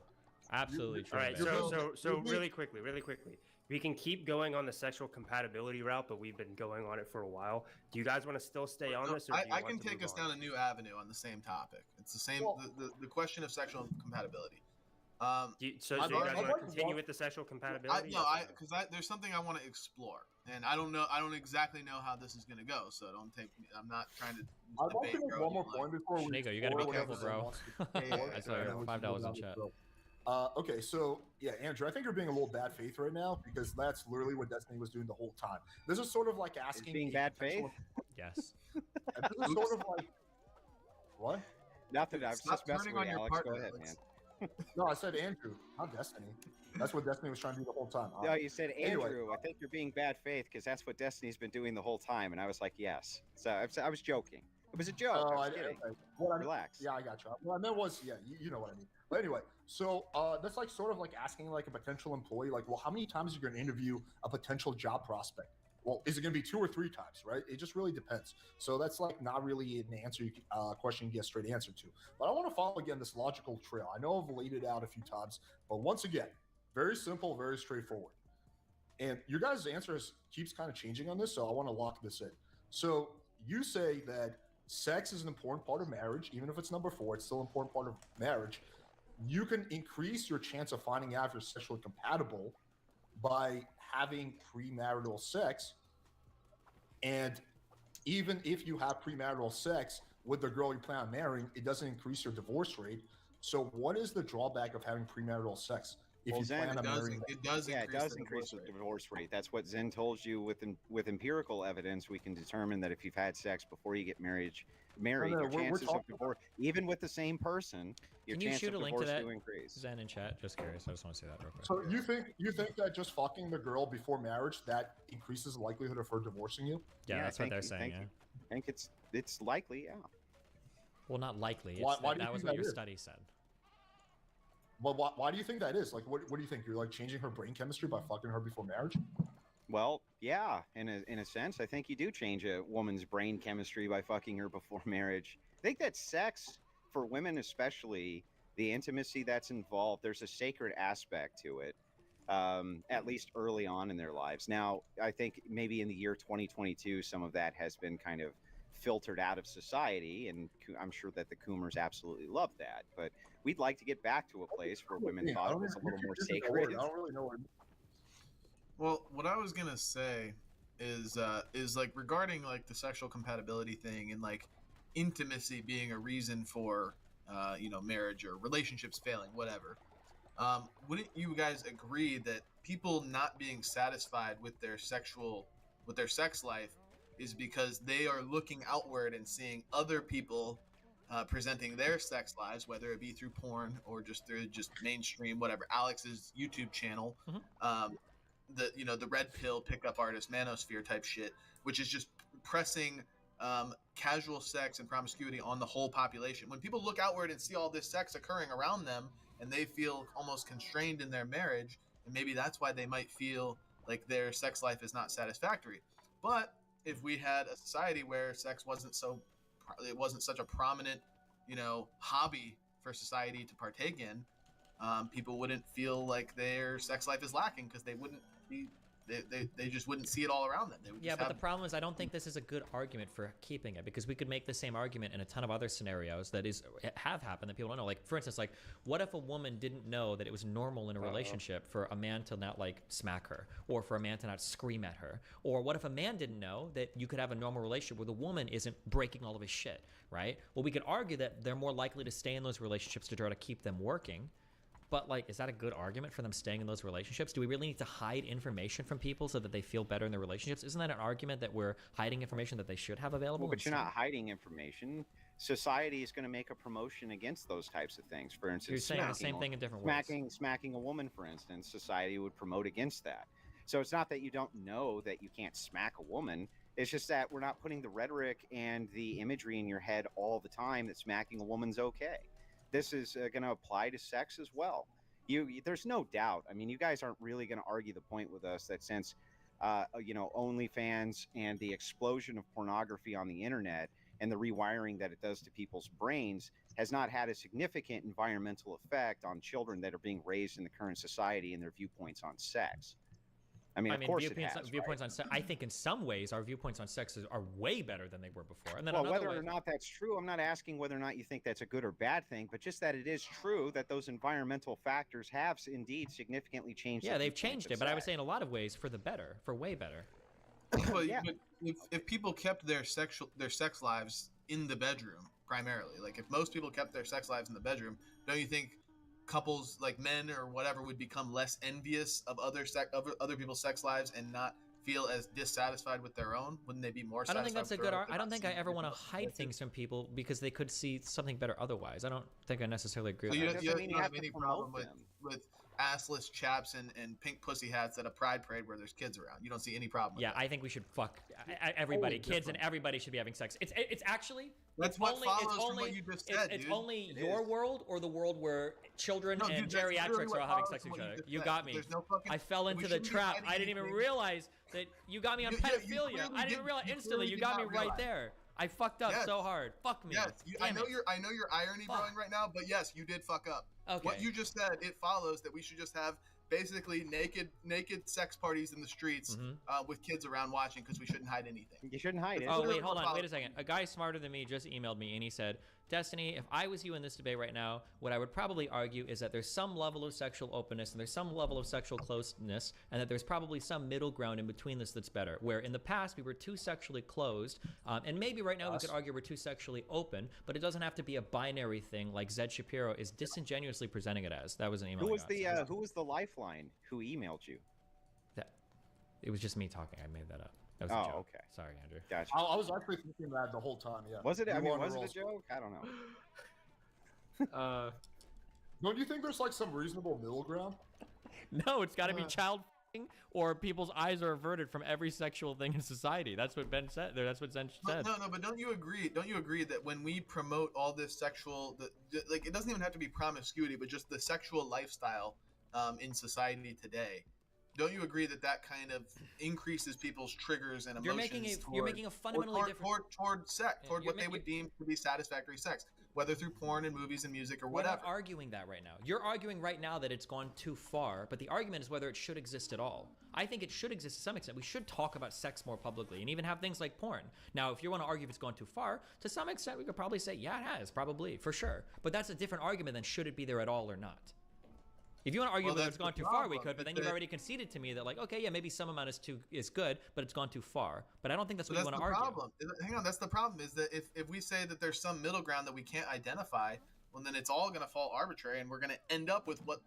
Absolutely true. All right, man. so really quickly, we can keep going on the sexual compatibility route, but we've been going on it for a while. Do you guys want to still stay on this? Or do you I want can to take move us on? down a new avenue on the same topic. It's the same, Well- the question of sexual compatibility. So do you guys want to continue with the sexual compatibility? Because there's something I want to explore, and I don't exactly know how this is going to go. So don't take me. I'm not trying to. I'd like debate to make bro one more if you point before we. Shineko, you gotta be explore careful, whatever bro. wants to explore, I saw your and then we can $5 go in down chat. this road. Okay, so yeah, Andrew, I think you're being a little bad faith right now because that's literally what Destiny was doing the whole time. This is sort of like asking being a bad potential- Yes. This is sort of like what? Nothing. I was Stop just messing turning with on you, your Alex. Go partner, ahead, Alex. man. No, I said Andrew, not Destiny. That's what Destiny was trying to do the whole time. No, you said Anyway, Andrew. I think you're being bad faith because that's what Destiny's been doing the whole time, and I was like, yes. So I was joking. It was a joke. Oh, I was okay. kidding. What I mean, Relax. Yeah, I got you. What I meant was, yeah, you know what I mean. But anyway, so that's like sort of like asking like a potential employee, like, well, how many times are you going to interview a potential job prospect? Well, is it going to be 2 or 3 times, right? It just really depends. So that's like not really an answer, question you get a straight answer to. But I want to follow again this logical trail. I know I've laid it out a few times, but once again, very simple, very straightforward. And your guys' answers keeps kind of changing on this, so I want to lock this in. So you say that sex is an important part of marriage, even if it's number 4, it's still an important part of marriage. You can increase your chance of finding out if you're sexually compatible by having premarital sex. And even if you have premarital sex with the girl you plan on marrying, it doesn't increase your divorce rate. So what is the drawback of having premarital sex? If Well, you Zen, plan on marrying, it does Yeah, it increase does the increase divorce the divorce rate. That's what Zen told you. With empirical evidence, we can determine that if you've had sex before you get married, No, your we're chances of talking- divorce, even with the same person, your Can you chance shoot of a link to divorce that, do increase. Zen, in chat? Just curious. I just want to see that real quick. So you think that just fucking the girl before marriage that increases the likelihood of her divorcing you? Yeah, that's what thank they're you, saying. thank Yeah. you. I think it's likely, yeah. Well, not likely. It's Why do you that was think what that your is? study said. Well, why do you think that is? Like, what do you think? You're like changing her brain chemistry by fucking her before marriage? Well, yeah, in a sense, I think you do change a woman's brain chemistry by fucking her before marriage. I think that sex, for women especially, the intimacy that's involved, there's a sacred aspect to it, at least early on in their lives. Now, I think maybe in the year 2022, some of that has been kind of filtered out of society, and I'm sure that the Coomers absolutely love that. But we'd like to get back to a place where women thought it was a little more sacred. I don't really know what. Well, what I was gonna say is like regarding like the sexual compatibility thing and like intimacy being a reason for marriage or relationships failing, whatever. Wouldn't you guys agree that people not being satisfied with their sex life is because they are looking outward and seeing other people presenting their sex lives, whether it be through porn or just through just mainstream, whatever, Alex's YouTube channel, the red pill pickup artist manosphere type shit, which is just pressing casual sex and promiscuity on the whole population. When people look outward and see all this sex occurring around them and they feel almost constrained in their marriage, and maybe that's why they might feel like their sex life is not satisfactory. But if we had a society where sex wasn't so it wasn't such a prominent, hobby for society to partake in, people wouldn't feel like their sex life is lacking because they wouldn't be. They just wouldn't see it all around them. They would Yeah, just but have, the problem is I don't think this is a good argument for keeping it, because we could make the same argument in a ton of other scenarios that have happened that people don't know. Like, for instance, like, what if a woman didn't know that it was normal in a relationship for a man to not, like, smack her, or for a man to not scream at her? Or what if a man didn't know that you could have a normal relationship where the woman isn't breaking all of his shit, right? Well, we could argue that they're more likely to stay in those relationships to try to keep them working. But, like, is that a good argument for them staying in those relationships? Do we really need to hide information from people so that they feel better in their relationships? Isn't that an argument that we're hiding information that they should have available? Well, but you're not hiding information. Society is going to make a promotion against those types of things. For instance, You're saying the same thing in different ways. Smacking a woman, for instance, society would promote against that. So it's not that you don't know that you can't smack a woman. It's just that we're not putting the rhetoric and the imagery in your head all the time that smacking a woman's okay. This is going to apply to sex as well. There's no doubt. I mean, you guys aren't really going to argue the point with us that since, OnlyFans and the explosion of pornography on the internet and the rewiring that it does to people's brains has not had a significant environmental effect on children that are being raised in the current society and their viewpoints on sex. I mean, of course it has, viewpoints on sex. I think in some ways our viewpoints on sex are way better than they were before. And then well, whether or not that's true, I'm not asking whether or not you think that's a good or bad thing, but just that it is true that those environmental factors have indeed significantly changed. Yeah, they've changed it, but I would say in a lot of ways for the better, for way better. Well, yeah. If people kept their sex lives in the bedroom primarily, like if most people kept their sex lives in the bedroom, don't you think couples like men or whatever would become less envious of other people's sex lives and not feel as dissatisfied with their own? Wouldn't they be more satisfied? I don't think that's a good I don't think I ever want to hide things from people because they could see something better otherwise. I don't think I necessarily agree with that. You don't have any problem with assless chaps and pink pussy hats at a pride parade where there's kids around. You don't see any problem with that. I think we should fuck everybody. Kids and everybody should be having sex. It's actually that's what follows from what you just said, It's dude. only your world or the world where children and geriatrics are all having sex with each other. You got me. I fell into the trap. I didn't even realize that you got me on pedophilia. I didn't even realize instantly. You got me right there. I fucked up so hard. Fuck me. Yes, I know your irony growing right now, but yes, you did fuck up. Okay. What you just said, it follows that we should just have basically naked sex parties in the streets with kids around watching because we shouldn't hide anything. You shouldn't hide it. Oh, wait, hold on. Wait a second. A guy smarter than me just emailed me and he said, Destiny, if I was you in this debate right now, what I would probably argue is that there's some level of sexual openness and there's some level of sexual closeness and that there's probably some middle ground in between this that's better. Where in the past we were too sexually closed and maybe right now we could argue we're too sexually open, but it doesn't have to be a binary thing like Zed Shapiro is disingenuously presenting it as. That was an email. Who was the lifeline who emailed you? It was just me talking. I made that up. That was a joke. Okay. Sorry, Andrew. Gotcha. I was actually thinking that the whole time. Yeah. Was it? I You mean, were on was a it a roll. joke? I don't know. Don't you think there's like some reasonable middle ground? No, it's got to be child or people's eyes are averted from every sexual thing in society. That's what Ben said. That's what Zen said. No, but don't you agree? Don't you agree that when we promote all this sexual, like it doesn't even have to be promiscuity, but just the sexual lifestyle in society today? Don't you agree that that kind of increases people's triggers and emotions? You're making a fundamentally different toward sex, toward what they would deem to be satisfactory sex, whether through porn and movies and music or whatever. We're not arguing that right now. You're arguing right now that it's gone too far, but the argument is whether it should exist at all. I think it should exist to some extent. We should talk about sex more publicly and even have things like porn. Now, if you want to argue if it's gone too far, to some extent, we could probably say, yeah, it has, probably, for sure. But that's a different argument than should it be there at all or not. If you want to argue whether it's gone too far, we could, but then you've already conceded to me that, like, okay, yeah, maybe some amount is good, but it's gone too far. But I don't think that's what you want to argue. Problem. Hang on, that's the problem, is that if we say that there's some middle ground that we can't identify, well, then it's all going to fall arbitrary, and we're going to end up with what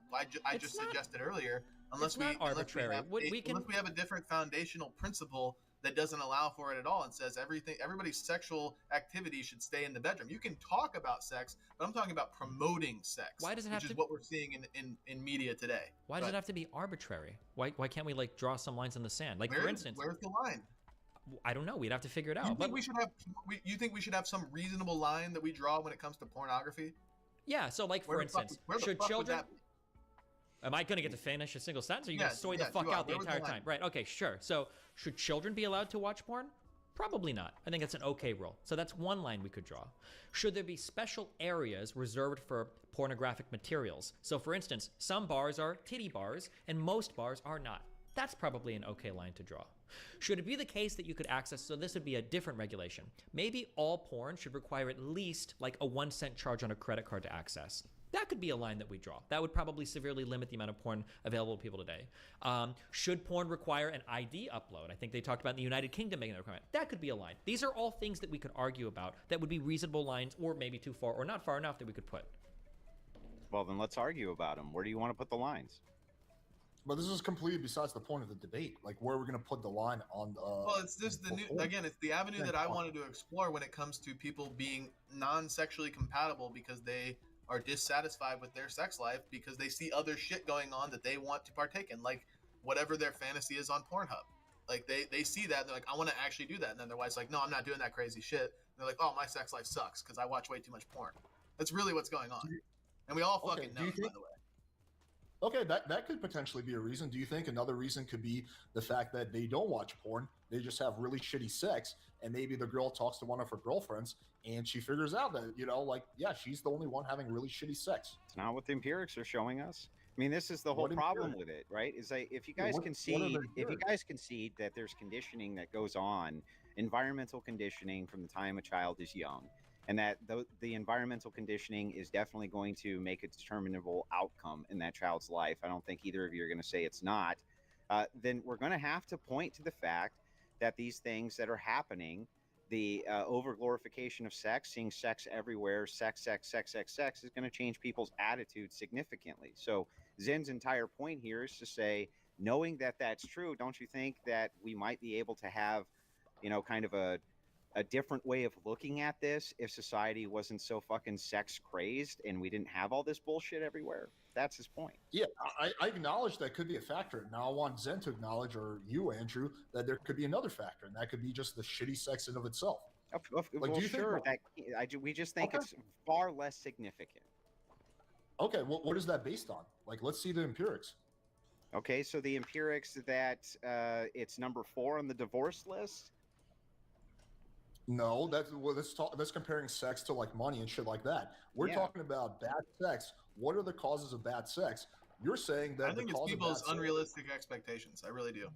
I just suggested earlier, unless we have a different foundational principle that doesn't allow for it at all and says everybody's sexual activity should stay in the bedroom. You can talk about sex, but I'm talking about promoting sex. Why does it have which is what we're seeing in media today. Why does it have to be arbitrary? Why can't we like draw some lines in the sand? Like for instance, where's the line? I don't know. We'd have to figure it out. You think we should have some reasonable line that we draw when it comes to pornography? Yeah. So like for instance, should children? Am I going to get to finish a single sentence? Or are you going to soy the fuck out the entire time? Right. Okay. Sure. So should children be allowed to watch porn? Probably not. I think that's an okay rule. So that's one line we could draw. Should there be special areas reserved for pornographic materials? So for instance, some bars are titty bars and most bars are not. That's probably an okay line to draw. Should it be the case that you could access, so this would be a different regulation. Maybe all porn should require at least like a 1 cent charge on a credit card to access. That could be a line that we draw. That would probably severely limit the amount of porn available to people today. Should porn require an ID upload? I think they talked about in the United Kingdom making that requirement. That could be a line. These are all things that we could argue about that would be reasonable lines, or maybe too far or not far enough that we could put. Well, then let's argue about them. Where do you want to put the lines? But this is completely besides the point of the debate. Like, where are we going to put the line on the... Well, it's just the new, again, it's the avenue that I wanted to explore when it comes to people being non-sexually compatible because they are dissatisfied with their sex life because they see other shit going on that they want to partake in, like whatever their fantasy is on Pornhub. Like they see that, they're like, I want to actually do that. And then their wife's like, no, I'm not doing that crazy shit. And they're like, oh, my sex life sucks because I watch way too much porn. That's really what's going on. And we all fucking know, by the way. Okay, that could potentially be a reason. Do you think another reason could be the fact that they don't watch porn, they just have really shitty sex, and maybe the girl talks to one of her girlfriends, and she figures out that, you know, like, yeah, she's the only one having really shitty sex. It's not what the empirics are showing us. I mean, this is the whole problem with it, right? Is like, if you guys concede that there's conditioning that goes on, environmental conditioning from the time a child is young, and that the environmental conditioning is definitely going to make a determinable outcome in that child's life. I don't think either of you are going to say it's not. Then we're going to have to point to the fact that these things that are happening, the over-glorification of sex, seeing sex everywhere, sex, is going to change people's attitudes significantly. So Zen's entire point here is to say, knowing that that's true, don't you think that we might be able to have, you know, kind of a different way of looking at this if society wasn't so fucking sex crazed and we didn't have all this bullshit everywhere? That's his point. Yeah, I acknowledge that could be a factor. Now I want Zen to acknowledge, or you, Andrew, that there could be another factor, and that could be just the shitty sex in of itself. Well, do you sure, we just think it's far less significant. Okay, well, what is that based on? Like, let's see the empirics. Okay, so the empirics that it's number 4 on the divorce list. No, that's comparing sex to like money and shit like that. We're talking about bad sex. What are the causes of bad sex? You're saying that I think it's people's unrealistic expectations. I really do.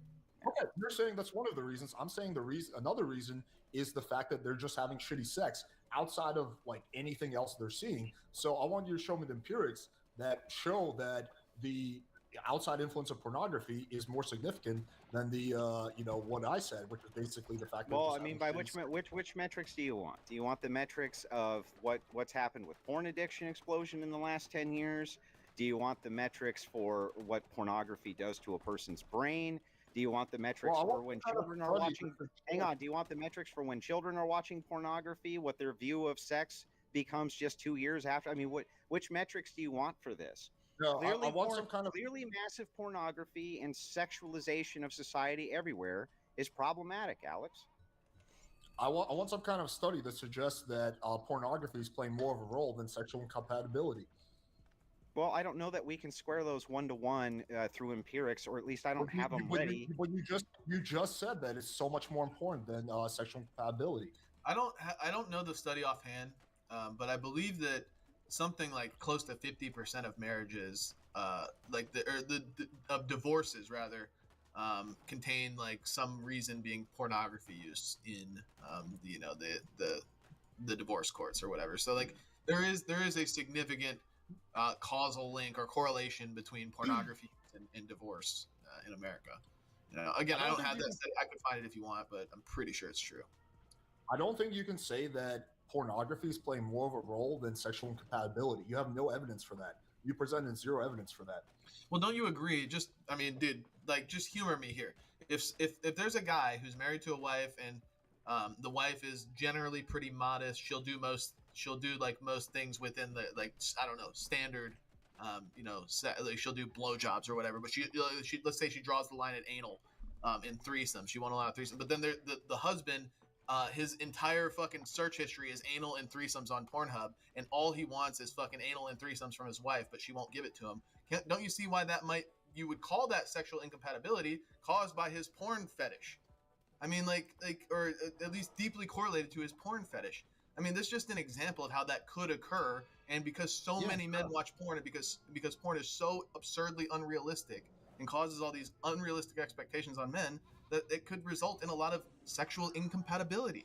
Okay, you're saying that's one of the reasons. I'm saying another reason is the fact that they're just having shitty sex outside of like anything else they're seeing. So I want you to show me the empirics that show that the outside influence of pornography is more significant than the what I said, which is basically the fact that. Well, I mean, by which metrics do you want? Do you want the metrics of what's happened with porn addiction explosion in the last 10 years? Do you want the metrics for what pornography does to a person's brain? Do you want the metrics for when children are watching? Hang on. Do you want the metrics for when children are watching pornography? What their view of sex becomes just 2 years after? I mean, which metrics do you want for this? No, clearly, I want some kind of clearly massive pornography and sexualization of society everywhere is problematic, Alex. I want some kind of study that suggests that pornography is playing more of a role than sexual incompatibility. Well, I don't know that we can square those one-to-one through empirics, or at least I don't have them ready. But you just said that it's so much more important than sexual incompatibility. I don't know the study offhand, but I believe that something like close to 50% of marriages, of divorces rather, contain like some reason being pornography use in the divorce courts or whatever. So like there is a significant causal link or correlation between pornography and divorce in America. You know, again, I don't have that study. I could find it if you want, but I'm pretty sure it's true. I don't think you can say that pornography is playing more of a role than sexual incompatibility. You have no evidence for that. You presented zero evidence for that. Well, don't you agree? Just humor me here. If there's a guy who's married to a wife and the wife is generally pretty modest, she'll do most things within the standard, she'll do blowjobs or whatever. But she let's say she draws the line at anal in threesome. She won't allow threesome. But then the husband. His entire fucking search history is anal and threesomes on Pornhub, and all he wants is fucking anal and threesomes from his wife, but she won't give it to him. Don't you see why you would call that sexual incompatibility caused by his porn fetish? I mean, or at least deeply correlated to his porn fetish. I mean, this is just an example of how that could occur. And because so many men watch porn, and because porn is so absurdly unrealistic and causes all these unrealistic expectations on men, that it could result in a lot of sexual incompatibility.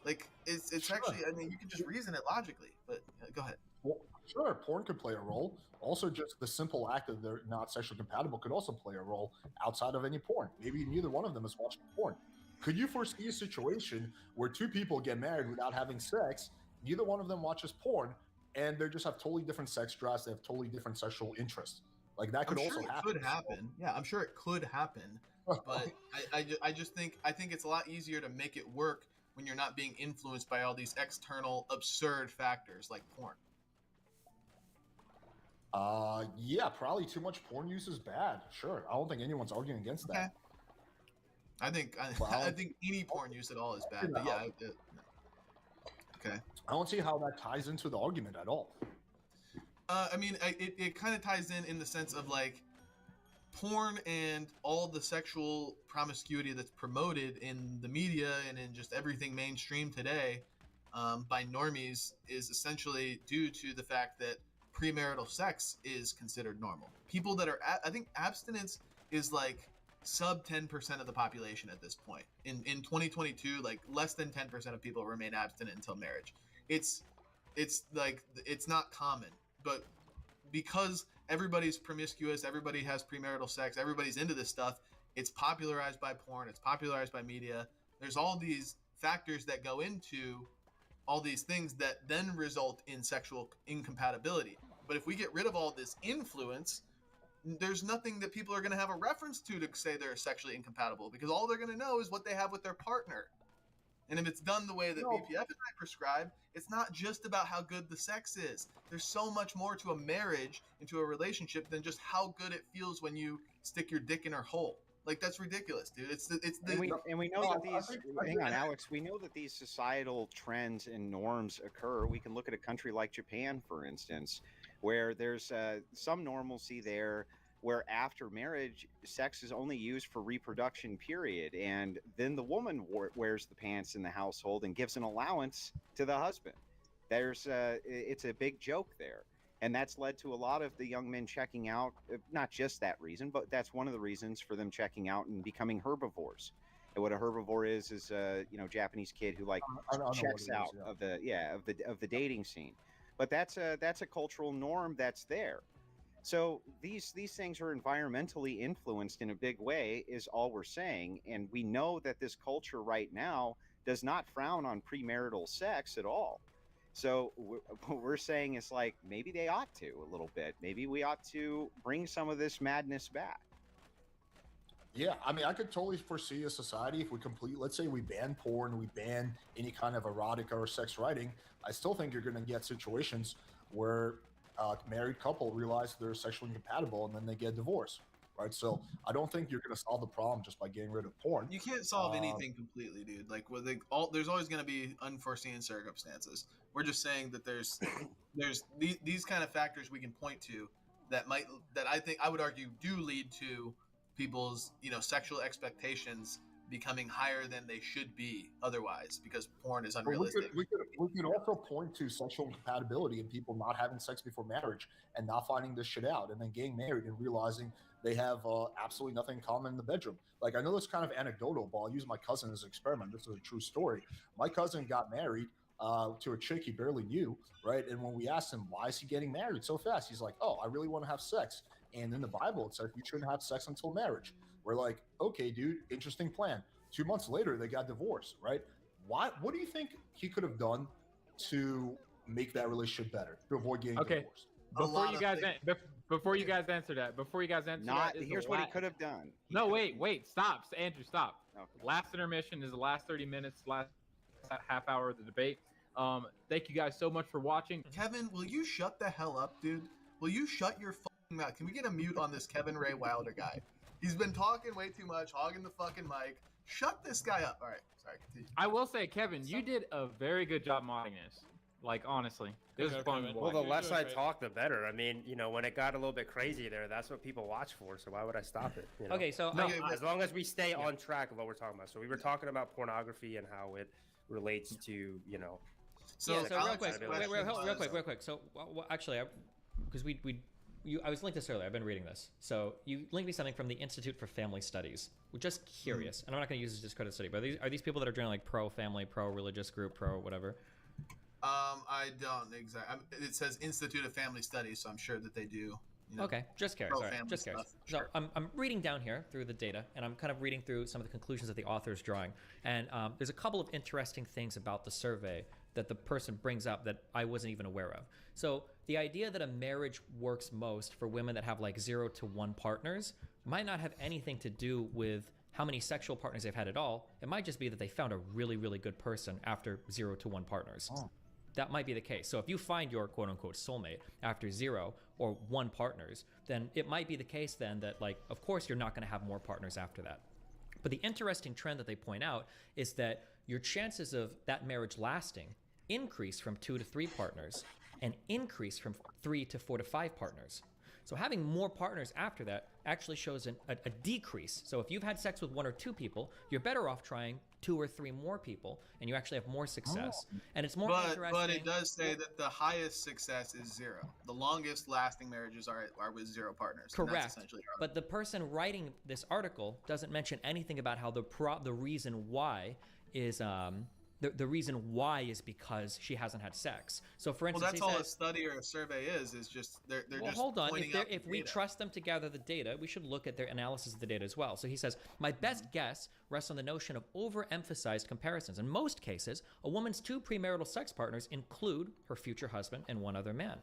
Like, it's actually, I mean, you can just reason it logically, but go ahead. Well, sure, porn could play a role. Also, just the simple act of they're not sexually compatible could also play a role outside of any porn. Maybe neither one of them is watching porn. Could you foresee a situation where two people get married without having sex, neither one of them watches porn, and they just have totally different sex drives, they have totally different sexual interests? Like, that could also happen. Could happen. Yeah, I'm sure it could happen. But I just think it's a lot easier to make it work when you're not being influenced by all these external absurd factors like porn. Yeah, probably too much porn use is bad. Sure, I don't think anyone's arguing against that. I think any porn use at all is bad. But yeah, okay. I don't see how that ties into the argument at all. I mean, it kind of ties in the sense of like porn and all the sexual promiscuity that's promoted in the media and in just everything mainstream today by normies is essentially due to the fact that premarital sex is considered normal. People that are, I think abstinence is like sub 10% of the population at this point. In 2022, like less than 10% of people remain abstinent until marriage. It's like, it's not common, but because everybody's promiscuous, everybody has premarital sex, everybody's into this stuff, it's popularized by porn, it's popularized by media. There's all these factors that go into all these things that then result in sexual incompatibility. But if we get rid of all this influence, there's nothing that people are going to have a reference to say they're sexually incompatible, because all they're going to know is what they have with their partner. And if it's done the way that BPF and I prescribe, it's not just about how good the sex is. There's so much more to a marriage and to a relationship than just how good it feels when you stick your dick in her hole. Like, that's ridiculous, dude. And we know that these. Hang on, Alex. We know that these societal trends and norms occur. We can look at a country like Japan, for instance, where there's some normalcy there, where after marriage, sex is only used for reproduction, period, and then the woman wears the pants in the household and gives an allowance to the husband. It's a big joke there. And that's led to a lot of the young men checking out, not just that reason, but that's one of the reasons for them checking out and becoming herbivores. And what a herbivore is Japanese kid who checks out of the dating scene. But that's a cultural norm that's there. So these things are environmentally influenced in a big way, is all we're saying. And we know that this culture right now does not frown on premarital sex at all. So what we're saying is, like, maybe they ought to a little bit. Maybe we ought to bring some of this madness back. Yeah, I mean, I could totally foresee a society if we let's say we ban porn, we ban any kind of erotica or sex writing. I still think you're going to get situations where a married couple realize they're sexually incompatible and then they get divorced, right? So I don't think you're going to solve the problem just by getting rid of porn. You can't solve anything completely, dude. Like, there's always going to be unforeseen circumstances. We're just saying that there's these kind of factors we can point to that I would argue do lead to people's sexual expectations becoming higher than they should be otherwise, because porn is unrealistic. We could also point to sexual incompatibility and people not having sex before marriage and not finding this shit out, and then getting married and realizing they have absolutely nothing in common in the bedroom. Like, I know this kind of anecdotal, but I'll use my cousin as an experiment. This is a true story. My cousin got married to a chick he barely knew, right? And when we asked him, why is he getting married so fast? He's like, oh, I really want to have sex. And in the Bible, it says you shouldn't have sex until marriage. We're like, okay, dude, interesting plan. 2 months later, they got divorced, right? What do you think he could have done to make that relationship better, to avoid getting divorced? Before you guys answer that, here's what he could have done. No, wait, stop, Andrew, stop. Okay. Last intermission is the last 30 minutes, last half hour of the debate. Thank you guys so much for watching. Kevin, will you shut the hell up, dude? Will you shut your fucking mouth? Can we get a mute on this Kevin Ray Wilder guy? He's been talking way too much, hogging the fucking mic. Shut this guy up. All right, sorry, continue. I will say, Kevin, you did a very good job modding this. Like honestly, it was fun. to Well, the watch. less I talk, the better. I mean, when it got a little bit crazy there, that's what people watch for. So why would I stop it? Okay, so as long as we stay on track of what we're talking about. So we were talking about pornography and how it relates to So, yeah, so real Alex's quick, question real quick. So, actually, because I was linked this earlier. I've been reading this. So you linked me something from the Institute for Family Studies. We're just curious, and I'm not going to use this as discredit study, but are these people that are doing like pro-family, pro-religious group, pro-whatever? I don't exactly. It says Institute of Family Studies, so I'm sure that they do. Okay, just curious. All right, pro-family just curious. stuff. So I'm reading down here through the data, and I'm kind of reading through some of the conclusions that the author is drawing. And there's a couple of interesting things about the survey that the person brings up that I wasn't even aware of. So the idea that a marriage works most for women that have like 0 to 1 partners might not have anything to do with how many sexual partners they've had at all. It might just be that they found a really, really good person after 0 to 1 partners. That might be the case. So if you find your quote unquote soulmate after 0 or 1 partners, then it might be the case then that, like, of course you're not going to have more partners after that. But the interesting trend that they point out is that your chances of that marriage lasting increase from 2 to 3 partners and increase from 3 to 4 to 5 partners. So having more partners after that actually shows a decrease. So if you've had sex with 1 or 2 people, you're better off trying 2 or 3 more people, and you actually have more success. And it's more interesting. But it does say that the highest success is 0. The longest lasting marriages are with 0 partners. and Correct. That's essentially But the person writing this article doesn't mention anything about how the reason why is the reason why is because she hasn't had sex. So for instance, well, that's he all said, a study or a survey is just they're well, just hold on. pointing out the If we data. trust them to gather the data, we should look at their analysis of the data as well. So he says, my best guess rests on the notion of overemphasized comparisons. In most cases, a woman's 2 premarital sex partners include her future husband and 1 other man.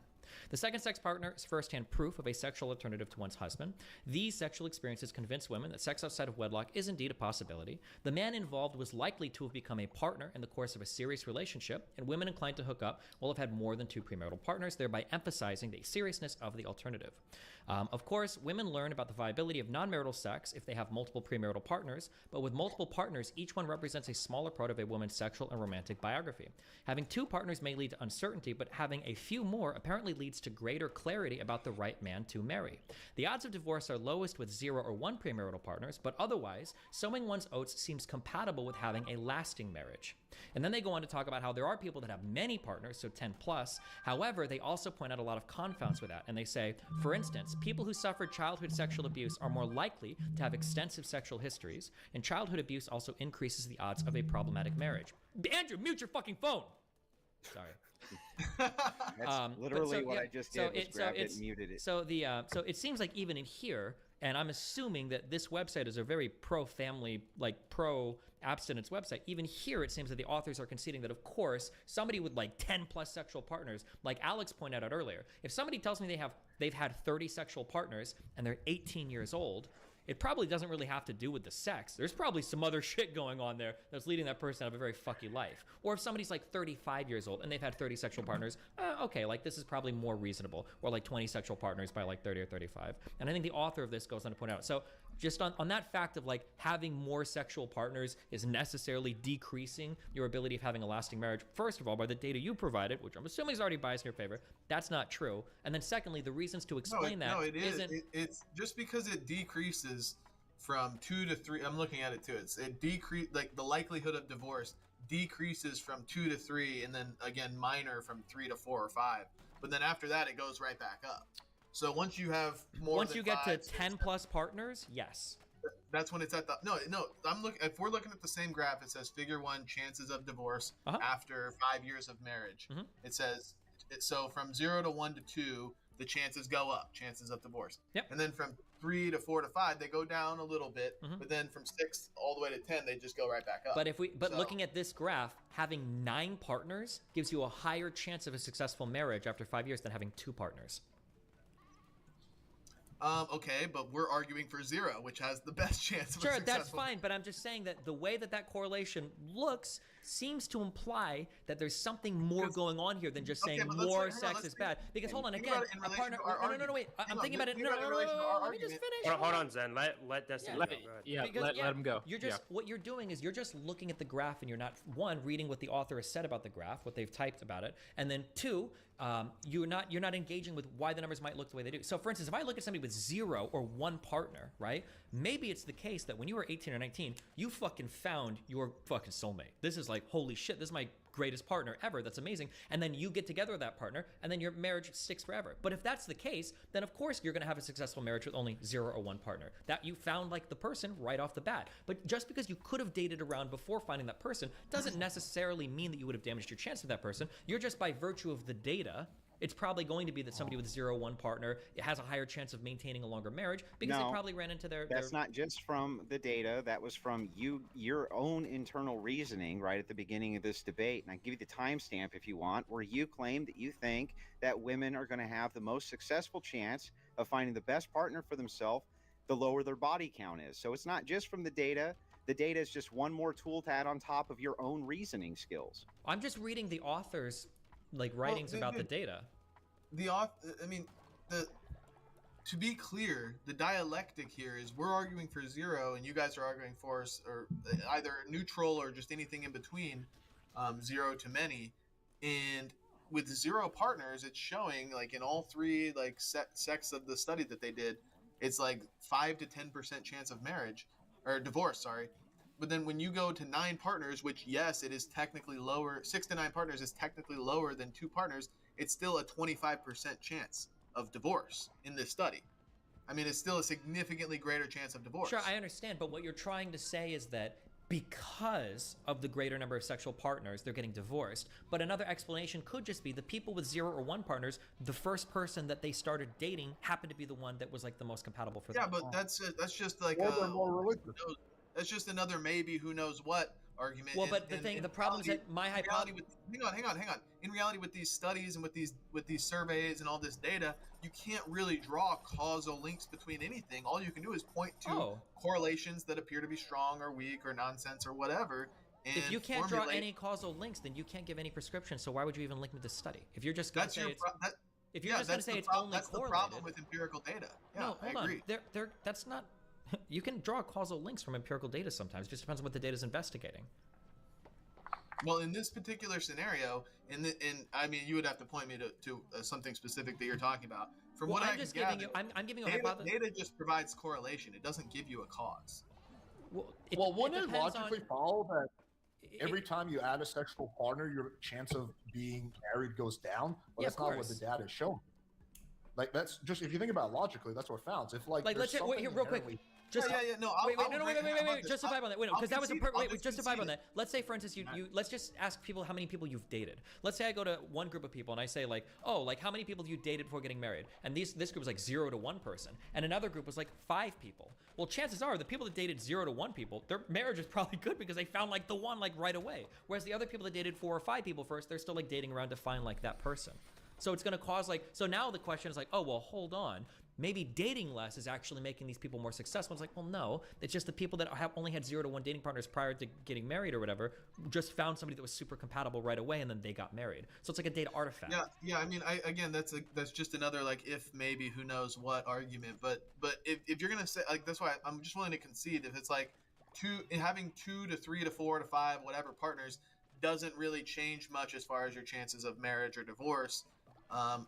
The second sex partner is firsthand proof of a sexual alternative to one's husband. These sexual experiences convince women that sex outside of wedlock is indeed a possibility. The man involved was likely to have become a partner in the course of a serious relationship, and women inclined to hook up will have had more than 2 premarital partners, thereby emphasizing the seriousness of the alternative. Of course, women learn about the viability of non-marital sex if they have multiple premarital partners, but with multiple partners, each one represents a smaller part of a woman's sexual and romantic biography. Having 2 partners may lead to uncertainty, but having a few more apparently leads to greater clarity about the right man to marry. The odds of divorce are lowest with 0 or 1 premarital partners, but otherwise, sowing one's oats seems compatible with having a lasting marriage. And then they go on to talk about how there are people that have many partners, so 10 plus. However, they also point out a lot of confounds with that. And they say, for instance, people who suffered childhood sexual abuse are more likely to have extensive sexual histories, and childhood abuse also increases the odds of a problematic marriage. Andrew, mute your fucking phone! Sorry. That's literally what I just did. Grabbed it and muted it. So it seems like even in here, and I'm assuming that this website is a very pro-family, like pro-abstinence website. Even here, it seems that the authors are conceding that, of course, somebody with like 10 plus sexual partners, like Alex pointed out earlier, if somebody tells me they've had 30 sexual partners and they're 18 years old, it probably doesn't really have to do with the sex. There's probably some other shit going on there that's leading that person to have a very fucky life. Or if somebody's like 35 years old and they've had 30 sexual partners, okay, like this is probably more reasonable. Or like 20 sexual partners by like 30 or 35. And I think the author of this goes on to point out. So just on that fact of like having more sexual partners is necessarily decreasing your ability of having a lasting marriage. First of all, by the data you provided, which I'm assuming is already biased in your favor, that's not true. And then secondly, the reasons to explain it is. It's just because it decreases from 2 to 3. I'm looking at it too. It decrease, like the likelihood of divorce decreases from 2 to 3, and then again minor from 3 to 4 or 5. But then after that, it goes right back up. So once you have more, once than you get 5, to 10 plus partners, yes. That's when it's at the no. I'm looking. If we're looking at the same graph, it says Figure 1 chances of divorce after 5 years of marriage. It says so from 0 to 1 to 2, the chances go up, chances of divorce. Yep. And then from 3 to 4 to 5, they go down a little bit. But then from 6 all the way to 10, they just go right back up. But looking at this graph, having 9 partners gives you a higher chance of a successful marriage after 5 years than having 2 partners. Okay, but we're arguing for 0, which has the best chance of a Sure, successful. that's fine, but I'm just saying that the way that that correlation looks seems to imply that there's something more going on here than just saying but let's more hang on, sex let's is bad. Because hold on, think again, about it in a relation partner. to our No, wait. Hang I'm on, thinking about it. think No, about it in relation to our let me just argument. finish. Hold on, Zen. Let Destiny Yeah. go. Go ahead. Yeah, Because, let him go. You're just what you're doing is you're just looking at the graph and you're not one reading what the author has said about the graph, what they've typed about it, and then two, you're not engaging with why the numbers might look the way they do. So, for instance, if I look at somebody with 0 or 1 partner, right? Maybe it's the case that when you were 18 or 19, you fucking found your fucking soulmate. This is like, holy shit, this is my greatest partner ever. That's amazing. And then you get together with that partner, and then your marriage sticks forever. But if that's the case, then of course you're going to have a successful marriage with only 0 or 1 partner. That you found like the person right off the bat. But just because you could have dated around before finding that person doesn't necessarily mean that you would have damaged your chance with that person. You're just by virtue of the data. It's probably going to be that somebody with 0 or 1 partner has a higher chance of maintaining a longer marriage because they probably ran into their. That's not just from the data. That was from your own internal reasoning right at the beginning of this debate. And I can give you the timestamp if you want, where you claim that you think that women are going to have the most successful chance of finding the best partner for themselves the lower their body count is. So it's not just from the data. The data is just one more tool to add on top of your own reasoning skills. I'm just reading the author's writings about the data. To be clear, the dialectic here is we're arguing for 0 and you guys are arguing for or either neutral or just anything in between, 0 to many. And with 0 partners, it's showing like in all 3 like sects of the study that they did, it's like 5 to 10% chance of marriage or divorce. Sorry. But then when you go to 9 partners, which yes, it is technically lower, 6 to 9 partners is technically lower than 2 partners, it's still a 25% chance of divorce in this study. I mean, it's still a significantly greater chance of divorce. Sure, I understand, but what you're trying to say is that because of the greater number of sexual partners, they're getting divorced. But another explanation could just be the people with 0 or 1 partners, the first person that they started dating happened to be the one that was like the most compatible for them. Yeah, but that's just like that's just another maybe who knows what argument. Well, but the problem is that my hypothesis. Hang on. In reality, with these studies and with these surveys and all this data, you can't really draw causal links between anything. All you can do is point to correlations that appear to be strong or weak or nonsense or whatever. And if you can't draw any causal links, then you can't give any prescription. So why would you even link me to this study? If you're just going to say it's if you're just going to say it's only that's correlated, the problem with empirical data. Yeah, no, hold I agree. on. That's not. You can draw causal links from empirical data sometimes. It just depends on what the data is investigating. Well, in this particular scenario, I mean, you would have to point me to something specific that you're talking about. From what I'm just giving you, I'm giving you a hypothesis. Data just provides correlation. It doesn't give you a cause. Well, wouldn't it logically follow that every time you add a sexual partner, your chance of being married goes down? But that's not what the data is showing. Like, that's just, if you think about it logically, that's what it founds. If let's say, wait here real quick. Just no. Wait, just to vibe on that. Wait, because that was just to vibe on that. Let's say, for instance, you let's just ask people how many people you've dated. Let's say I go to one group of people and I say like, oh, like how many people have you dated before getting married? And this group was like 0 to 1 person, and another group was like 5 people. Well, chances are the people that dated 0 to 1 people, their marriage is probably good because they found like the one like right away. Whereas the other people that dated 4 or 5 people first, they're still like dating around to find like that person. So it's going to cause like, so now the question is like, oh, well, hold on. Maybe dating less is actually making these people more successful. It's like, well, no, it's just the people that have only had 0 to 1 dating partners prior to getting married or whatever, just found somebody that was super compatible right away and then they got married. So it's like a data artifact. Yeah. I mean, that's just another like if maybe who knows what argument. But if you're gonna say like that's why I'm just willing to concede if it's like having 2 to 3 to 4 to 5 whatever partners doesn't really change much as far as your chances of marriage or divorce. I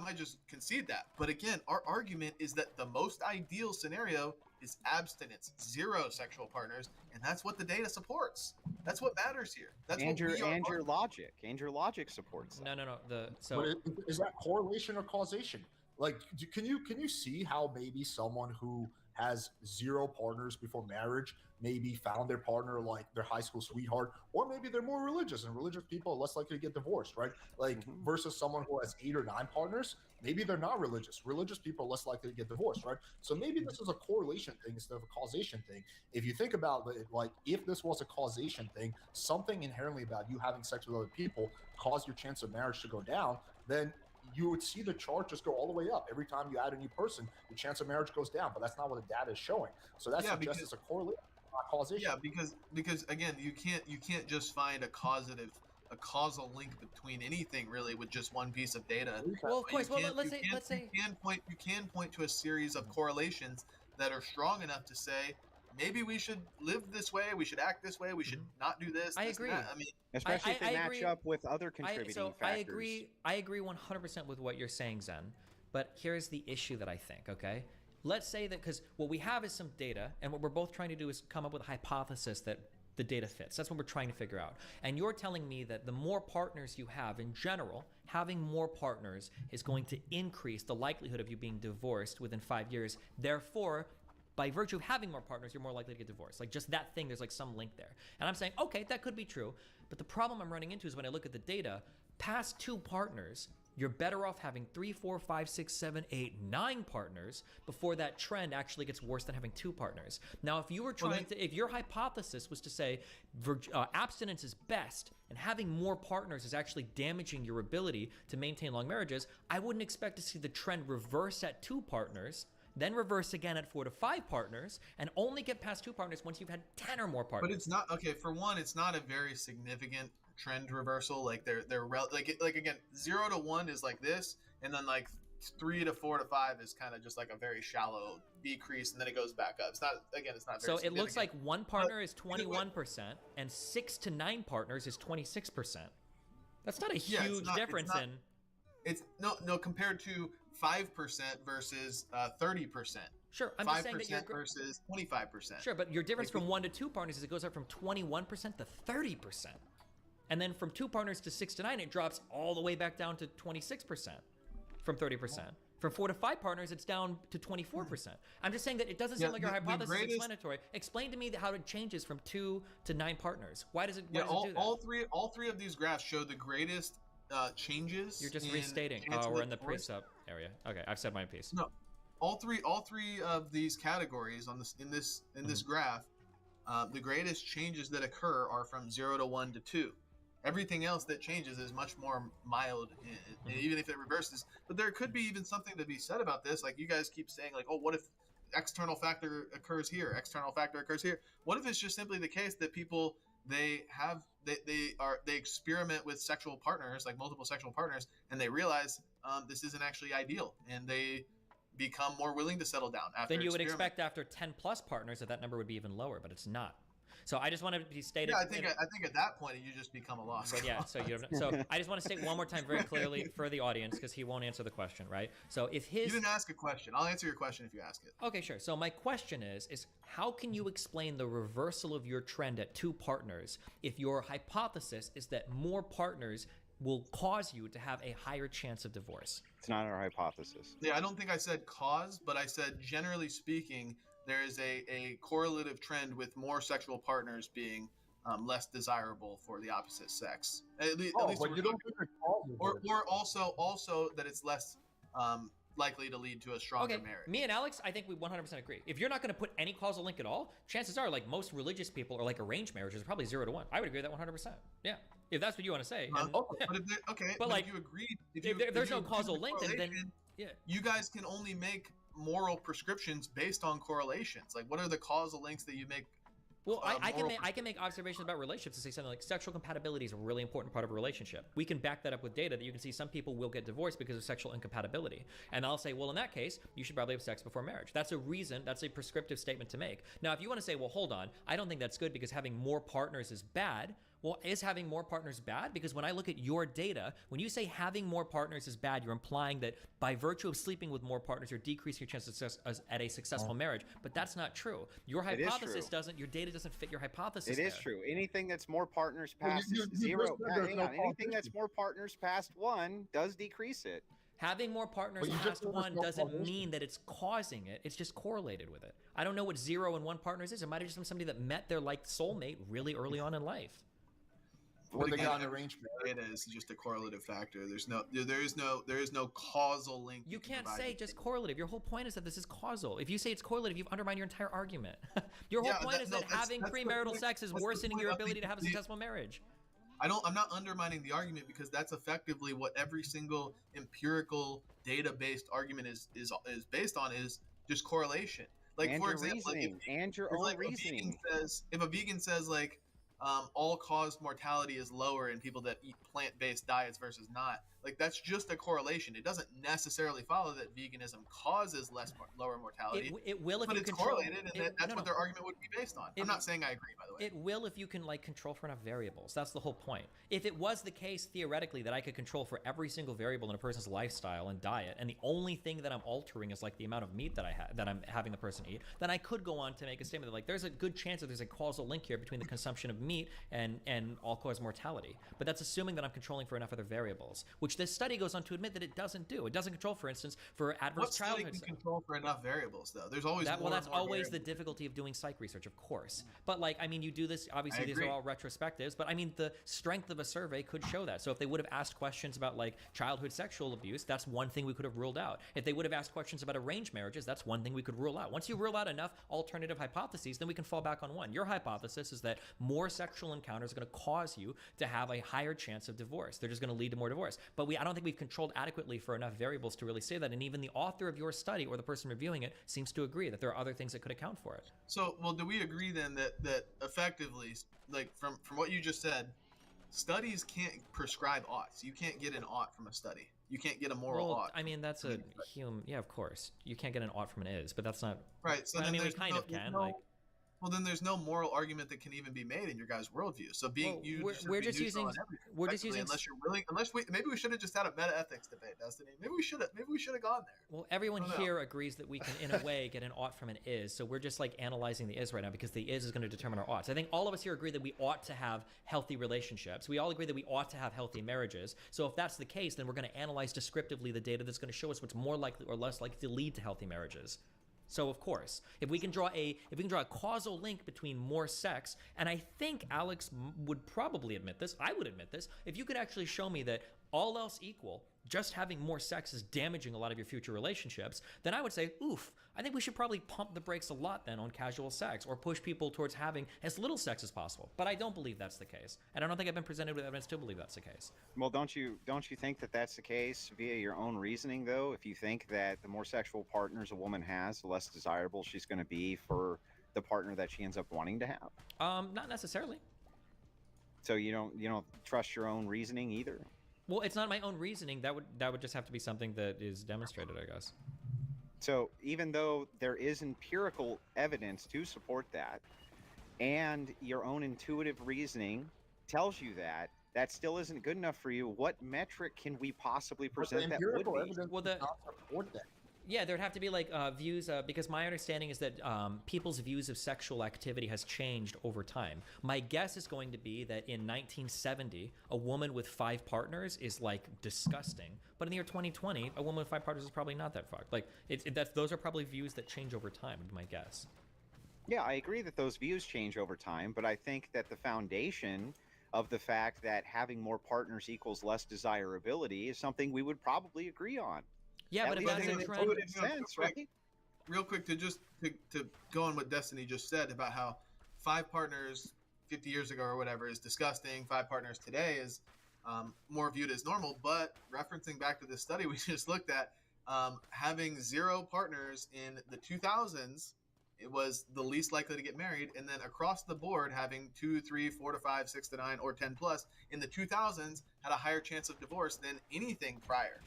might just concede that. But again, our argument is that the most ideal scenario is abstinence, 0 sexual partners, and that's what the data supports. That's what matters here. That's your logic supports that. No. But is that correlation or causation? Like, can you see how maybe someone who has 0 partners before marriage maybe found their partner like their high school sweetheart, or maybe they're more religious and religious people are less likely to get divorced, right? Like versus someone who has 8 or 9 partners, maybe they're not religious. Religious people are less likely to get divorced, right? So maybe this is a correlation thing instead of a causation thing. If you think about it, like if this was a causation thing, something inherently about you having sex with other people caused your chance of marriage to go down, then you would see the chart just go all the way up. Every time you add a new person, the chance of marriage goes down, but that's not what the data is showing. So that suggests it's a correlation, not causation. Yeah, because again, you can't just find a causal link between anything really with just one piece of data. Well, of course. Well, let's say you can point to a series of correlations that are strong enough to say maybe we should live this way, we should act this way, we should not do this. I this and agree. that. I mean, especially if they match up with other contributing factors. I agree 100% with what you're saying, Zen. But here's the issue that I think, okay? Let's say that, because what we have is some data, and what we're both trying to do is come up with a hypothesis that the data fits. That's what we're trying to figure out. And you're telling me that the more partners you have in general, having more partners is going to increase the likelihood of you being divorced within 5 years. Therefore, by virtue of having more partners, you're more likely to get divorced. Like just that thing, there's like some link there. And I'm saying, okay, that could be true. But the problem I'm running into is when I look at the data, past 2 partners, you're better off having 3, 4, 5, 6, 7, 8, 9 partners before that trend actually gets worse than having 2 partners. Now, if you were trying if your hypothesis was to say abstinence is best and having more partners is actually damaging your ability to maintain long marriages, I wouldn't expect to see the trend reverse at 2 partners, then reverse again at 4 to 5 partners, and only get past 2 partners once you've had 10 or more partners. but it's not okay. For one, it's not a very significant trend reversal. Like they're like again, 0 to 1 is like this, and then like 3 to 4 to 5 is kind of just like a very shallow decrease, and then it goes back up. It's not very so it looks like 1 partner is 21% and 6 to 9 partners is 26%. That's not a huge difference. It's no compared to 5% versus 30%. Sure, I'm just saying that you're versus 25%. Sure, but your difference from 1 to 2 partners is it goes up from 21% to 30%. And then from 2 partners to 6 to 9, it drops all the way back down to 26% from 30%. From 4 to 5 partners, it's down to 24%. I'm just saying that it doesn't seem like your hypothesis is explanatory. Explain to me how it changes from 2 to 9 partners. Why does it, do that? All three of these graphs show the greatest changes. You're just restating. Oh, we're in the pre-sub area. Okay, I've said my piece. No, all three of these categories on this in this graph, the greatest changes that occur are from 0 to 1 to 2. Everything else that changes is much more mild, even if it reverses. But there could be even something to be said about this. Like you guys keep saying, like, oh, what if external factor occurs here, external factor occurs here? What if it's just simply the case that people they experiment with sexual partners, like multiple sexual partners, and they realize this isn't actually ideal, and they become more willing to settle down after. Then you would expect after 10 plus partners that number would be even lower, but it's not. So I just want to be stated. Yeah, I think at that point you just become a lost. But yeah, so I just want to state one more time very clearly for the audience because he won't answer the question, right? So if you didn't ask a question, I'll answer your question if you ask it. Okay, sure. So my question is how can you explain the reversal of your trend at 2 partners if your hypothesis is that more partners will cause you to have a higher chance of divorce? It's not our hypothesis. Yeah, I don't think I said cause, but I said generally speaking, there is a correlative trend with more sexual partners being less desirable for the opposite sex. At least or also that it's less likely to lead to a stronger marriage. Me and Alex, I think we 100% agree. If you're not going to put any causal link at all, chances are, like most religious people or like arranged marriages, are probably 0 to 1. I would agree with that 100%. Yeah, if that's what you want to say. But like you agreed, if there's no causal link, then yeah, you guys can only make moral prescriptions based on correlations. Like, what are the causal links that you make? Well, I can make observations about relationships to say something like sexual compatibility is a really important part of a relationship. We can back that up with data that you can see some people will get divorced because of sexual incompatibility. And I'll say, well, in that case, you should probably have sex before marriage. That's a reason, that's a prescriptive statement to make. Now, if you want to say, well, hold on, I don't think that's good because having more partners is bad. Well, is having more partners bad? Because when I look at your data, when you say having more partners is bad, you're implying that by virtue of sleeping with more partners, you're decreasing your chances of success at a successful marriage. But that's not true. Your hypothesis doesn't, your data doesn't fit your hypothesis. It is true. Anything that's more partners past 0, anything that's more partners past 1 does decrease it. Having more partners past 1 doesn't mean that it's causing it. It's just correlated with it. I don't know what 0 and 1 partners is. It might have just been somebody that met their like soulmate really early on in life. What they got arranged it is just a correlative factor. There is no causal link. You can't say just correlative. Your whole point is that this is causal. If you say it's correlative, you've undermined your entire argument. Your whole point is that having premarital sex is worsening your ability to have a successful marriage. I'm not undermining the argument, because that's effectively what every single empirical data-based argument is based on, is just correlation. Like, And for your example, reasoning, and your own reasoning. If a vegan says like all-cause mortality is lower in people that eat plant-based diets versus not, like, that's just a correlation. It doesn't necessarily follow that veganism causes lower mortality. It will if but you it's control. correlated, and that's what their argument would be based on. I'm not saying I agree, by the way. It will if you can like control for enough variables. That's the whole point. If it was the case theoretically that I could control for every single variable in a person's lifestyle and diet, and the only thing that I'm altering is like the amount of meat that I'm having the person eat, then I could go on to make a statement that like there's a good chance that there's a causal link here between the consumption of meat and all-cause mortality. But that's assuming that I'm controlling for enough other variables, which this study goes on to admit that it doesn't do. It doesn't control, for instance, for adverse What study childhood. can control for enough variables, though? There's always Well, more that's and more always the variables. difficulty of doing psych research, of course. But like, I mean, you do this. Obviously, I these are agree. all retrospectives. But I mean, the strength of a survey could show that. So if they would have asked questions about like childhood sexual abuse, that's one thing we could have ruled out. If they would have asked questions about arranged marriages, that's one thing we could rule out. Once you rule out enough alternative hypotheses, then we can fall back on one. Your hypothesis is that more sexual encounters are going to cause you to have a higher chance of divorce. They're just going to lead to more divorce. But I don't think we've controlled adequately for enough variables to really say that. And even the author of your study or the person reviewing it seems to agree that there are other things that could account for it. So, well, do we agree then that effectively, like from what you just said, studies can't prescribe oughts? You can't get an ought from a study. You can't get a moral Well, ought. I mean, that's a human. Yeah, of course. You can't get an ought from an is, but that's not Right. So I then mean, we there's kind no, of can. no- Like, well, then there's no moral argument that can even be made in your guys' worldview. So being Well, we're just using- we're just using- unless you're willing. Maybe we should have just had a meta ethics debate, Destiny. Maybe we should have gone there. well, everyone I don't know. here agrees that we can, in a way, get an ought from an is. So we're just like analyzing the is right now because the is going to determine our oughts. I think all of us here agree that we ought to have healthy relationships. We all agree that we ought to have healthy marriages. So if that's the case, then we're going to analyze descriptively the data that's going to show us what's more likely or less likely to lead to healthy marriages. So of course, if we can draw a causal link between more sex, and I think Alex would probably admit this, I would admit this, if you could actually show me that all else equal, just having more sex is damaging a lot of your future relationships, then I would say, oof, I think we should probably pump the brakes a lot then on casual sex or push people towards having as little sex as possible. But I don't believe that's the case. And I don't think I've been presented with evidence to believe that's the case. Well, don't you think that that's the case via your own reasoning, though? If you think that the more sexual partners a woman has, the less desirable she's going to be for the partner that she ends up wanting to have. Not necessarily. So you don't trust your own reasoning either. Well, it's not my own reasoning. That would just have to be something that is demonstrated, I guess. So even though there is empirical evidence to support that, and your own intuitive reasoning tells you that, that still isn't good enough for you. What metric can we possibly present that would be? Well, yeah, there'd have to be like views, because my understanding is that people's views of sexual activity has changed over time. My guess is going to be that in 1970, a woman with 5 partners is like disgusting. But in the year 2020, a woman with 5 partners is probably not that fucked. Like, those are probably views that change over time, would be my guess. Yeah, I agree that those views change over time, but I think that the foundation of the fact that having more partners equals less desirability is something we would probably agree on. Yeah, but if that's a trend, real quick to go on what Destiny just said about how 5 partners 50 years ago or whatever is disgusting. 5 partners today is more viewed as normal. But referencing back to this study we just looked at, having 0 partners in the 2000s, it was the least likely to get married. And then across the board, having 2, 3, 4 to 5, 6 to 9, or 10 plus in the 2000s had a higher chance of divorce than anything prior.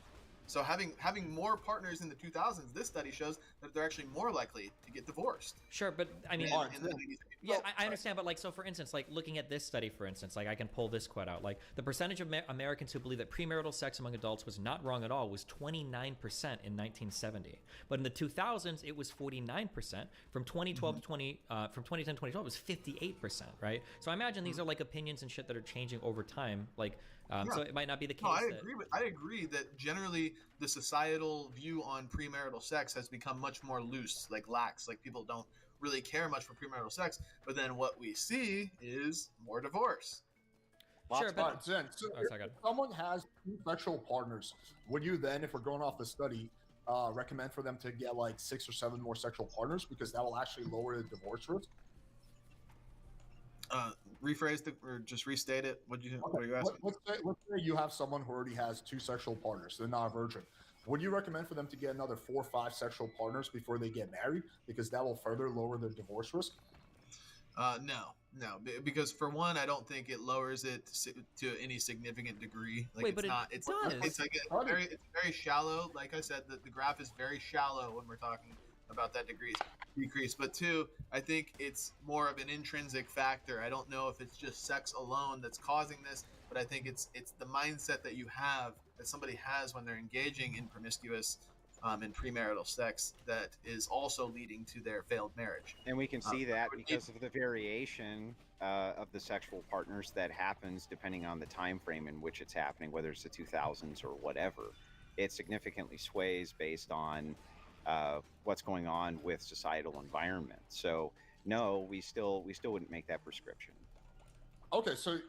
So having more partners in the 2000s, this study shows that they're actually more likely to get divorced. Sure, but I mean, in the 90s. yeah, I understand, but like, so for instance, like looking at this study, for instance, like I can pull this quote out, like the percentage of Americans who believe that premarital sex among adults was not wrong at all was 29% in 1970, but in the 2000s it was 49%. From 2012 to from 2010 to 2012 it was 58%, right? So I imagine these are like opinions and shit that are changing over time, like. So it might not be the case. No, I agree that generally the societal view on premarital sex has become much more loose, like lax. Like people don't really care much for premarital sex. But then what we see is more divorce. Sure, but Zen, so if someone has 2 sexual partners, would you then, if we're going off the study, recommend for them to get like 6 or 7 more sexual partners because that will actually lower the divorce risk? Rephrase it or just restate it. What are you asking? Let's say you have someone who already has 2 sexual partners. They're not a virgin. Would you recommend for them to get another 4 or 5 sexual partners before they get married? Because that will further lower their divorce risk? No, because for one, I don't think it lowers it to any significant degree. Like, Wait, it's but it not. It's does. it's like it's very shallow. Like I said, the graph is very shallow when we're talking about that decrease. But 2, I think it's more of an intrinsic factor. I don't know if it's just sex alone that's causing this, but I think it's the mindset that you have, that somebody has when they're engaging in promiscuous and premarital sex, that is also leading to their failed marriage. And we can see that because of the variation of the sexual partners that happens depending on the time frame in which it's happening, whether it's the 2000s or whatever. It significantly sways based on what's going on with societal environment. So no, we still wouldn't make that prescription. Okay, so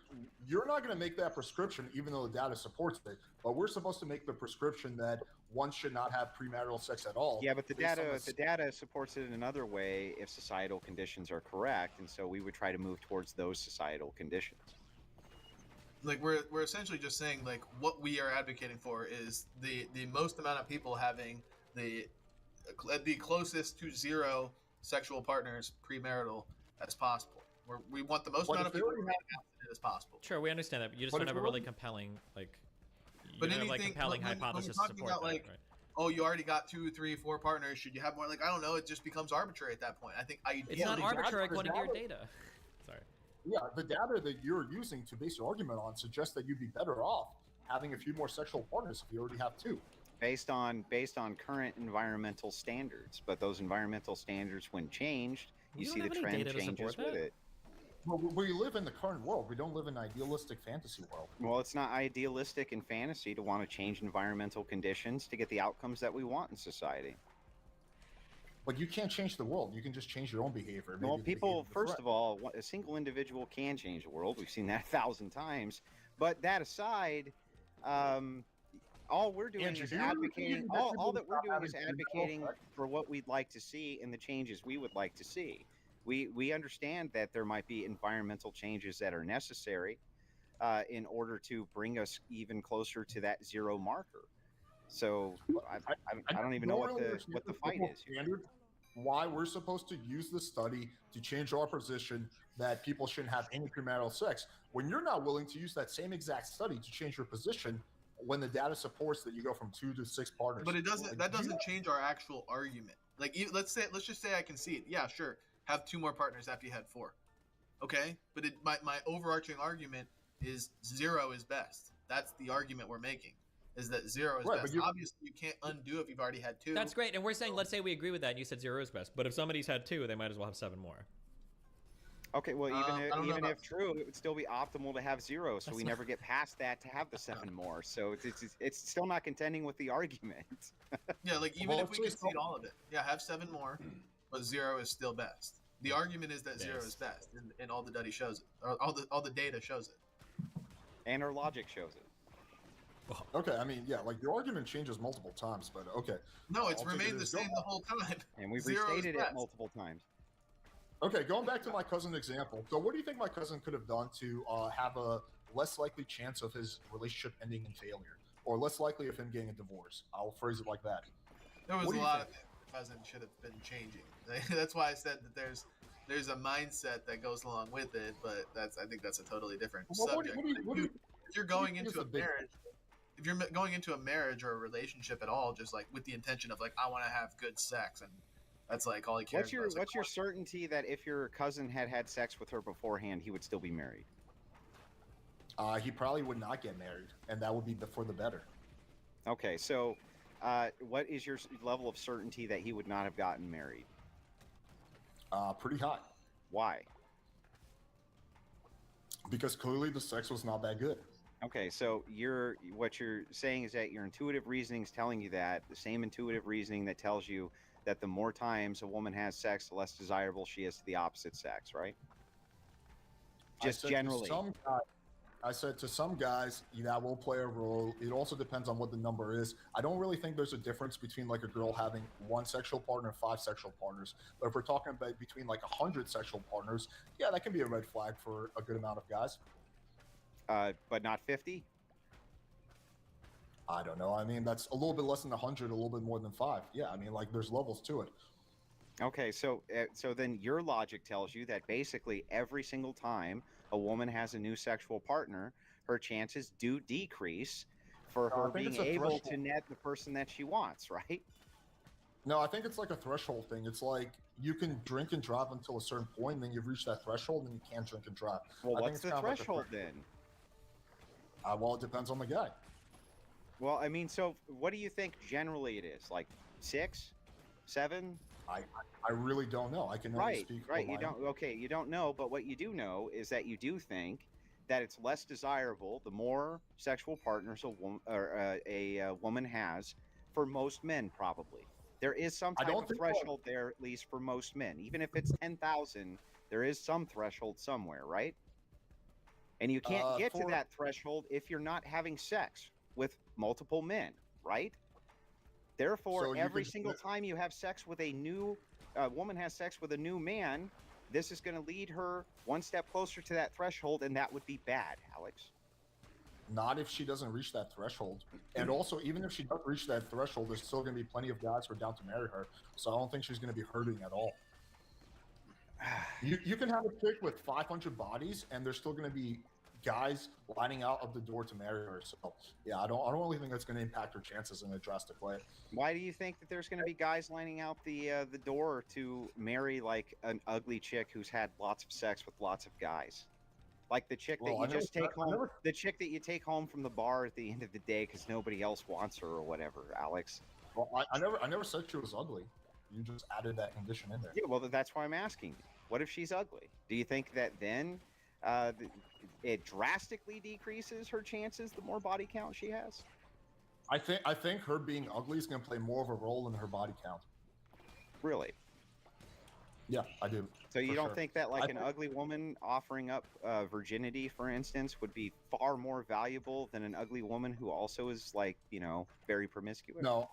you're not going to make that prescription even though the data supports it, but we're supposed to make the prescription that one should not have premarital sex at all. Yeah, but the data supports it in another way if societal conditions are correct, and so we would try to move towards those societal conditions. Like, we're essentially just saying, like, what we are advocating for is the most amount of people having the closest to 0 sexual partners premarital as possible. We want the most amount of people to have it as possible. Sure, we understand that, but you just don't have a really compelling, like, you don't have, like, compelling hypothesis to support that, like, right? Oh, you already got 2, 3, 4 partners. Should you have more? Like, I don't know. It just becomes arbitrary at that point. I think It's not arbitrary according to your data. Sorry. Yeah, the data that you're using to base your argument on suggests that you'd be better off having a few more sexual partners if you already have 2. Based on current environmental standards, but those environmental standards, when changed, you see the trend changes with it. Well, we live in the current world. We don't live in an idealistic fantasy world. Well, it's not idealistic in fantasy to want to change environmental conditions to get the outcomes that we want in society. But you can't change the world. You can just change your own behavior. Well, people, first of all, a single individual can change the world. We've seen that 1,000 times. But that aside, all we're doing is advocating. All that we're doing is advocating for what we'd like to see and the changes we would like to see. We understand that there might be environmental changes that are necessary in order to bring us even closer to that 0 marker. So I don't even know what the fight is here. Why we're supposed to use the study to change our position that people shouldn't have any premarital sex when you're not willing to use that same exact study to change your position when the data supports that you go from 2 to 6 partners. But it doesn't. That doesn't change our actual argument. Like, let's just say I can see it. Yeah, sure. Have 2 more partners after you had 4. Okay, but my overarching argument is 0 is best. That's the argument we're making. Is that 0 is best. Obviously, you can't undo if you've already had 2. That's great, and we're saying, let's say we agree with that, and you said 0 is best. But if somebody's had 2, they might as well have 7 more. Okay, well, even if true, it would still be optimal to have 0, so we never get past that to have the 7 more. So it's still not contending with the argument. Yeah, like, even if we concede all of it, yeah, have 7 more, but 0 is still best. The argument is that 0 is best, and all the data shows it. Or all the data shows it. And our logic shows it. Okay, I mean, yeah, like, your argument changes multiple times, but okay. No, it's remained the same the whole time. And we've restated it multiple times. Okay, going back to my cousin's example. So what do you think my cousin could have done to have a less likely chance of his relationship ending in failure? Or less likely of him getting a divorce? I'll phrase it like that. There was a lot of things my cousin should have been changing. That's why I said that there's a mindset that goes along with it, but I think that's a totally different subject. If you're going into a marriage, if you're going into a marriage or a relationship at all, just like with the intention of, like, I want to have good sex, and that's like all he cares about. What's your certainty that if your cousin had sex with her beforehand, he would still be married? He probably would not get married, and that would be for the better. Okay, so what is your level of certainty that he would not have gotten married? Pretty high. Why? Because clearly the sex was not that good. Okay, so what you're saying is that your intuitive reasoning is telling you that, the same intuitive reasoning that tells you that the more times a woman has sex, the less desirable she is to the opposite sex, right? Just generally. I said to some guys, that will play a role. It also depends on what the number is. I don't really think there's a difference between like a girl having 1 sexual partner and 5 sexual partners. But if we're talking about between like 100 sexual partners, yeah, that can be a red flag for a good amount of guys. But not 50? I don't know. I mean, that's a little bit less than 100, a little bit more than 5. Yeah, I mean, like there's levels to it. Okay, so then your logic tells you that basically every single time a woman has a new sexual partner, her chances do decrease for her I think being it's a able to threshold. net the person that she wants, right? No, I think it's like a threshold thing. It's like you can drink and drive until a certain point, and then you've reached that threshold, and you can't drink and drive. Well, I think what's it's the kind of like a threshold then? Well, it depends on the guy. Well, I mean, so what do you think generally it is? Like 6, 7? I really don't know. I can only Right, speak. right. for You my- don't. Okay, you don't know, but what you do know is that you do think that it's less desirable the more sexual partners a woman has for most men. Probably there is some I type don't of think threshold there, at least for most men. Even if it's 10,000, there is some threshold somewhere, right? And you can't get to for- that threshold if you're not having sex with multiple men, right? Therefore, So you every could- single time you have sex with a new woman has sex with a new man, this is going to lead her one step closer to that threshold, and that would be bad, Alex. Not if she doesn't reach that threshold. And also, even if she does reach that threshold, there's still going to be plenty of guys who are down to marry her. So I don't think she's going to be hurting at all. You can have a chick with 500 bodies, and there's still going to be guys lining out of the door to marry her. So yeah, I don't really think that's going to impact her chances in a drastic way. Why do you think that there's going to be guys lining out the door to marry like an ugly chick who's had lots of sex with lots of guys? Like the chick that Well, you I never just said- take I home, never- the chick that you take home from the bar at the end of the day because nobody else wants her or whatever, Alex. Well, I never said she was ugly. You just added that condition in there. Yeah, well, that's why I'm asking. What if she's ugly? Do you think that then it drastically decreases her chances the more body count she has? I think her being ugly is going to play more of a role in her body count. Really? Yeah, I do. So you for don't sure. think that like I an think- ugly woman offering up virginity, for instance, would be far more valuable than an ugly woman who also is like, very promiscuous? No.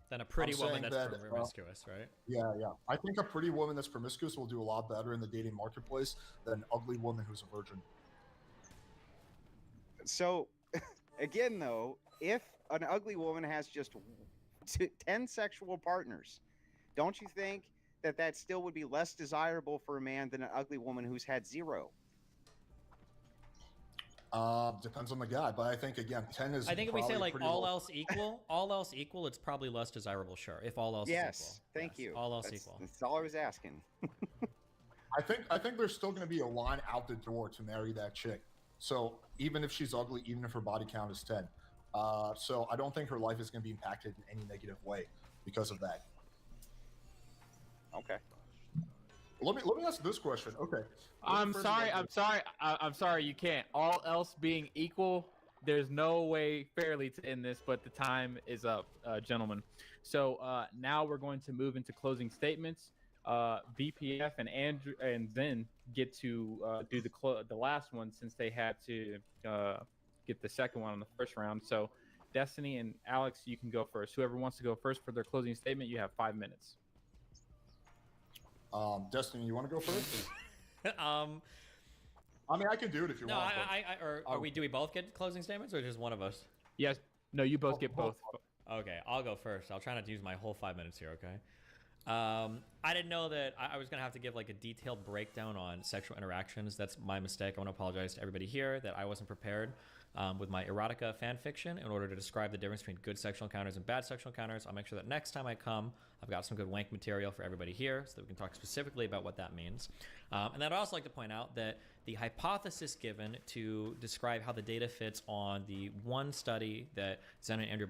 Than a pretty I'm woman saying that's that, promiscuous, right? Yeah. I think a pretty woman that's promiscuous will do a lot better in the dating marketplace than an ugly woman who's a virgin. So, again, though, if an ugly woman has just 10 sexual partners, don't you think that still would be less desirable for a man than an ugly woman who's had 0? Depends on the guy, but I think again, 10 is. I think if we say probably like pretty all low. else equal, it's probably less desirable. Sure, if all else is Yes, equal. thank you. All else That's- equal. That's all I was asking. I think there's still going to be a line out the door to marry that chick. So even if she's ugly, even if her body count is 10, so I don't think her life is going to be impacted in any negative way because of that. Okay. Let me ask this question. Okay. I'm First sorry. of all- I'm sorry. You can't. All else being equal, there's no way fairly to end this. But the time is up, gentlemen. So now we're going to move into closing statements. BPF and Andrew and Zen get to do the last one since they had to get the second one on the first round. So Destiny and Alex, you can go first. Whoever wants to go first for their closing statement, you have 5 minutes. Destiny, you want to go first? I mean, I can do it if you No, want. do we both get closing statements or just one of us? Yes. No, you both get both. Okay, I'll go first. I'll try not to use my whole 5 minutes here, okay? I didn't know that I was going to have to give like a detailed breakdown on sexual interactions. That's my mistake. I want to apologize to everybody here that I wasn't prepared with my erotica fan fiction in order to describe the difference between good sexual encounters and bad sexual encounters. I'll make sure that next time I come, I've got some good wank material for everybody here so that we can talk specifically about what that means. And I'd also like to point out that the hypothesis given to describe how the data fits on the one study that Zen and Andrew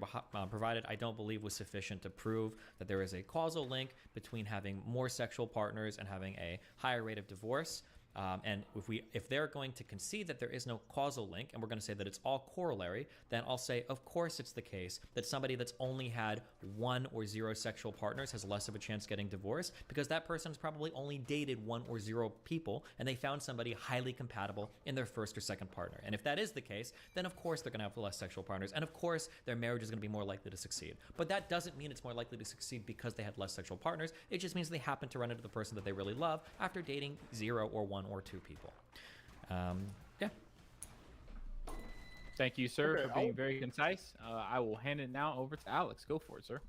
provided, I don't believe was sufficient to prove that there is a causal link between having more sexual partners and having a higher rate of divorce. And if they're going to concede that there is no causal link, and we're going to say that it's all corollary, then I'll say, of course, it's the case that somebody that's only had 1 or 0 sexual partners has less of a chance getting divorced, because that person's probably only dated 1 or 0 people, and they found somebody highly compatible in their first or second partner. And if that is the case, then of course they're going to have less sexual partners, and of course their marriage is going to be more likely to succeed. But that doesn't mean it's more likely to succeed because they had less sexual partners. It just means they happen to run into the person that they really love after dating 0 or 1 or 2 people. Yeah. Thank you, sir, Okay, for being very concise. I will hand it now over to Alex. Go for it, sir.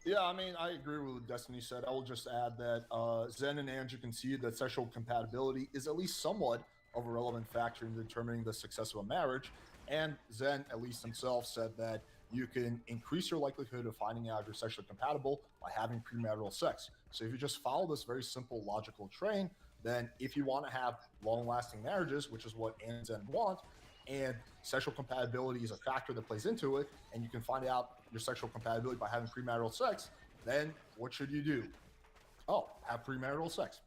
Yeah, I mean, I agree with what Destiny said. I will just add that Zen and Andrew concede that sexual compatibility is at least somewhat of a relevant factor in determining the success of a marriage. And Zen, at least himself, said that you can increase your likelihood of finding out you're sexually compatible by having premarital sex. So if you just follow this very simple logical train, then if you want to have long-lasting marriages, which is what Anne and Zen want, and sexual compatibility is a factor that plays into it, and you can find out your sexual compatibility by having premarital sex, then what should you do? Oh, have premarital sex.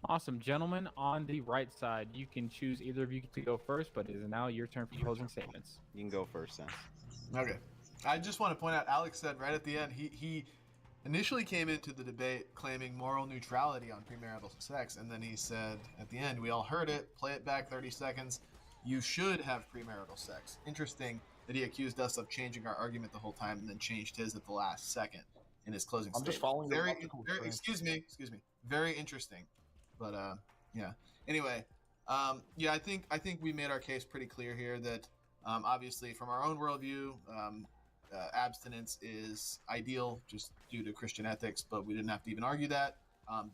Awesome. Gentlemen, on the right side, you can choose either of you to go first, but it is now your turn for closing statements. You can go first, then. Okay. I just want to point out, Alex said right at the end, he initially came into the debate claiming moral neutrality on premarital sex, and then he said at the end, we all heard it, play it back 30 seconds, you should have premarital sex. Interesting that he accused us of changing our argument the whole time and then changed his at the last second in his closing I'm statement. just following the very, logical very train. excuse me. Very interesting. But yeah. Anyway, yeah, I think we made our case pretty clear here that obviously from our own worldview, abstinence is ideal just due to Christian ethics, but we didn't have to even argue that.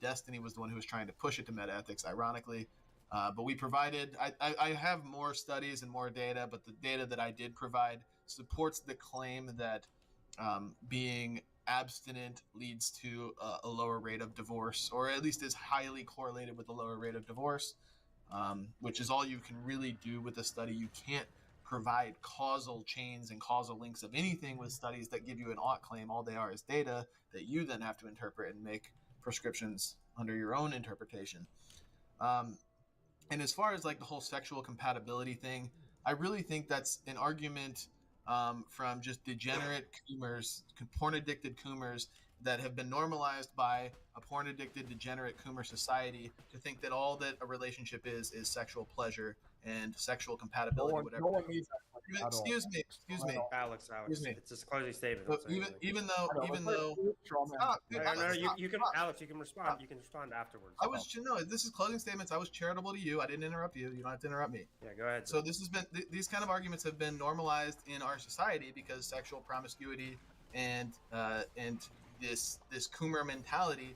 Destiny was the one who was trying to push it to meta ethics, ironically. But we provided, I have more studies and more data, but the data that I did provide supports the claim that being abstinent leads to a lower rate of divorce, or at least is highly correlated with a lower rate of divorce, which is all you can really do with a study. You can't provide causal chains and causal links of anything with studies that give you an ought claim. All they are is data that you then have to interpret and make prescriptions under your own interpretation. And as far as like the whole sexual compatibility thing, I really think that's an argument from just degenerate coomers, porn-addicted coomers that have been normalized by a porn-addicted, degenerate coomer society to think that all that a relationship is sexual pleasure and sexual compatibility, whatever. No one needs that at all. Excuse me. Alex, Excuse me. it's just a closing statement. But I'm saying, even though, stop, dude, no, stop, you can, stop. Alex, you can respond. You can respond afterwards. I was no. This is closing statements. I was charitable to you. I didn't interrupt you. You don't have to interrupt me. Yeah, go ahead. So this has been these kind of arguments have been normalized in our society because sexual promiscuity and this coomer mentality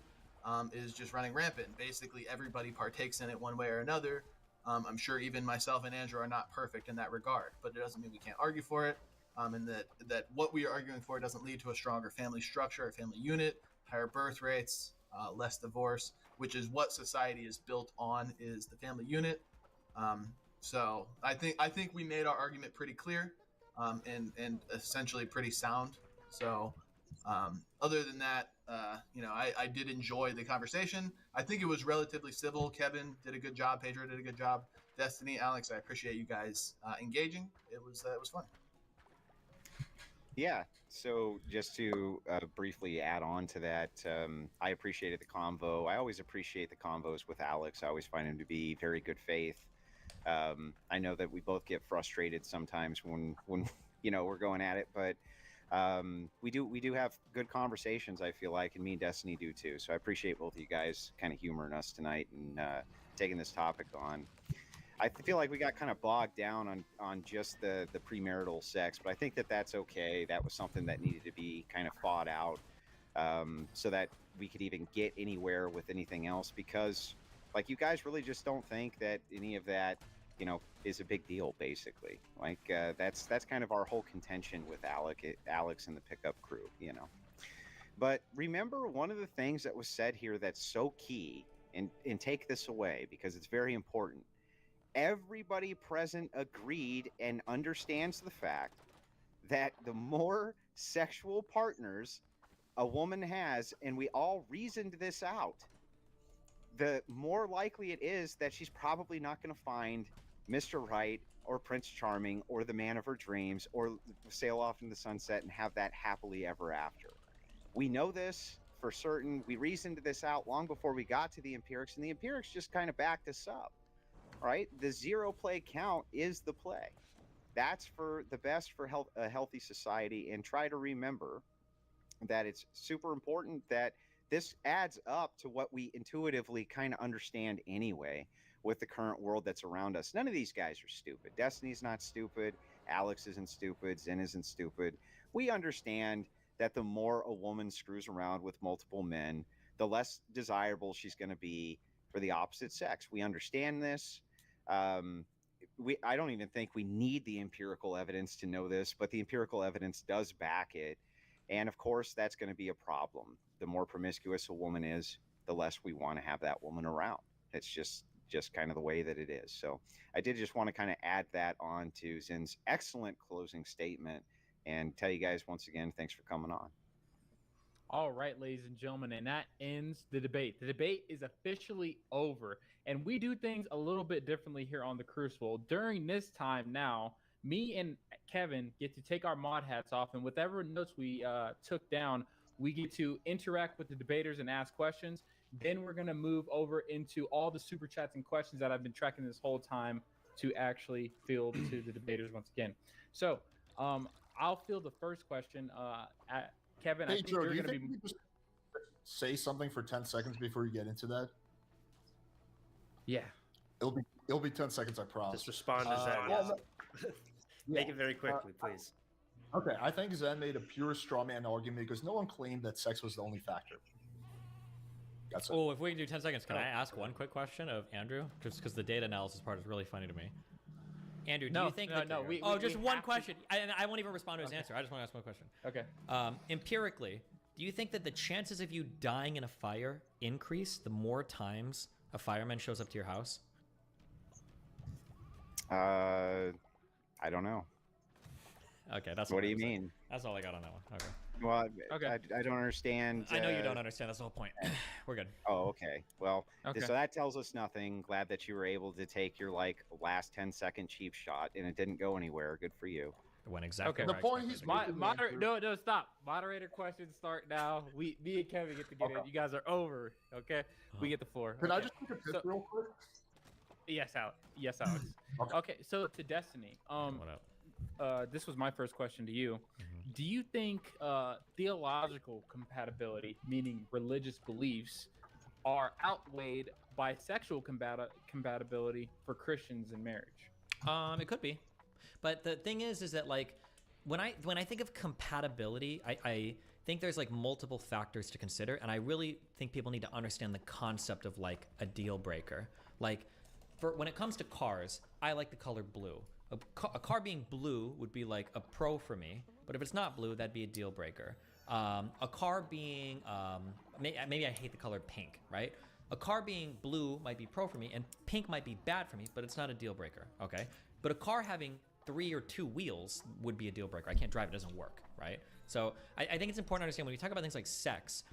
is just running rampant. Basically, everybody partakes in it one way or another. I'm sure even myself and Andrew are not perfect in that regard, but it doesn't mean we can't argue for it. And that what we are arguing for doesn't lead to a stronger family structure, a family unit, higher birth rates, less divorce, which is what society is built on, is the family unit. So I think we made our argument pretty clear, and essentially pretty sound. So other than that, I did enjoy the conversation. I think it was relatively civil. Kevin did a good job. Pedro did a good job. Destiny, Alex, I appreciate you guys engaging. It was fun. Yeah. So just to briefly add on to that, I appreciated the convo. I always appreciate the convos with Alex. I always find him to be very good faith. I know that we both get frustrated sometimes when we're going at it, but we do have good conversations, I feel like, and me and Destiny do too. So I appreciate both of you guys kind of humoring us tonight and taking this topic on. I feel like we got kind of bogged down on just the premarital sex, but I think that's okay. That was something that needed to be kind of fought out so that we could even get anywhere with anything else, because like you guys really just don't think that any of that is a big deal, basically. Like that's kind of our whole contention with Alex and the pickup crew, But remember, one of the things that was said here that's so key, and take this away because it's very important. Everybody present agreed and understands the fact that the more sexual partners a woman has, and we all reasoned this out, the more likely it is that she's probably not going to find Mr. Right or Prince Charming or the man of her dreams or sail off into the sunset and have that happily ever after. We know this for certain. We reasoned this out long before we got to the empirics, and the empirics just kind of backed us up, right? The 0 play count is the play. That's for the best for a healthy society. And try to remember that it's super important that this adds up to what we intuitively kind of understand anyway with the current world that's around us. None of these guys are stupid. Destiny's not stupid. Alex isn't stupid. Zen isn't stupid. We understand that the more a woman screws around with multiple men, the less desirable she's going to be for the opposite sex. We understand this. I don't even think we need the empirical evidence to know this, but the empirical evidence does back it. And of course, that's going to be a problem. The more promiscuous a woman is, the less we want to have that woman around. It's just kind of the way that it is. So I did just want to kind of add that on to Zen's excellent closing statement and tell you guys once again, thanks for coming on. All right, ladies and gentlemen, and that ends the debate. The debate is officially over, and we do things a little bit differently here on the Crucible. During this time now, me and Kevin get to take our mod hats off, and whatever notes we took down, we get to interact with the debaters and ask questions. Then we're going to move over into all the super chats and questions that I've been tracking this whole time to actually field to the debaters once again. So I'll field the first question. Kevin, I think Joe, you're do you going to think be... we just say something for 10 seconds before you get into that? Yeah. It'll be 10 seconds, I promise. Just respond to Zen. Make it very quickly, please. Okay, I think Zen made a pure straw man argument because no one claimed that sex was the only factor. That's it. Oh, if we can do 10 seconds, can I ask one quick question of Andrew? Just because the data analysis part is really funny to me. Andrew, do you think that... just one question. I won't even respond to his answer. I just want to ask one question. Okay. Empirically, do you think that the chances of you dying in a fire increase the more times a fireman shows up to your house? I don't know. Okay, that's what do you mean? That's all I got on that one. Okay. Well, Okay. I don't understand. I know you don't understand. That's the whole point. We're good. Oh, okay. Well, Okay. so that tells us nothing. Glad that you were able to take your last 10-second cheap shot and it didn't go anywhere. Good for you. It went exactly. Okay. The point he's making, no, stop. Moderator questions start now. Me and Kevin get to get it. You guys are over. Okay. We get the floor. Can I Okay. just take a piss real quick? Yes, Alex. Yes, Alex. Okay. So to Destiny. This was my first question to you. Do you think theological compatibility, meaning religious beliefs, are outweighed by sexual compatibility for Christians in marriage? It could be, but the thing is that like when I think of compatibility, I think there's like multiple factors to consider, and I really think people need to understand the concept of like a deal breaker. Like for when it comes to cars, I like the color blue. A car being blue would be like a pro for me, but if it's not blue, that'd be a deal breaker. A car being, maybe I hate the color pink, right? A car being blue might be pro for me, and pink might be bad for me, but it's not a deal breaker, okay? But a car having 3 or 2 wheels would be a deal breaker. I can't drive, it doesn't work, right? So I think it's important to understand when we talk about things like sex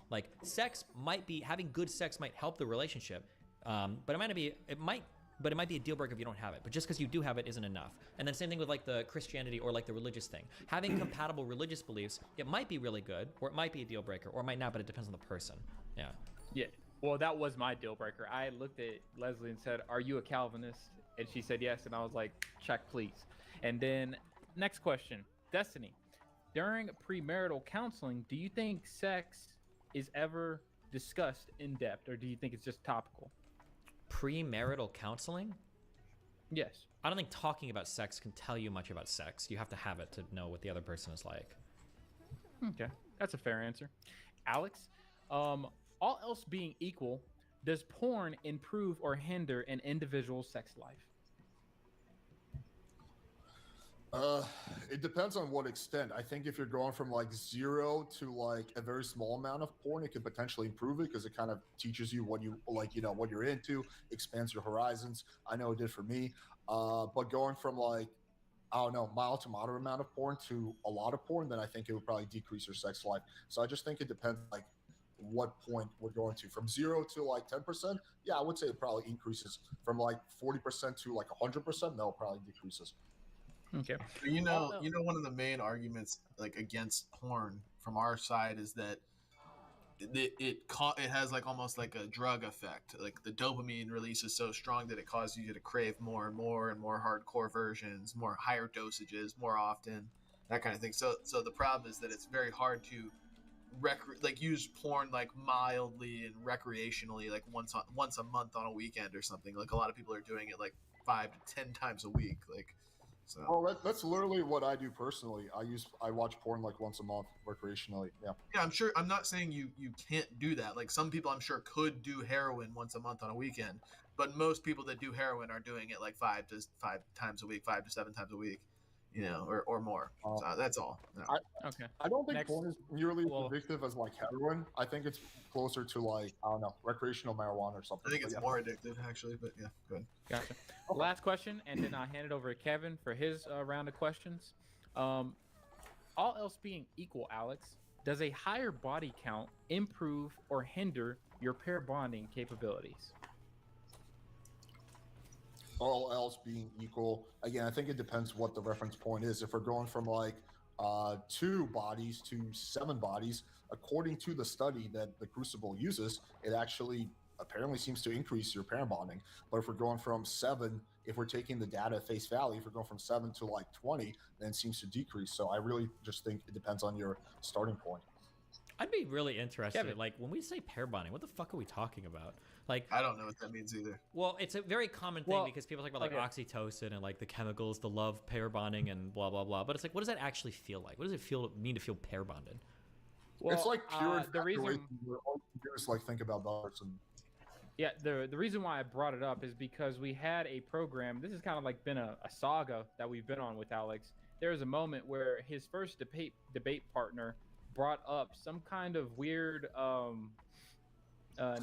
might be, having good sex might help the relationship, but it might be a deal breaker if you don't have it. But just because you do have it isn't enough. And then same thing with like the Christianity or like the religious thing. Having compatible religious beliefs, it might be really good, or it might be a deal breaker, or it might not, but it depends on the person. Yeah. Yeah. Well, that was my deal breaker. I looked at Leslie and said, "Are you a Calvinist?" And she said yes, and I was like, "Check, please." And then next question, Destiny. During premarital counseling, do you think sex is ever discussed in depth, or do you think it's just topical? Premarital counseling? Yes. I don't think talking about sex can tell you much about sex. You have to have it to know what the other person is like. Okay, that's a fair answer. Alex, all else being equal, does porn improve or hinder an individual's sex life? It depends on what extent. I think if you're going from like 0 to like a very small amount of porn, it could potentially improve it because it kind of teaches you what you like, what you're into, expands your horizons. I know it did for me. But going from like, I don't know, mild to moderate amount of porn to a lot of porn, then I think it would probably decrease your sex life. So I just think it depends like what point we're going to. From 0 to like 10%, yeah, I would say it probably increases. From like 40% to like 100%, no, it probably decreases. Okay. You know, one of the main arguments like against porn from our side is that it has like almost like a drug effect. Like the dopamine release is so strong that it causes you to crave more and more and more hardcore versions, more higher dosages, more often, that kind of thing. So the problem is that it's very hard to use porn like mildly and recreationally, like once a month on a weekend or something. Like a lot of people are doing it like 5 to 10 times a week. Like, so. Well, that's literally what I do personally. I watch porn like once a month recreationally. Yeah. Yeah, I'm sure. I'm not saying you can't do that. Like some people, I'm sure, could do heroin once a month on a weekend, but most people that do heroin are doing it like 5 times a week, 5 to 7 times a week, you know, or more. So that's all. No. I don't think porn is nearly as addictive as like heroin. I think it's closer to like, I don't know, recreational marijuana or something. I think it's more addictive actually, but yeah, good. Gotcha. Last question, and then I'll hand it over to Kevin for his round of questions. All else being equal, Alex, does a higher body count improve or hinder your pair bonding capabilities? All else being equal, again, I think it depends what the reference point is. If we're going from like 2 bodies to 7 bodies, according to the study that the Crucible uses, it actually apparently seems to increase your pair bonding. But if we're going from 7, if we're taking the data at face value, if we're going from 7 to like 20, then it seems to decrease. So I really just think it depends on your starting point. I'd be really interested. Kevin. Like when we say pair bonding, what the fuck are we talking about? Like I don't know what that means either. Well, it's a very common thing because people talk about like oxytocin and like the chemicals, the love, pair bonding, and blah blah blah. But it's like, what does that actually feel like? What does it mean to feel pair bonded? Well, it's like pure the reason where all you do is like think about dollars and. Yeah, the reason why I brought it up is because we had a program. This has kind of like been a saga that we've been on with Alex. There was a moment where his first debate partner brought up some kind of weird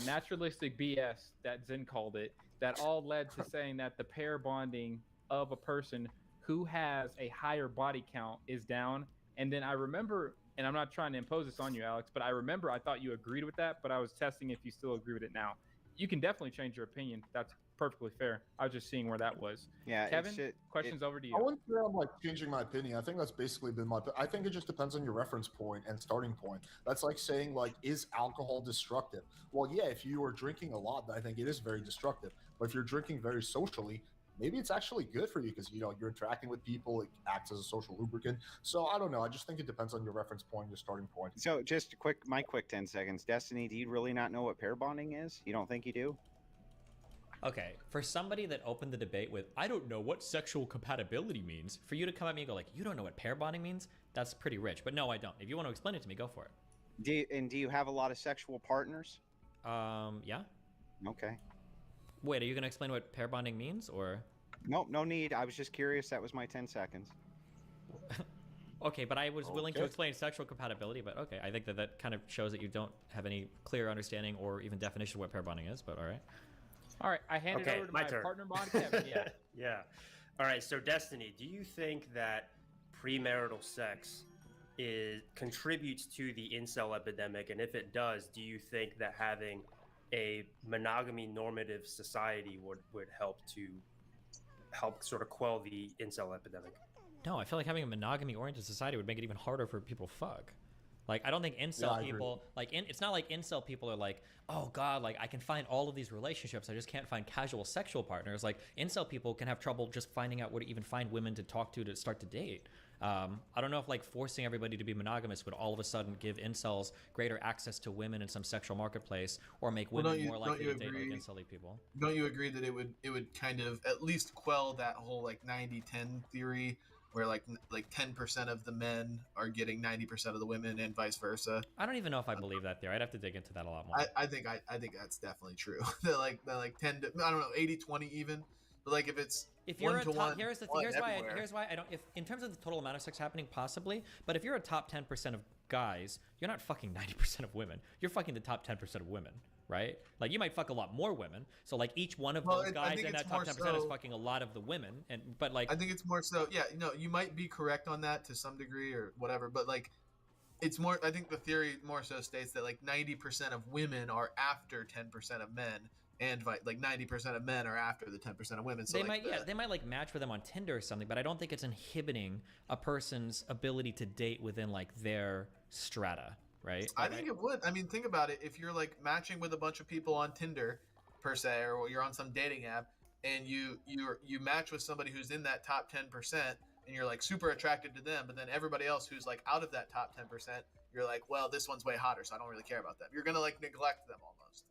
naturalistic BS that Zen called it, that all led to saying that the pair bonding of a person who has a higher body count is down. And then I remember, and I'm not trying to impose this on you, Alex, but I remember I thought you agreed with that, but I was testing if you still agree with it now. You can definitely change your opinion. That's perfectly fair. I was just seeing where that was. Yeah, Kevin, questions over to you. I wouldn't say I'm like changing my opinion. I think that's basically been I think it just depends on your reference point and starting point. That's like saying like, is alcohol destructive? Well, yeah, if you are drinking a lot, I think it is very destructive. But if you're drinking very socially, maybe it's actually good for you because you're interacting with people. It acts as a social lubricant. So I don't know. I just think it depends on your reference point, your starting point. So just my quick 10 seconds. Destiny, do you really not know what pair bonding is? You don't think you do? Okay, for somebody that opened the debate with, I don't know what sexual compatibility means, for you to come at me and go like, you don't know what pair bonding means? That's pretty rich. But no, I don't. If you want to explain it to me, go for it. Do you have a lot of sexual partners? Yeah. Okay. Wait, are you going to explain what pair bonding means, or? Nope, no need. I was just curious. That was my 10 seconds. Okay, but I was willing to explain sexual compatibility, but okay. I think that kind of shows that you don't have any clear understanding or even definition of what pair bonding is, but all right. All right, I hand it over to my partner, Mod Kevin. Yeah. Yeah. All right, so Destiny, do you think that premarital sex contributes to the incel epidemic? And if it does, do you think that having a monogamy normative society would help sort of quell the incel epidemic? No, I feel like having a monogamy-oriented society would make it even harder for people to fuck. Like, I don't think incel people, it's not like incel people are like, oh God, like I can find all of these relationships, I just can't find casual sexual partners. Like, incel people can have trouble just finding out where to even find women to talk to start to date. I don't know if like forcing everybody to be monogamous would all of a sudden give incels greater access to women in some sexual marketplace, or make women more likely to date like incel people. Don't you agree that it would kind of at least quell that whole like 90-10 theory, where like 10% of the men are getting 90% of the women and vice versa? I don't even know if I believe that theory. I'd have to dig into that a lot more. I think that's definitely true. They're like 10 to, I don't know, 80-20 even. But like if you're a top, here's why I don't. If in terms of the total amount of sex happening, possibly, but if you're a top 10% of guys, you're not fucking 90% of women. You're fucking the top 10% of women, right? Like you might fuck a lot more women. So like each one of those guys in that top 10% is fucking a lot of the women. But like I think it's more so. Yeah, you might be correct on that to some degree or whatever. But like it's more. I think the theory more so states that like 90% of women are after 10% of men, and like 90% of men are after the 10% of women. So They like might, they might like match with them on Tinder or something, but I don't think it's inhibiting a person's ability to date within like their strata, right? I think it would. I mean, think about it. If you're like matching with a bunch of people on Tinder, per se, or you're on some dating app, and you match with somebody who's in that top 10%, and you're like super attracted to them, but then everybody else who's like out of that top 10%, you're like, well, this one's way hotter, so I don't really care about them. You're gonna like neglect them almost.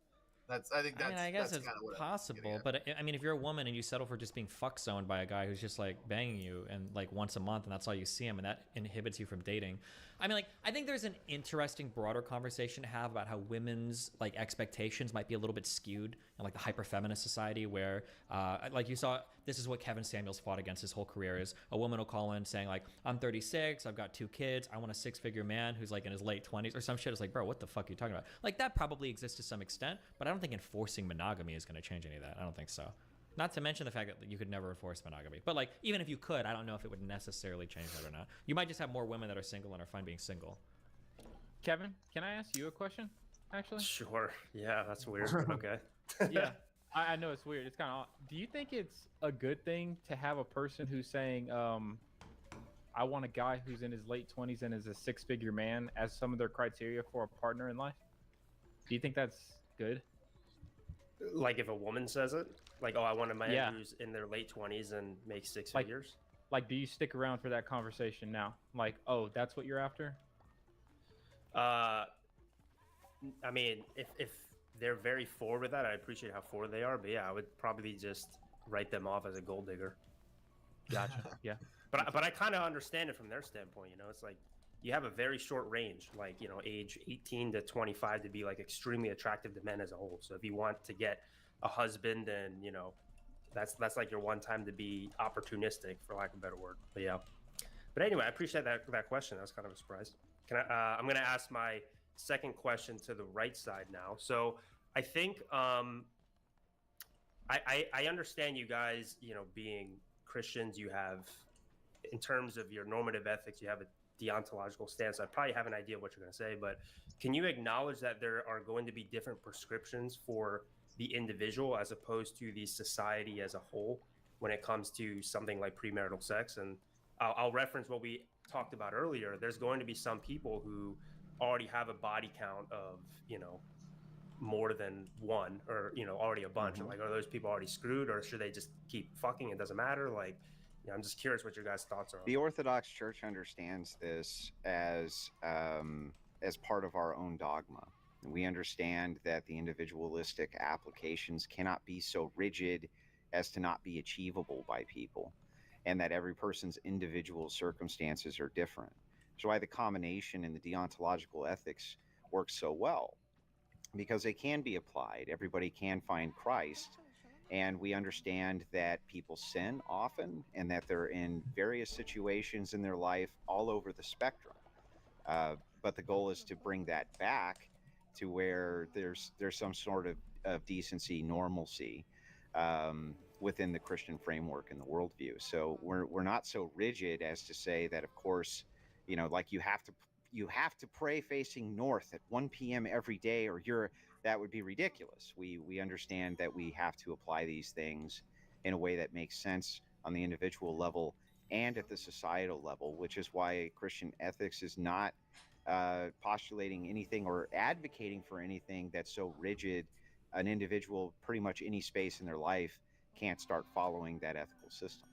I think that's. I mean, I guess that's it's kind of what possible, but I mean, if you're a woman and you settle for just being fuck zoned by a guy who's just like banging you and like once a month, and that's all you see him, and that inhibits you from dating. I mean, like, I think there's an interesting broader conversation to have about how women's like expectations might be a little bit skewed in like the hyper feminist society where, like you saw, this is what Kevin Samuels fought against his whole career is a woman will call in saying like, I'm 36, I've got 2 kids, I want a 6-figure man who's like in his late 20s or some shit. It's like, bro, what the fuck are you talking about? Like that probably exists to some extent, but I don't think enforcing monogamy is going to change any of that. I don't think so. Not to mention the fact that you could never enforce monogamy. But like, even if you could, I don't know if it would necessarily change that or not. You might just have more women that are single and are fine being single. Kevin, can I ask you a question? Actually, Sure. Yeah, that's weird. But okay. yeah, I know it's weird. It's kind of. Do you think it's a good thing to have a person who's saying, "I want a guy who's in his late 20s and is a 6-figure man" as some of their criteria for a partner in life? Do you think that's good? Like if a woman says it, like, "Oh, I want a man who's in their late 20s and makes 6 figures." Like, do you stick around for that conversation now? Like, oh, that's what you're after? I mean, if they're very forward with that, I appreciate how forward they are. But yeah, I would probably just write them off as a gold digger. Gotcha. Yeah. But I kind of understand it from their standpoint. You know, it's like you have a very short range, like, you know, age 18 to 25 to be like extremely attractive to men as a whole. So if you want to get a husband, and you know, that's like your one time to be opportunistic, for lack of a better word. But yeah. But anyway, I appreciate that question. That was kind of a surprise. I'm going to ask my second question to the right side now. So I think I understand you guys, you know, being Christians, you have, in terms of your normative ethics, you have a deontological stance. I probably have an idea of what you're going to say, but can you acknowledge that there are going to be different prescriptions for the individual as opposed to the society as a whole when it comes to something like premarital sex? And I'll reference what we talked about earlier. There's going to be some people who already have a body count of, you know, more than one, or, you know, already a bunch. Like, are those people already screwed, or should they just keep fucking? It doesn't matter. Like, you know, I'm just curious what your guys' thoughts are. The Orthodox Church understands this as part of our own dogma. We understand that the individualistic applications cannot be so rigid as to not be achievable by people, and that every person's individual circumstances are different. That's why the combination in the deontological ethics works so well, because they can be applied. Everybody can find Christ, and we understand that people sin often, and that they're in various situations in their life all over the spectrum. But the goal is to bring that back to where there's some sort of decency, normalcy within the Christian framework and the worldview. So we're not so rigid as to say that, of course, you know, like you have to pray facing north at 1 p.m. every day, or that would be ridiculous. We understand that we have to apply these things in a way that makes sense on the individual level and at the societal level, which is why Christian ethics is not postulating anything or advocating for anything that's so rigid. An individual, pretty much any space in their life, can't start following that ethical system.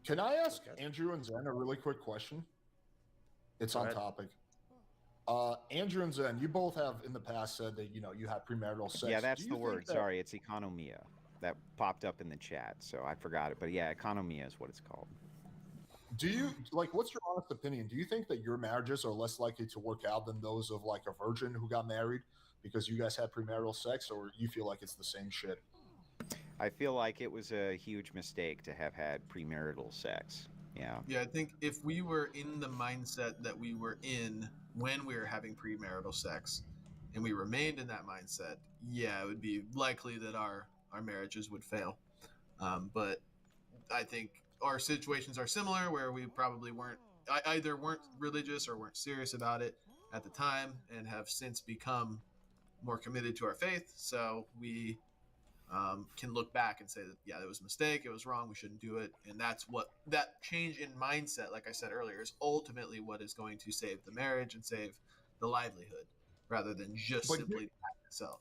Can I ask Andrew and Zen a really quick question? It's on topic. Andrew and Zen, you both have in the past said that, you know, you had premarital sex. Yeah, that's the word. Sorry, it's economia. That popped up in the chat, so I forgot it. But yeah, economia is what it's called. Do you, like, what's your honest opinion? Do you think that your marriages are less likely to work out than those of like a virgin who got married because you guys had premarital sex, or you feel like it's the same shit? I feel like it was a huge mistake to have had premarital sex. Yeah. Yeah, I think if we were in the mindset that we were in when we were having premarital sex, and we remained in that mindset, yeah, it would be likely that our marriages would fail. But I think our situations are similar, where we probably weren't either weren't religious or weren't serious about it at the time, and have since become more committed to our faith. So we can look back and say that, yeah, it was a mistake, it was wrong, we shouldn't do it. And that's what that change in mindset, like I said earlier, is ultimately what is going to save the marriage and save the livelihood, rather than just simply the act itself.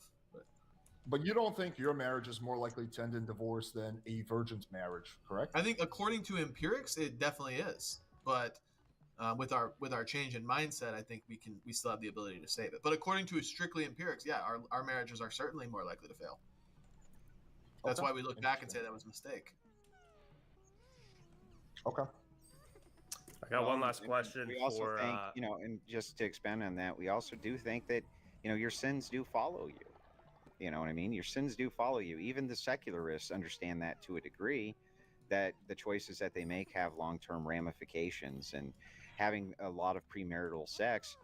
But you don't think your marriage is more likely to end in divorce than a virgin's marriage, correct? I think according to empirics, it definitely is. But with our change in mindset, I think we still have the ability to save it. But according to strictly empirics, yeah, our marriages are certainly more likely to fail. That's why we look back and say that was a mistake. Okay. I got one last question. We also for, think, and just to expand on that, we also do think that, your sins do follow you. You know what I mean? Your sins do follow you. Even the secularists understand that to a degree, that the choices that they make have long-term ramifications. And having a lot of premarital sex,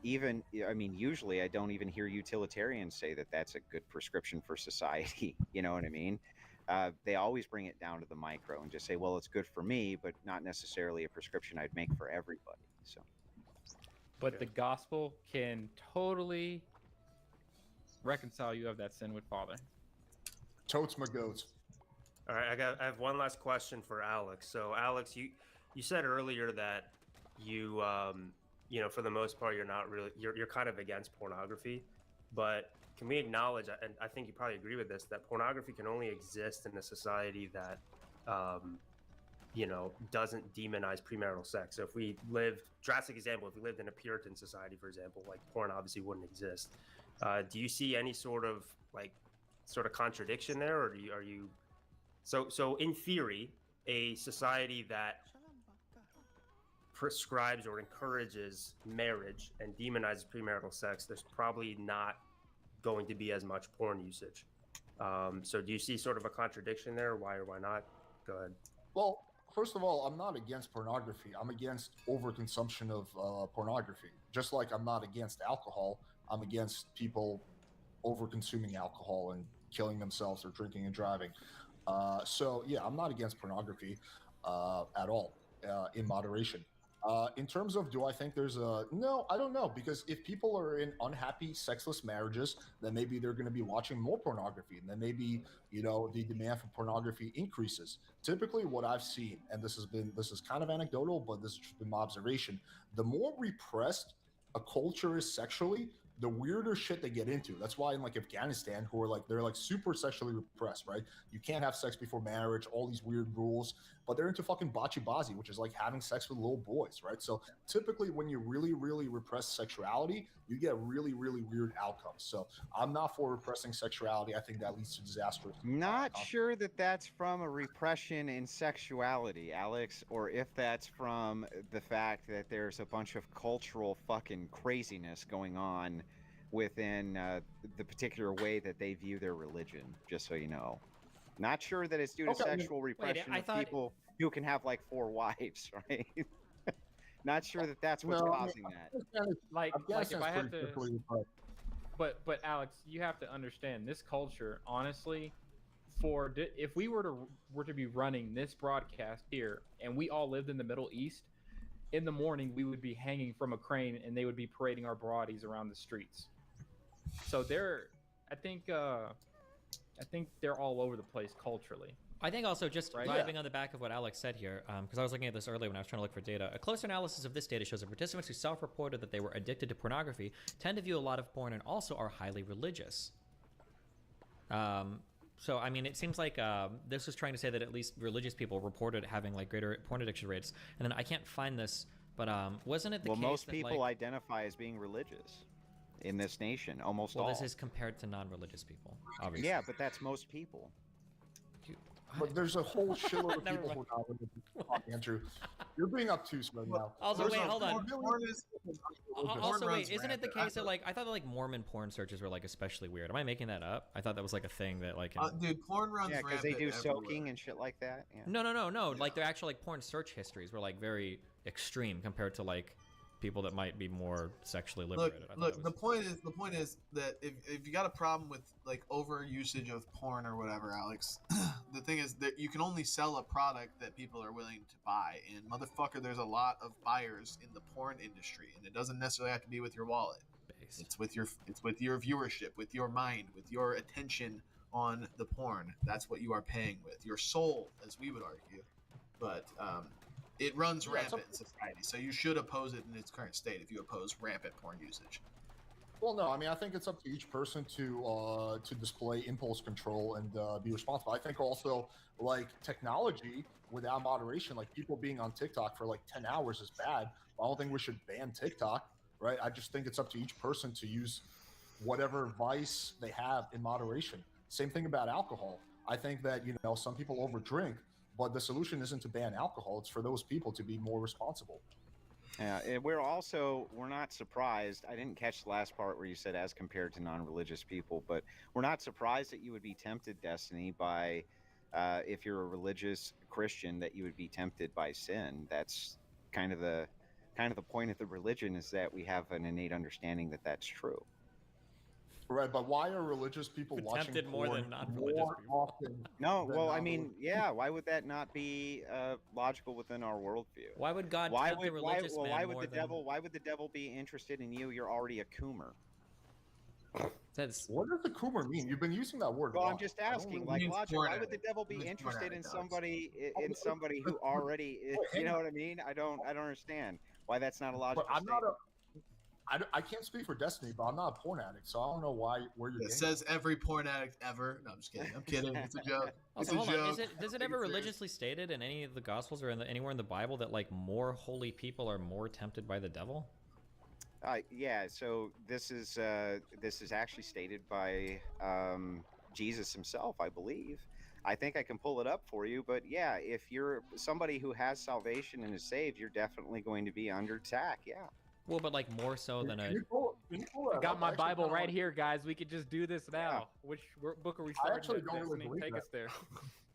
usually I don't even hear utilitarians say that that's a good prescription for society. You know what I mean? They always bring it down to the micro and just say, well, it's good for me, but not necessarily a prescription I'd make for everybody. So, but the gospel can totally reconcile you of that sin with Father. Totes my goats. All right, I have one last question for Alex. So, Alex, you said earlier that you for the most part you're kind of against pornography, but can we acknowledge, and I think you probably agree with this, that pornography can only exist in a society that doesn't demonize premarital sex. So if we lived, drastic example, if we lived in a Puritan society, for example, like porn obviously wouldn't exist. Do you see any sort of contradiction there, or are you so in theory, a society that prescribes or encourages marriage and demonizes premarital sex, there's probably not going to be as much porn usage. So do you see sort of a contradiction there? Why or why not? Go ahead. Well, first of all, I'm not against pornography. I'm against overconsumption of pornography. Just like I'm not against alcohol, I'm against people over-consuming alcohol and killing themselves or drinking and driving. So yeah, I'm not against pornography at all, in moderation. In terms of, do I think there's no, I don't know, because if people are in unhappy sexless marriages, then maybe they're going to be watching more pornography, and then maybe, the demand for pornography increases. Typically what I've seen, and this is kind of anecdotal, but this has been my observation, the more repressed a culture is sexually, the weirder shit they get into. That's why in Afghanistan, they're super sexually repressed, right? You can't have sex before marriage, all these weird rules, but they're into fucking bachi-bazi, which is like having sex with little boys, right? So typically when you really, really repress sexuality, you get really, really weird outcomes. So I'm not for repressing sexuality. I think that leads to disastrous. Not sure that that's from a repression in sexuality, Alex, or if that's from the fact that there's a bunch of cultural fucking craziness going on within the particular way that they view their religion, just so you know. Not sure that it's due to sexual repression of people who can have 4 wives, right? Not sure that that's what's causing that. Like if I have to, but Alex, you have to understand this culture. Honestly, if we were to be running this broadcast here, and we all lived in the Middle East, in the morning we would be hanging from a crane, and they would be parading our bodies around the streets. So I think they're all over the place culturally. I think also just driving on the back of what Alex said here, because I was looking at this earlier when I was trying to look for data. A closer analysis of this data shows that participants who self-reported that they were addicted to pornography tend to view a lot of porn and also are highly religious. So, I mean, it seems like this was trying to say that at least religious people reported having greater porn addiction rates. And then I can't find this, but wasn't it the case that most people identify as being religious in this nation, almost all. Well, this is compared to non-religious people, obviously. Yeah, but that's most people. But there's a whole shitload of people who are not religious. Andrew, you're being obtuse right now. Also, wait, hold on. Also, wait, isn't it the case that I thought that Mormon porn searches were especially weird? Am I making that up? I thought that was a thing that dude, porn runs rampant. Yeah, because they do everywhere. soaking and shit like that. Yeah. No. Yeah. Their actual porn search histories were very extreme compared to people that might be more sexually liberated. Look, the point is that if you got a problem with over usage of porn or whatever, Alex, the thing is that you can only sell a product that people are willing to buy, and motherfucker, there's a lot of buyers in the porn industry, and it doesn't necessarily have to be with your wallet. It's with your viewership, with your mind, with your attention on the porn. That's what you are paying with your soul, as we would argue. But it runs rampant in society, so you should oppose it in its current state if you oppose rampant porn usage. Well, no, I mean, I think it's up to each person to display impulse control and be responsible. I think also, like, technology without moderation, like people being on TikTok for like 10 hours is bad. I don't think we should ban TikTok, right? I just think it's up to each person to use whatever vice they have in moderation. Same thing about alcohol. I think that, you know, some people overdrink, but the solution isn't to ban alcohol. It's for those people to be more responsible. Yeah, and we're not surprised. I didn't catch the last part where you said as compared to non-religious people, but we're not surprised that you would be tempted, Destiny, by if you're a religious Christian, that you would be tempted by sin. That's kind of the point of the religion, is that we have an innate understanding that that's true. Right, but why are religious people We're watching tempted more porn than non-religious more people. often? No, than well, I non-religious? mean, yeah. Why would that not be logical within our worldview? Why would God Why tempt the would religious man why would more the than... devil? Why would the devil be interested in you? You're already a coomer. That's What does the coomer mean? You've been using that word. Well, a I'm lot. just I don't asking, really like, mean logic. porn Why would the addict. devil be It means porn interested in addict, Alex. somebody who already? You know what I mean? I don't understand why that's not a logical. But I'm not I can't speak for Destiny, but I'm not a porn addict, so I don't know where you're It getting says every porn addict ever. No, I'm just kidding. I'm kidding. It's a joke. It's Also, a hold on. joke. Does it ever religiously stated in any of the Gospels or anywhere in the Bible that like more holy people are more tempted by the devil? Yeah. So this is actually stated by Jesus himself, I believe. I think I can pull it up for you, but yeah, if you're somebody who has salvation and is saved, you're definitely going to be under attack. Yeah. Well, but like more so than a. I got my Bible right here, guys. We could just do this now. Which book are we starting? actually at, don't really Destiny? believe Take that. us there.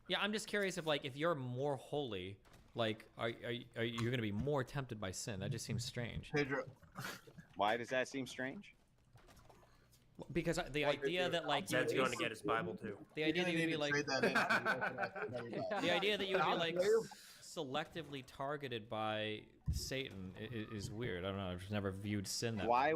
Yeah, I'm just curious if you're more holy, like are you going to be more tempted by sin? That just seems strange. Pedro. Why does that seem strange? Because the idea that like Zed's you would going to get his Bible too. the idea that you'd be like Trade that in. the idea that you would be like selectively targeted by Satan is weird. I don't know. I've just never viewed sin that way.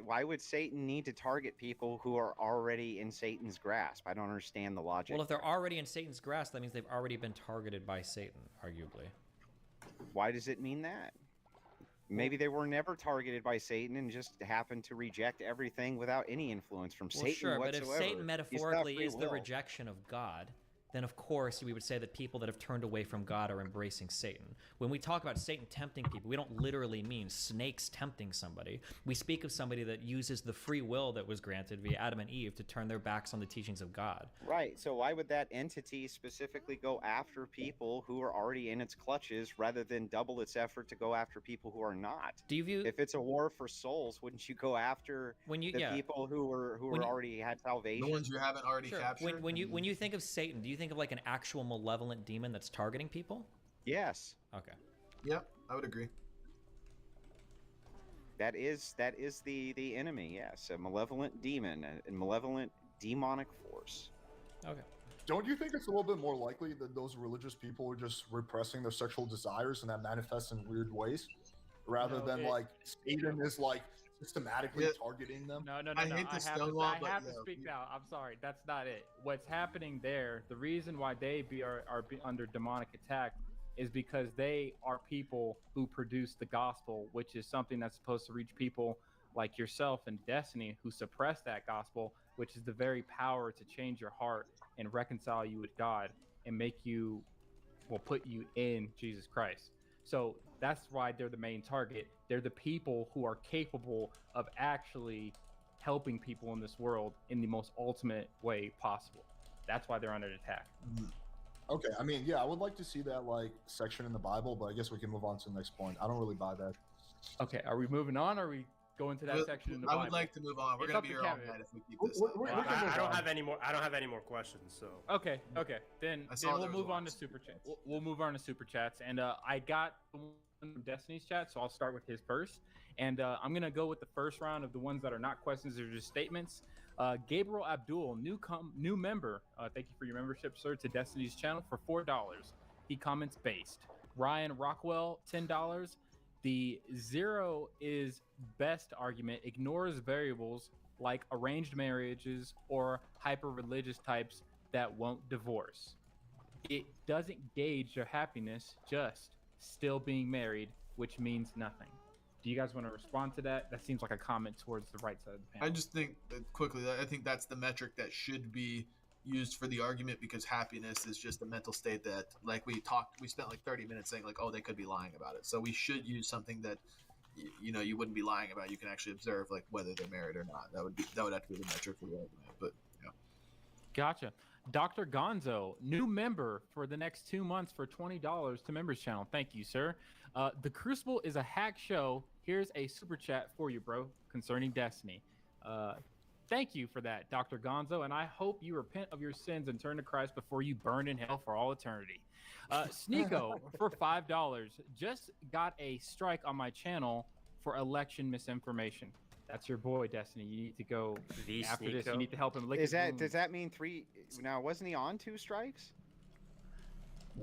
Why would Satan need to target people who are already in Satan's grasp? I don't understand the logic. Well, if they're already in Satan's grasp, that means they've already been targeted by Satan, arguably. Why does it mean that? Maybe they were never targeted by Satan and just happened to reject everything without any influence from Well, Satan sure, whatsoever. but if Satan He's got metaphorically free is the will. rejection of God, then of course we would say that people that have turned away from God are embracing Satan. When we talk about Satan tempting people, we don't literally mean snakes tempting somebody. We speak of somebody that uses the free will that was granted via Adam and Eve to turn their backs on the teachings of God. Right. So why would that entity specifically go after people who are already in its clutches rather than double its effort to go after people who are not? Do you view if it's a war for souls, wouldn't you go after the people who already had salvation? The ones you haven't already Sure. captured. When you think of Satan, do you think of like an actual malevolent demon that's targeting people? Yes. Okay. Yeah, I would agree. That is the enemy. Yes, a malevolent demon, a malevolent demonic force. Okay. Don't you think it's a little bit more likely that those religious people are just repressing their sexual desires and that manifests in weird ways, rather No, than like Satan is like systematically targeting them? No. I hate I the have stonewall, to, but I have to yeah. speak now. I'm sorry. That's not it. What's happening there, the reason why they are under demonic attack is because they are people who produce the gospel, which is something that's supposed to reach people like yourself and Destiny who suppress that gospel, which is the very power to change your heart and reconcile you with God and make you, put you in Jesus Christ. So that's why they're the main target. They're the people who are capable of actually helping people in this world in the most ultimate way possible. That's why they're under attack. Okay, I mean, yeah, I would like to see that like section in the Bible, but I guess we can move on to the next point. I don't really buy that. Okay, are we moving on? Or are we going to that section in the I Bible? would like to move on. We're It's gonna up be to here all Kevin. night if we keep this up. I don't have any more. I don't have any more questions. So Okay. Then saw we'll there was move one. on to super chats. We'll move on to super chats, and I got the one from Destiny's chat, so I'll start with his first. And I'm gonna go with the first round of the ones that are not questions; they're just statements. Gabriel Abdul, new member. Thank you for your membership, sir, to Destiny's channel for $4. He comments based. Ryan Rockwell, $10. The zero is best argument ignores variables like arranged marriages or hyper-religious types that won't divorce. It doesn't gauge their happiness, just still being married, which means nothing. Do you guys want to respond to that? That seems like a comment towards the right side of the panel. I just think quickly, I think that's the metric that should be used for the argument, because happiness is just a mental state that, like we spent like 30 minutes saying like, oh, they could be lying about it. So we should use something that you wouldn't be lying about. You can actually observe like whether they're married or not. That would have to be the metric for the argument. But yeah. Gotcha. Dr. Gonzo, new member for the next 2 months for $20 to members channel. Thank you, sir. The Crucible is a hack show. Here's a super chat for you, bro, concerning Destiny. Thank you for that, Dr. Gonzo, and I hope you repent of your sins and turn to Christ before you burn in hell for all eternity. Sneeko for $5 just got a strike on my channel for election misinformation. That's your boy, Destiny. You need to go after this. You need to help him lick his wounds. Does that mean 3? Now, wasn't he on 2 strikes?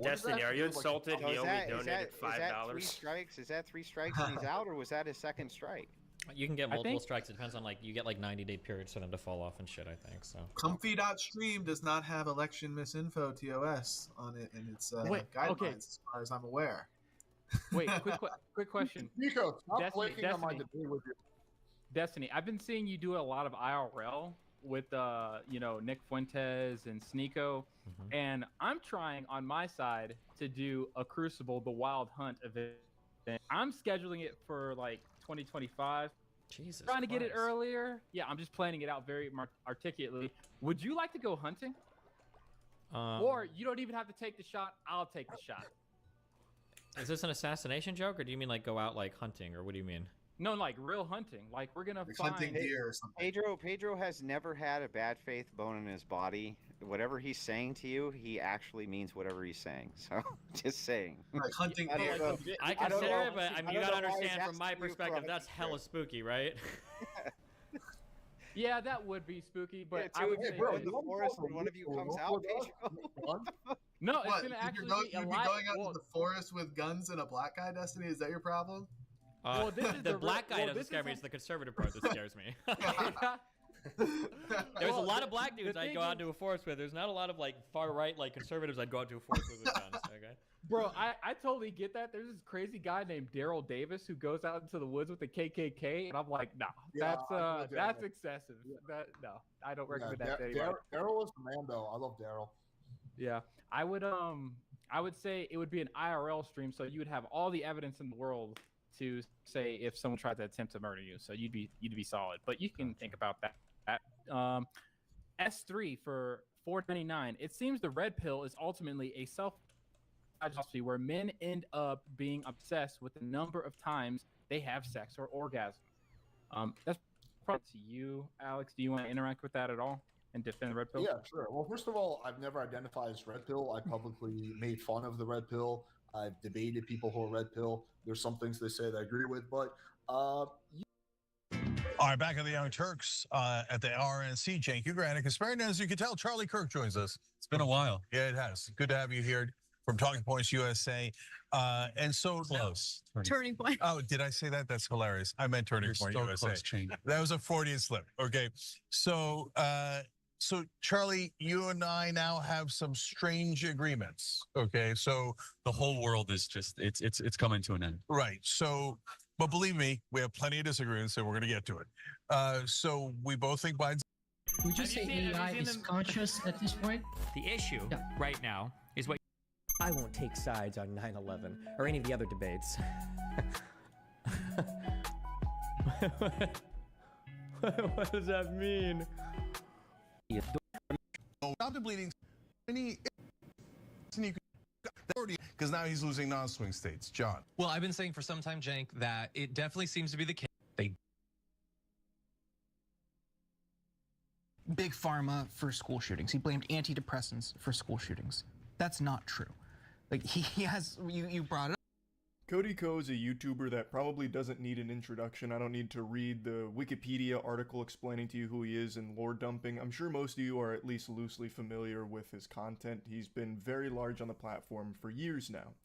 Destiny, are you insulted? He only donated $5. Is that 3 strikes? Is that 3 strikes and he's out, or was that his second strike? You can get multiple strikes. It depends on you get like 90-day periods for them to fall off and shit, I think. So Comfy.stream does not have election misinfo TOS on it, and it's guidelines as far as I'm aware. Wait, quick question. Nico, stop Destiny, clicking on my debate with you. Destiny, I've been seeing you do a lot of IRL with Nick Fuentes and Sneeko, and I'm trying on my side to do a Crucible the Wild Hunt event. I'm scheduling it for like 2025. Jesus, trying to get it earlier. Yeah, I'm just planning it out very articulately. Would you like to go hunting? Or you don't even have to take the shot. I'll take the shot. Is this an assassination joke, or do you mean like go out like hunting, or what do you mean? No, like real hunting. Like we're gonna find hunting deer or something. Pedro has never had a bad faith bone in his body. Whatever he's saying to you, he actually means whatever he's saying. So, just saying. Like hunting I consider it, but you gotta understand from my asking you perspective, for that's hella spooky, right? Yeah, that would be spooky, but Yeah, I would say in the forest when one of you comes out, Pedro. no, it's What? gonna actually be a you'd be lot. going out to the forest with guns and a black guy, Destiny? Is that your problem? Well, this is the the black real- guy well, doesn't this scare is me. a- It's the conservative part that scares me. There's a lot of black dudes I'd go out into a forest with. There's not a lot of like far right like conservatives I'd go out to a forest with guns. Okay. Bro, I totally get that. There's this crazy guy named Daryl Davis who goes out into the woods with the KKK, and I'm like, no, Yeah, that's excessive. No, I don't recommend that to anybody. Daryl is the man, though. I love Daryl. Yeah, I would say it would be an IRL stream, so you would have all the evidence in the world to say if someone tried to attempt to murder you, so you'd be solid. But you can think about that. S3 for $4.99. It seems the red pill is ultimately a self-philosophy where men end up being obsessed with the number of times they have sex or orgasm. That's probably to you, Alex. Do you want to interact with that at all and defend the red pill? Yeah, sure. Well, first of all, I've never identified as red pill. I publicly made fun of the red pill. I've debated people who are red pill. There's some things they say that I agree with, but All right, back at the Young Turks at the RNC. Cenk Ugranik. And as you can tell, Charlie Kirk joins us. It's been a while. Yeah, it has. Good to have you here from Talking Points USA. And so close. Turning Point. Oh, did I say that? That's hilarious. I meant Turning Point USA. Close, that was a Freudian slip. Okay, so so Charlie, you and I now have some strange agreements. Okay, so the whole world is just it's coming to an end. Right. So, but believe me, we have plenty of disagreements, and we're going to get to it. So we both think Biden's. Would you say AI is conscious at this point? The issue right now is what I won't take sides on 9/11 or any of the other debates. What does that mean? Stop the bleeding. Because now he's losing non-swing states. John. Well, I've been saying for some time, Cenk, that it definitely seems to be the case. Big Pharma for school shootings. He blamed antidepressants for school shootings. That's not true. Like he has, you brought it up. Cody Ko is a YouTuber that probably doesn't need an introduction. I don't need to read the Wikipedia article explaining to you who he is and lore dumping. I'm sure most of you are at least loosely familiar with his content. He's been very large on the platform for years now.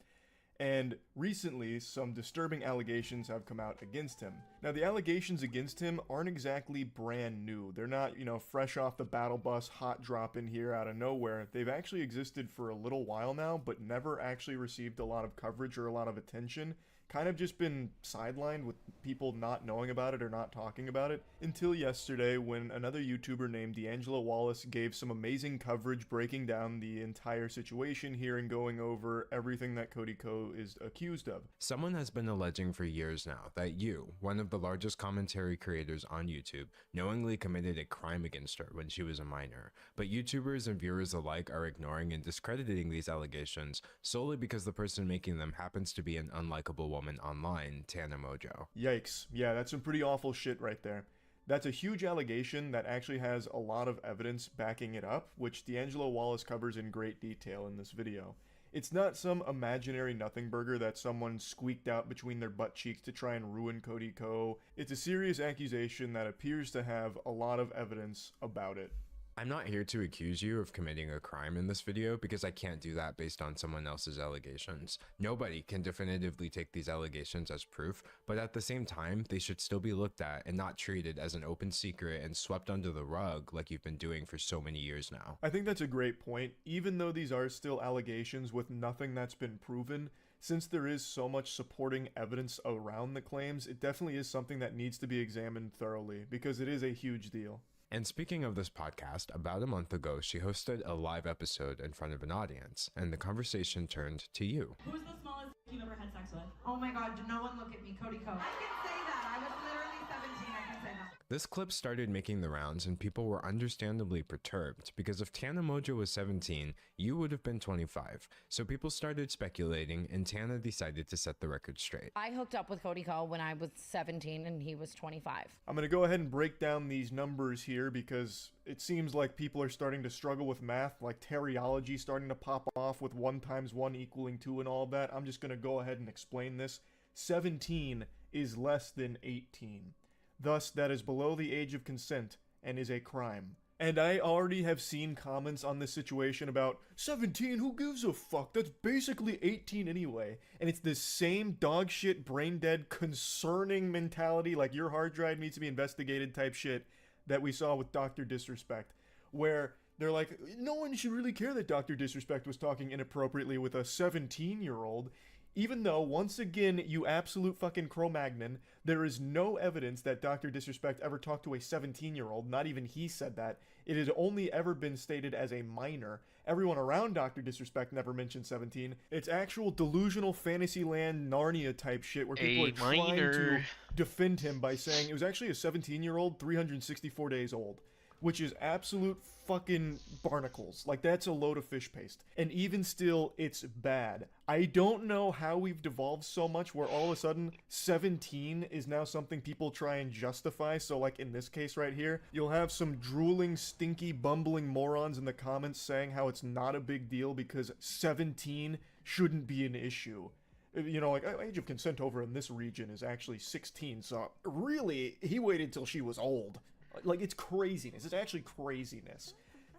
And recently, some disturbing allegations have come out against him. Now, the allegations against him aren't exactly brand new. They're not, fresh off the battle bus, hot drop in here out of nowhere. They've actually existed for a little while now, but never actually received a lot of coverage or a lot of attention. Kind of just been sidelined with people not knowing about it or not talking about it until yesterday when another YouTuber named D'Angelo Wallace gave some amazing coverage breaking down the entire situation here and going over everything that Cody Ko is accused of. Someone has been alleging for years now that you, one of the largest commentary creators on YouTube, knowingly committed a crime against her when she was a minor, but YouTubers and viewers alike are ignoring and discrediting these allegations solely because the person making them happens to be an unlikable woman online, Tana Mongeau. Yikes. Yeah, that's some pretty awful shit right there. That's a huge allegation that actually has a lot of evidence backing it up, which D'Angelo Wallace covers in great detail in this video. It's not some imaginary nothing burger that someone squeaked out between their butt cheeks to try and ruin Cody Ko. It's a serious accusation that appears to have a lot of evidence about it. I'm not here to accuse you of committing a crime in this video because I can't do that based on someone else's allegations. Nobody can definitively take these allegations as proof, but at the same time, they should still be looked at and not treated as an open secret and swept under the rug like you've been doing for so many years now. I think that's a great point. Even though these are still allegations with nothing that's been proven, since there is so much supporting evidence around the claims, it definitely is something that needs to be examined thoroughly because it is a huge deal. And speaking of this podcast, about a month ago, she hosted a live episode in front of an audience, and the conversation turned to you. Who's the smallest you've ever had sex with? Oh my god, no one look at me, Cody Ko. I can say that. I was literally 17. I can say that. This clip started making the rounds, and people were understandably perturbed, because if Tana Mongeau was 17, you would have been 25. So people started speculating, and Tana decided to set the record straight. I hooked up with Cody Ko when I was 17 and he was 25. I'm going to go ahead and break down these numbers here because it seems like people are starting to struggle with math, like teriology starting to pop off with 1 × 1 = 2 and all of that. I'm just going to go ahead and explain this. 17 is less than 18. Thus, that is below the age of consent and is a crime. And I already have seen comments on this situation about 17, who gives a fuck? That's basically 18 anyway. And it's this same dog shit, brain dead, concerning mentality, like your hard drive needs to be investigated type shit that we saw with Dr. Disrespect, where they're like, no one should really care that Dr. Disrespect was talking inappropriately with a 17-year-old. Even though, once again, you absolute fucking Cro-Magnon, there is no evidence that Dr. Disrespect ever talked to a 17-year-old. Not even he said that. It has only ever been stated as a minor. Everyone around Dr. Disrespect never mentioned 17. It's actual delusional Fantasyland Narnia type shit where people are trying to defend him by saying it was actually a 17-year-old 364 days old. Which is absolute fucking barnacles. Like, that's a load of fish paste. And even still, it's bad. I don't know how we've devolved so much where all of a sudden 17 is now something people try and justify. So like in this case right here, you'll have some drooling, stinky, bumbling morons in the comments saying how it's not a big deal because 17 shouldn't be an issue. You know, like, age of consent over in this region is actually 16, so really, he waited till she was old. Like, it's craziness. It's actually craziness.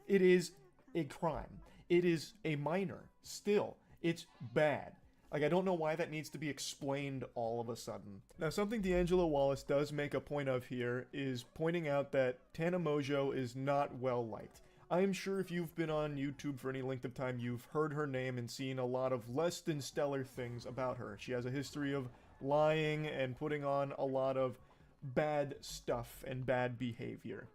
It is a crime. It is a minor. Still, it's bad. Like, I don't know why that needs to be explained all of a sudden. Now, something D'Angelo Wallace does make a point of here is pointing out that Tana Mongeau is not well liked. I am sure if you've been on YouTube for any length of time, you've heard her name and seen a lot of less than stellar things about her. She has a history of lying and putting on a lot of bad stuff and bad behavior.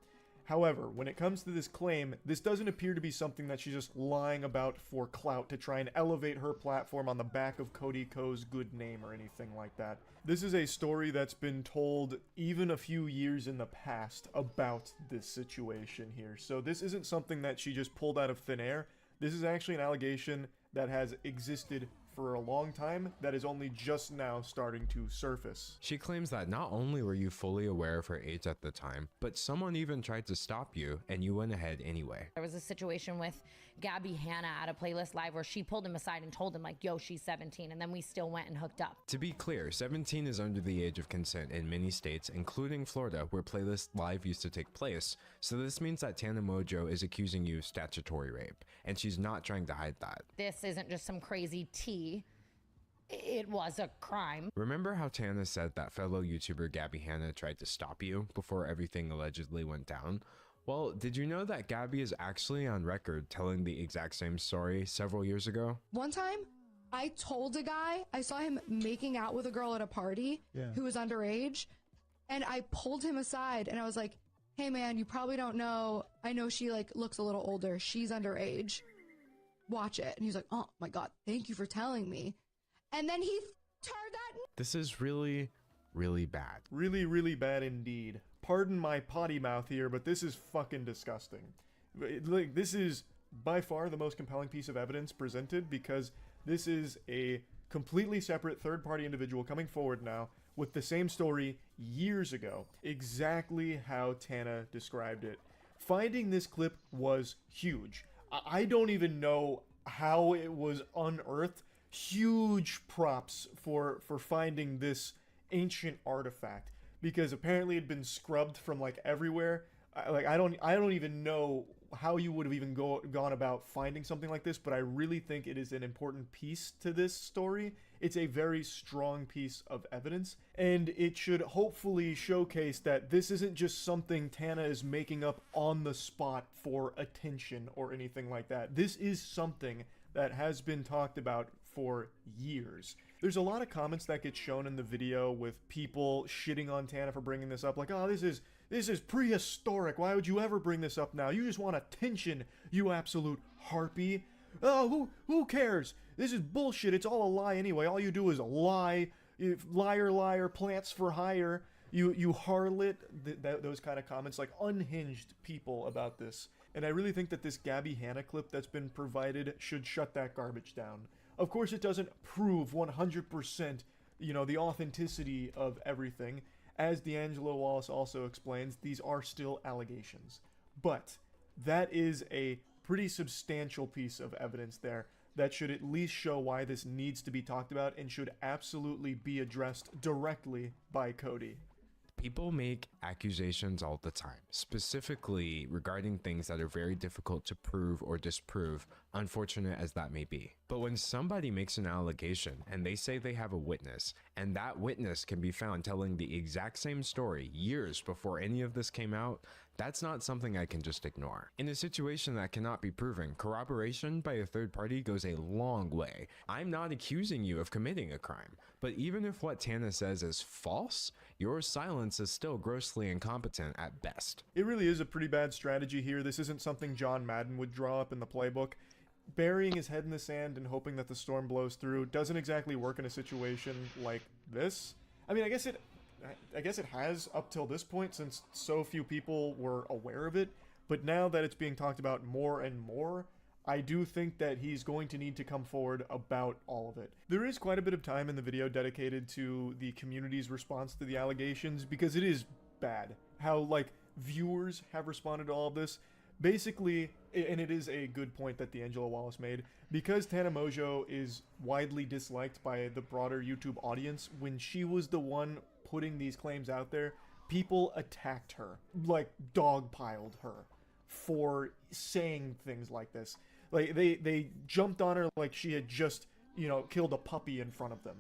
However, when it comes to this claim, this doesn't appear to be something that she's just lying about for clout to try and elevate her platform on the back of Cody Ko's good name or anything like that. This is a story that's been told even a few years in the past about this situation here. So this isn't something that she just pulled out of thin air. This is actually an allegation that has existed for a long time that is only just now starting to surface. She claims that not only were you fully aware of her age at the time, but someone even tried to stop you and you went ahead anyway. There was a situation with Gabby Hanna at a Playlist Live where she pulled him aside and told him like, yo, she's 17. And then we still went and hooked up. To be clear, 17 is under the age of consent in many states, including Florida, where Playlist Live used to take place. So this means that Tana Mongeau is accusing you of statutory rape, and she's not trying to hide that. This isn't just some crazy tea. It was a crime. Remember how Tana said that fellow YouTuber Gabby Hanna tried to stop you before everything allegedly went down? Well, did you know that Gabby is actually on record telling the exact same story several years ago? One time, I told a guy, I saw him making out with a girl at a party who was underage, and I pulled him aside and I was like, hey man, you probably don't know, I know she like looks a little older, she's underage, watch it. And he's like, oh my god, thank you for telling me. And then he turned that. This is really, really bad. Really, really bad indeed. Pardon my potty mouth here, but this is fucking disgusting. Like, this is by far the most compelling piece of evidence presented because this is a completely separate third-party individual coming forward now with the same story years ago. Exactly how Tana described it. Finding this clip was huge. I don't even know how it was unearthed. Huge props for finding this ancient artifact because apparently it had been scrubbed from like everywhere. I don't even know how you would have even gone about finding something like this, but I really think it is an important piece to this story. It's a very strong piece of evidence, and it should hopefully showcase that this isn't just something Tana is making up on the spot for attention or anything like that. This is something that has been talked about for years. There's a lot of comments that get shown in the video with people shitting on Tana for bringing this up, like, oh, this is prehistoric. Why would you ever bring this up now? You just want attention, you absolute harpy. Oh, who cares? This is bullshit. It's all a lie anyway. All you do is lie. Liar, liar, plants for hire. You harlot. Those kind of comments, like unhinged people about this. And I really think that this Gabby Hanna clip that's been provided should shut that garbage down. Of course, it doesn't prove 100%, the authenticity of everything. As D'Angelo Wallace also explains, these are still allegations. But that is a pretty substantial piece of evidence there that should at least show why this needs to be talked about and should absolutely be addressed directly by Cody. People make accusations all the time, specifically regarding things that are very difficult to prove or disprove, unfortunate as that may be. But when somebody makes an allegation and they say they have a witness, and that witness can be found telling the exact same story years before any of this came out, that's not something I can just ignore. In a situation that cannot be proven, corroboration by a third party goes a long way. I'm not accusing you of committing a crime, but even if what Tana says is false, your silence is still grossly incompetent at best. It really is a pretty bad strategy here. This isn't something John Madden would draw up in the playbook. Burying his head in the sand and hoping that the storm blows through doesn't exactly work in a situation like this. I mean, I guess it has up till this point since so few people were aware of it, but now that it's being talked about more and more, I do think that he's going to need to come forward about all of it. There is quite a bit of time in the video dedicated to the community's response to the allegations because it is bad how, like, viewers have responded to all of this. Basically, and it is a good point that D'Angelo Wallace made, because Tana Mongeau is widely disliked by the broader YouTube audience, when she was the one putting these claims out there, people attacked her, like dogpiled her for saying things like this. Like, they jumped on her like she had just, killed a puppy in front of them.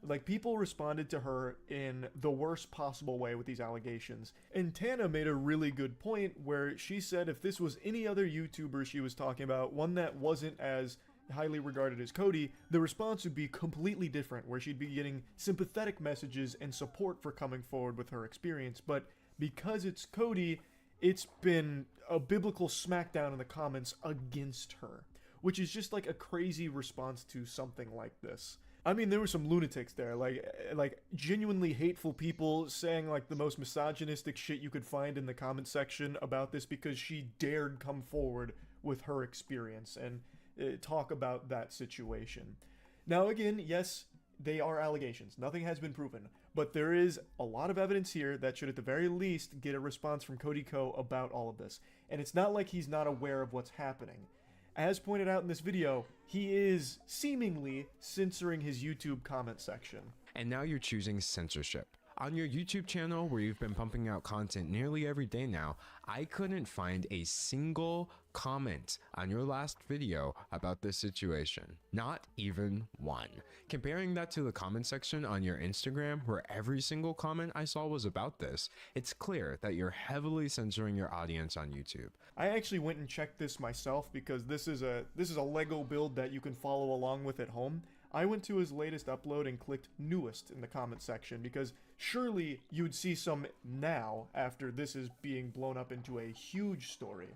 Like, people responded to her in the worst possible way with these allegations. And Tana made a really good point where she said if this was any other YouTuber she was talking about, one that wasn't as highly regarded as Cody, the response would be completely different, where she'd be getting sympathetic messages and support for coming forward with her experience. But because it's Cody, it's been a biblical smackdown in the comments against her, which is just like a crazy response to something like this. I mean, there were some lunatics there, like genuinely hateful people saying like the most misogynistic shit you could find in the comment section about this because she dared come forward with her experience and talk about that situation. Now again, yes, they are allegations. Nothing has been proven. But there is a lot of evidence here that should at the very least get a response from Cody Ko about all of this. And it's not like he's not aware of what's happening. As pointed out in this video, he is seemingly censoring his YouTube comment section. And now you're choosing censorship. On your YouTube channel, where you've been pumping out content nearly every day now, I couldn't find a single comment on your last video about this situation. Not even one. Comparing that to the comment section on your Instagram, where every single comment I saw was about this, it's clear that you're heavily censoring your audience on YouTube. I actually went and checked this myself because this is a Lego build that you can follow along with at home. I went to his latest upload and clicked newest in the comment section because surely you'd see some now after this is being blown up into a huge story.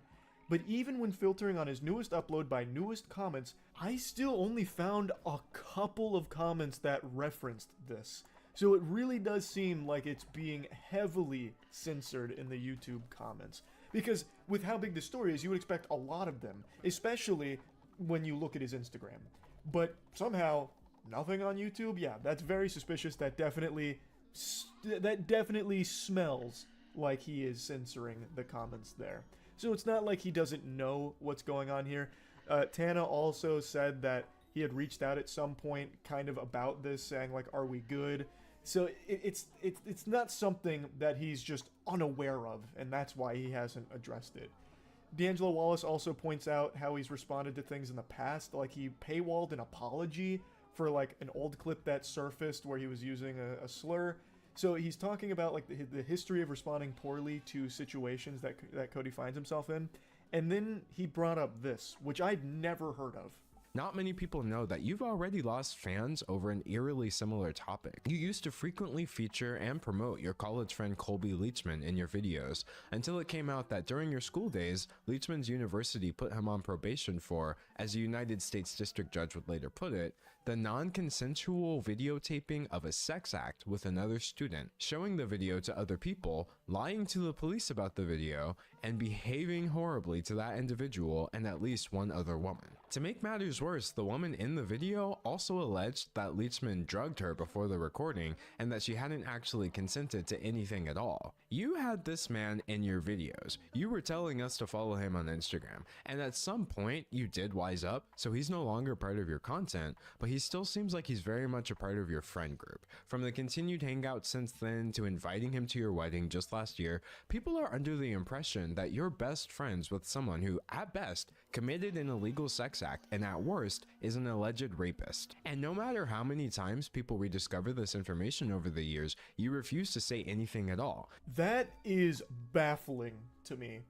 But even when filtering on his newest upload by newest comments, I still only found a couple of comments that referenced this. So it really does seem like it's being heavily censored in the YouTube comments. Because with how big the story is, you would expect a lot of them, especially when you look at his Instagram. But somehow, nothing on YouTube? Yeah, that's very suspicious. That definitely smells like he is censoring the comments there. So it's not like he doesn't know what's going on here. Tana also said that he had reached out at some point kind of about this, saying like, are we good? So it's not something that he's just unaware of, and that's why he hasn't addressed it. D'Angelo Wallace also points out how he's responded to things in the past, like he paywalled an apology for like an old clip that surfaced where he was using a slur. So he's talking about like the history of responding poorly to situations that Cody finds himself in. And then he brought up this, which I'd never heard of. Not many people know that you've already lost fans over an eerily similar topic. You used to frequently feature and promote your college friend Colby Leachman in your videos, until it came out that during your school days, Leachman's university put him on probation for, as a United States District Judge would later put it, the non-consensual videotaping of a sex act with another student, showing the video to other people, lying to the police about the video, and behaving horribly to that individual and at least one other woman. To make matters worse, the woman in the video also alleged that Leachman drugged her before the recording and that she hadn't actually consented to anything at all. You had this man in your videos. You were telling us to follow him on Instagram, and at some point you did wise up, so he's no longer part of your content, but he still seems like he's very much a part of your friend group. From the continued hangout since then to inviting him to your wedding just last year, people are under the impression that you're best friends with someone who, at best, committed an illegal sex act and at worst is an alleged rapist. And no matter how many times people rediscover this information over the years, you refuse to say anything at all. That is baffling to me.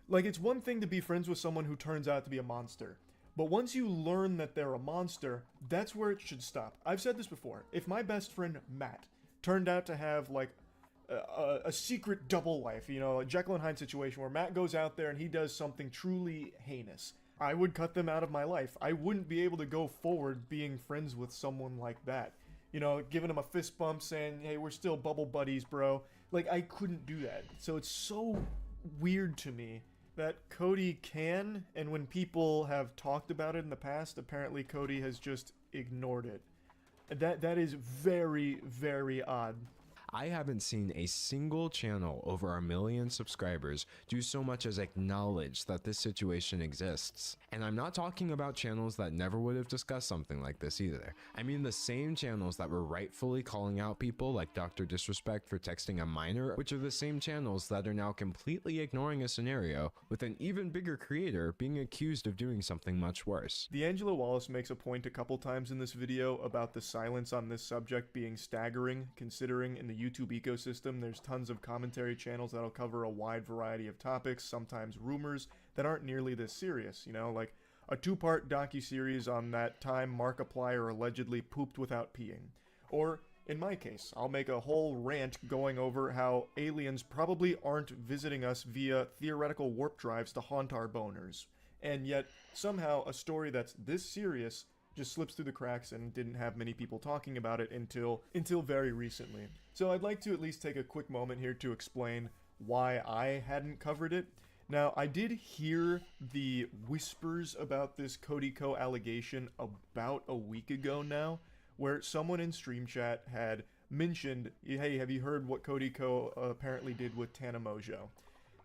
Like, it's one thing to be friends with someone who turns out to be a monster, but once you learn that they're a monster, that's where it should stop. I've said this before. If my best friend Matt turned out to have like a secret double life, you know, a Jekyll and Hyde situation where Matt goes out there and he does something truly heinous, I would cut them out of my life. I wouldn't be able to go forward being friends with someone like that. You know, giving him a fist bump saying, hey, we're still bubble buddies, bro. Like, I couldn't do that. So it's so weird to me that Cody can, and when people have talked about it in the past, apparently Cody has just ignored it. That is very, very odd. I haven't seen a single channel over 1 million subscribers do so much as acknowledge that this situation exists. And I'm not talking about channels that never would have discussed something like this either. I mean the same channels that were rightfully calling out people like Dr. Disrespect for texting a minor, which are the same channels that are now completely ignoring a scenario with an even bigger creator being accused of doing something much worse. D'Angelo Wallace makes a point a couple times in this video about the silence on this subject being staggering, considering in the YouTube ecosystem there's tons of commentary channels that'll cover a wide variety of topics, sometimes rumors that aren't nearly this serious, you know, like a 2-part docuseries on that time Markiplier allegedly pooped without peeing. Or, in my case, I'll make a whole rant going over how aliens probably aren't visiting us via theoretical warp drives to haunt our boners. And yet, somehow, a story that's this serious just slips through the cracks and didn't have many people talking about it until very recently. So I'd like to at least take a quick moment here to explain why I hadn't covered it. Now, I did hear the whispers about this Cody Co allegation about a week ago now, where someone in stream chat had mentioned, hey, have you heard what Cody Co apparently did with Tana Mojo?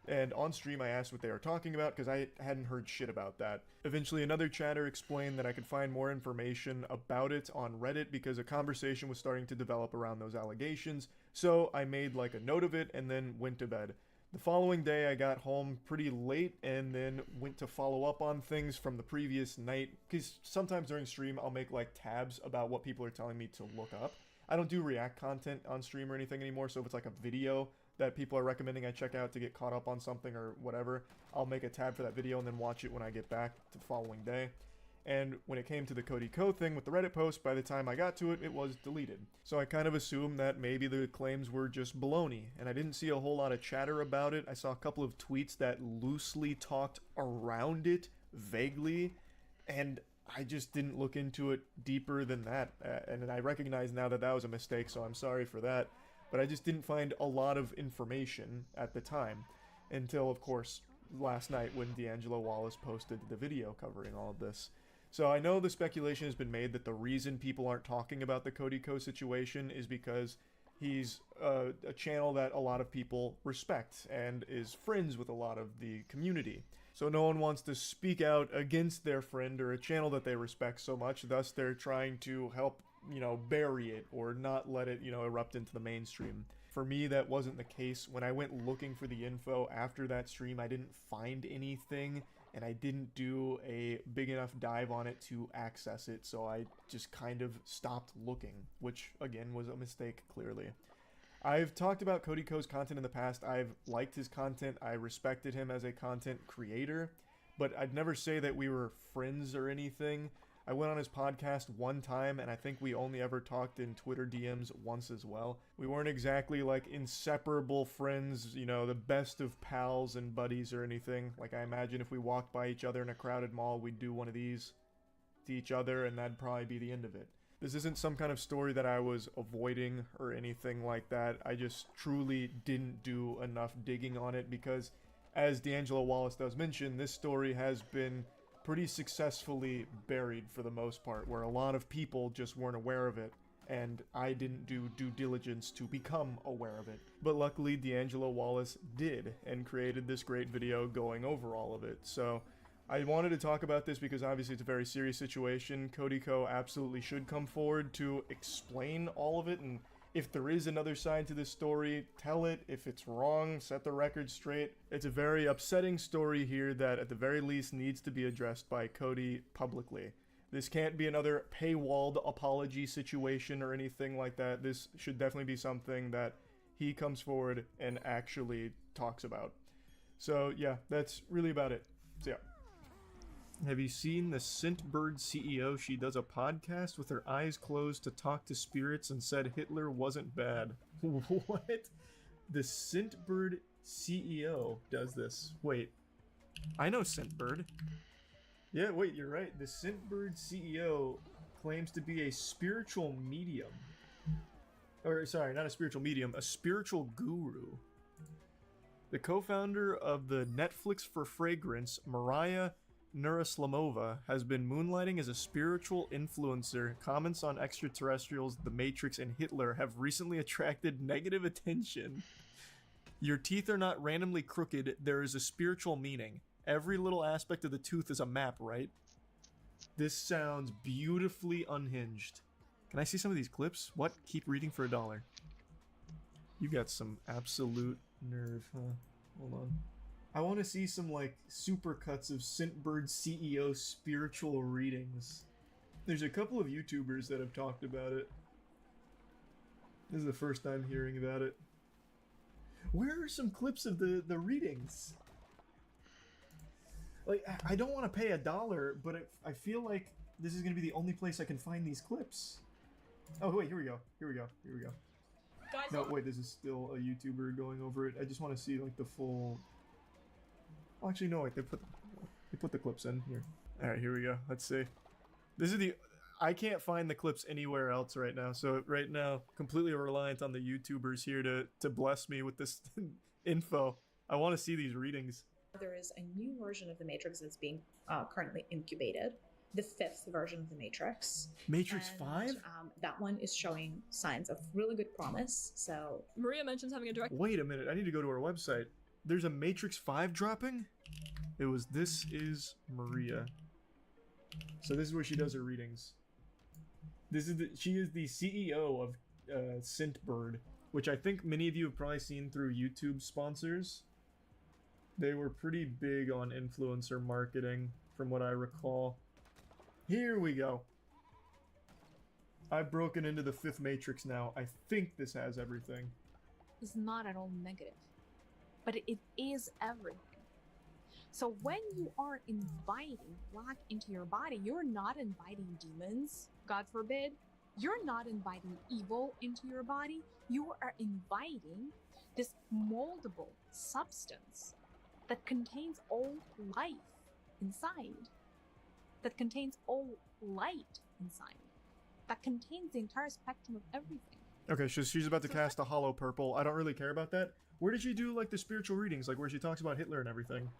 And on stream I asked what they were talking about because I hadn't heard shit about that. Eventually another chatter explained that I could find more information about it on Reddit because a conversation was starting to develop around those allegations, so I made like a note of it and then went to bed. The following day I got home pretty late and then went to follow up on things from the previous night, because sometimes during stream I'll make like tabs about what people are telling me to look up. I don't do react content on stream or anything anymore, so if it's like a video that people are recommending I check out to get caught up on something or whatever, I'll make a tab for that video and then watch it when I get back to the following day. And when it came to the Cody Co thing with the Reddit post, by the time I got to it, it was deleted. So I kind of assumed that maybe the claims were just baloney, and I didn't see a whole lot of chatter about it. I saw a couple of tweets that loosely talked around it, vaguely, and I just didn't look into it deeper than that. And I recognize now that that was a mistake, so I'm sorry for that. But I just didn't find a lot of information at the time, until, of course, last night when D'Angelo Wallace posted the video covering all of this. So I know the speculation has been made that the reason people aren't talking about the Cody Co situation is because he's a channel that a lot of people respect and is friends with a lot of the community. So no one wants to speak out against their friend or a channel that they respect so much, thus they're trying to help, you know, bury it or not let it, you know, erupt into the mainstream. For me, that wasn't the case. When I went looking for the info after that stream, I didn't find anything, and I didn't do a big enough dive on it to access it, so I just kind of stopped looking, which, again, was a mistake, clearly. I've talked about Cody Co's content in the past. I've liked his content. I respected him as a content creator, but I'd never say that we were friends or anything. I went on his podcast one time, and I think we only ever talked in Twitter DMs once as well. We weren't exactly like inseparable friends, you know, the best of pals and buddies or anything. Like, I imagine if we walked by each other in a crowded mall, we'd do one of these to each other, and that'd probably be the end of it. This isn't some kind of story that I was avoiding or anything like that. I just truly didn't do enough digging on it because, as D'Angelo Wallace does mention, this story has been pretty successfully buried for the most part, where a lot of people just weren't aware of it, and I didn't do due diligence to become aware of it. But luckily, D'Angelo Wallace did, and created this great video going over all of it. So I wanted to talk about this because obviously it's a very serious situation. Cody Co absolutely should come forward to explain all of it, and if there is another side to this story, tell it. If it's wrong, set the record straight. It's a very upsetting story here that at the very least needs to be addressed by Cody publicly. This can't be another paywalled apology situation or anything like that. This should definitely be something that he comes forward and actually talks about. So yeah, that's really about it. So yeah. Have you seen the Scentbird CEO? She does a podcast with her eyes closed to talk to spirits and said Hitler wasn't bad. What? The Scentbird CEO does this. Wait. I know Scentbird. Yeah, wait, you're right. The Scentbird CEO claims to be a spiritual medium. Or, sorry, not a spiritual medium, a spiritual guru. The co-founder of the Netflix for Fragrance, Mariah Nuraslamova, has been moonlighting as a spiritual influencer. Comments on extraterrestrials, the Matrix, and Hitler have recently attracted negative attention. Your teeth are not randomly crooked, there is a spiritual meaning. Every little aspect of the tooth is a map, right? This sounds beautifully unhinged. Can I see some of these clips? What? Keep reading for $1. You got some absolute nerve, huh? Hold on. I want to see some, like, supercuts of Scentbird CEO spiritual readings. There's a couple of YouTubers that have talked about it. This is the first time hearing about it. Where are some clips of the readings? Like, I don't want to pay $1, but I feel like this is going to be the only place I can find these clips. Oh, wait, here we go. Here we go. Here we go. Guys, no, wait, this is still a YouTuber going over it. I just want to see, like, the full... Oh, actually, no, wait, they put the clips in here. Alright, here we go. Let's see. This is the... I can't find the clips anywhere else right now, so right now, completely reliant on the YouTubers here to bless me with this info. I want to see these readings. there is a new version of the Matrix that's being currently incubated, the 5th version of the Matrix. Matrix And, 5? That one is showing signs of really good promise. So Maria mentions having a direct. Wait a minute, I need to go to her website. There's a Matrix 5 dropping? It was This Is Maria. So this is where she does her readings. She is the CEO of Scentbird, which I think many of you have probably seen through YouTube sponsors. They were pretty big on influencer marketing, from what I recall. Here we go. I've broken into the 5th Matrix now. I think this has everything. It's not at all negative, but it is everything. So when you are inviting black into your body, you're not inviting demons, God forbid. You're not inviting evil into your body. You are inviting this moldable substance that contains all life inside, that contains all light inside, that contains the entire spectrum of everything. Okay, she's about to cast a hollow purple. I don't really care about that. Where did she do like the spiritual readings, like where she talks about Hitler and everything?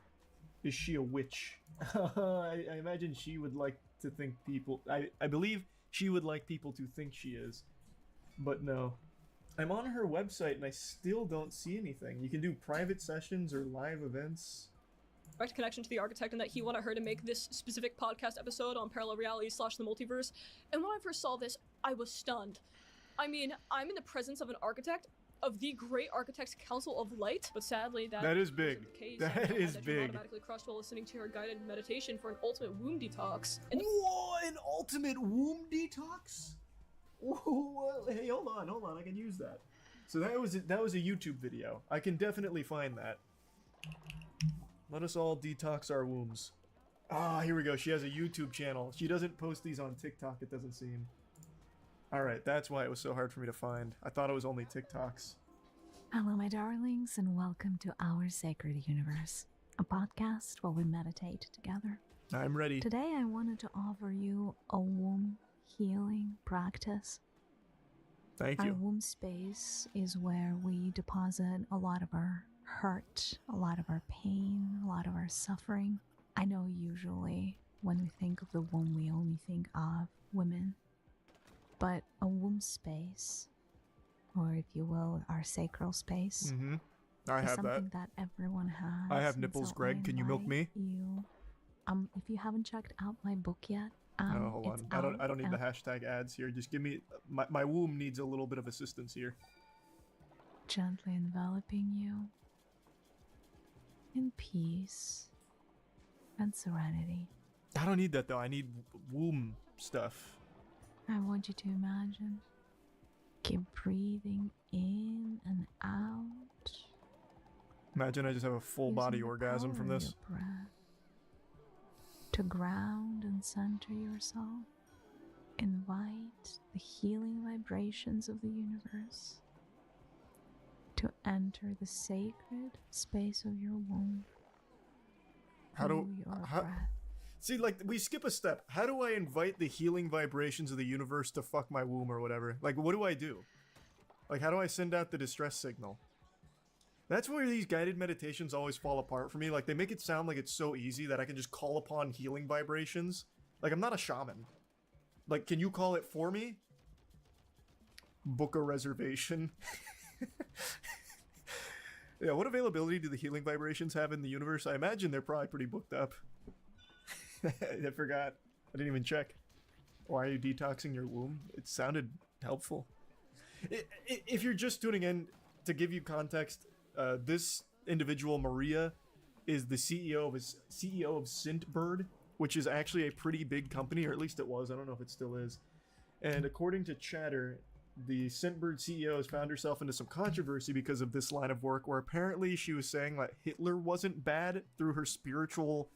Is she a witch? I imagine she would like to think people... I believe she would like people to think she is. But no. I'm on her website and I still don't see anything. You can do private sessions or live events. Direct connection to the architect, and that he wanted her to make this specific podcast episode on parallel reality / the multiverse. And when I first saw this, I was stunned. I mean, I'm in the presence of an architect, of the Great Architects Council of Light, but sadly that is big. The case. That is You're big. automatically crushed while listening to her guided meditation for an ultimate womb detox. And Whoa, an ultimate womb detox? Whoa, hey, hold on, I can use that. So that was a YouTube video. I can definitely find that. Let us all detox our wombs. Ah, here we go. She has a YouTube channel. She doesn't post these on TikTok, it doesn't seem. Alright, that's why it was so hard for me to find. I thought it was only TikToks. Hello, my darlings, and welcome to Our Sacred Universe, a podcast where we meditate together. I'm ready. Today, I wanted to offer you a womb healing practice. Thank Our you. womb space is where we deposit a lot of our hurt, a lot of our pain, a lot of our suffering. I know usually when we think of the womb, we only think of women. But a womb space, or if you will, our sacral space, I is have that. something that everyone has. I have and nipples, so Greg. Can you milk invite me? You, if you haven't checked out my book yet, No, hold it's on. I don't need the out. hashtag ads here. Just give me my womb needs a little bit of assistance here. Gently enveloping you in peace and serenity. I don't need that though. I need womb stuff. I want you to imagine. Keep breathing in and out. Imagine I just have a full body orgasm from Power this. your breath to ground and center yourself. Invite the healing vibrations of the universe to enter the sacred space of your womb. How do through your how, breath. see like we skip a step? How do I invite the healing vibrations of the universe to fuck my womb or whatever? Like what do I do? Like how do I send out the distress signal? That's where these guided meditations always fall apart for me. Like they make it sound like it's so easy that I can just call upon healing vibrations. Like I'm not a shaman. Like can you call it for me? Book a reservation. Yeah, what availability do the healing vibrations have in the universe? I imagine they're probably pretty booked up. I forgot. I didn't even check. Why are you detoxing your womb? It sounded helpful. If you're just tuning in, to give you context, this individual, Maria, is the CEO of Scentbird, which is actually a pretty big company, or at least it was. I don't know if it still is. And according to Chatter, the Scentbird CEO has found herself into some controversy because of this line of work, where apparently she was saying that Hitler wasn't bad through her spiritual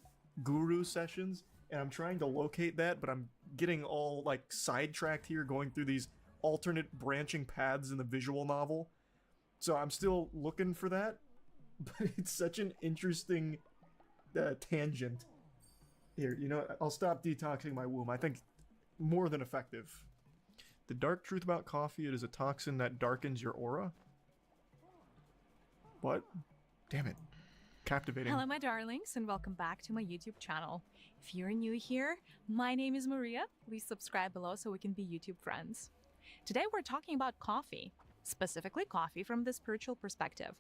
guru sessions. And I'm trying to locate that, but I'm getting all like sidetracked here, going through these alternate branching paths in the visual novel. So I'm still looking for that, but it's such an interesting tangent. Here, you know, I'll stop detoxing my womb. I think more than effective. The dark truth about coffee, it is a toxin that darkens your aura. What? Damn it. captivating. Hello, my darlings, and welcome back to my YouTube channel. If you're new here, my name is Maria. Please subscribe below so we can be YouTube friends. Today we're talking about coffee, specifically coffee from the spiritual perspective.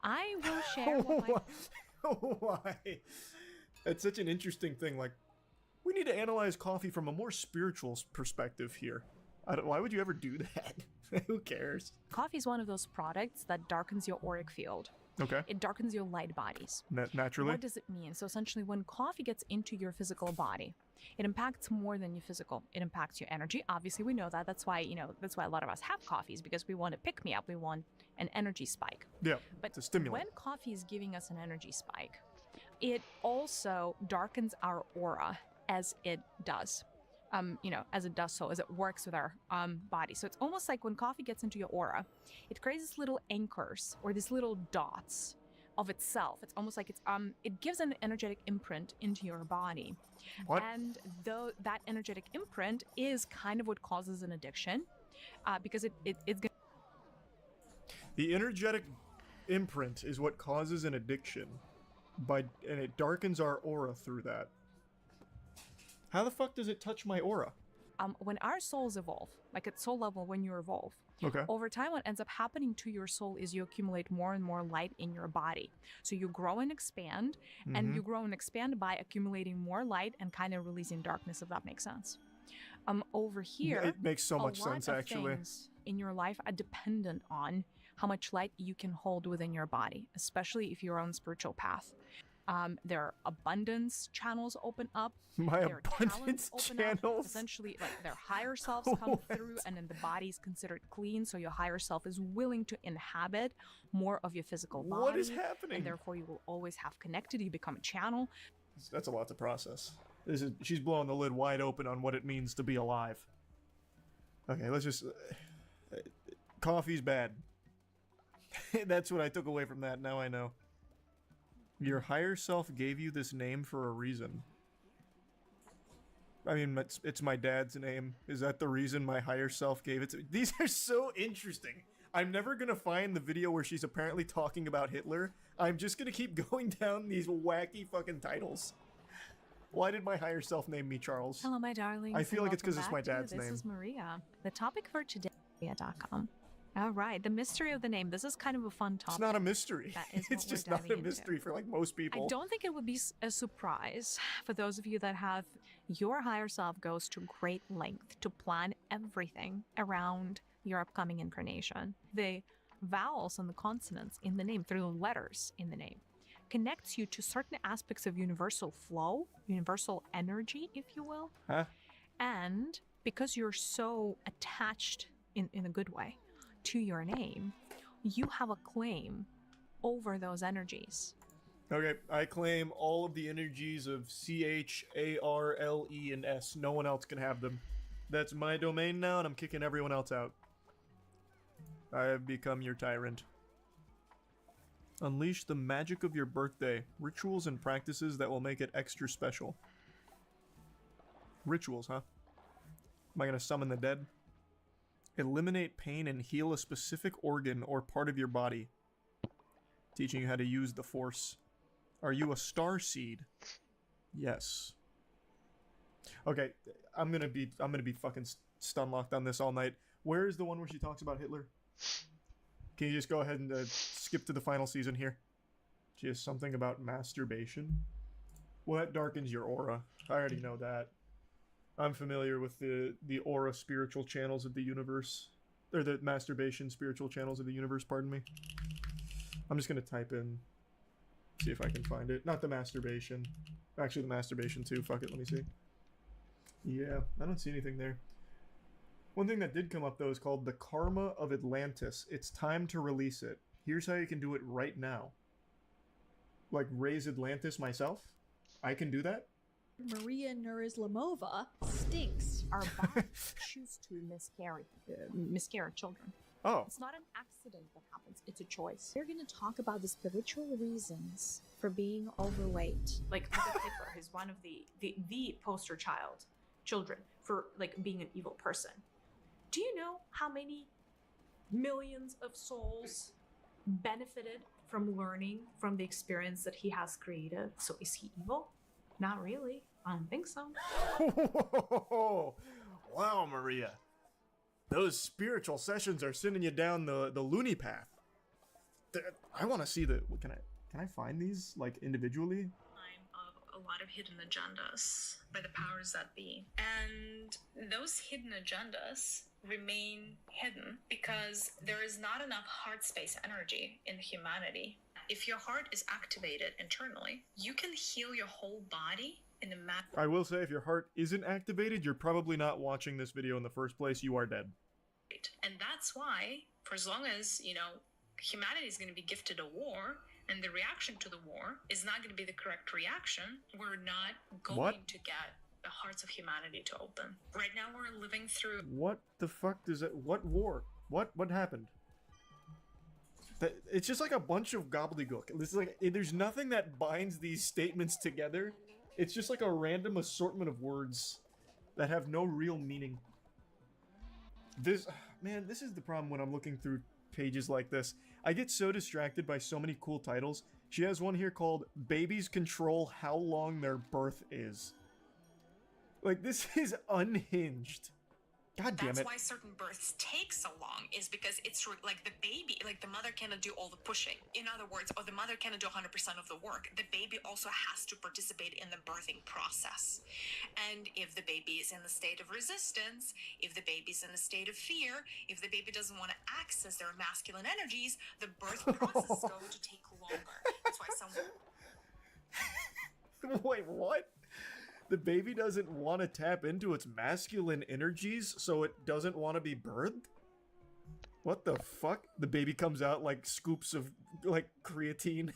I will share what my... Why? That's such an interesting thing. Like, we need to analyze coffee from a more spiritual perspective here. Why would you ever do that? Who cares? Coffee is one of those products that darkens your auric field. Okay. It darkens your light bodies. Naturally. What does it mean? So essentially, when coffee gets into your physical body, it impacts more than your physical. It impacts your energy. Obviously, we know that. That's why, that's why a lot of us have coffees, because we want to pick me up. We want an energy spike. Yeah, but it's a stimulant. When coffee is giving us an energy spike, it also darkens our aura as it does. As it does so, as it works with our body. So it's almost like when coffee gets into your aura, it creates these little anchors or these little dots of itself. It's almost like it gives an energetic imprint into your body. What? And though that energetic imprint is kind of what causes an addiction, because it's gonna... The energetic imprint is what causes an addiction, and it darkens our aura through that. How the fuck does it touch my aura? When our souls evolve, like at soul level, when you evolve, okay, over time what ends up happening to your soul is you accumulate more and more light in your body. So you grow and expand, and you grow and expand by accumulating more light and kind of releasing darkness, if that makes sense. Over here, it makes so much sense, a lot of actually. things in your life are dependent on how much light you can hold within your body, especially if you're on spiritual path. Their abundance channels open up. Their abundance channels? Essentially, like their higher selves come through, and then the body is considered clean, so your higher self is willing to inhabit more of your physical body. What is happening? And therefore, you will always have connected. You become a channel. That's a lot to process. She's blowing the lid wide open on what it means to be alive. Okay, let's just... coffee's bad. That's what I took away from that. Now I know. Your higher self gave you this name for a reason. I mean, it's my dad's name. Is that the reason my higher self gave it to me? These are so interesting. I'm never gonna find the video where she's apparently talking about Hitler. I'm just gonna keep going down these wacky fucking titles. Why did my higher self name me Charles? Hello, my darlings. I feel like it's because welcome it's my back dad's to name. This is Maria. The topic for today is Maria.com. All right, the mystery of the name. This is kind of a fun topic. It's not a mystery. That is It's what just we're not a diving mystery into. for like most people. I don't think it would be a surprise for those of you that have your higher self goes to great length to plan everything around your upcoming incarnation. The vowels and the consonants in the name, through the letters in the name, connects you to certain aspects of universal flow, universal energy, if you will. Huh? And because you're so attached in a good way to your name, you have a claim over those energies. Okay, I claim all of the energies of C-H-A-R-L-E and S. No one else can have them. That's my domain now, and I'm kicking everyone else out. I have become your tyrant. Unleash the magic of your birthday. Rituals and practices that will make it extra special. Rituals, huh? Am I gonna summon the dead? Eliminate pain and heal a specific organ or part of your body. Teaching you how to use the Force. Are you a star seed? Yes. Okay, I'm gonna be fucking stun locked on this all night. Where is the one where she talks about Hitler? Can you just go ahead and skip to the final season here? She has something about masturbation. Well, that darkens your aura. I already know that. I'm familiar with the aura spiritual channels of the universe. Or the masturbation spiritual channels of the universe, pardon me. I'm just gonna type in, see if I can find it. Not the masturbation. Actually, the masturbation too. Fuck it, let me see. Yeah, I don't see anything there. One thing that did come up though is called the Karma of Atlantis. It's time to release it. Here's how you can do it right now. Like raise Atlantis myself? I can do that? Maria Nurislamova stinks. Our bodies choose to miscarry children. Oh. It's not an accident that happens, it's a choice. We're going to talk about the spiritual reasons for being overweight. Like Hitler is one of the poster children for like being an evil person. Do you know how many millions of souls benefited from learning from the experience that he has created. So is he evil? Not really. I don't think so. Wow, Maria. Those spiritual sessions are sending you down the loony path. I want to see the. Can I find these like individually? Of a lot of hidden agendas by the powers that be, and those hidden agendas remain hidden because there is not enough heart space energy in humanity. If your heart is activated internally, you can heal your whole body in a matter. I will say, if your heart isn't activated, you're probably not watching this video in the first place. You are dead. And that's why, for as long as, humanity is going to be gifted a war, and the reaction to the war is not going to be the correct reaction, we're not going to get the hearts of humanity to open. Right now, we're living through. What the fuck does it? What war? What happened? It's just like a bunch of gobbledygook. This is like there's nothing that binds these statements together. It's just like a random assortment of words that have no real meaning. This is the problem when I'm looking through pages like this. I get so distracted by so many cool titles. She has one here called "Babies Control How Long Their Birth Is." Like, this is unhinged. God damn it. That's why certain births take so long, is because it's like the baby, like the mother cannot do all the pushing. In other words, or the mother cannot do 100% of the work. The baby also has to participate in the birthing process. And if the baby is in a state of resistance, if the baby is in a state of fear, if the baby doesn't want to access their masculine energies, the birth process is going to take longer. That's why some. Wait, what? The baby doesn't want to tap into its masculine energies, so it doesn't want to be birthed? What the fuck? The baby comes out like scoops of, like, creatine.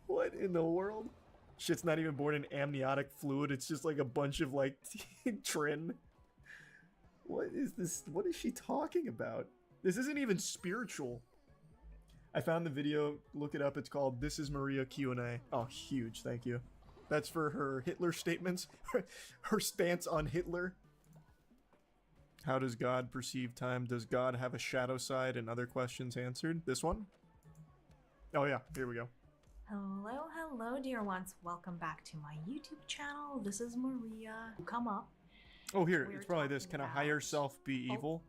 What in the world? Shit's not even born in amniotic fluid, it's just like a bunch of, like, trin. What is this? What is she talking about? This isn't even spiritual. I found the video, look it up, it's called "This is Maria Q&A." Oh, huge, thank you. That's for her Hitler statements. Her stance on Hitler. How does God perceive time? Does God have a shadow side? And other questions answered. This one? Oh yeah, here we go. Hello, dear ones. Welcome back to my YouTube channel. This is Maria. Come up. Oh, here, it's probably this. Can a higher self be evil?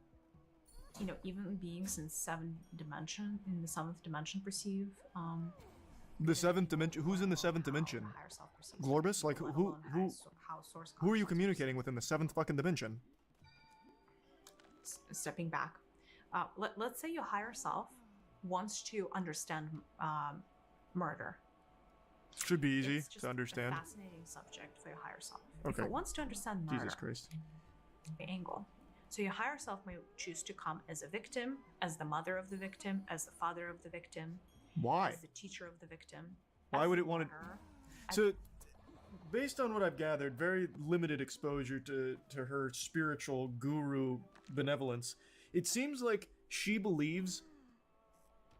Even beings in in the seventh dimension perceive, The seventh dimension. Who's in the seventh dimension? Glorbus? Like who are you communicating with in the seventh fucking dimension? Stepping back, let's say your higher self wants to understand murder. Should be easy It's just to understand. A fascinating subject for your higher self. Okay. If it wants to understand murder, Jesus Christ. Angle. So your higher self may choose to come as a victim, as the mother of the victim, as the father of the victim. Why? As the teacher of the victim. Why would it want to? So, based on what I've gathered, very limited exposure to her spiritual guru benevolence, it seems like she believes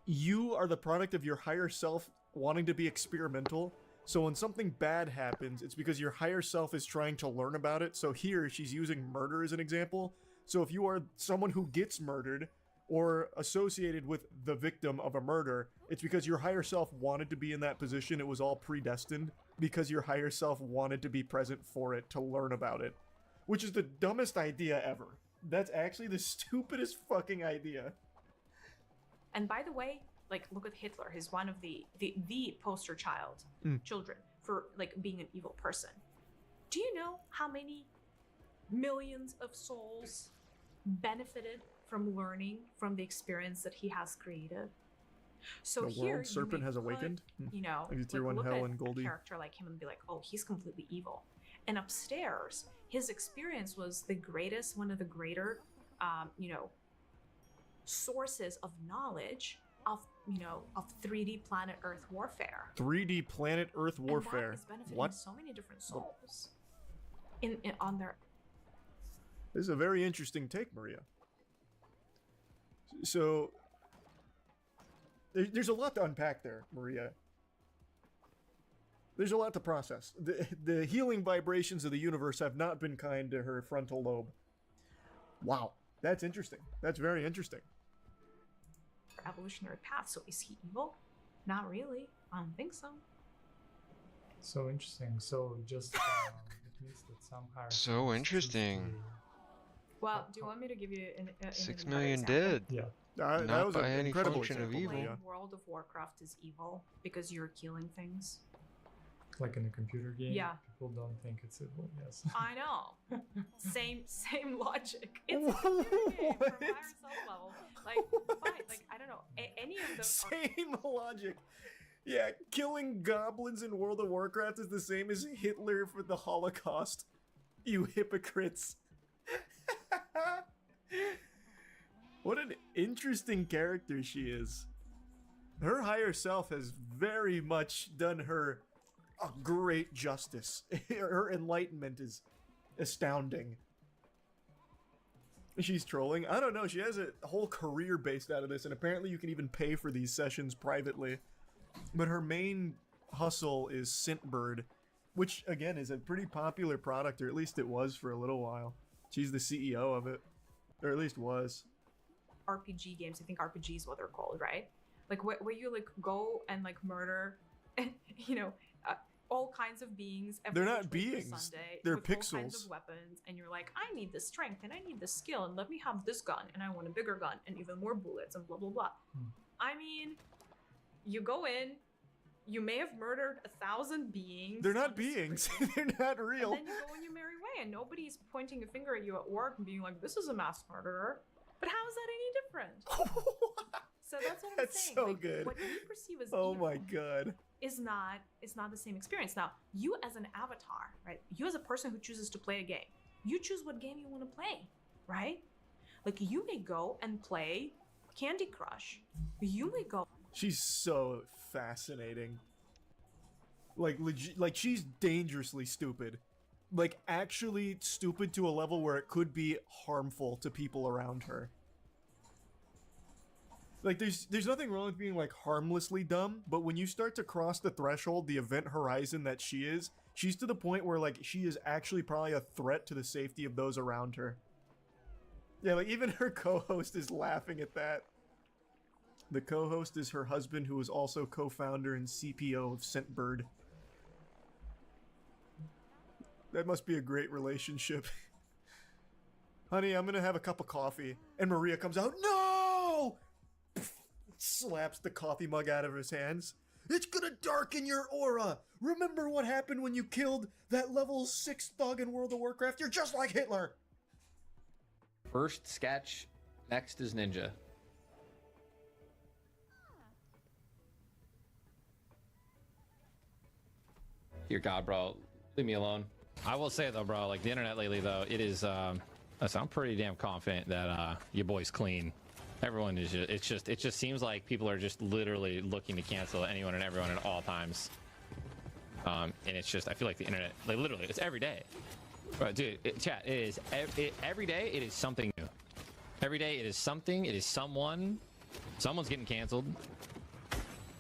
you are the product of your higher self wanting to be experimental. So when something bad happens, it's because your higher self is trying to learn about it. So here, she's using murder as an example. So if you are someone who gets murdered, or associated with the victim of a murder, it's because your higher self wanted to be in that position. It was all predestined because your higher self wanted to be present for it, to learn about it. Which is the dumbest idea ever. That's actually the stupidest fucking idea. And by the way, like, look at Hitler. He's one of the poster children for, like, being an evil person. Do you know how many millions of souls benefited from learning from the experience that he has created? So the here, world serpent has awakened. Maybe tier one look hell at and Goldie. a character like him and be like, oh, he's completely evil. And upstairs, his experience was one of the greater, sources of knowledge of 3D planet Earth warfare. 3D planet Earth warfare. And that is benefiting What? so many different souls on their. This is a very interesting take, Maria. So, there's a lot to unpack there, Maria. There's a lot to process. The healing vibrations of the universe have not been kind to her frontal lobe. Wow, that's interesting. That's very interesting. evolutionary path. So is he evil? Not really. I don't think so. So interesting. So just it means that some higher. So interesting. Well, do you want me to give you an 6 another million example? dead. Yeah. Not that was by an any incredible function of example, evil. yeah. World of Warcraft is evil because you're killing things. Like in a computer game. Yeah. People don't think it's evil. Yes. I know. Same logic. It's a computer game from higher self level. Like, fine. Like, I don't know. Any of them. Same logic. Yeah, killing goblins in World of Warcraft is the same as Hitler for the Holocaust. You hypocrites. What an interesting character she is. Her higher self has very much done her a great justice. Her enlightenment is astounding. She's trolling. I don't know. She has a whole career based out of this, and apparently you can even pay for these sessions privately. But her main hustle is Scentbird, which again is a pretty popular product, or at least it was for a little while. She's the CEO of it, or at least was. RPG games. I think RPG is what they're called, right? Like where you like go and like murder, you know, all kinds of beings. They're not which way through beings. Sunday They're with all kinds pixels. of weapons, and you're like, I need this strength and I need this skill, and let me have this gun, and I want a bigger gun and even more bullets and blah blah blah. I mean, you go in, you may have murdered 1,000 beings. They're not beings. They're not real. And then you go on your merry way, and nobody's pointing a finger at you at work and being like, "This is a mass murderer." But how is that any different? So that's what I'm That's saying. so Like, good. What you perceive as Oh evil my god. is not the same experience. Now, you as an avatar, right? You as a person who chooses to play a game, you choose what game you want to play, right? Like you may go and play Candy Crush. You may go. She's so fascinating. Like like she's dangerously stupid. Like actually stupid to a level where it could be harmful to people around her. Like there's nothing wrong with being like harmlessly dumb, but when you start to cross the threshold, the event horizon that she is, she's to the point where like she is actually probably a threat to the safety of those around her. Yeah, like even her co-host is laughing at that. The co-host is her husband, who is also co-founder and CPO of Scentbird. That must be a great relationship. Honey, I'm gonna have a cup of coffee. And Maria comes out, no! Slaps the coffee mug out of his hands. It's gonna darken your aura! Remember what happened when you killed that level 6 thug in World of Warcraft? You're just like Hitler! First sketch, next is Ninja. Dear God, bro, leave me alone. I will say though, bro, like the internet lately though, it is listen, I'm pretty damn confident that your boy's clean. Everyone is just, it just seems like people are just literally looking to cancel anyone and everyone at all times. And it's just, I feel like the internet, like literally, it's every day. But dude, chat, it is every day. It is something new. Every day it is something. It is someone. Someone's getting canceled,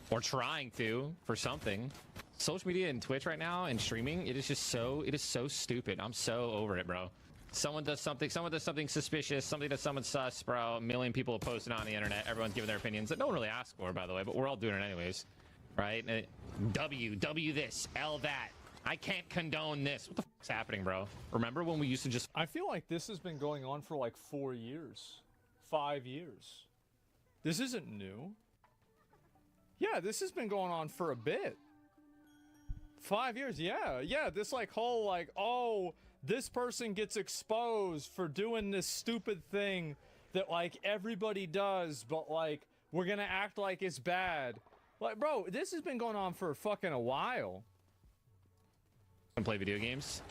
or trying to for something. Social media and Twitch right now and streaming, it is so stupid. I'm so over it, bro. Someone does something suspicious, something to someone sus, bro. A million people are posting on the internet. Everyone's giving their opinions that no one really asked for, by the way, but we're all doing it anyways, right? W this, L that. I can't condone this. What the fuck's happening, bro? Remember when we used to just... I feel like this has been going on for like 4 years, 5 years. This isn't new. Yeah, this has been going on for a bit. 5 years, yeah. This like whole like, oh, this person gets exposed for doing this stupid thing that like everybody does, but like we're gonna act like it's bad. Like, bro, this has been going on for fucking a while. And play video games.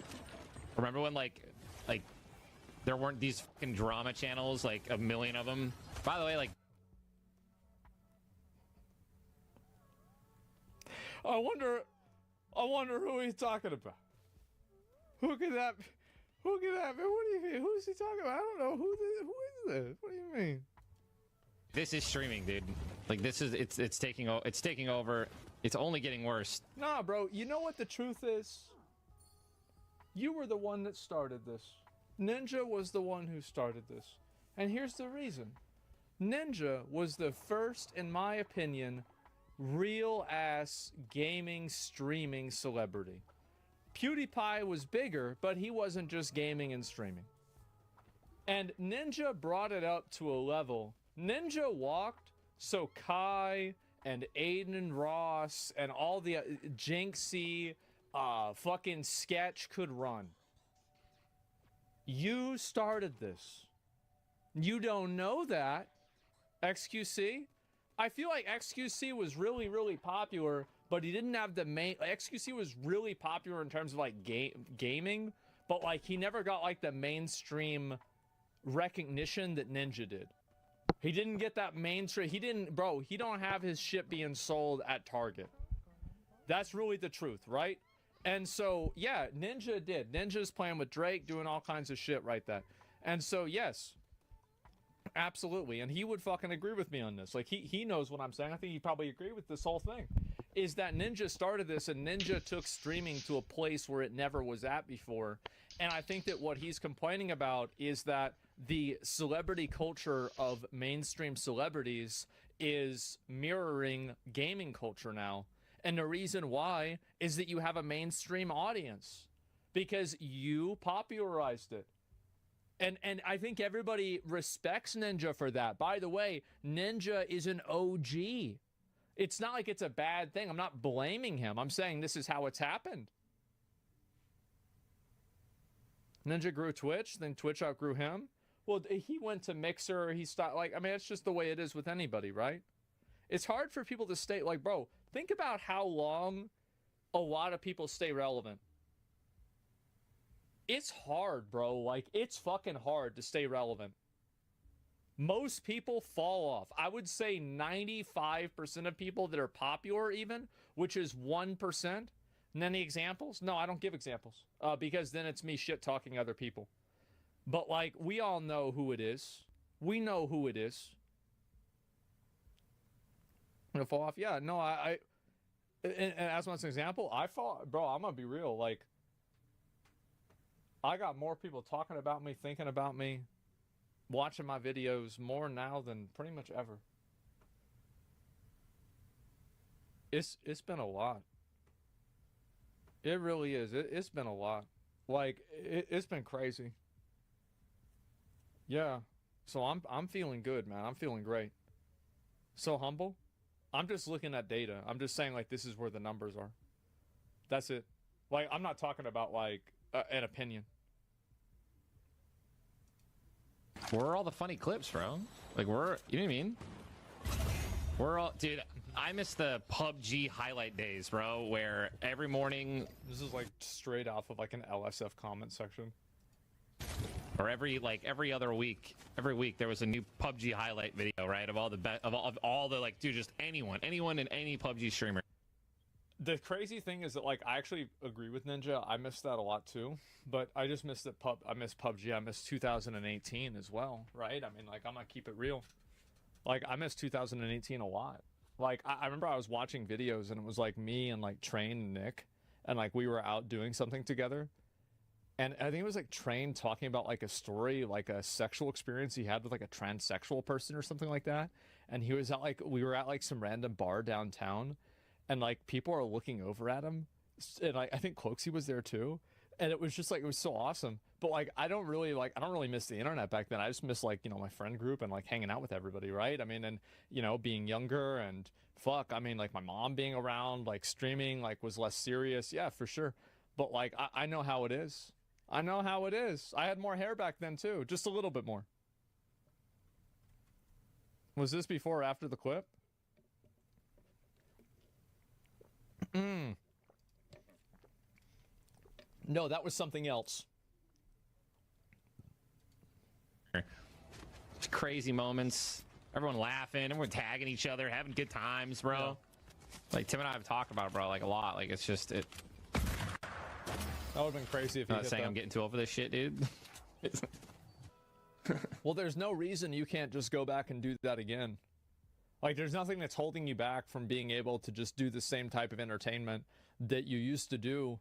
Remember when like there weren't these fucking drama channels, like a million of them? By the way, like, I wonder who he's talking about. Who could that be? What do you mean? Who is he talking about? I don't know. Who is this? What do you mean? this is streaming, dude. Like this is it's taking over. It's only getting worse. Nah, bro. You know what the truth is? You were the one that started this. Ninja was the one who started this. And here's the reason. Ninja was the first, in my opinion, real ass gaming streaming celebrity. PewDiePie was bigger, but he wasn't just gaming and streaming. And Ninja brought it up to a level. Ninja walked so Kai and Aiden Ross and all the Jinxie fucking Sketch could run. You started this. You don't know that, XQC? I feel like XQC was really, really popular, but he didn't have the main... XQC was really popular in terms of, like, gaming, but, like, he never got, like, the mainstream recognition that Ninja did. He didn't get that mainstream... He didn't... Bro, he don't have his shit being sold at Target. That's really the truth, right? And so, yeah, Ninja did. Ninja's playing with Drake, doing all kinds of shit right there. And so, yes... Absolutely, and he would fucking agree with me on this. Like, he knows what I'm saying. I think he probably agree with this whole thing. Is that Ninja started this, and Ninja took streaming to a place where it never was at before. And I think that what he's complaining about is that the celebrity culture of mainstream celebrities is mirroring gaming culture now. And the reason why is that you have a mainstream audience. Because you popularized it. And I think everybody respects Ninja for that. By the way, Ninja is an OG. It's not like it's a bad thing. I'm not blaming him. I'm saying this is how it's happened. Ninja grew Twitch, then Twitch outgrew him. Well, he went to Mixer. He stopped. Like, I mean, it's just the way it is with anybody, right? It's hard for people to stay, like, bro, think about how long a lot of people stay relevant. It's hard, bro. Like, it's fucking hard to stay relevant. Most people fall off. I would say 95% of people that are popular even, which is 1%. And any examples? No, I don't give examples. Because then it's me shit-talking other people. But, like, we all know who it is. We know who it is. Gonna fall off? Yeah, no, and as an example, I fall... Bro, I'm gonna be real, like... I got more people talking about me, thinking about me, watching my videos more now than pretty much ever. It's been a lot. It really is. It's been a lot. Like, it's been crazy. Yeah. So I'm feeling good, man. I'm feeling great. So humble. I'm just looking at data. I'm just saying, like, this is where the numbers are. That's it. Like, I'm not talking about, like, an opinion. Where are all the funny clips, bro? Like, you know what I mean? We're all, dude, I miss the PUBG highlight days, bro, where every morning... This is, like, straight off of, like, an LSF comment section. Or every other week, every week there was a new PUBG highlight video, right? Of all the, like, dude, just anyone and any PUBG streamer. The crazy thing is that, like, I actually agree with Ninja. I miss that a lot too, but I just miss that I miss PUBG. I miss 2018 as well, right? I mean, like, I'm gonna keep it real. Like, I miss 2018 a lot. Like, I remember I was watching videos and it was like me and like Train and Nick, and like we were out doing something together. And I think it was like Train talking about like a story, like a sexual experience he had with like a transsexual person or something like that. And he was at like, we were at like some random bar downtown. And, like, people are looking over at him. And I think Cloaksy was there, too. And it was just, like, it was so awesome. But, like, I don't really miss the internet back then. I just miss, like, you know, my friend group and, like, hanging out with everybody, right? I mean, and, you know, being younger and, fuck, I mean, like, my mom being around, like, streaming, like, was less serious. Yeah, for sure. But, like, I know how it is. I know how it is. I had more hair back then, too. Just a little bit more. Was this before or after the clip? No, that was something else. Crazy moments. Everyone laughing, everyone tagging each other, having good times, bro. Yeah. Like, Tim and I have talked about it, bro, like, a lot. Like, it's just, it... That would have been crazy if you I'm not saying I'm getting too old for this shit, dude. Well, there's no reason you can't just go back and do that again. Like, there's nothing that's holding you back from being able to just do the same type of entertainment that you used to do.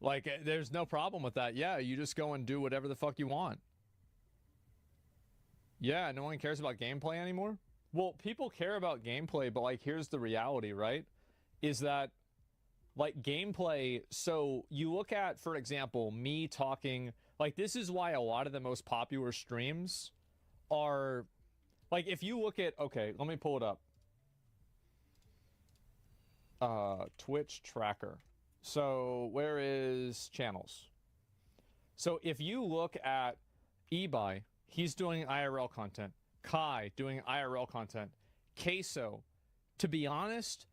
Like, there's no problem with that. Yeah, you just go and do whatever the fuck you want. Yeah, no one cares about gameplay anymore? Well, people care about gameplay, but like here's the reality, right? Is that like gameplay, so you look at, for example, me talking, like this is why a lot of the most popular streams are, like if you look at, okay, let me pull it up. Twitch tracker. So where is channels? So if you look at Ebi, he's doing IRL content. Kai doing IRL content. Queso, to be honest,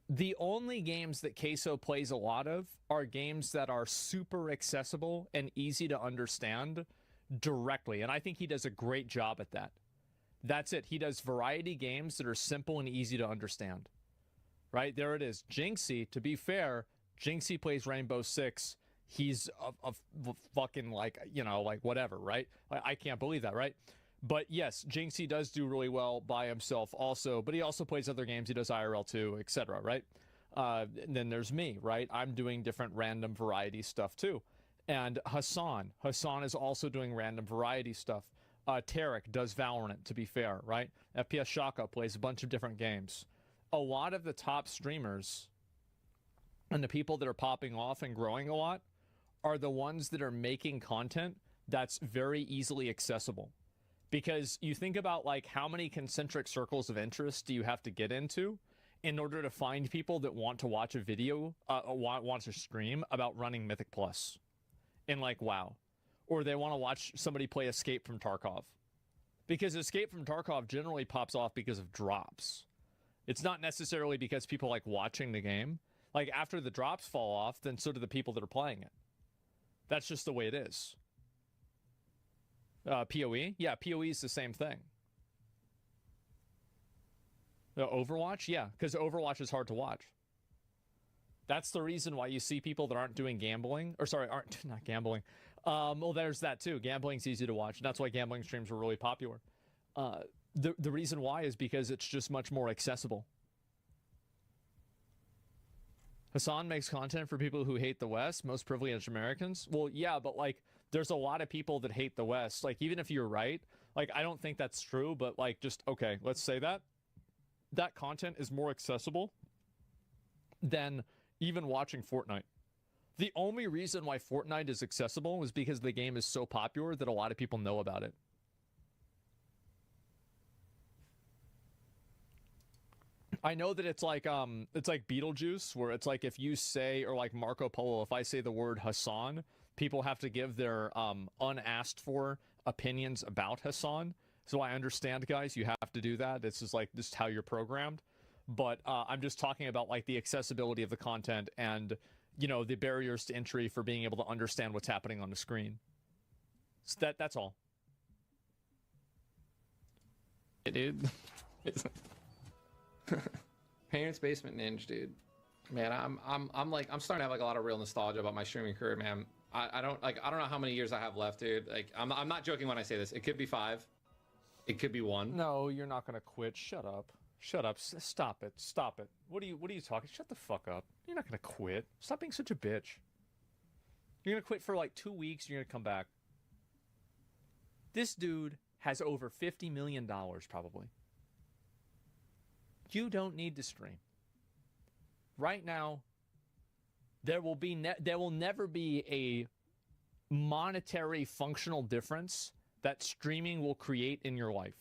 the only games that Queso plays a lot of are games that are super accessible and easy to understand directly. And I think he does a great job at that. That's it. He does variety games that are simple and easy to understand. Right? There it is. Jinxie, to be fair, Jinxie plays Rainbow Six. He's a fucking like, you know, like whatever, right? I can't believe that, right? But yes, Jinxie does do really well by himself also, but he also plays other games. He does IRL too, etc., right? And then there's me, right? I'm doing different random variety stuff too. And Hassan is also doing random variety stuff. Tarek does Valorant, to be fair, right? FPS Shaka plays a bunch of different games. A lot of the top streamers and the people that are popping off and growing a lot are the ones that are making content that's very easily accessible. Because you think about like how many concentric circles of interest do you have to get into in order to find people that want to watch a video, want to stream about running Mythic Plus in like WoW. Or they want to watch somebody play Escape from Tarkov. Because Escape from Tarkov generally pops off because of drops. It's not necessarily because people like watching the game. Like after the drops fall off, then so do the people that are playing it. That's just the way it is. PoE? Yeah, PoE is the same thing. Overwatch? Yeah, because Overwatch is hard to watch. That's the reason why you see people that aren't doing gambling, or sorry, not gambling. Well, there's that too. Gambling's easy to watch. And that's why gambling streams were really popular. The reason why is because it's just much more accessible. Hassan makes content for people who hate the West, most privileged Americans. Well, yeah, but like, there's a lot of people that hate the West. Like, even if you're right, like, I don't think that's true, but like, just, okay, let's say that. That content is more accessible than even watching Fortnite. The only reason why Fortnite is accessible is because the game is so popular that a lot of people know about it. I know that it's like Beetlejuice, where it's like if you say, or like Marco Polo, if I say the word Hassan, people have to give their unasked for opinions about Hassan. So I understand, guys, you have to do that. This is like just how you're programmed. But I'm just talking about like the accessibility of the content and, you know, the barriers to entry for being able to understand what's happening on the screen. So that's all. Dude. Parents Basement Ninja, dude. Man, I'm starting to have like a lot of real nostalgia about my streaming career, man. I don't know how many years I have left, dude. Like I'm not joking when I say this. It could be 5. It could be 1. No, you're not gonna quit. Shut up. Shut up. Stop it. Stop it. What are you talking? Shut the fuck up. You're not gonna quit. Stop being such a bitch. You're gonna quit for like 2 weeks. You're gonna come back. This dude has over $50 million probably. You don't need to stream. Right now, there will never be a monetary functional difference that streaming will create in your life.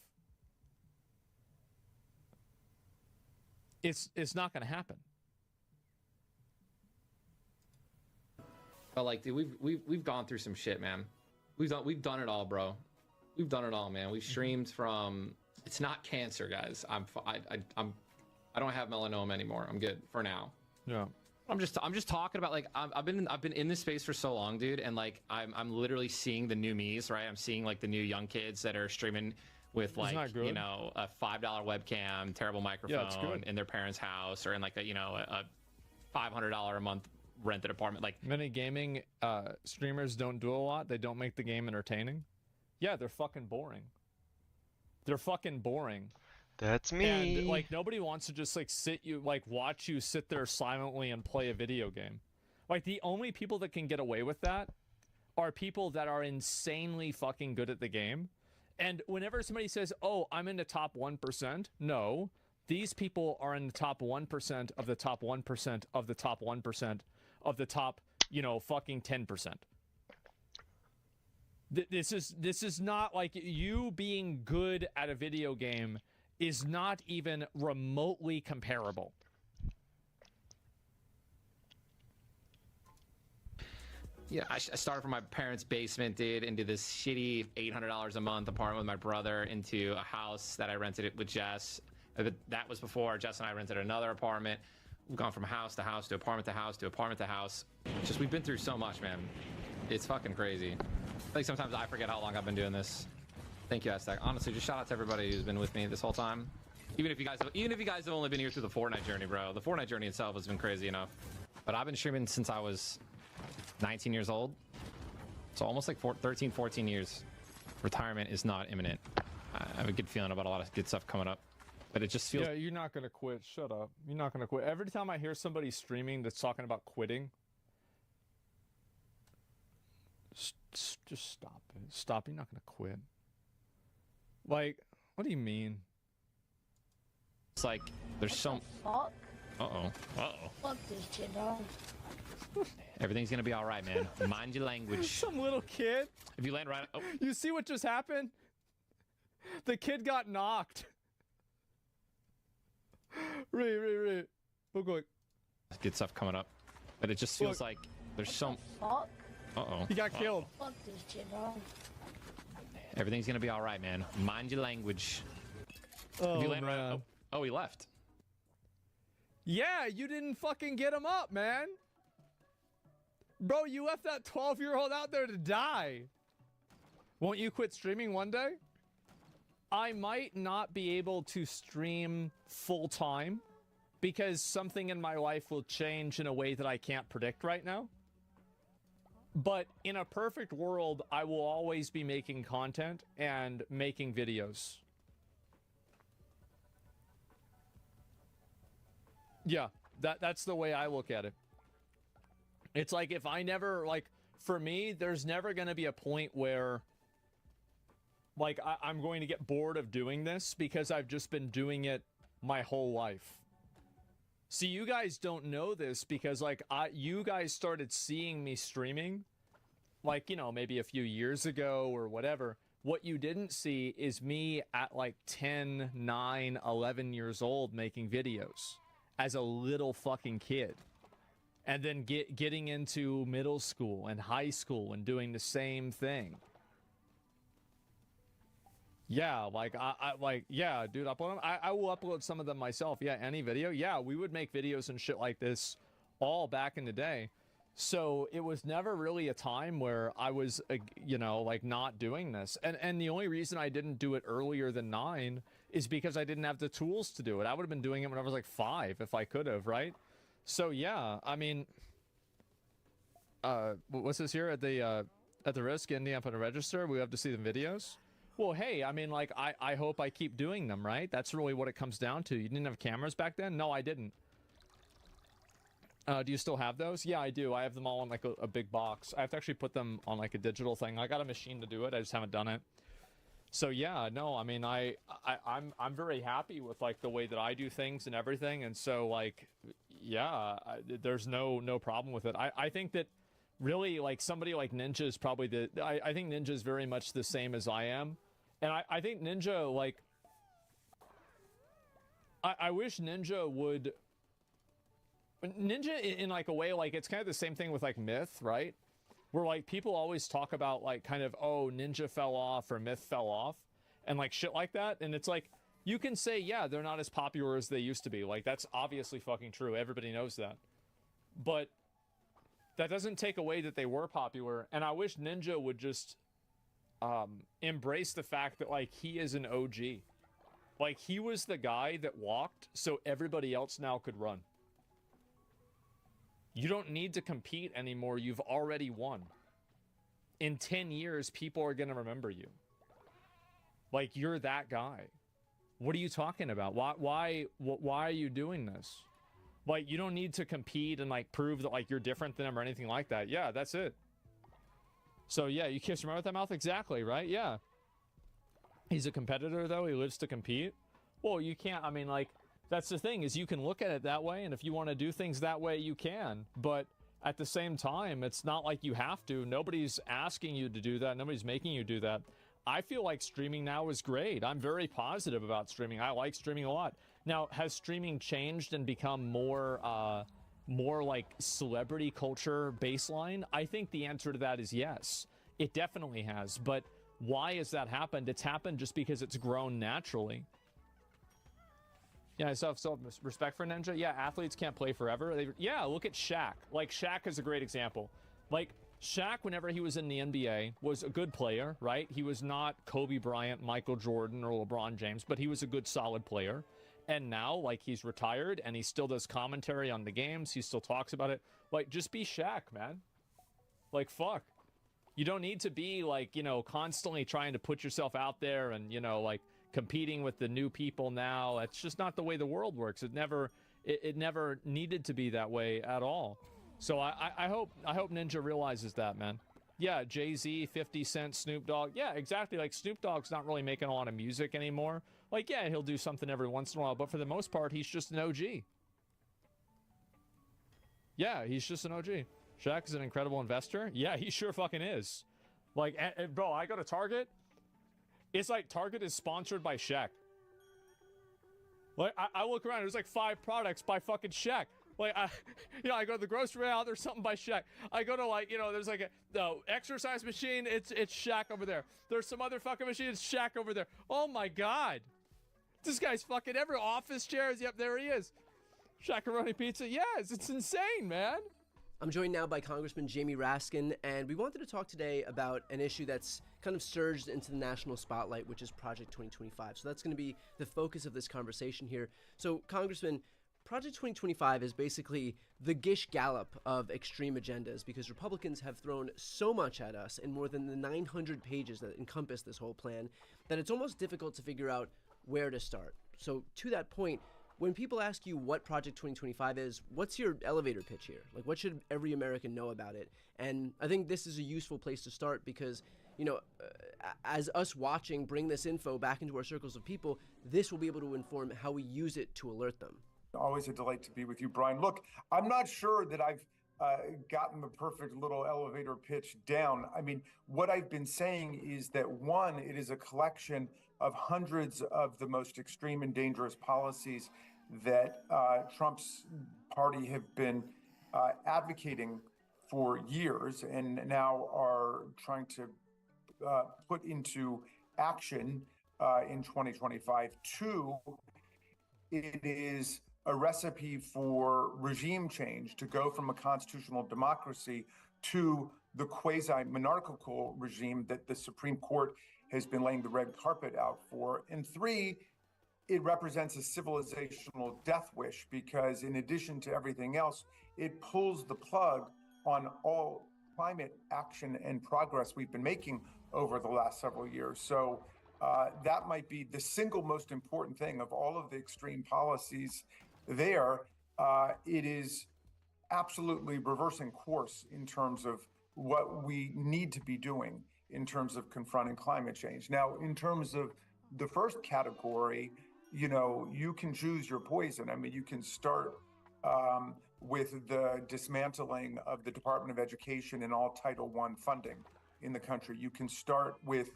It's not going to happen. But like, dude, we've gone through some shit, man. We've done it all, bro. We've done it all, man. We've streamed from. It's not cancer, guys. I don't have melanoma anymore. I'm good for now. Yeah. I'm just talking about like I've been in this space for so long, dude, and like I'm literally seeing the new me's, right? I'm seeing like the new young kids that are streaming with like you know a $5 webcam, terrible microphone in their parents' house, or in like a $500 a month rented apartment. Like many gaming streamers don't do a lot. They don't make the game entertaining. Yeah, they're fucking boring. They're fucking boring. That's me. And like nobody wants to just like watch you sit there silently and play a video game. Like the only people that can get away with that are people that are insanely fucking good at the game And whenever somebody says, oh, I'm in the top 1%, no, these people are in the top 1% of the top 1% of the top 1% of the top, you know, fucking 10%. This is not like you being good at a video game is not even remotely comparable. Yeah, I started from my parents' basement, dude, into this shitty $800 a month apartment with my brother, into a house that I rented it with Jess. That was before Jess and I rented another apartment. We've gone from house to house to apartment to house to apartment to house. Just, we've been through so much, man. It's fucking crazy. Like, sometimes I forget how long I've been doing this. Thank you, Aztec. Honestly, just shout out to everybody who's been with me this whole time. Even if you guys have only been here through the Fortnite journey, bro. The Fortnite journey itself has been crazy enough. But I've been streaming since I was 19 years old. So almost like 13, 14 years. Retirement is not imminent. I have a good feeling about a lot of good stuff coming up. But it just feels... Yeah, you're not going to quit. Shut up. You're not going to quit. Every time I hear somebody streaming that's talking about quitting, just stop it. Stop. You're not going to quit. Like, what do you mean? It's like, there's some... Fuck. Uh-oh. Uh-oh. Fuck this shit, dog. Everything's gonna be all right, man. Mind your language. Some little kid. If you land right... Oh. You see what just happened? The kid got knocked. Right. Real quick. Good stuff coming up. But it just feels like there's some... Fuck. Uh-oh. He got killed. Fuck this shit, dog. Everything's gonna be all right, man. Mind your language. Oh, if you land man. right... Oh, he left. Yeah, you didn't fucking get him up, man. Bro, you left that 12-year-old out there to die. Won't you quit streaming one day? I might not be able to stream full-time because something in my life will change in a way that I can't predict right now. But in a perfect world, I will always be making content and making videos. Yeah, that's the way I look at it. It's like if I never, like, for me, there's never going to be a point where, like, I'm going to get bored of doing this because I've just been doing it my whole life. See, you guys don't know this because, like, you guys started seeing me streaming, like, you know, maybe a few years ago or whatever. What you didn't see is me at, like, 10, 9, 11 years old making videos as a little fucking kid. And then getting into middle school and high school and doing the same thing. Yeah, like, yeah, dude, upload them. I will upload some of them myself. Yeah, any video. Yeah, we would make videos and shit like this all back in the day. So it was never really a time where I was, you know, like, not doing this. And the only reason I didn't do it earlier than 9 is because I didn't have the tools to do it. I would have been doing it when I was like 5 if I could have, right? So yeah, I mean, what's this here at the risk ending up on a register? We have to see the videos. Well, hey, I mean, like, I hope I keep doing them, right? That's really what it comes down to. You didn't have cameras back then? No, I didn't. Do you still have those? Yeah, I do. I have them all in like a big box. I have to actually put them on like a digital thing. I got a machine to do it. I just haven't done it. So yeah, no, I mean, I'm very happy with like the way that I do things and everything, and so like, yeah, there's no problem with it. I think that really like somebody like Ninja is probably I think Ninja is very much the same as I am, and I think Ninja like I wish Ninja would in like a way like it's kind of the same thing with like Myth, right? Where like people always talk about like kind of, oh, Ninja fell off or Myth fell off and like shit like that. And it's like, you can say, yeah, they're not as popular as they used to be. Like that's obviously fucking true. Everybody knows that. But that doesn't take away that they were popular. And I wish Ninja would just embrace the fact that like he is an OG. Like he was the guy that walked so everybody else now could run. You don't need to compete anymore. You've already won. In 10 years, people are going to remember you. Like, you're that guy. What are you talking about? Why are you doing this? Like, you don't need to compete and, like, prove that, like, you're different than them or anything like that. Yeah, that's it. So, yeah, you kiss your mouth with that mouth? Exactly, right? Yeah. He's a competitor, though. He lives to compete. Well, you can't. I mean, like, that's the thing, is you can look at it that way, and if you want to do things that way, you can. But at the same time, it's not like you have to. Nobody's asking you to do that. Nobody's making you do that. I feel like streaming now is great. I'm very positive about streaming. I like streaming a lot. Now, has streaming changed and become more like celebrity culture baseline? I think the answer to that is yes. It definitely has. But why has that happened? It's happened just because it's grown naturally. Yeah, I still have respect for Ninja. Yeah, athletes can't play forever. Yeah, look at Shaq. Like, Shaq is a great example. Like, Shaq, whenever he was in the NBA, was a good player, right? He was not Kobe Bryant, Michael Jordan, or LeBron James, but he was a good, solid player. And now, like, he's retired, and he still does commentary on the games. He still talks about it. Like, just be Shaq, man. Like, fuck. You don't need to be, like, you know, constantly trying to put yourself out there and, you know, like, competing with the new people now. That's just not the way the world works. It never needed to be that way at all. So I hope Ninja realizes that, man. Yeah, Jay-Z, 50 Cent, Snoop Dogg. Yeah, exactly. Like, Snoop Dogg's not really making a lot of music anymore. Like, yeah, he'll do something every once in a while, but for the most part, he's just an OG. Yeah, he's just an OG. Shaq is an incredible investor. Yeah, he sure fucking is. Like, bro, I go to Target. It's like Target is sponsored by Shaq. Like, I look around, there's like 5 products by fucking Shaq. Like, I go to the grocery aisle, there's something by Shaq. I go to, like, you know, there's like the exercise machine, it's Shaq over there. There's some other fucking machine, it's Shaq over there. Oh my God. This guy's fucking every office chairs. Yep, there he is. Shaq-a-Roni pizza. Yes, it's insane, man. I'm joined now by Congressman Jamie Raskin, and we wanted to talk today about an issue that's kind of surged into the national spotlight, which is Project 2025. So that's going to be the focus of this conversation here. So, Congressman, Project 2025 is basically the Gish Gallop of extreme agendas, because Republicans have thrown so much at us in more than the 900 pages that encompass this whole plan that it's almost difficult to figure out where to start. So, to that point, when people ask you what Project 2025 is, what's your elevator pitch here? Like, what should every American know about it? And I think this is a useful place to start because, you know, as us watching bring this info back into our circles of people, this will be able to inform how we use it to alert them. Always a delight to be with you, Brian. Look, I'm not sure that I've gotten the perfect little elevator pitch down. I mean, what I've been saying is that, one, it is a collection of hundreds of the most extreme and dangerous policies that Trump's party have been advocating for years and now are trying to put into action in 2025. Two, it is a recipe for regime change to go from a constitutional democracy to the quasi-monarchical regime that the Supreme Court has been laying the red carpet out for. And three, it represents a civilizational death wish because in addition to everything else, it pulls the plug on all climate action and progress we've been making over the last several years. So that might be the single most important thing of all of the extreme policies there. It is absolutely reversing course in terms of what we need to be doing in terms of confronting climate change. Now, in terms of the first category, you know, you can choose your poison. I mean, you can start with the dismantling of the Department of Education and all Title I funding in the country. You can start with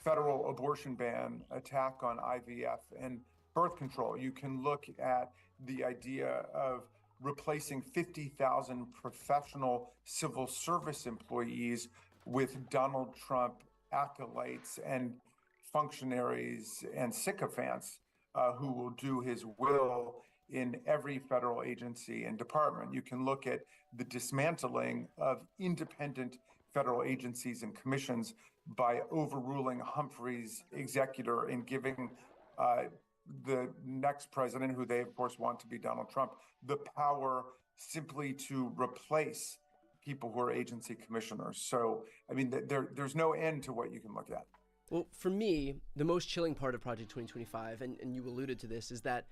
federal abortion ban, attack on IVF and birth control. You can look at the idea of replacing 50,000 professional civil service employees with Donald Trump acolytes and functionaries and sycophants who will do his will in every federal agency and department. You can look at the dismantling of independent federal agencies and commissions by overruling Humphrey's executor and giving the next president, who they of course want to be Donald Trump, the power simply to replace people who are agency commissioners. So, I mean, there's no end to what you can look at. Well, for me, the most chilling part of Project 2025, and you alluded to this, is that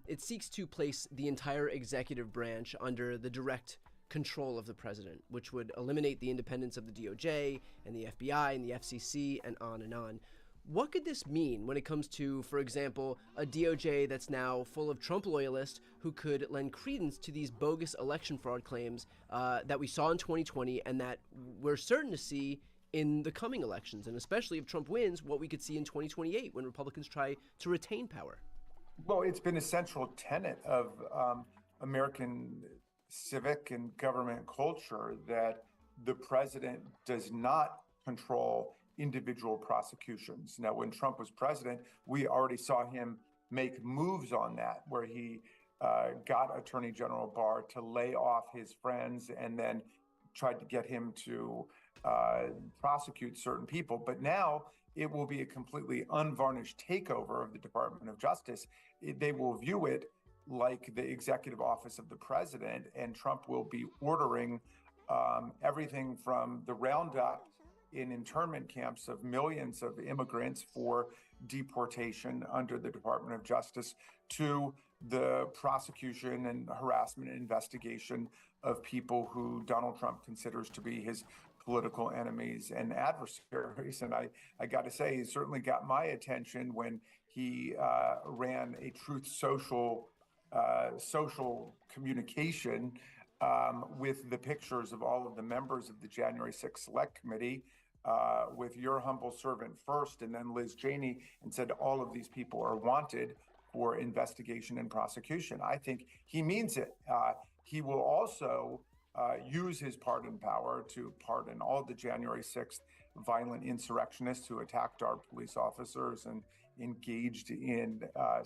it seeks to place the entire executive branch under the direct control of the president, which would eliminate the independence of the DOJ and the FBI and the FCC and on and on. what could this mean when it comes to, for example, a DOJ that's now full of Trump loyalists who could lend credence to these bogus election fraud claims that we saw in 2020 and that we're certain to see in the coming elections, and especially if Trump wins, what we could see in 2028 when Republicans try to retain power? Well, it's been a central tenet of American civic and government culture that the president does not control individual prosecutions. Now, when Trump was president, we already saw him make moves on that, where he got Attorney General Barr to lay off his friends and then tried to get him to prosecute certain people. But now it will be a completely unvarnished takeover of the Department of Justice. They will view it like the executive office of the president, and Trump will be ordering everything from the roundup in internment camps of millions of immigrants for deportation under the Department of Justice to the prosecution and harassment and investigation of people who Donald Trump considers to be his political enemies and adversaries. And I got to say, he certainly got my attention when he ran a Truth Social social communication with the pictures of all of the members of the January 6th Select Committee, with your humble servant first, and then Liz Cheney, and said all of these people are wanted for investigation and prosecution. I think he means it. He will also use his pardon power to pardon all the January 6th violent insurrectionists who attacked our police officers and engaged in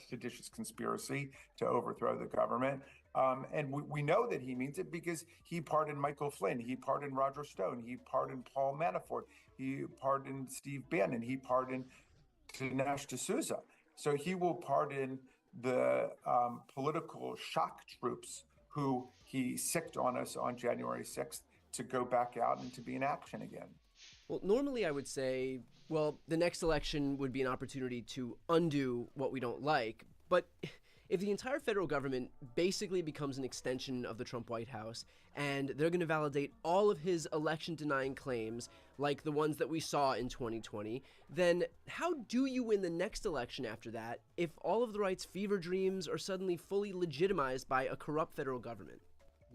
seditious conspiracy to overthrow the government. And we know that he means it because he pardoned Michael Flynn, he pardoned Roger Stone, he pardoned Paul Manafort, he pardoned Steve Bannon, he pardoned Dinesh D'Souza. So he will pardon the political shock troops who he sicked on us on January 6th to go back out and to be in action again. Well, normally I would say, well, the next election would be an opportunity to undo what we don't like. But if the entire federal government basically becomes an extension of the Trump White House and they're going to validate all of his election-denying claims, like the ones that we saw in 2020, then how do you win the next election after that if all of the right's fever dreams are suddenly fully legitimized by a corrupt federal government?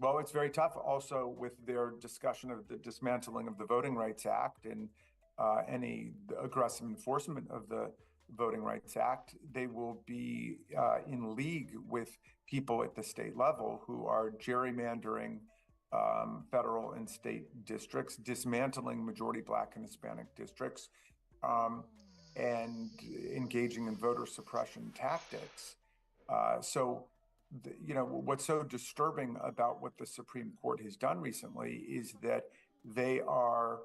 Well, it's very tough also with their discussion of the dismantling of the Voting Rights Act and any aggressive enforcement of the Voting Rights Act. They will be in league with people at the state level who are gerrymandering federal and state districts, dismantling majority Black and Hispanic districts, and engaging in voter suppression tactics. What's so disturbing about what the Supreme Court has done recently is that they are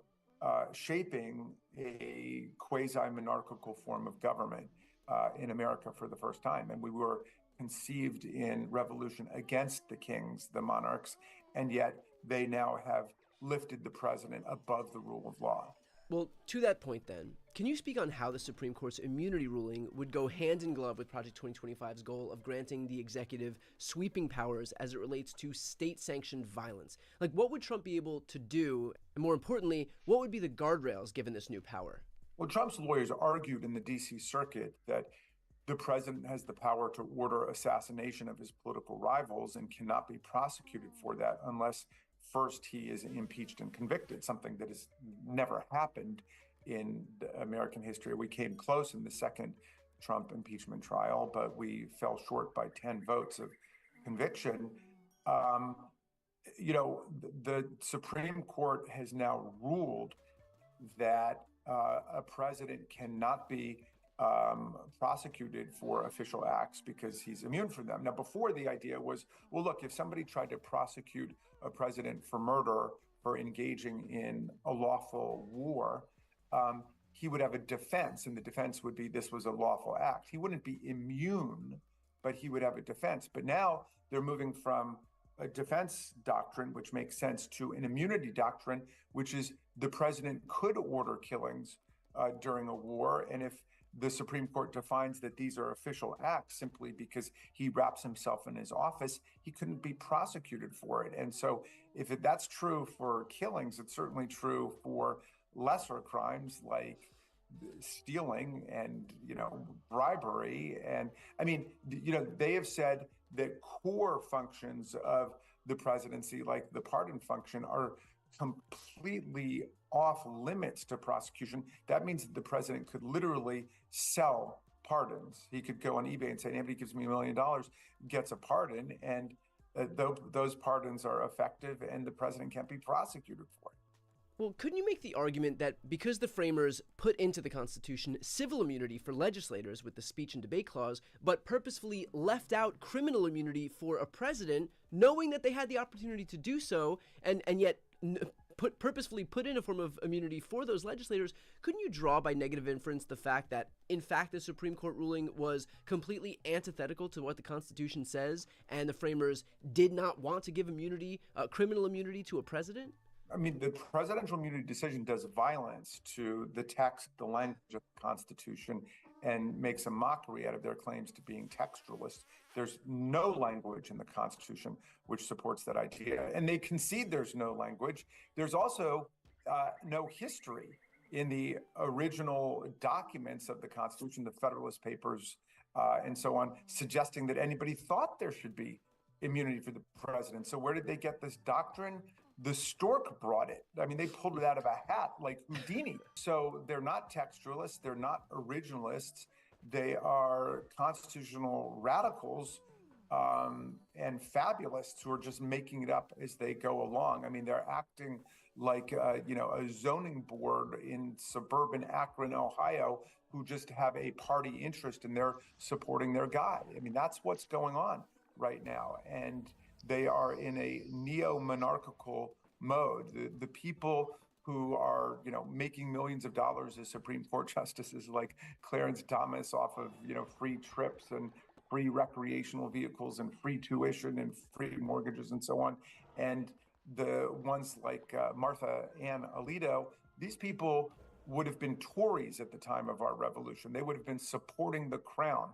shaping a quasi-monarchical form of government in America for the first time. And we were conceived in revolution against the kings, the monarchs, and yet they now have lifted the president above the rule of law. Well, to that point then, can you speak on how the Supreme Court's immunity ruling would go hand in glove with Project 2025's goal of granting the executive sweeping powers as it relates to state-sanctioned violence? Like, what would Trump be able to do? And more importantly, what would be the guardrails given this new power? Well, Trump's lawyers argued in the D.C. Circuit that the president has the power to order assassination of his political rivals and cannot be prosecuted for that unless first he is impeached and convicted, something that has never happened in American history. We came close in the second Trump impeachment trial, but we fell short by 10 votes of conviction. The Supreme Court has now ruled that a president cannot be prosecuted for official acts because he's immune from them. Now, before the idea was, well, look, if somebody tried to prosecute a president for murder, for engaging in a lawful war, he would have a defense, and the defense would be this was a lawful act. He wouldn't be immune, but he would have a defense. But now they're moving from a defense doctrine, which makes sense, to an immunity doctrine, which is the president could order killings during a war. And if the Supreme Court defines that these are official acts simply because he wraps himself in his office, he couldn't be prosecuted for it. And so if that's true for killings, it's certainly true for lesser crimes like stealing and, bribery. And I mean, they have said that core functions of the presidency, like the pardon function, are completely off limits to prosecution. That means that the president could literally sell pardons. He could go on eBay and say, anybody gives me $1 million, gets a pardon, and those pardons are effective and the president can't be prosecuted for it. Well, couldn't you make the argument that because the framers put into the Constitution civil immunity for legislators with the speech and debate clause, but purposefully left out criminal immunity for a president, knowing that they had the opportunity to do so, and yet purposefully put in a form of immunity for those legislators, couldn't you draw by negative inference the fact that, in fact, the Supreme Court ruling was completely antithetical to what the Constitution says, and the framers did not want to give immunity, criminal immunity, to a president? I mean, the presidential immunity decision does violence to the text, the language of the Constitution, and makes a mockery out of their claims to being textualists. There's no language in the Constitution which supports that idea. And they concede there's no language. There's also no history in the original documents of the Constitution, the Federalist Papers, and so on, suggesting that anybody thought there should be immunity for the president. So where did they get this doctrine? The stork brought it. I mean, they pulled it out of a hat like Houdini. So they're not textualists. They're not originalists. They are constitutional radicals and fabulists who are just making it up as they go along. I mean, they're acting like, a zoning board in suburban Akron, Ohio, who just have a party interest and they're supporting their guy. I mean, that's what's going on right now. And they are in a neo-monarchical mode. The people who are, making millions of dollars as Supreme Court justices like Clarence Thomas off of, free trips and free recreational vehicles and free tuition and free mortgages and so on. And the ones like Martha Ann Alito, these people would have been Tories at the time of our revolution. They would have been supporting the crown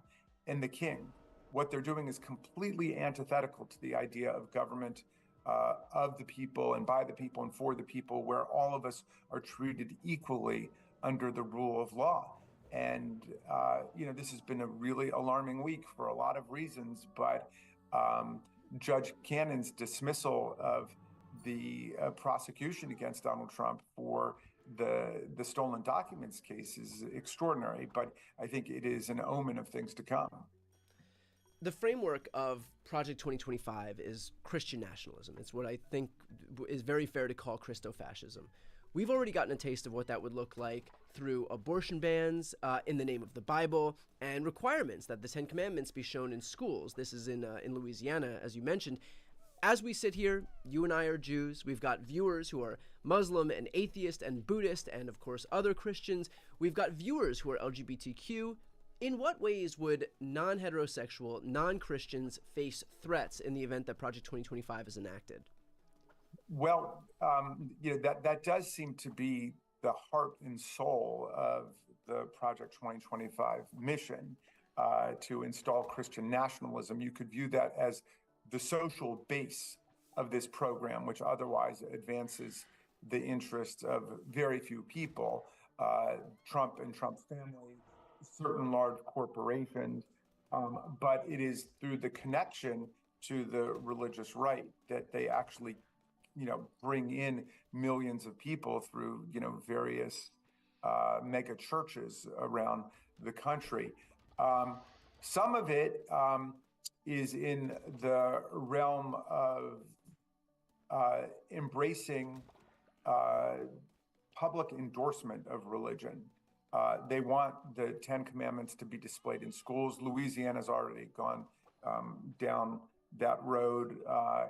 and the king. What they're doing is completely antithetical to the idea of government of the people and by the people and for the people, where all of us are treated equally under the rule of law. And, this has been a really alarming week for a lot of reasons, but Judge Cannon's dismissal of the prosecution against Donald Trump for the stolen documents case is extraordinary, but I think it is an omen of things to come. The framework of Project 2025 is Christian nationalism. It's what I think is very fair to call Christofascism. We've already gotten a taste of what that would look like through abortion bans in the name of the Bible and requirements that the Ten Commandments be shown in schools. This is in Louisiana, as you mentioned. As we sit here, you and I are Jews. We've got viewers who are Muslim and atheist and Buddhist and, of course, other Christians. We've got viewers who are LGBTQ. In what ways would non-heterosexual, non-Christians face threats in the event that Project 2025 is enacted? Well, that does seem to be the heart and soul of the Project 2025 mission, to install Christian nationalism. You could view that as the social base of this program, which otherwise advances the interests of very few people, Trump and Trump's family, certain large corporations, but it is through the connection to the religious right that they actually, bring in millions of people through, various mega churches around the country. Some of it is in the realm of embracing public endorsement of religion. They want the Ten Commandments to be displayed in schools. Louisiana's already gone down that road.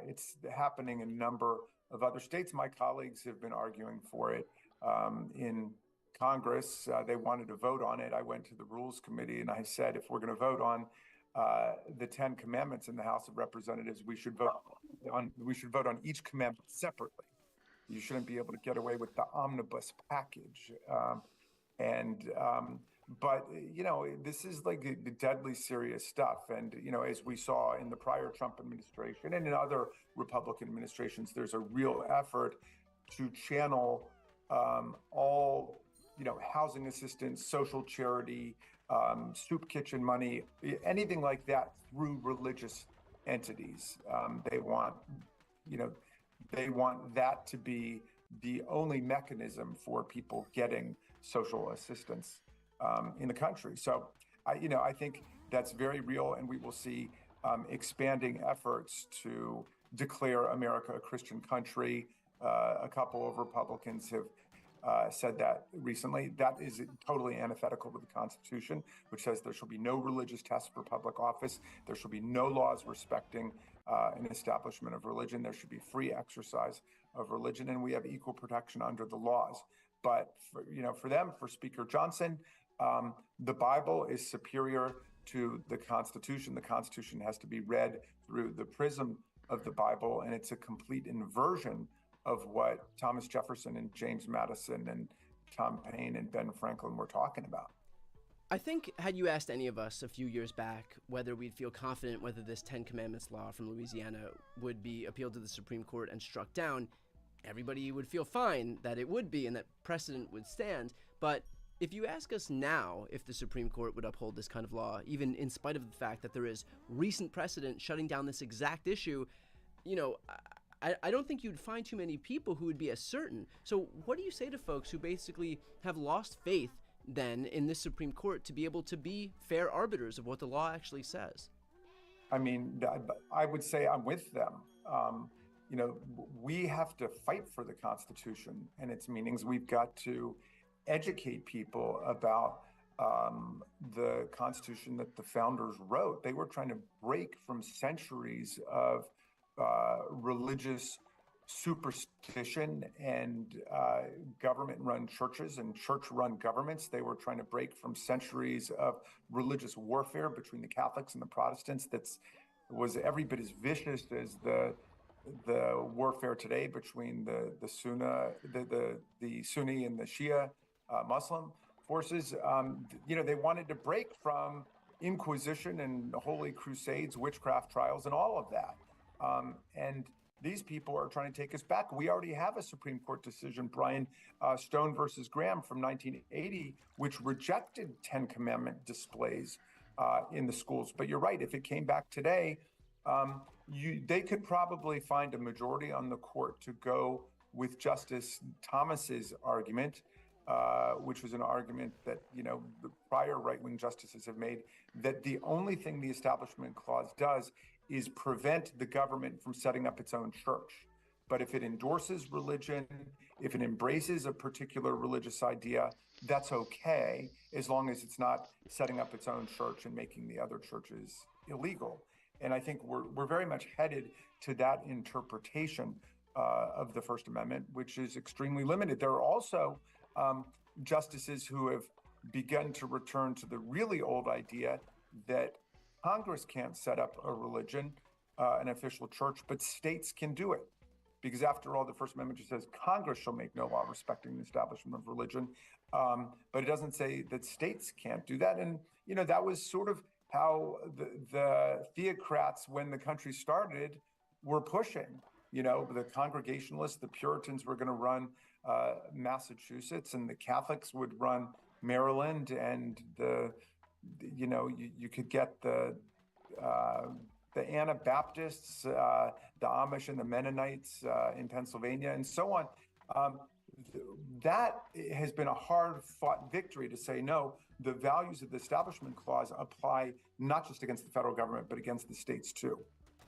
It's happening in a number of other states. My colleagues have been arguing for it in Congress. They wanted to vote on it. I went to the Rules Committee and I said, if we're going to vote on the Ten Commandments in the House of Representatives, we should vote on each commandment separately. You shouldn't be able to get away with the omnibus package. But this is like the deadly serious stuff. And, as we saw in the prior Trump administration and in other Republican administrations, there's a real effort to channel all housing assistance, social charity, soup kitchen money, anything like that through religious entities. They want that to be the only mechanism for people getting social assistance in the country. So, I think that's very real, and we will see expanding efforts to declare America a Christian country. A couple of Republicans have said that recently. That is totally antithetical to the Constitution, which says there shall be no religious test for public office. There shall be no laws respecting an establishment of religion. There should be free exercise of religion, and we have equal protection under the laws. But for Speaker Johnson, the Bible is superior to the Constitution. The Constitution has to be read through the prism of the Bible, and it's a complete inversion of what Thomas Jefferson and James Madison and Tom Paine and Ben Franklin were talking about. I think had you asked any of us a few years back whether we'd feel confident whether this Ten Commandments law from Louisiana would be appealed to the Supreme Court and struck down, everybody would feel fine that it would be and that precedent would stand. But if you ask us now if the Supreme Court would uphold this kind of law, even in spite of the fact that there is recent precedent shutting down this exact issue, I don't think you'd find too many people who would be as certain. So what do you say to folks who basically have lost faith then in this Supreme Court to be able to be fair arbiters of what the law actually says? I mean, I would say I'm with them. We have to fight for the Constitution and its meanings. We've got to educate people about the Constitution that the founders wrote. They were trying to break from centuries of religious superstition and government-run churches and church-run governments. They were trying to break from centuries of religious warfare between the Catholics and the Protestants that was every bit as vicious as the warfare today between the Sunni and the Shia Muslim forces. They wanted to break from Inquisition and Holy Crusades, witchcraft trials, and all of that. And these people are trying to take us back. We already have a Supreme Court decision, Brian, Stone versus Graham from 1980, which rejected Ten Commandment displays in the schools. But you're right, if it came back today, they could probably find a majority on the court to go with Justice Thomas's argument, which was an argument that, the prior right-wing justices have made, that the only thing the Establishment Clause does is prevent the government from setting up its own church. But if it endorses religion, if it embraces a particular religious idea, that's okay, as long as it's not setting up its own church and making the other churches illegal. And I think we're very much headed to that interpretation of the First Amendment, which is extremely limited. There are also justices who have begun to return to the really old idea that Congress can't set up a religion, an official church, but states can do it. Because after all, the First Amendment just says Congress shall make no law respecting the establishment of religion. But it doesn't say that states can't do that. And, that was sort of how the theocrats, when the country started, were pushing. The Congregationalists, the Puritans were going to run Massachusetts, and the Catholics would run Maryland, and you could get the Anabaptists, the Amish and the Mennonites in Pennsylvania, and so on. That has been a hard-fought victory to say, no, the values of the Establishment Clause apply not just against the federal government, but against the states too.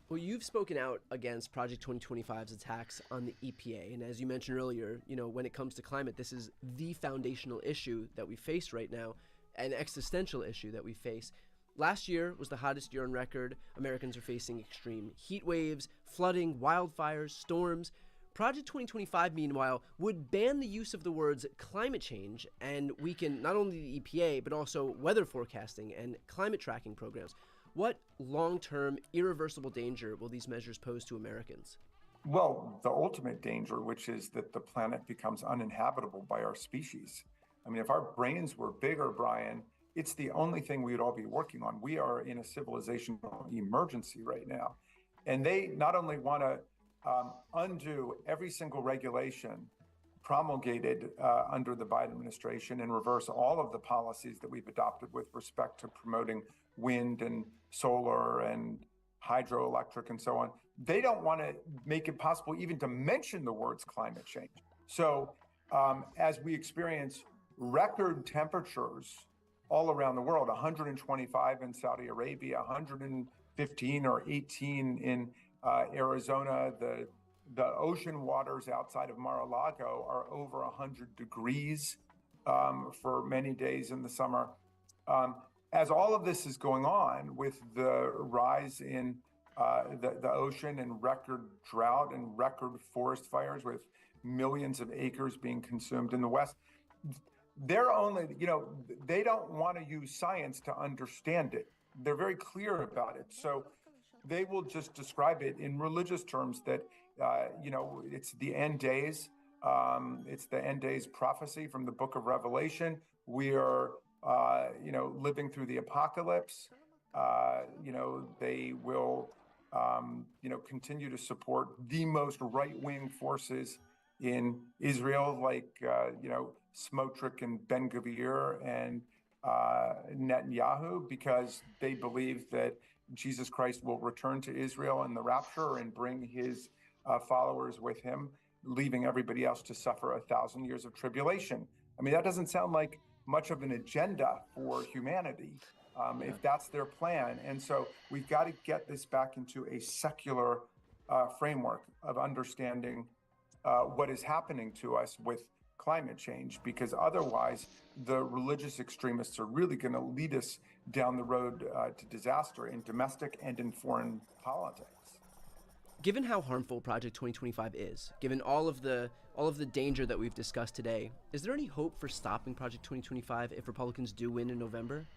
Well, you've spoken out against Project 2025's attacks on the EPA. And as you mentioned earlier, when it comes to climate, this is the foundational issue that we face right now, an existential issue that we face. Last year was the hottest year on record. Americans are facing extreme heat waves, flooding, wildfires, storms. Project 2025, meanwhile, would ban the use of the words climate change and weaken not only the EPA, but also weather forecasting and climate tracking programs. What long-term, irreversible danger will these measures pose to Americans? Well, the ultimate danger, which is that the planet becomes uninhabitable by our species. I mean, if our brains were bigger, Brian, it's the only thing we would all be working on. We are in a civilizational emergency right now. And they not only want to undo every single regulation promulgated under the Biden administration and reverse all of the policies that we've adopted with respect to promoting wind and solar and hydroelectric and so on. They don't want to make it possible even to mention the words climate change. So as we experience record temperatures all around the world, 125 in Saudi Arabia, 115 or 18 in Arizona, the ocean waters outside of Mar-a-Lago are over 100 degrees for many days in the summer. As all of this is going on with the rise in the ocean and record drought and record forest fires with millions of acres being consumed in the West, they're only, they don't want to use science to understand it. They're very clear about it. So they will just describe it in religious terms that, it's the end days. It's the end days prophecy from the book of Revelation. We are, living through the apocalypse. They will, continue to support the most right-wing forces in Israel, like, Smotrich and Ben-Gvir and Netanyahu, because they believe that Jesus Christ will return to Israel in the rapture and bring his followers with him, leaving everybody else to suffer 1,000 years of tribulation. I mean, that doesn't sound like much of an agenda for humanity, if that's their plan. And so we've got to get this back into a secular framework of understanding what is happening to us with climate change, because otherwise the religious extremists are really going to lead us down the road to disaster in domestic and in foreign politics. Given how harmful Project 2025 is, given all of the danger that we've discussed today, is there any hope for stopping Project 2025 if Republicans do win in November?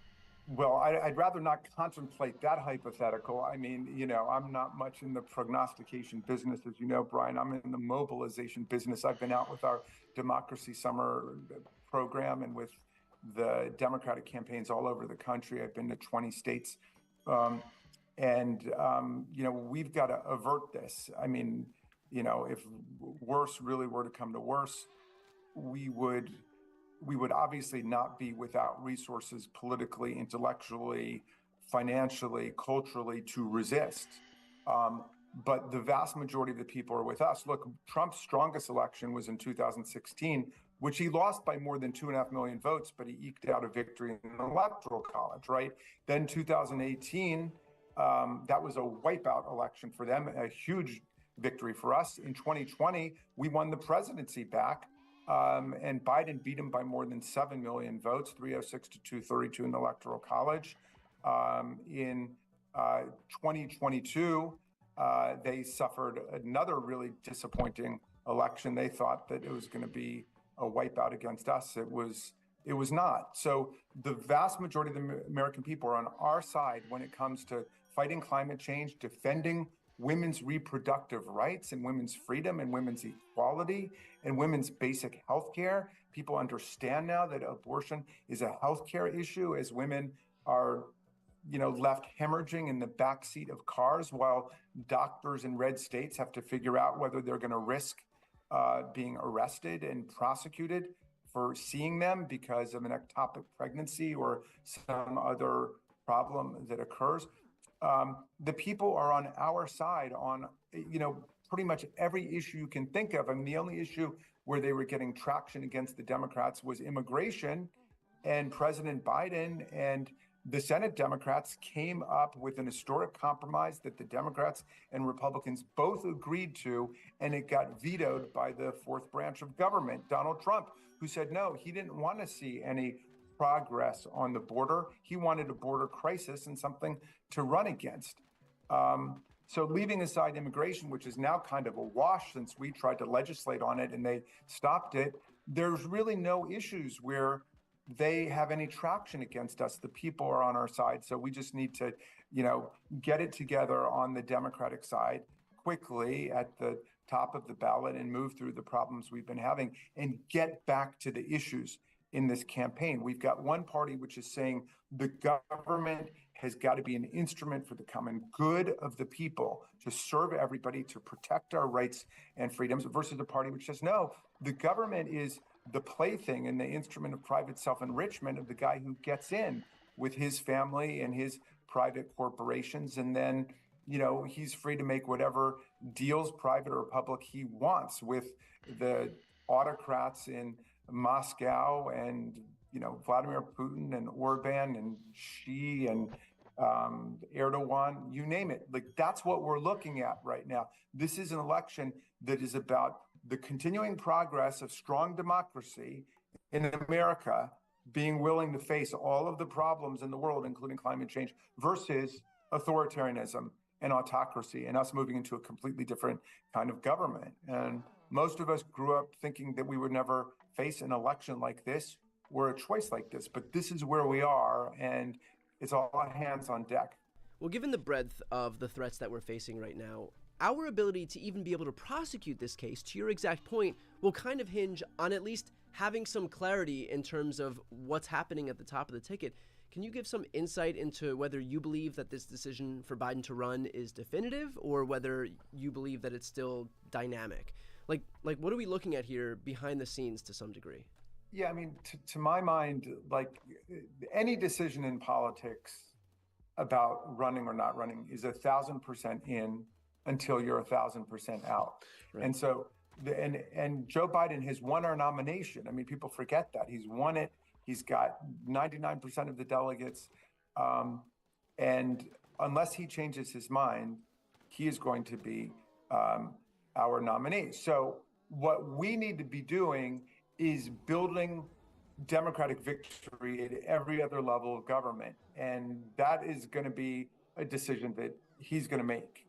Well, I'd rather not contemplate that hypothetical. I mean, I'm not much in the prognostication business, as you know, Brian. I'm in the mobilization business. I've been out with our Democracy Summer program and with the Democratic campaigns all over the country. I've been to 20 states. We've got to avert this. I mean, if worse really were to come to worse, we would obviously not be without resources politically, intellectually, financially, culturally to resist. But the vast majority of the people are with us. Look, Trump's strongest election was in 2016, which he lost by more than 2.5 million votes, but he eked out a victory in the Electoral College, right? Then 2018, that was a wipeout election for them, a huge victory for us. In 2020, we won the presidency back. And Biden beat him by more than 7 million votes, 306 to 232 in the Electoral College. In 2022, they suffered another really disappointing election. They thought that it was going to be a wipeout against us. It was not. So the vast majority of the American people are on our side when it comes to fighting climate change, defending women's reproductive rights and women's freedom and women's equality and women's basic health care. People understand now that abortion is a health care issue as women are, left hemorrhaging in the backseat of cars while doctors in red states have to figure out whether they're going to risk being arrested and prosecuted for seeing them because of an ectopic pregnancy or some other problem that occurs. The people are on our side on, pretty much every issue you can think of. I mean, the only issue where they were getting traction against the Democrats was immigration, and President Biden and the Senate Democrats came up with an historic compromise that the Democrats and Republicans both agreed to, and it got vetoed by the fourth branch of government, Donald Trump, who said no, he didn't want to see any progress on the border. He wanted a border crisis and something to run against. So leaving aside immigration, which is now kind of a wash since we tried to legislate on it and they stopped it, there's really no issues where they have any traction against us. The people are on our side. So we just need to, get it together on the Democratic side quickly at the top of the ballot and move through the problems we've been having and get back to the issues in this campaign. We've got one party which is saying the government has got to be an instrument for the common good of the people, to serve everybody, to protect our rights and freedoms, versus a party which says, no, the government is the plaything and the instrument of private self-enrichment of the guy who gets in with his family and his private corporations. And then, he's free to make whatever deals, private or public, he wants with the autocrats in Moscow and, Vladimir Putin and Orban and Xi and Erdogan, you name it. Like, that's what we're looking at right now. This is an election that is about the continuing progress of strong democracy in America being willing to face all of the problems in the world, including climate change, versus authoritarianism and autocracy, and us moving into a completely different kind of government. And most of us grew up thinking that we would never face an election like this or a choice like this, but this is where we are, and it's all hands on deck. Well, given the breadth of the threats that we're facing right now, our ability to even be able to prosecute this case, to your exact point, will kind of hinge on at least having some clarity in terms of what's happening at the top of the ticket. Can you give some insight into whether you believe that this decision for Biden to run is definitive, or whether you believe that it's still dynamic? Like what are we looking at here behind the scenes to some degree? Yeah, I mean, to my mind, like any decision in politics about running or not running is 1,000% in until you're 1,000% out. Right. And so, and Joe Biden has won our nomination. I mean, people forget that. He's won it. He's got 99% of the delegates. And unless he changes his mind, he is going to be our nominee. So what we need to be doing is building Democratic victory at every other level of government. And that is going to be a decision that he's going to make.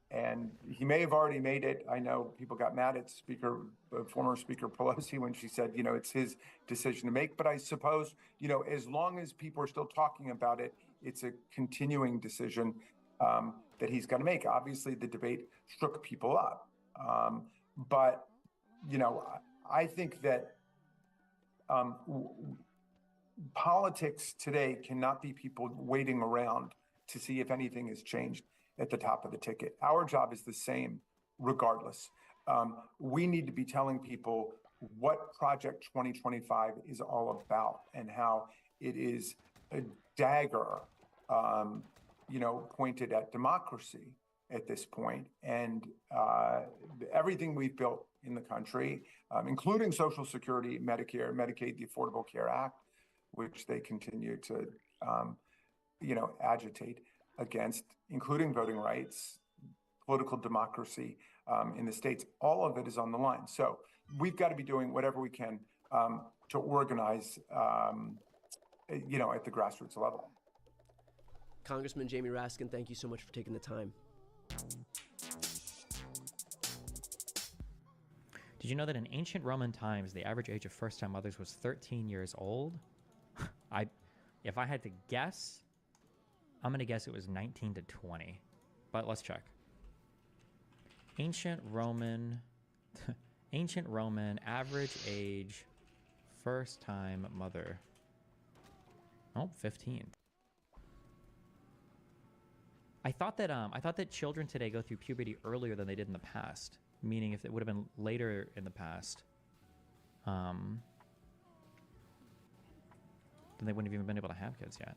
And he may have already made it. I know people got mad at former Speaker Pelosi when she said, it's his decision to make. But I suppose, as long as people are still talking about it, it's a continuing decision that he's going to make. Obviously, the debate shook people up. But, I think that politics today cannot be people waiting around to see if anything has changed at the top of the ticket. Our job is the same regardless. We need to be telling people what Project 2025 is all about and how it is a dagger, pointed at democracy at this point. And everything we've built in the country, including Social Security, Medicare, Medicaid, the Affordable Care Act, which they continue to, agitate against, including voting rights, political democracy in the states. All of it is on the line. So we've got to be doing whatever we can to organize, at the grassroots level. Congressman Jamie Raskin, thank you so much for taking the time. Did you know that in ancient Roman times, the average age of first-time mothers was 13 years old? If I had to guess, I'm going to guess it was 19 to 20. But let's check. Ancient Roman average age first-time mother. Oh, 15. I thought that children today go through puberty earlier than they did in the past. Meaning if it would have been later in the past, then they wouldn't have even been able to have kids yet.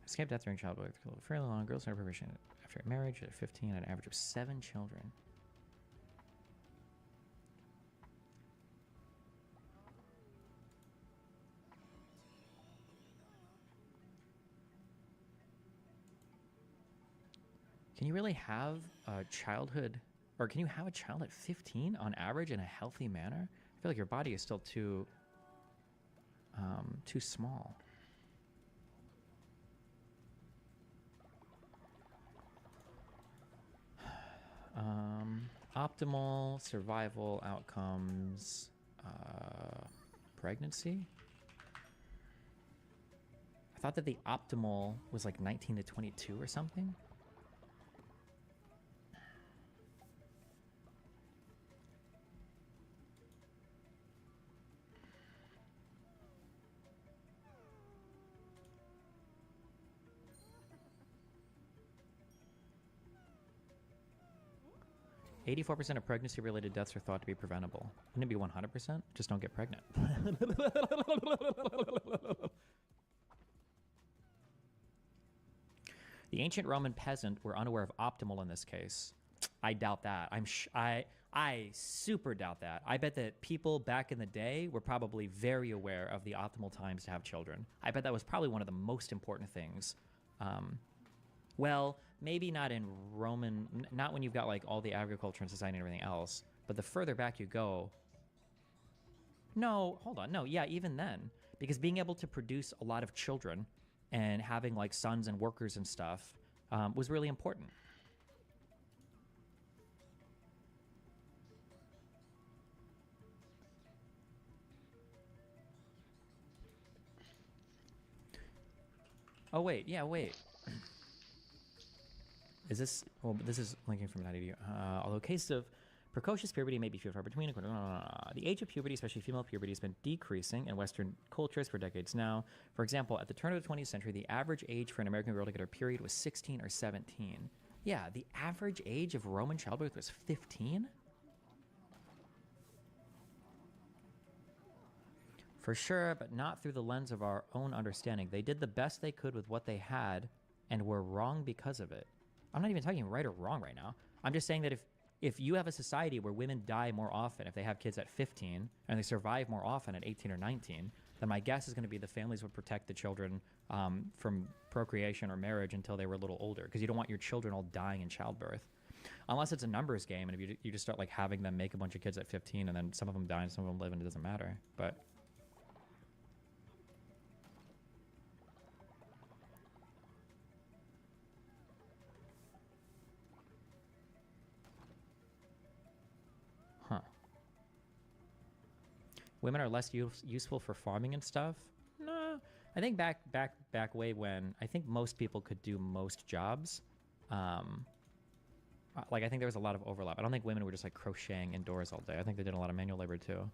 Escape death during childbirth. Fairly long. Girls are provision after marriage at 15 at an average of 7 children. Can you really have a childhood, or can you have a child at 15 on average in a healthy manner? I feel like your body is still too small. Optimal survival outcomes, pregnancy? I thought that the optimal was like 19 to 22 or something. 84% of pregnancy-related deaths are thought to be preventable. Wouldn't it be 100%? Just don't get pregnant. The ancient Roman peasant were unaware of optimal in this case. I doubt that. I super doubt that. I bet that people back in the day were probably very aware of the optimal times to have children. I bet that was probably one of the most important things. Well, maybe not in Roman, not when you've got like all the agriculture and society and everything else, but the further back you go. No, hold on. No, yeah, even then. Because being able to produce a lot of children and having like sons and workers and stuff was really important. Oh, wait. Yeah, wait. Is this... Well, this is linking from an idea. Although cases of precocious puberty may be few and far between. The age of puberty, especially female puberty, has been decreasing in Western cultures for decades now. For example, at the turn of the 20th century, the average age for an American girl to get her period was 16 or 17. Yeah, the average age of Roman childbirth was 15? For sure, but not through the lens of our own understanding. They did the best they could with what they had and were wrong because of it. I'm not even talking right or wrong right now. I'm just saying that if you have a society where women die more often if they have kids at 15 and they survive more often at 18 or 19, then my guess is going to be the families would protect the children from procreation or marriage until they were a little older, because you don't want your children all dying in childbirth. Unless it's a numbers game, and if you just start like having them make a bunch of kids at 15 and then some of them die and some of them live and it doesn't matter. But... Women are less useful for farming and stuff? No. I think back way when I think most people could do most jobs. Like I think there was a lot of overlap. I don't think women were just like crocheting indoors all day. I think they did a lot of manual labor too.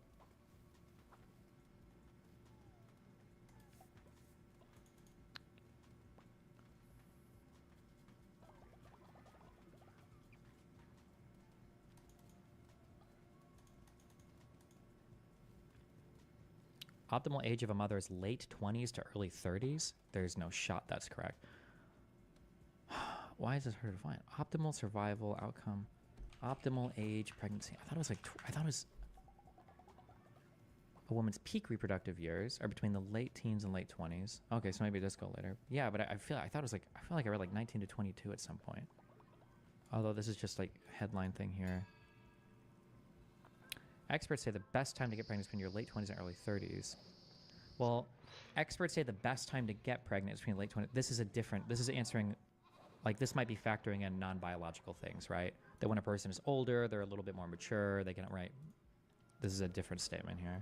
Optimal age of a mother is late 20s to early 30s. There's no shot that's correct. Why is this hard to find? Optimal survival outcome. Optimal age pregnancy. I thought it was like, I thought it was a woman's peak reproductive years are between the late teens and late 20s. Okay, so maybe it does go later. Yeah, but I feel like I read like 19 to 22 at some point. Although this is just like a headline thing here. Experts say the best time to get pregnant is between your late 20s and early 30s. Well, experts say the best time to get pregnant is between late 20s. This is answering, like this might be factoring in non-biological things, right? That when a person is older, they're a little bit more mature, they get it right. This is a different statement here.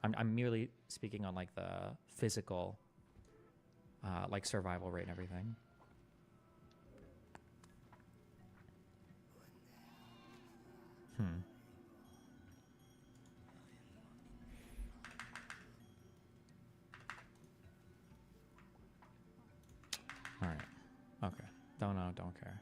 I'm merely speaking on like the physical, like survival rate and everything. All right. Okay. Don't know. Don't care.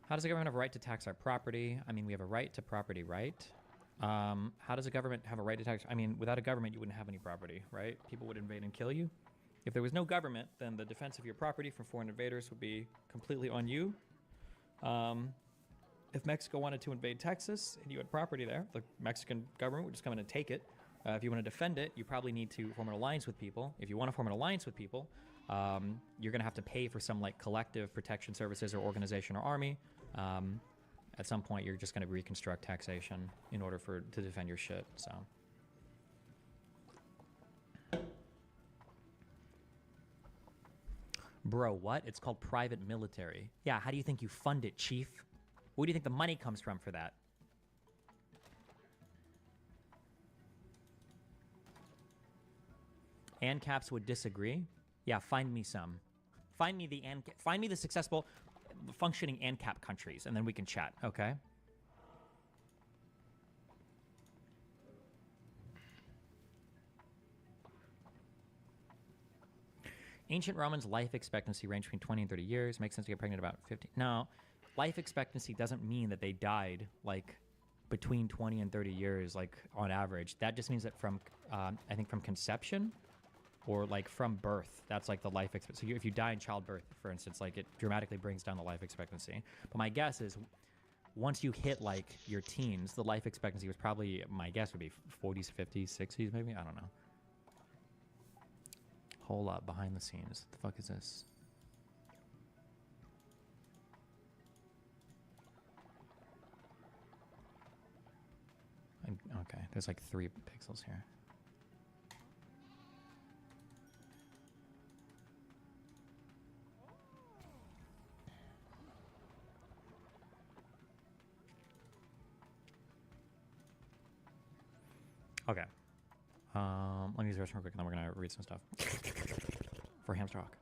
How does the government have a right to tax our property? I mean, we have a right to property, right? How does a government have a right to tax? I mean, without a government, you wouldn't have any property, right? People would invade and kill you. If there was no government, then the defense of your property from foreign invaders would be completely on you. If Mexico wanted to invade Texas and you had property there, the Mexican government would just come in and take it. If you want to defend it, you probably need to form an alliance with people. If you want to form an alliance with people, you're going to have to pay for some like collective protection services or organization or army. At some point, you're just going to reconstruct taxation in order to defend your shit. So, bro, what? It's called private military. Yeah, how do you think you fund it, chief? Where do you think the money comes from for that? ANCAPs would disagree. Yeah, find me some. Find me the successful, functioning ANCAP countries, and then we can chat. Okay. Ancient Romans' life expectancy ranged between 20 and 30 years. Makes sense to get pregnant about 50. No, life expectancy doesn't mean that they died like between 20 and 30 years, like on average. That just means that from, I think from conception or like from birth, that's like the life expectancy. So if you die in childbirth, for instance, like it dramatically brings down the life expectancy. But my guess is once you hit like your teens, the life expectancy was probably, my guess would be 40s, 50s, 60s maybe. I don't know. Whole lot behind the scenes. What the fuck is this? Okay, there's like 3 pixels here. Okay. Let me use the restroom real quick and then we're gonna read some stuff. For Hamster Hawk.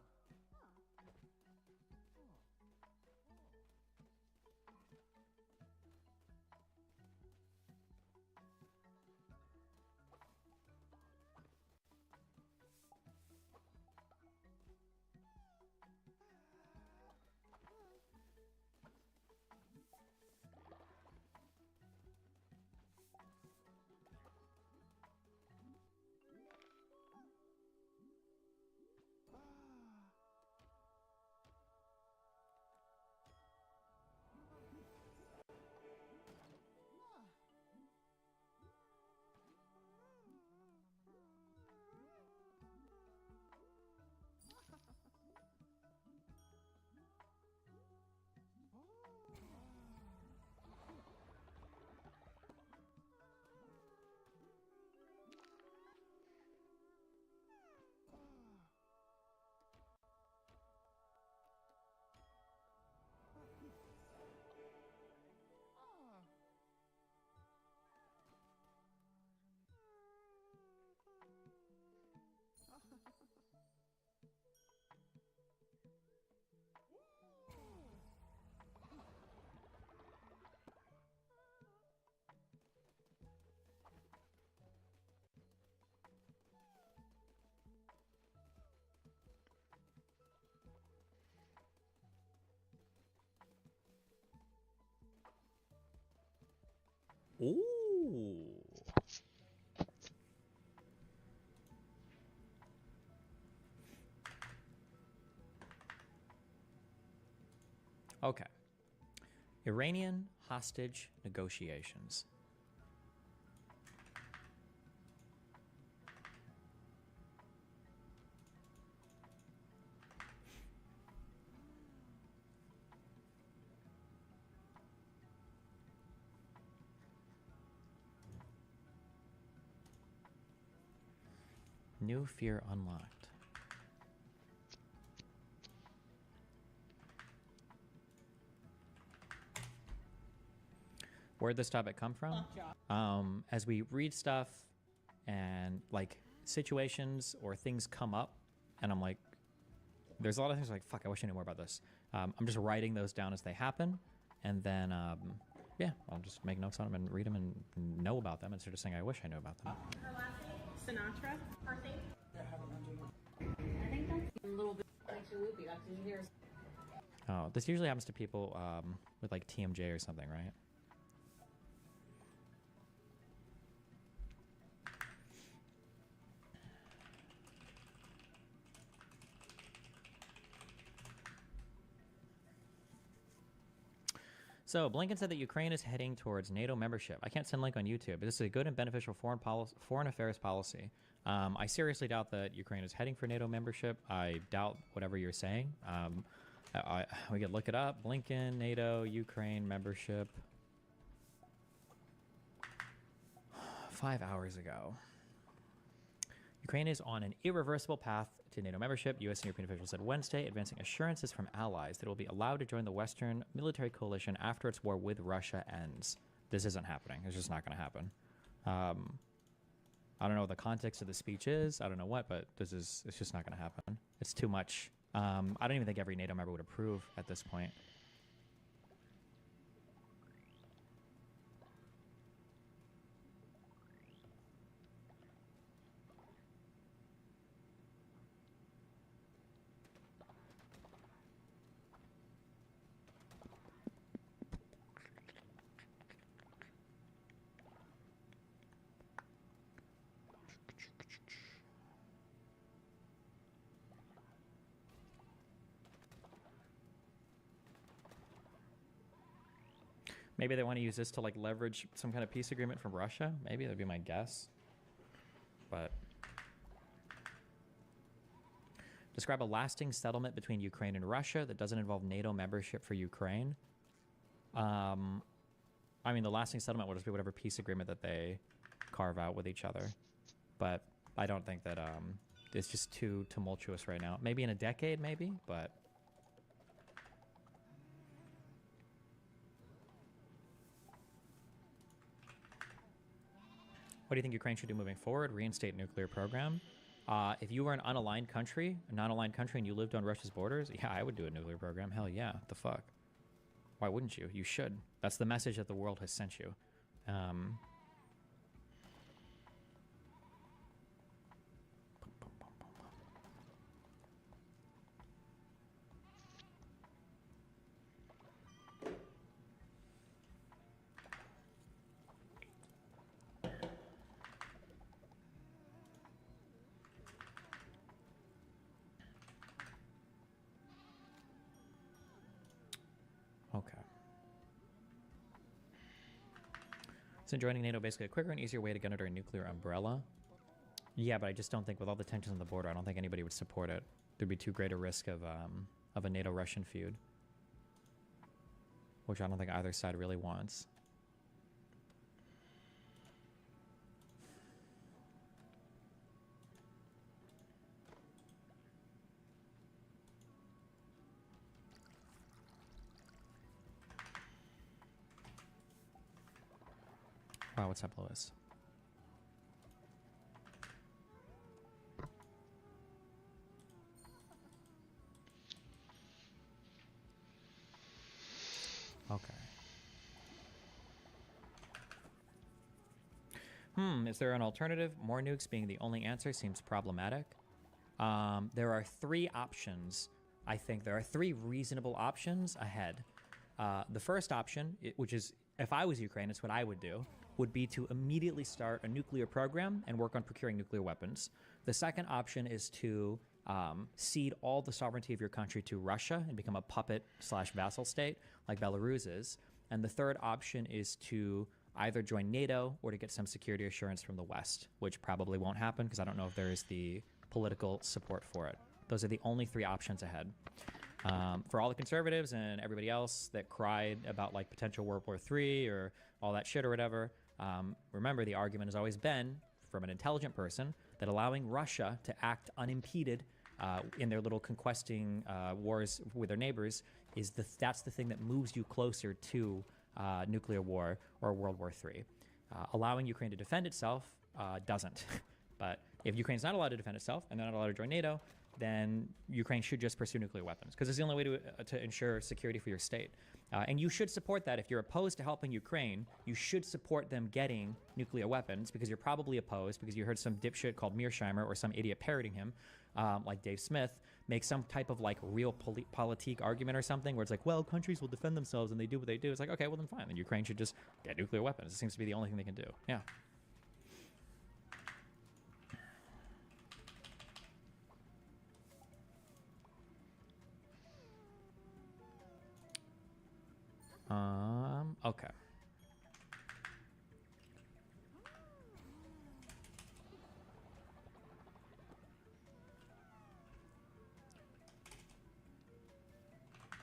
Ooh. Okay. Iranian hostage negotiations. New fear unlocked. Where'd this topic come from? As we read stuff and like situations or things come up, and I'm like, there's a lot of things like, fuck, I wish I knew more about this. I'm just writing those down as they happen, and then yeah, I'll just make notes on them and read them and know about them instead of saying I wish I knew about them. Her last name? Sinatra? First name? I think that's a little bit too loopy. That's his ears. Oh, this usually happens to people with like TMJ or something, right? So, Blinken said that Ukraine is heading towards NATO membership. I can't send link on YouTube, but this is a good and beneficial foreign affairs policy. I seriously doubt that Ukraine is heading for NATO membership. I doubt whatever you're saying. We could look it up. Blinken, NATO, Ukraine membership. 5 hours ago. Ukraine is on an irreversible path to NATO membership, U.S. and European officials said Wednesday, advancing assurances from allies that it will be allowed to join the Western military coalition after its war with Russia ends. This isn't happening. It's just not going to happen. I don't know what the context of the speech is. I don't know what, but it's just not going to happen. It's too much. I don't even think every NATO member would approve at this point. Maybe they want to use this to like leverage some kind of peace agreement from Russia. Maybe that'd be my guess. But describe a lasting settlement between Ukraine and Russia that doesn't involve NATO membership for Ukraine. I mean, the lasting settlement will just be whatever peace agreement that they carve out with each other. But I don't think that it's just too tumultuous right now. Maybe in a decade, maybe, but. What do you think Ukraine should do moving forward? Reinstate nuclear program. If you were an unaligned country, a non-aligned country, and you lived on Russia's borders, yeah, I would do a nuclear program. Hell yeah. What the fuck? Why wouldn't you? You should. That's the message that the world has sent you. Okay. Isn't joining NATO basically a quicker and easier way to get under a nuclear umbrella? Yeah, but I just don't think with all the tensions on the border, I don't think anybody would support it. There'd be too great a risk of a NATO-Russian feud, which I don't think either side really wants. Wow, what's up, Lewis? Okay. Is there an alternative? More nukes being the only answer seems problematic. There are three options. I think there are three reasonable options ahead. The first option, which is, if I was Ukraine, it's what I would do, would be to immediately start a nuclear program and work on procuring nuclear weapons. The second option is to cede all the sovereignty of your country to Russia and become a puppet/vassal state like Belarus is. And the third option is to either join NATO or to get some security assurance from the West, which probably won't happen because I don't know if there is the political support for it. Those are the only three options ahead. For all the conservatives and everybody else that cried about like potential World War III or all that shit or whatever, remember the argument has always been from an intelligent person that allowing Russia to act unimpeded in their little conquesting wars with their neighbors that's the thing that moves you closer to nuclear war or World War III. Allowing Ukraine to defend itself doesn't. But if Ukraine's not allowed to defend itself and they're not allowed to join NATO, then Ukraine should just pursue nuclear weapons because it's the only way to ensure security for your state. And you should support that. If you're opposed to helping Ukraine, you should support them getting nuclear weapons because you're probably opposed because you heard some dipshit called Mearsheimer or some idiot parroting him, like Dave Smith, make some type of like real politique argument or something where it's like, well, countries will defend themselves and they do what they do. It's like, okay, well then fine. Then Ukraine should just get nuclear weapons. It seems to be the only thing they can do. Yeah. Okay.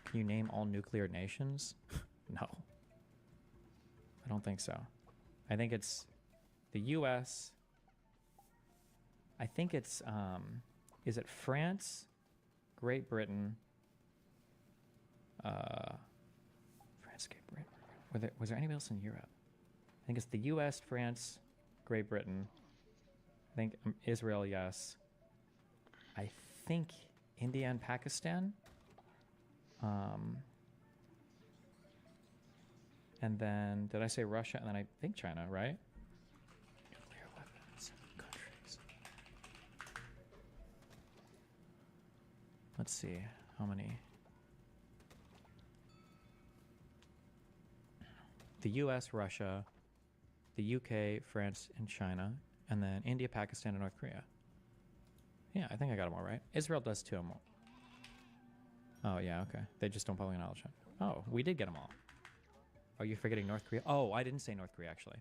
Can you name all nuclear nations? No. I don't think so. I think it's the US. I think it's, is it France, Great Britain, France, Great Britain. Was there anybody else in Europe? I think it's the US, France, Great Britain. I think Israel, yes. I think India and Pakistan. And then, did I say Russia? And then I think China, right? Nuclear weapons countries. Let's see, how many? The US, Russia, the UK, France, and China, and then India, Pakistan, and North Korea. Yeah, I think I got them all right. Israel does too. Oh, yeah, okay. They just don't publicly acknowledge it. Oh, we did get them all. Oh, you're forgetting North Korea? Oh, I didn't say North Korea, actually.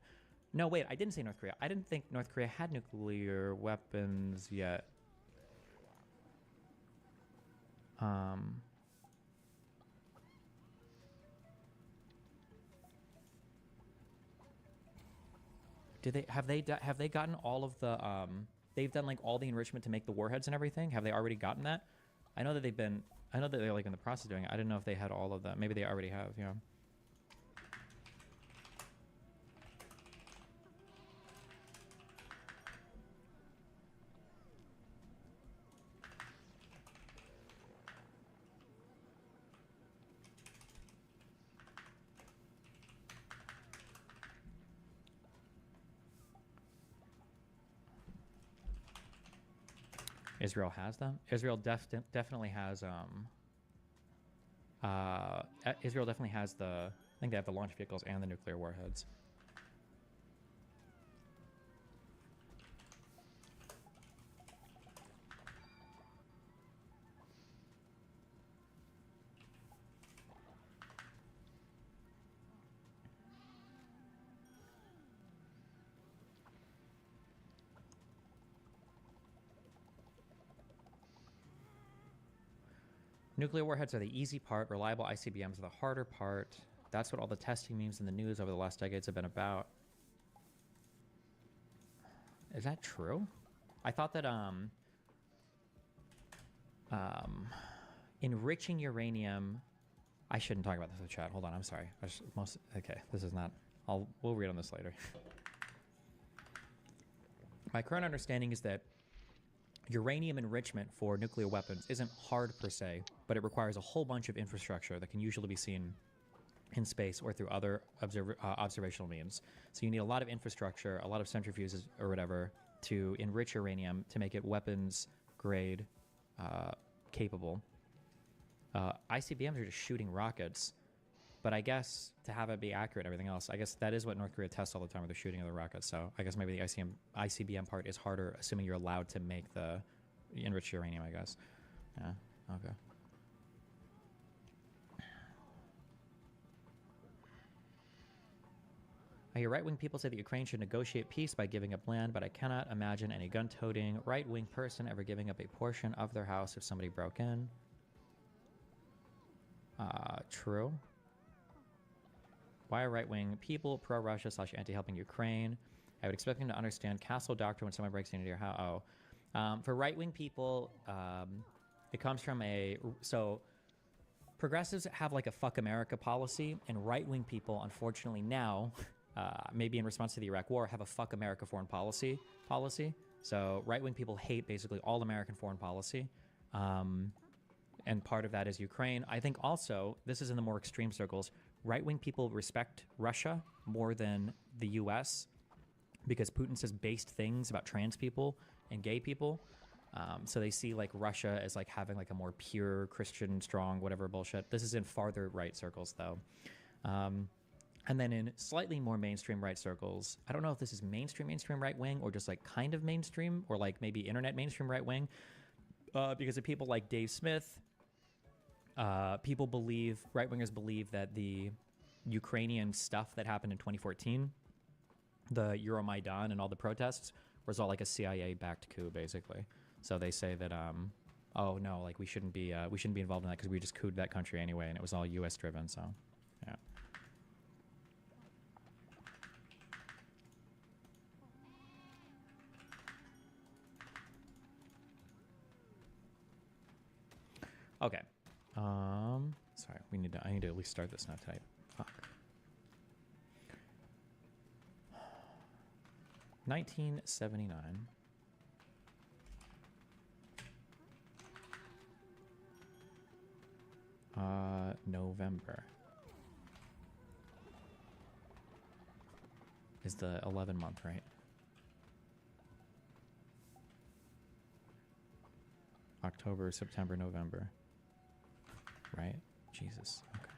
No, wait, I didn't say North Korea. I didn't think North Korea had nuclear weapons yet. Have they gotten all of the they've done like all the enrichment to make the warheads and everything? Have they already gotten that? I know that they're like in the process of doing it. I didn't know if they had all of that. Maybe they already have, yeah. Israel has them. Israel definitely has Israel definitely has I think they have the launch vehicles and the nuclear warheads. Nuclear warheads are the easy part. Reliable ICBMs are the harder part. That's what all the testing memes in the news over the last decades have been about. Is that true? I thought that enriching uranium. I shouldn't talk about this in the chat. Hold on, I'm sorry. Okay, this is not. We'll read on this later. My current understanding is that uranium enrichment for nuclear weapons isn't hard per se, but it requires a whole bunch of infrastructure that can usually be seen in space or through other observational means. So you need a lot of infrastructure, a lot of centrifuges or whatever to enrich uranium to make it weapons grade capable. ICBMs are just shooting rockets, but I guess to have it be accurate and everything else, I guess that is what North Korea tests all the time with the shooting of the rockets. So I guess maybe the ICBM part is harder, assuming you're allowed to make the enriched uranium, I guess. Yeah, okay. I hear right-wing people say that Ukraine should negotiate peace by giving up land, but I cannot imagine any gun-toting right-wing person ever giving up a portion of their house if somebody broke in. True. Why are right-wing people pro-Russia / anti-helping Ukraine? I would expect them to understand castle doctrine when someone breaks into your house. For right-wing people, it comes from so progressives have like a fuck America policy, and right-wing people, unfortunately now, maybe in response to the Iraq War, have a fuck America foreign policy. So right-wing people hate basically all American foreign policy. And part of that is Ukraine. I think also, this is in the more extreme circles, right-wing people respect Russia more than the US because Putin says based things about trans people and gay people. So they see like Russia as like having like a more pure Christian, strong, whatever bullshit. This is in farther right circles though. And then in slightly more mainstream right circles, I don't know if this is mainstream right wing or just like kind of mainstream or like maybe internet mainstream right wing. Because of people like Dave Smith, right-wingers believe that the Ukrainian stuff that happened in 2014, the Euromaidan and all the protests, was all like a CIA-backed coup, basically. So they say that, oh no, like we shouldn't be involved in that because we just couped that country anyway, and it was all U.S.-driven. So, yeah. Okay. Sorry, I need to at least start this now type. Fuck. 1979. November is the 11 month, right? October, September, November. Right? Jesus. Okay.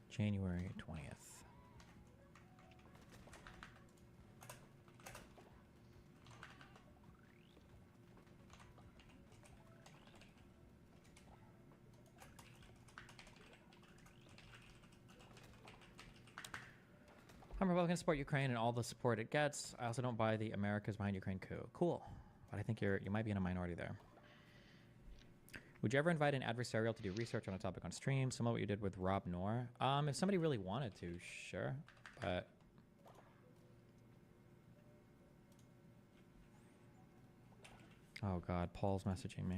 January 20th. I'm Republican, support Ukraine and all the support it gets. I also don't buy the America's behind Ukraine coup. Cool. But I think you might be in a minority there. Would you ever invite an adversarial to do research on a topic on stream, similar to what you did with Rob Noor? If somebody really wanted to, sure. But oh God, Paul's messaging me.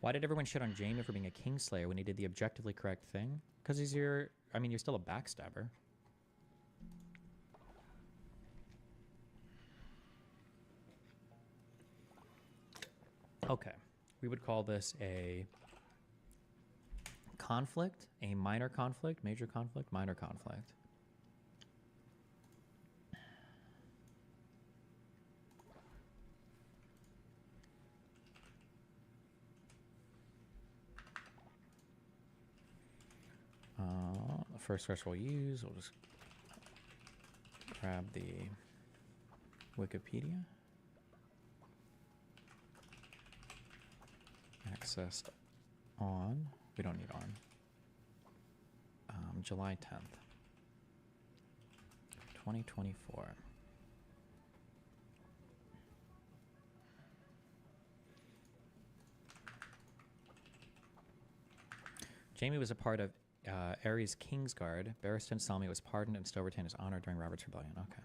Why did everyone shit on Jamie for being a Kingslayer when he did the objectively correct thing? Because he's you're still a backstabber. Okay, we would call this a conflict, a minor conflict, major conflict, minor conflict. The first source we'll use, we'll just grab the Wikipedia. Accessed on, we don't need on, July 10th, 2024. Jamie was a part of Ares Kingsguard. Barristan Selmy was pardoned and still retained his honor during Robert's Rebellion. Okay.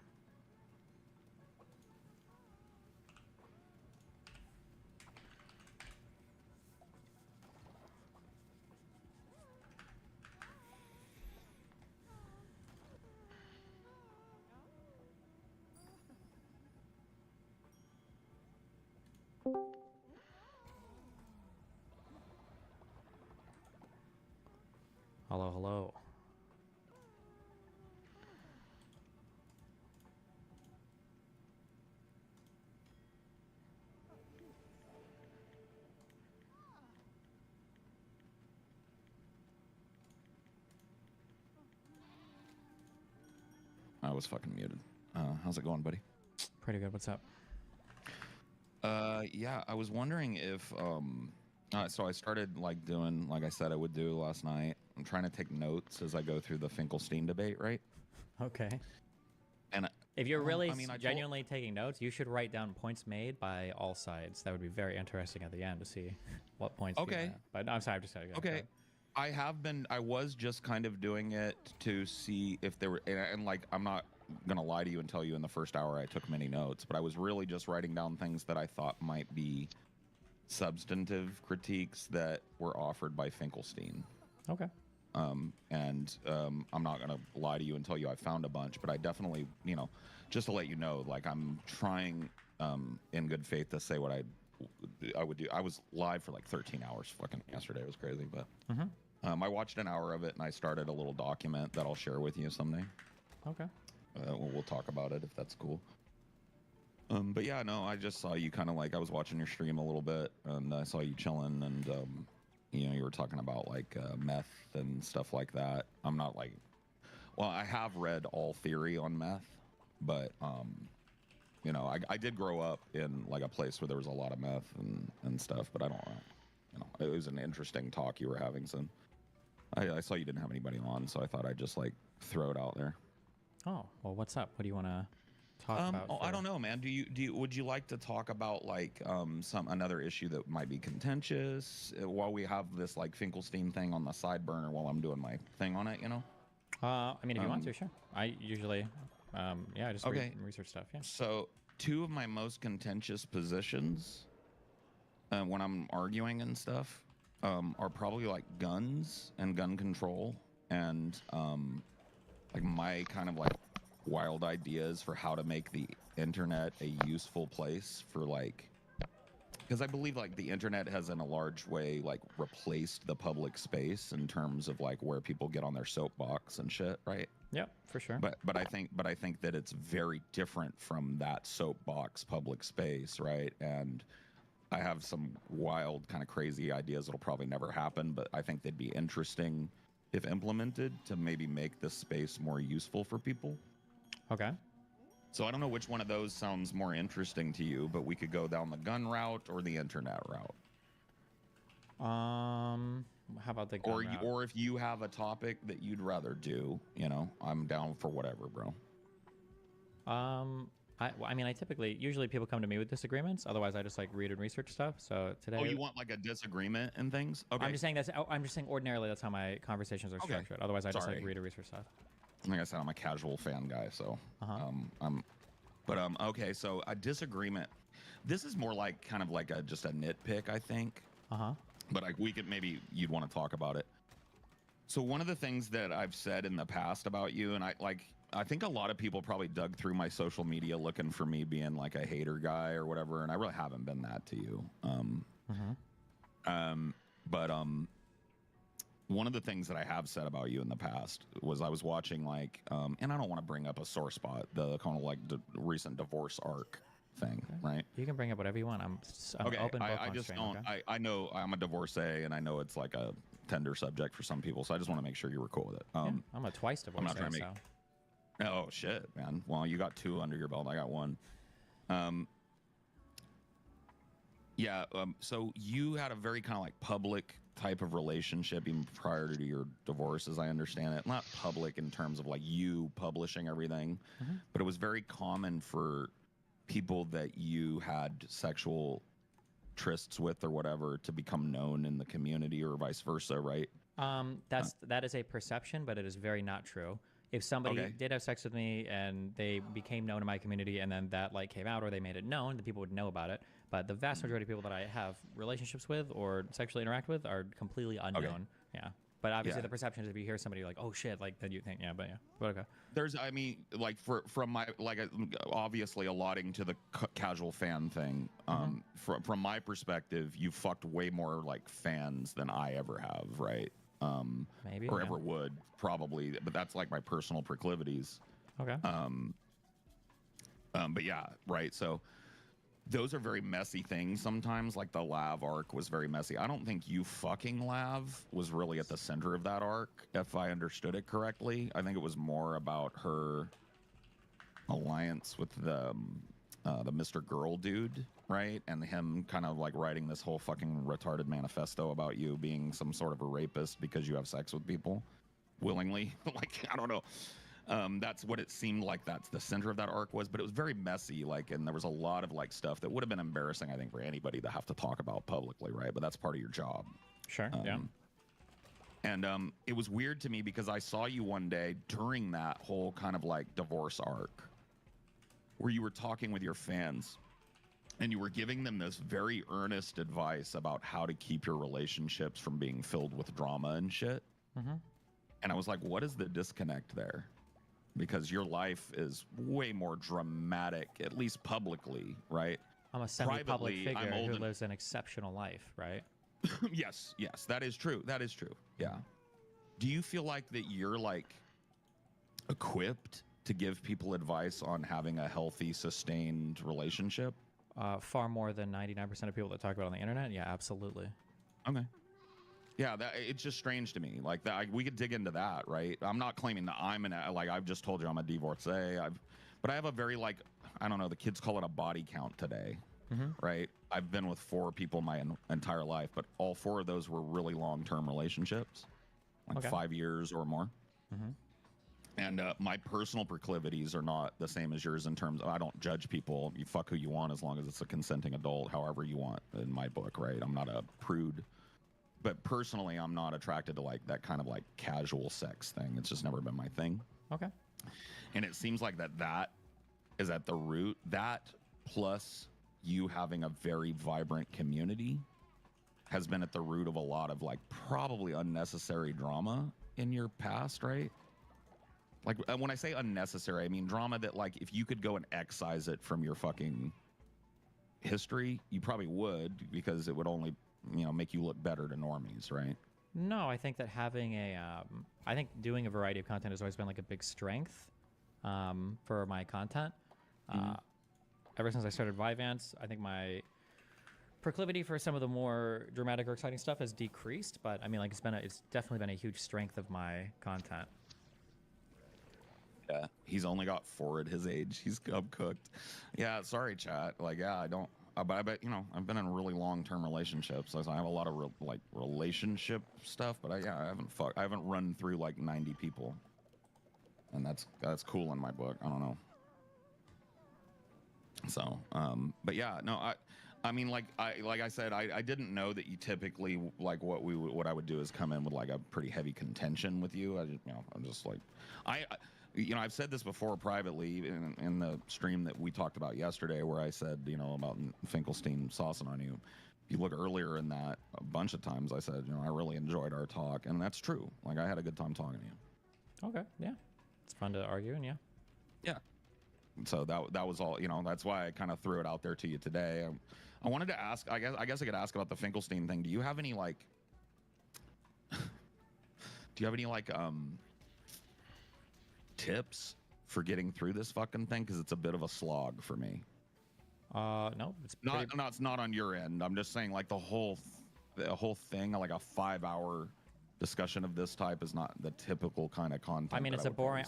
Hello, hello. I was fucking muted. How's it going, buddy? Pretty good. What's up? Yeah, I was wondering if so I started like doing like I said I would do last night. I'm trying to take notes as I go through the Finkelstein debate, right? Okay. And if you're really I genuinely taking notes, you should write down points made by all sides. That would be very interesting at the end to see what points. Okay. But I'm sorry, I'm just okay. I was just kind of doing it to see if there were, and like, I'm not going to lie to you and tell you in the first hour I took many notes, but I was really just writing down things that I thought might be substantive critiques that were offered by Finkelstein. Okay. I'm not going to lie to you and tell you I found a bunch, but I definitely, just to let you know, like I'm trying in good faith to say what I would do. I was live for like 13 hours fucking yesterday. It was crazy, but I watched an hour of it and I started a little document that I'll share with you someday. Okay. We'll talk about it if that's cool. But yeah, no, I just saw you kind of like, I was watching your stream a little bit and I saw you chilling and, you were talking about like meth and stuff like that. I'm not like, well, I have read all theory on meth, but, I did grow up in like a place where there was a lot of meth and stuff, but I don't, it was an interesting talk you were having. So I saw you didn't have anybody on, so I thought I'd just like throw it out there. Oh, well, what's up? What do you want to talk about? I don't know, man. Would you like to talk about like another issue that might be contentious while we have this like Finkelstein thing on the side burner while I'm doing my thing on it, I mean, if you want to, sure. I usually, I just research stuff. Yeah. So 2 of my most contentious positions when I'm arguing and stuff are probably like guns and gun control and like my kind of like wild ideas for how to make the internet a useful place for like, because I believe like the internet has in a large way like replaced the public space in terms of like where people get on their soapbox and shit, right? Yep, for sure. But I think that it's very different from that soapbox public space, right? And I have some wild kind of crazy ideas that'll probably never happen, but I think they'd be interesting if implemented, to maybe make this space more useful for people. Okay. So I don't know which one of those sounds more interesting to you, but we could go down the gun route or the internet route. How about the gun route? Or if you have a topic that you'd rather do, you know, I'm down for whatever, bro. I mean, usually people come to me with disagreements. Otherwise, I just like read and research stuff. So today. Oh, you want like a disagreement and things? Okay. I'm just saying ordinarily that's how my conversations are structured. Otherwise, I just like read and research stuff. Like I said, I'm a casual fan guy, so okay. So a disagreement. This is more like kind of like just a nitpick, I think. But you'd want to talk about it. So one of the things that I've said in the past about you, and I think a lot of people probably dug through my social media looking for me being like a hater guy or whatever, and I really haven't been that to you. One of the things that I have said about you in the past was I was watching and I don't want to bring up a sore spot, the kind of like the recent divorce arc thing, right? You can bring up whatever you want. I'm okay. Open. I just don't. Okay? I know I'm a divorcee, and I know it's like a tender subject for some people, so I just want to make sure you were cool with it. I'm a twice divorcee. I'm not trying to make. Oh shit, man. Well, you got 2 under your belt. I got 1. So you had a very kind of like public type of relationship even prior to your divorce, as I understand it. Not public in terms of like you publishing everything, but it was very common for people that you had sexual trysts with or whatever to become known in the community or vice versa, right? That is a perception, but it is very not true. If somebody did have sex with me and they became known in my community and then that like came out or they made it known, the people would know about it. But the vast majority of people that I have relationships with or sexually interact with are completely unknown. Yeah. But obviously the perception is if you hear somebody like, oh shit, like then you think, but okay. There's, I mean, like from my, like obviously allotting to the casual fan thing, from my perspective, you fucked way more like fans than I ever have, right? Maybe. Or ever would, probably, but that's like my personal proclivities. Okay. But yeah, right. So those are very messy things sometimes. Like the Lav arc was very messy. I don't think you fucking Lav was really at the center of that arc, if I understood it correctly. I think it was more about her alliance with the Mr. Girl dude, right? And him kind of like writing this whole fucking retarded manifesto about you being some sort of a rapist because you have sex with people willingly. Like, I don't know. That's what it seemed like that's the center of that arc was, but it was very messy, like, and there was a lot of like stuff that would have been embarrassing, I think, for anybody to have to talk about publicly, right? But that's part of your job. Sure. Yeah. And it was weird to me because I saw you one day during that whole kind of like divorce arc where you were talking with your fans and you were giving them this very earnest advice about how to keep your relationships from being filled with drama and shit. And I was like, what is the disconnect there? Because your life is way more dramatic, at least publicly, right? I'm a semi-public figure who lives an exceptional life, right? Yes, that is true. That is true. Yeah. Do you feel like that you're like equipped to give people advice on having a healthy, sustained relationship? Far more than 99% of people that talk about it on the internet. Yeah, absolutely. Okay. Yeah, it's just strange to me. Like that, we could dig into that, right? I'm not claiming that I've just told you I'm a divorcee. But I have a very like, I don't know, the kids call it a body count today, right? I've been with 4 people my entire life, but all 4 of those were really long-term relationships, like 5 years or more. And my personal proclivities are not the same as yours in terms of I don't judge people. You fuck who you want as long as it's a consenting adult, however you want in my book, right? I'm not a prude. But personally, I'm not attracted to like that kind of like casual sex thing. It's just never been my thing. Okay. And it seems like that is at the root. That plus you having a very vibrant community has been at the root of a lot of like probably unnecessary drama in your past, right? Like when I say unnecessary, I mean drama that like if you could go and excise it from your fucking history, you probably would, because it would only make you look better to normies, right? No, I think that having I think doing a variety of content has always been like a big strength for my content. Ever since I started Vyvanse, I think my proclivity for some of the more dramatic or exciting stuff has decreased, but I mean, like it's definitely been a huge strength of my content. Yeah, he's only got 4 at his age. He's cooked. Yeah, sorry, chat. Like, yeah, I don't. But I bet I've been in really long-term relationships. So I have a lot of relationship stuff. But I haven't run through like 90 people, and that's cool in my book. I don't know. So, but yeah, no, I mean, like I said, I didn't know that you typically like what I would do is come in with like a pretty heavy contention with you. I'm just like, I've said this before privately in the stream that we talked about yesterday, where I said, about Finkelstein saucing on you. If you look earlier in that, a bunch of times I said, I really enjoyed our talk, and that's true. Like, I had a good time talking to you. Okay, yeah, it's fun to argue, and yeah. So that was all. That's why I kind of threw it out there to you today. I wanted to ask. I guess I could ask about the Finkelstein thing. Do you have any like? Tips for getting through this fucking thing, because it's a bit of a slog for me. No, it's it's not on your end. I'm just saying, like, the whole thing, like a 5-hour discussion of this type is not the typical kind of content. I mean, it's a boring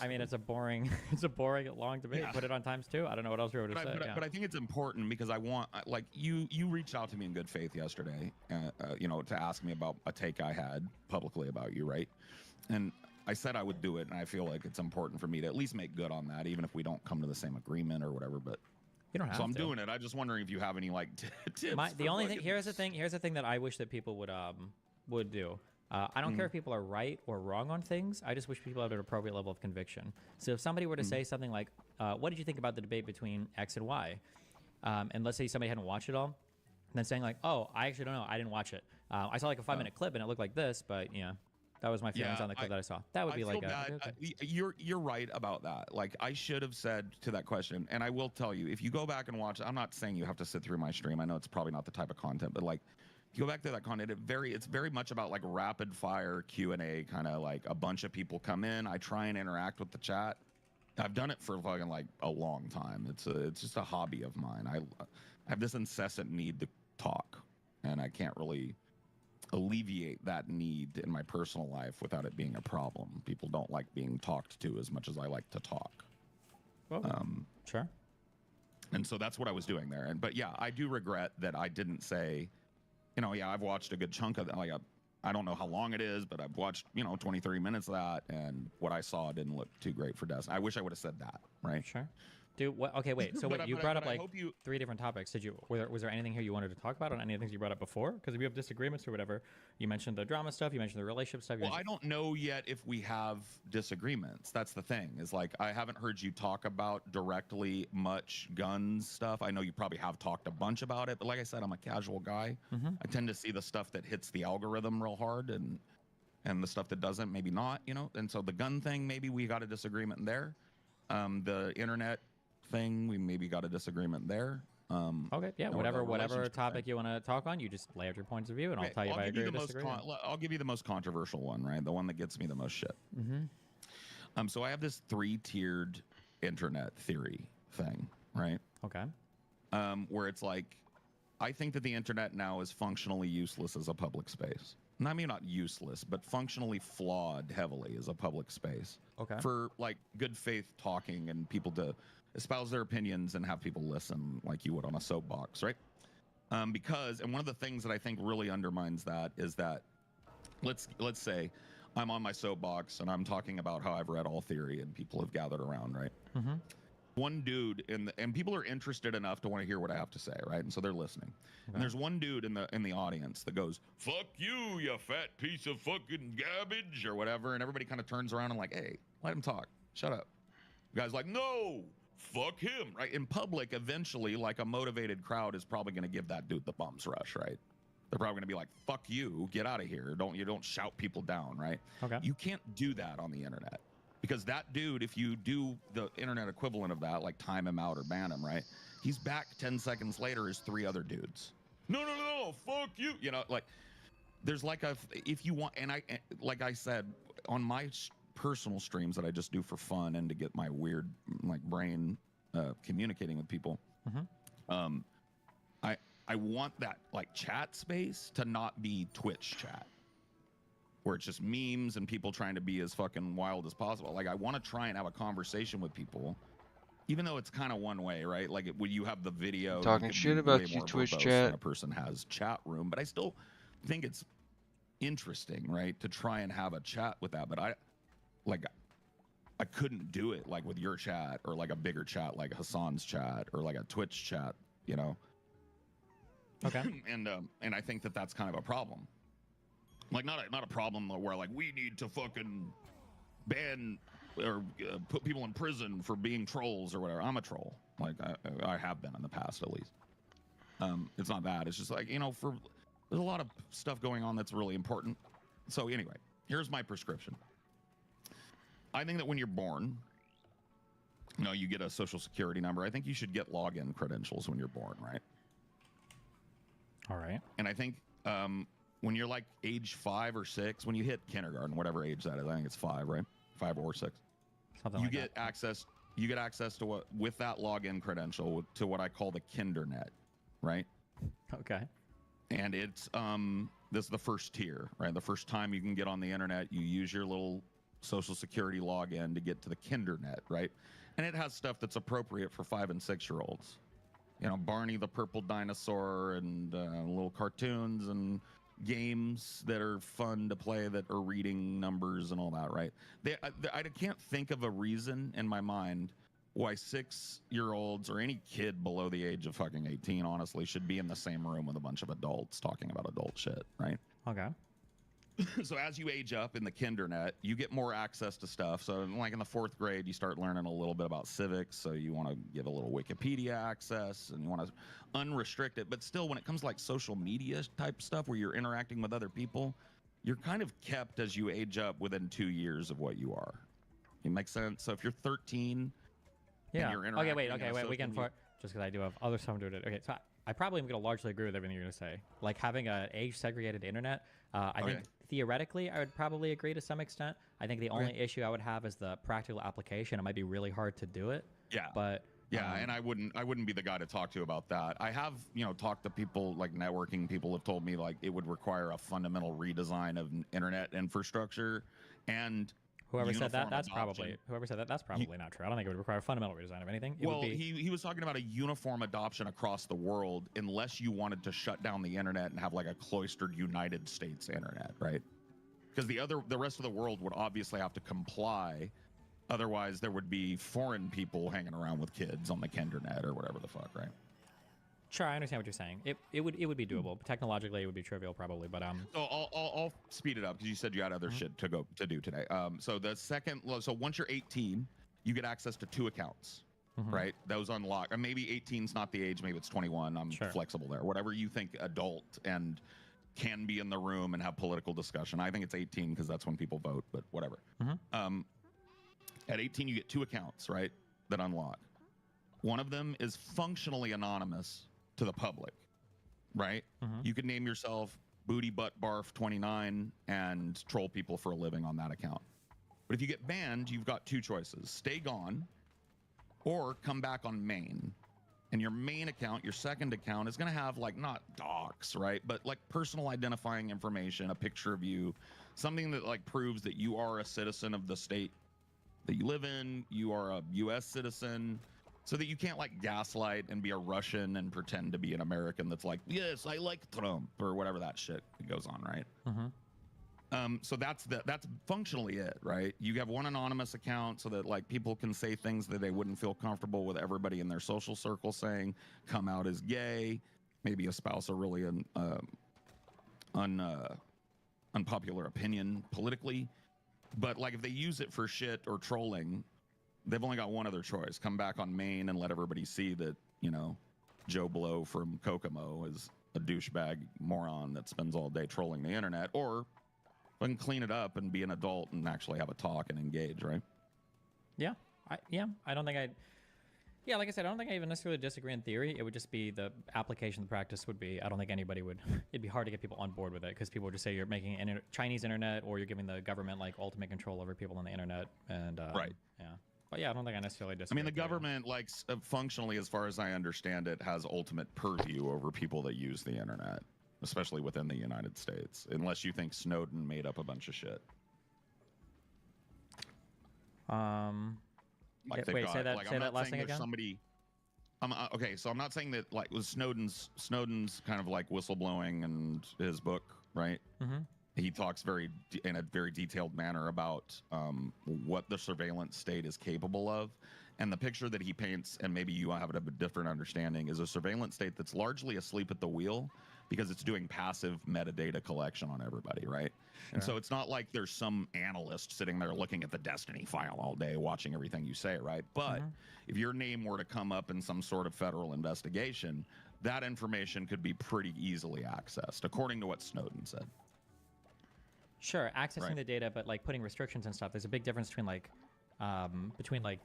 long debate. Yeah. Put it on ×2. I don't know what else you were to say. But I think it's important because I want, like, you reached out to me in good faith yesterday, to ask me about a take I had publicly about you, right? And I said I would do it, and I feel like it's important for me to at least make good on that, even if we don't come to the same agreement or whatever. But you don't have to. So I'm doing it. I'm just wondering if you have any like tips. Here's the thing that I wish that people would do. I don't care if people are right or wrong on things. I just wish people have an appropriate level of conviction. So if somebody were to say something like, "What did you think about the debate between X and Y?" And let's say somebody hadn't watched it all, and then saying like, "Oh, I actually don't know. I didn't watch it. I saw like a 5-minute clip and it looked like this, but that was my feelings on the clip that I saw." That would be like you're right about that. Like, I should have said to that question, and I will tell you, if you go back and watch, I'm not saying you have to sit through my stream. I know it's probably not the type of content, but like, if you go back to that content, it's very much about like rapid fire Q&A, kind of like a bunch of people come in. I try and interact with the chat. I've done it for fucking like a long time. It's just a hobby of mine. I have this incessant need to talk, and I can't really alleviate that need in my personal life without it being a problem. People don't like being talked to as much as I like to talk. Well, sure. And so that's what I was doing there. But yeah, I do regret that I didn't say, I've watched a good chunk of that. Like, I don't know how long it is, but I've watched, 20, 30 minutes of that, and what I saw didn't look too great for Destiny. I wish I would have said that, right? Sure. Dude, okay, wait. So you brought up like 3 different topics. Was there anything here you wanted to talk about on any of the things you brought up before? Because if we have disagreements or whatever, you mentioned the drama stuff, you mentioned the relationship stuff. Well, I don't know yet if we have disagreements. That's the thing. Is like, I haven't heard you talk about directly much guns stuff. I know you probably have talked a bunch about it, but like I said, I'm a casual guy. Mm-hmm. I tend to see the stuff that hits the algorithm real hard, and the stuff that doesn't, maybe not. And so the gun thing, maybe we got a disagreement there. The internet thing, we maybe got a disagreement there. Okay, yeah, whatever topic you want to talk on, you just lay out your points of view, and I'll tell you if I agree or disagree. I'll give you the most controversial one, right? The one that gets me the most shit. Mm-hmm. So I have this 3-tiered internet theory thing, right? Okay. Where it's like, I think that the internet now is functionally useless as a public space. I mean, not useless, but functionally flawed heavily as a public space. Okay. For like good faith talking and people to espouse their opinions and have people listen like you would on a soapbox, right? Because, and one of the things that I think really undermines that is that, let's say I'm on my soapbox and I'm talking about how I've read all theory and people have gathered around, right? Mm-hmm. One dude and people are interested enough to want to hear what I have to say, right? And so they're listening. Okay. And there's one dude in the audience that goes, "Fuck you, you fat piece of fucking garbage," or whatever, and everybody kind of turns around and like, "Hey, let him talk. Shut up." The guy's like, "No, fuck him," right? In public, eventually, like a motivated crowd is probably going to give that dude the bum's rush, right? They're probably going to be like, "Fuck you, get out of here." You don't shout people down, right? Okay. You can't do that on the internet. Because that dude, if you do the internet equivalent of that, like time him out or ban him, right? He's back 10 seconds later as 3 other dudes. No, fuck you. Like, there's like if you want, and like I said, on my personal streams that I just do for fun and to get my weird, like, brain communicating with people, mm-hmm. I want that like chat space to not be Twitch chat, where it's just memes and people trying to be as fucking wild as possible. Like, I want to try and have a conversation with people, even though it's kind of one way, right? Like, when you have the video, Talking you can shit be about way you, more Twitch verbose chat. than a person has chat room, but I still think it's interesting, right, to try and have a chat with that. But I couldn't do it like with your chat or like a bigger chat like Hassan's chat or like a Twitch chat, you know. Okay. And I think that that's kind of a problem. Like, not a problem where like we need to fucking ban or put people in prison for being trolls or whatever. I'm a troll. Like, I have been in the past, at least. It's not that. It's just like, you know, there's a lot of stuff going on that's really important. So anyway, here's my prescription. I think that when you're born, you know, you get a social security number. I think you should get login credentials when you're born, right? All right. And I think when you're like age 5 or 6, when you hit kindergarten, whatever age that is, I think it's 5, right? 5 or 6. Something you like get that. access. You get access to what, with that login credential, to what I call the Kindernet, right? Okay. And it's this is the first tier, right? The first time you can get on the internet, you use your little social security login to get to the Kindernet, right? And it has stuff that's appropriate for 5 and 6 year olds. You know, Barney the Purple Dinosaur and little cartoons and games that are fun to play that are reading numbers and all that, right? I can't think of a reason in my mind why 6-year-olds or any kid below the age of fucking 18, honestly, should be in the same room with a bunch of adults talking about adult shit, right? Okay. So as you age up in the Kindernet, you get more access to stuff. So like in the 4th grade, you start learning a little bit about civics. So you want to give a little Wikipedia access and you want to unrestrict it. But still, when it comes to like social media type stuff where you're interacting with other people, you're kind of kept as you age up within 2 years of what you are. It makes sense. So if you're 13, Yeah. and you're Okay, interacting wait, in a social weekend media- for just because I do have other stuff to do. Okay, so I probably am going to largely agree with everything you're going to say. Like having an age-segregated internet, I think theoretically I would probably agree to some extent. I think the only issue I would have is the practical application. It might be really hard to do it. Yeah. But yeah, and I wouldn't be the guy to talk to about that. I have, you know, talked to people, like networking people have told me like it would require a fundamental redesign of internet infrastructure, and whoever said that, uniform that's adoption. probably not true. I don't think it would require a fundamental redesign of anything. It Well, would be, he was talking about a uniform adoption across the world, unless you wanted to shut down the internet and have like a cloistered United States internet, right? Because the rest of the world would obviously have to comply. Otherwise, there would be foreign people hanging around with kids on the Kindernet or whatever the fuck, right? Sure, I understand what you're saying. It would be doable. Technologically, it would be trivial probably, but So I'll speed it up because you said you had other shit to do today. So once you're 18, you get access to 2 accounts, right? Those unlock. Or maybe 18's not the age. Maybe it's 21. I'm flexible there. Whatever you think adult and can be in the room and have political discussion. I think it's 18 because that's when people vote. But whatever. At 18, you get 2 accounts, right? That unlock. One of them is functionally anonymous to the public, right? You could name yourself Booty Butt Barf 29 and troll people for a living on that account. But if you get banned, you've got 2 choices: stay gone or come back on main. And your main account, your second account, is going to have like not docs, right? But like personal identifying information, a picture of you, something that like proves that you are a citizen of the state that you live in, you are a US citizen, so that you can't like gaslight and be a Russian and pretend to be an American that's like, yes, I like Trump or whatever that shit goes on, right? So that's functionally it, right? You have one anonymous account so that like people can say things that they wouldn't feel comfortable with everybody in their social circle saying, come out as gay, maybe espouse a really unpopular opinion politically. But like if they use it for shit or trolling, they've only got one other choice: come back on main and let everybody see that, you know, Joe Blow from Kokomo is a douchebag moron that spends all day trolling the internet, or I can clean it up and be an adult and actually have a talk and engage, right? I don't think like I said, I don't think I even necessarily disagree in theory. It would just be the application, the practice would be, I don't think anybody would, it'd be hard to get people on board with it because people would just say you're making Chinese internet or you're giving the government like ultimate control over people on the internet. And right. Yeah. Well, yeah, I don't think I necessarily I disagree. mean, the with that, yeah. government, like, functionally, as far as I understand it, has ultimate purview over people that use the internet, especially within the United States, unless you think Snowden made up a bunch of shit. Like they've wait, got, say that. like, Say I'm that not last saying thing there's again. somebody. Okay, so I'm not saying that like with Snowden's kind of like whistleblowing and his book, right? Mm-hmm. He talks in a very detailed manner about what the surveillance state is capable of, and the picture that he paints, and maybe you have a different understanding, is a surveillance state that's largely asleep at the wheel because it's doing passive metadata collection on everybody, right? And so it's not like there's some analyst sitting there looking at the Destiny file all day watching everything you say, right? But if your name were to come up in some sort of federal investigation, that information could be pretty easily accessed, according to what Snowden said. Sure, accessing the data, but like putting restrictions and stuff. There's a big difference between like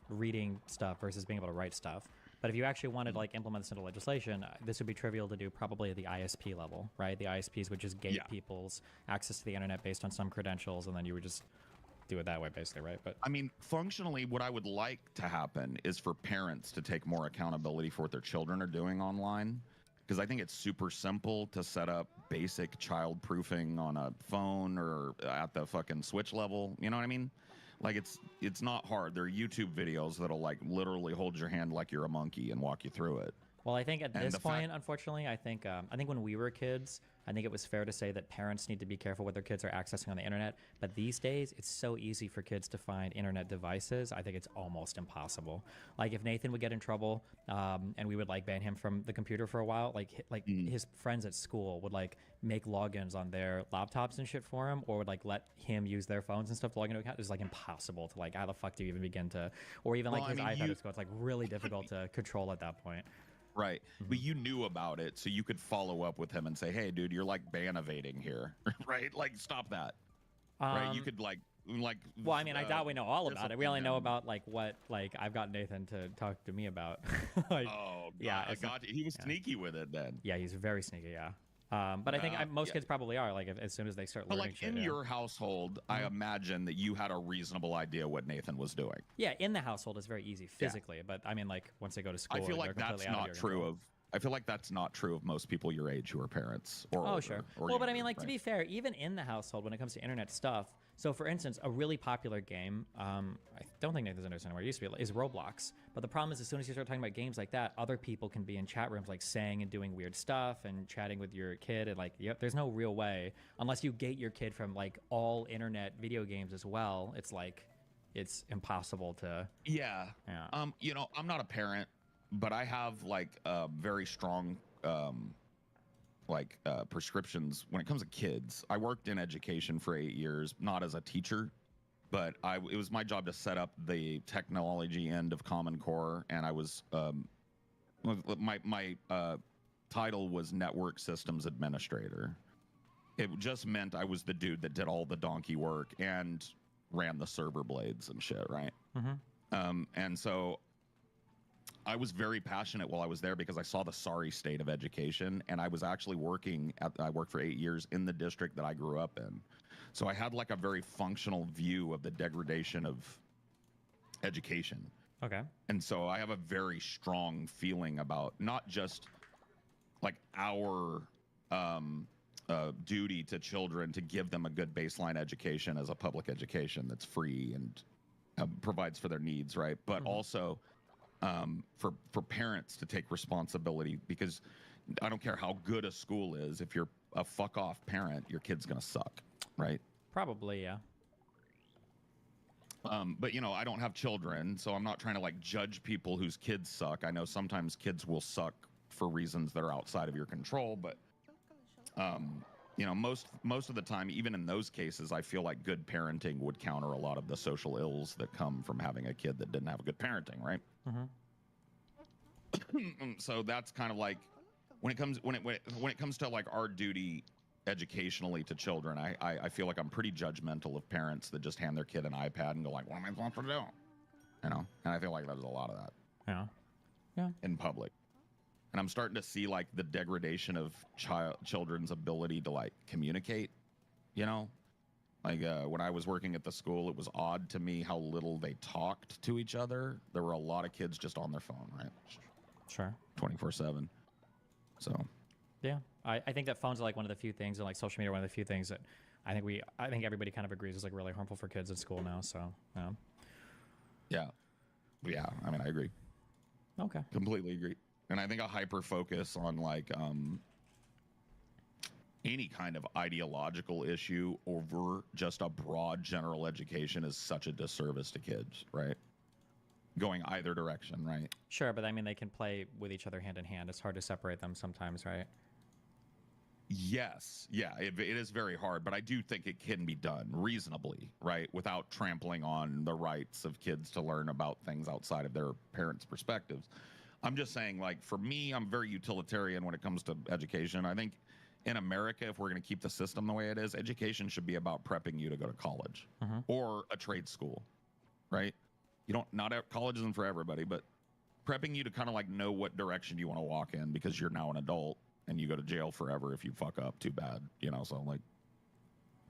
reading stuff versus being able to write stuff. But if you actually wanted to like implement this into legislation, this would be trivial to do probably at the ISP level, right? The ISPs would just gate people's access to the internet based on some credentials, and then you would just do it that way, basically, right? But I mean, functionally, what I would like to happen is for parents to take more accountability for what their children are doing online. Because I think it's super simple to set up basic child proofing on a phone or at the fucking Switch level. You know what I mean? Like it's not hard. There are YouTube videos that'll like literally hold your hand like you're a monkey and walk you through it. Well, I think at this point, unfortunately, I think when we were kids, I think it was fair to say that parents need to be careful what their kids are accessing on the internet. But these days, it's so easy for kids to find internet devices. I think it's almost impossible. Like if Nathan would get in trouble, and we would like ban him from the computer for a while, like his friends at school would like make logins on their laptops and shit for him, or would like let him use their phones and stuff to log into account. It's like impossible to like how the fuck do you even begin to, or even like his iPad at school. It's like really difficult to control at that point. Right. But you knew about it, so you could follow up with him and say, hey, dude, you're like ban evading here. Right? Like, stop that. Right? You could like. Well, I mean, I doubt we know all about it. We only know about like what like I've got Nathan to talk to me about. Like, God, yeah, he was sneaky with it then. Yeah, he's very sneaky. Yeah. But I think most kids probably are like as soon as they start learning. But like shit, in your household, I imagine that you had a reasonable idea what Nathan was doing. Yeah, in the household it's very easy physically, but I mean like once they go to school, I feel like that's not true of. I feel like that's not true of most people your age who are parents. Or older, sure. Or well, but I younger, mean, like to be fair, even in the household, when it comes to internet stuff. So, for instance, a really popular game, I don't think Nathan's understanding where it used to be, is Roblox. But the problem is, as soon as you start talking about games like that, other people can be in chat rooms, like saying and doing weird stuff and chatting with your kid, and like, there's no real way, unless you gate your kid from like all internet video games as well. It's like, it's impossible to. Yeah. You know, I'm not a parent, but I have like very strong prescriptions when it comes to kids. I worked in education for 8 years, not as a teacher, but it was my job to set up the technology end of Common Core, and I was my title was Network Systems Administrator. It just meant I was the dude that did all the donkey work and ran the server blades and shit, right? And so I was very passionate while I was there because I saw the sorry state of education, and I was actually I worked for 8 years in the district that I grew up in. So I had like a very functional view of the degradation of education. Okay. And so I have a very strong feeling about not just like our duty to children to give them a good baseline education as a public education that's free and provides for their needs, right? But also for parents to take responsibility, because I don't care how good a school is, if you're a fuck off parent, your kid's gonna suck, right? Probably, yeah. But you know, I don't have children, so I'm not trying to like judge people whose kids suck. I know sometimes kids will suck for reasons that are outside of your control, but you know, most of the time, even in those cases, I feel like good parenting would counter a lot of the social ills that come from having a kid that didn't have a good parenting, right? So that's kind of like when it comes to like our duty educationally to children, I feel like I'm pretty judgmental of parents that just hand their kid an iPad and go like, what am I supposed to do? You know, and I feel like there's a lot of that. Yeah. In public. And I'm starting to see like the degradation of children's ability to like communicate, you know, Like when I was working at the school, it was odd to me how little they talked to each other. There were a lot of kids just on their phone, right? Sure. 24/7. So. Yeah, I think that phones are like one of the few things, and like social media are one of the few things that I think everybody kind of agrees is like really harmful for kids at school now. So. Yeah. Yeah. I mean, I agree. Okay. Completely agree. And I think a hyper focus on like any kind of ideological issue over just a broad general education is such a disservice to kids, right? Going either direction, right? Sure, but I mean, they can play with each other hand in hand. It's hard to separate them sometimes, right? Yes. Yeah, it is very hard, but I do think it can be done reasonably, right? Without trampling on the rights of kids to learn about things outside of their parents' perspectives. I'm just saying, like, for me, I'm very utilitarian when it comes to education. I think in America, if we're going to keep the system the way it is, education should be about prepping you to go to college or a trade school, right? College isn't for everybody, but prepping you to kind of like know what direction you want to walk in because you're now an adult and you go to jail forever if you fuck up. Too bad, so like,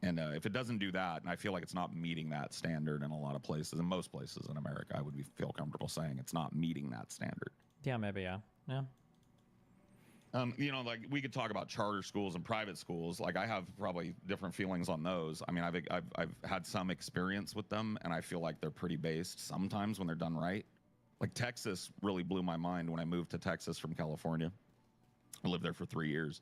and if it doesn't do that, and I feel like it's not meeting that standard in a lot of places, in most places in America, I would feel comfortable saying it's not meeting that standard. Yeah, maybe, yeah. Like we could talk about charter schools and private schools. Like I have probably different feelings on those. I mean, I've had some experience with them, and I feel like they're pretty based sometimes when they're done right. Like Texas really blew my mind when I moved to Texas from California. I lived there for 3 years.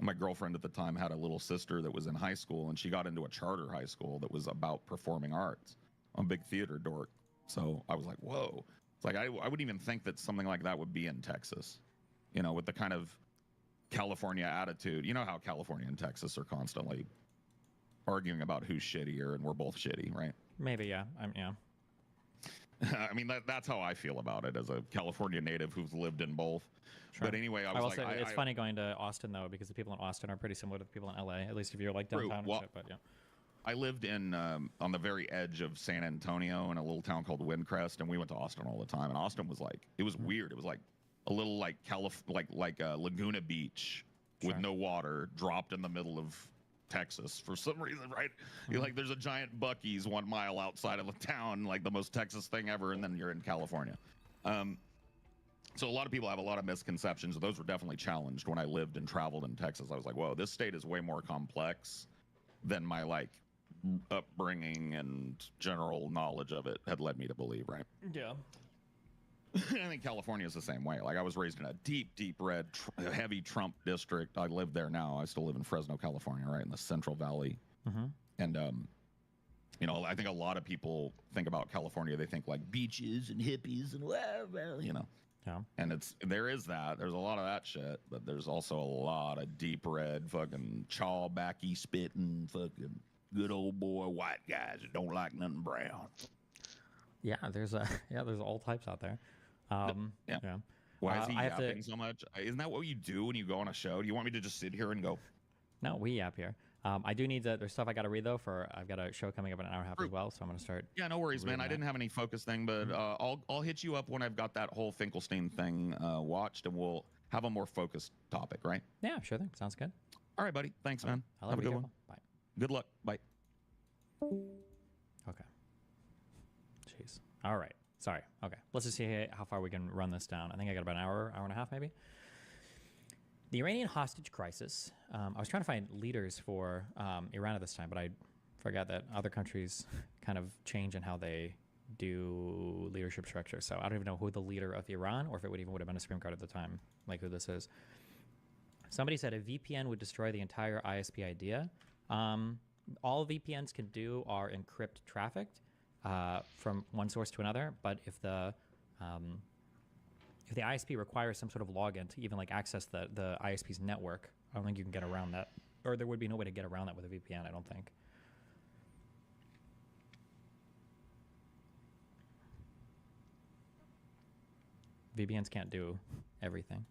My girlfriend at the time had a little sister that was in high school, and she got into a charter high school that was about performing arts. I'm a big theater dork, so I was like, whoa. It's like I wouldn't even think that something like that would be in Texas, with the kind of California attitude. You know how California and Texas are constantly arguing about who's shittier, and we're both shitty, right? Maybe, yeah. Yeah. I mean, that's how I feel about it as a California native who's lived in both. Sure. But anyway, I will say it's funny going to Austin though, because the people in Austin are pretty similar to the people in LA. At least if you're like downtown and shit. But yeah. I lived in on the very edge of San Antonio in a little town called Windcrest, and we went to Austin all the time. And Austin was like, it was weird. It was like a little like Laguna Beach with no water, dropped in the middle of Texas for some reason, right? You're like, there's a giant Buc-ee's 1 mile outside of the town, like the most Texas thing ever, and then you're in California. So a lot of people have a lot of misconceptions. Those were definitely challenged when I lived and traveled in Texas. I was like, whoa, this state is way more complex than my like upbringing and general knowledge of it had led me to believe, right? Yeah. I think California is the same way. Like I was raised in a deep red, heavy Trump district. I live there now. I still live in Fresno, California, right in the Central Valley. And I think a lot of people think about California. They think like beaches and hippies and whatever, Yeah. And there's a lot of that shit, but there's also a lot of deep red, fucking chaw-backy spitting, fucking good old boy white guys that don't like nothing brown. Yeah, there's all types out there. Yeah. Why is he yapping so much? Isn't that what you do when you go on a show? Do you want me to just sit here and go? No, we yap here. I do need there's stuff I got to read though. I've got a show coming up in an hour and a half as well, so I'm gonna start. Yeah, no worries, man. I didn't have any focus thing, but I'll hit you up when I've got that whole Finkelstein thing watched, and we'll have a more focused topic, right? Yeah, sure thing. Sounds good. All right, buddy. Thanks, man. Have a good one. Bye. Good luck. Bye. Okay. Jeez. All right. Sorry. Okay. Let's just see how far we can run this down. I think I got about an hour and a half, maybe. The Iranian hostage crisis. I was trying to find leaders for Iran at this time, but I forgot that other countries kind of change in how they do leadership structure. So I don't even know who the leader of Iran, or if it would have been a Supreme Court at the time, like who this is. Somebody said a VPN would destroy the entire ISP idea. All VPNs can do are encrypt traffic from one source to another, but if the ISP requires some sort of login to even like access the ISP's network, I don't think you can get around that, or there would be no way to get around that with a VPN, I don't think. VPNs can't do everything.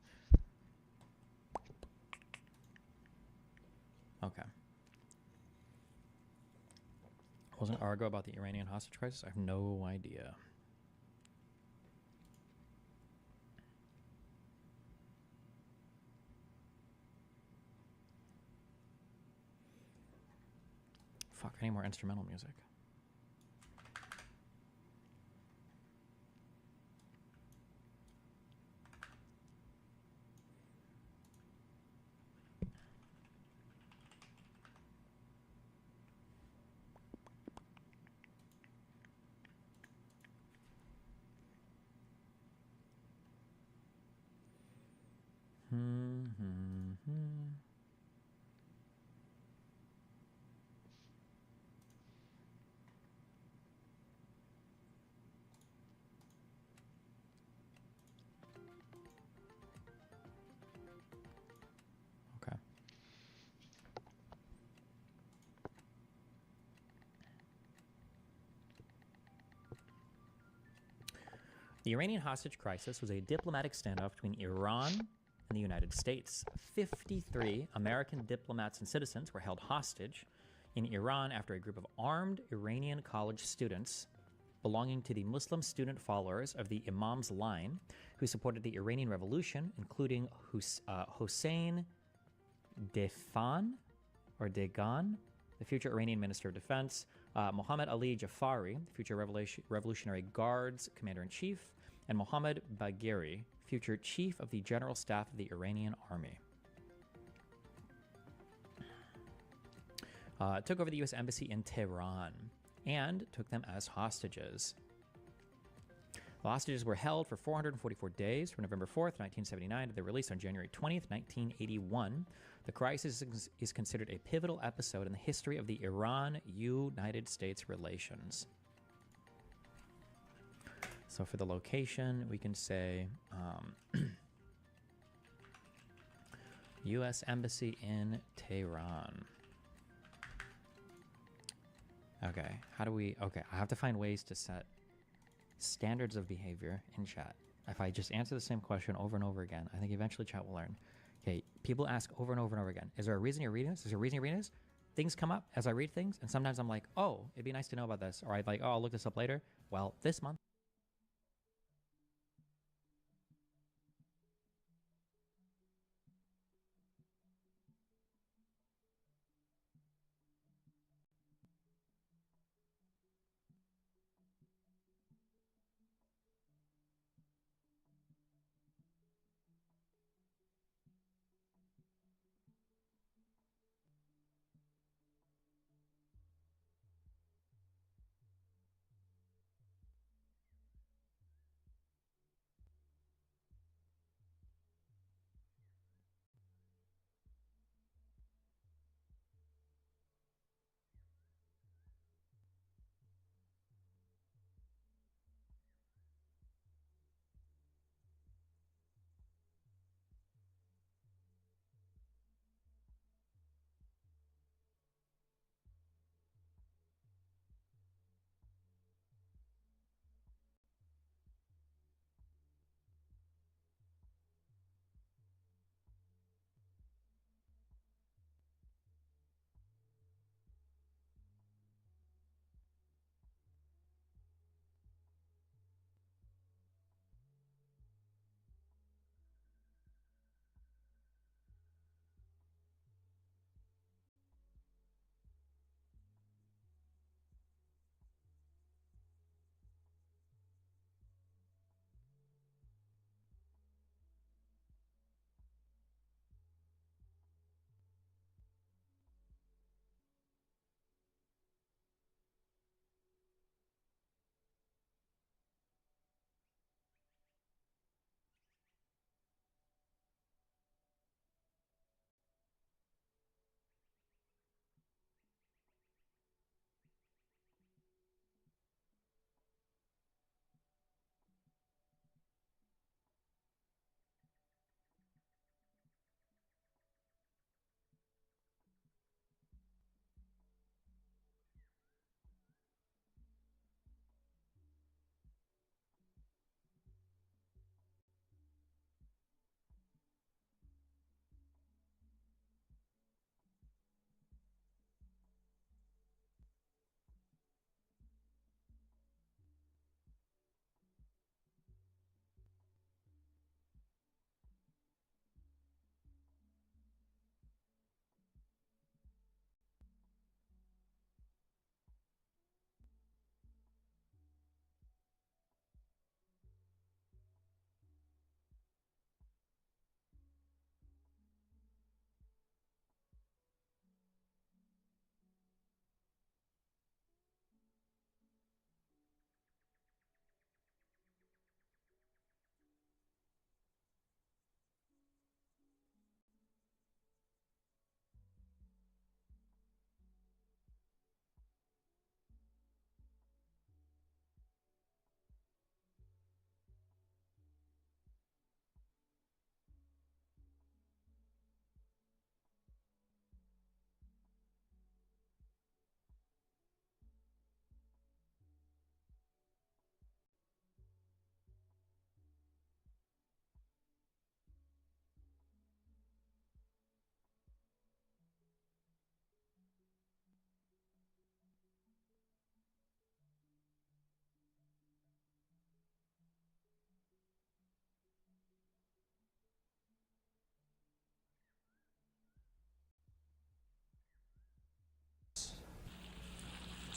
Okay. Wasn't Argo about the Iranian hostage crisis? I have no idea. Fuck, I need more instrumental music. Okay. The Iranian hostage crisis was a diplomatic standoff between Iran and the United States. 53 American diplomats and citizens were held hostage in Iran after a group of armed Iranian college students belonging to the Muslim student followers of the Imam's line, who supported the Iranian Revolution, including Hossein Defan, or Degan, the future Iranian Minister of Defense, Mohammad Ali Jafari, the future Revolutionary Guards Commander-in-Chief, and Mohammad Bagheri, future Chief of the General Staff of the Iranian Army. Took over the U.S. Embassy in Tehran and took them as hostages. The hostages were held for 444 days from November 4th, 1979 to their release on January 20th, 1981. The crisis is considered a pivotal episode in the history of the Iran-United States relations. So for the location, we can say U.S. Embassy in Tehran. Okay, how do we... Okay, I have to find ways to set standards of behavior in chat. If I just answer the same question over and over again, I think eventually chat will learn. Okay, people ask over and over and over again, is there a reason you're reading this? Is there a reason you're reading this? Things come up as I read things, and sometimes I'm like, oh, it'd be nice to know about this. Or I'd like, oh, I'll look this up later. Well, this month.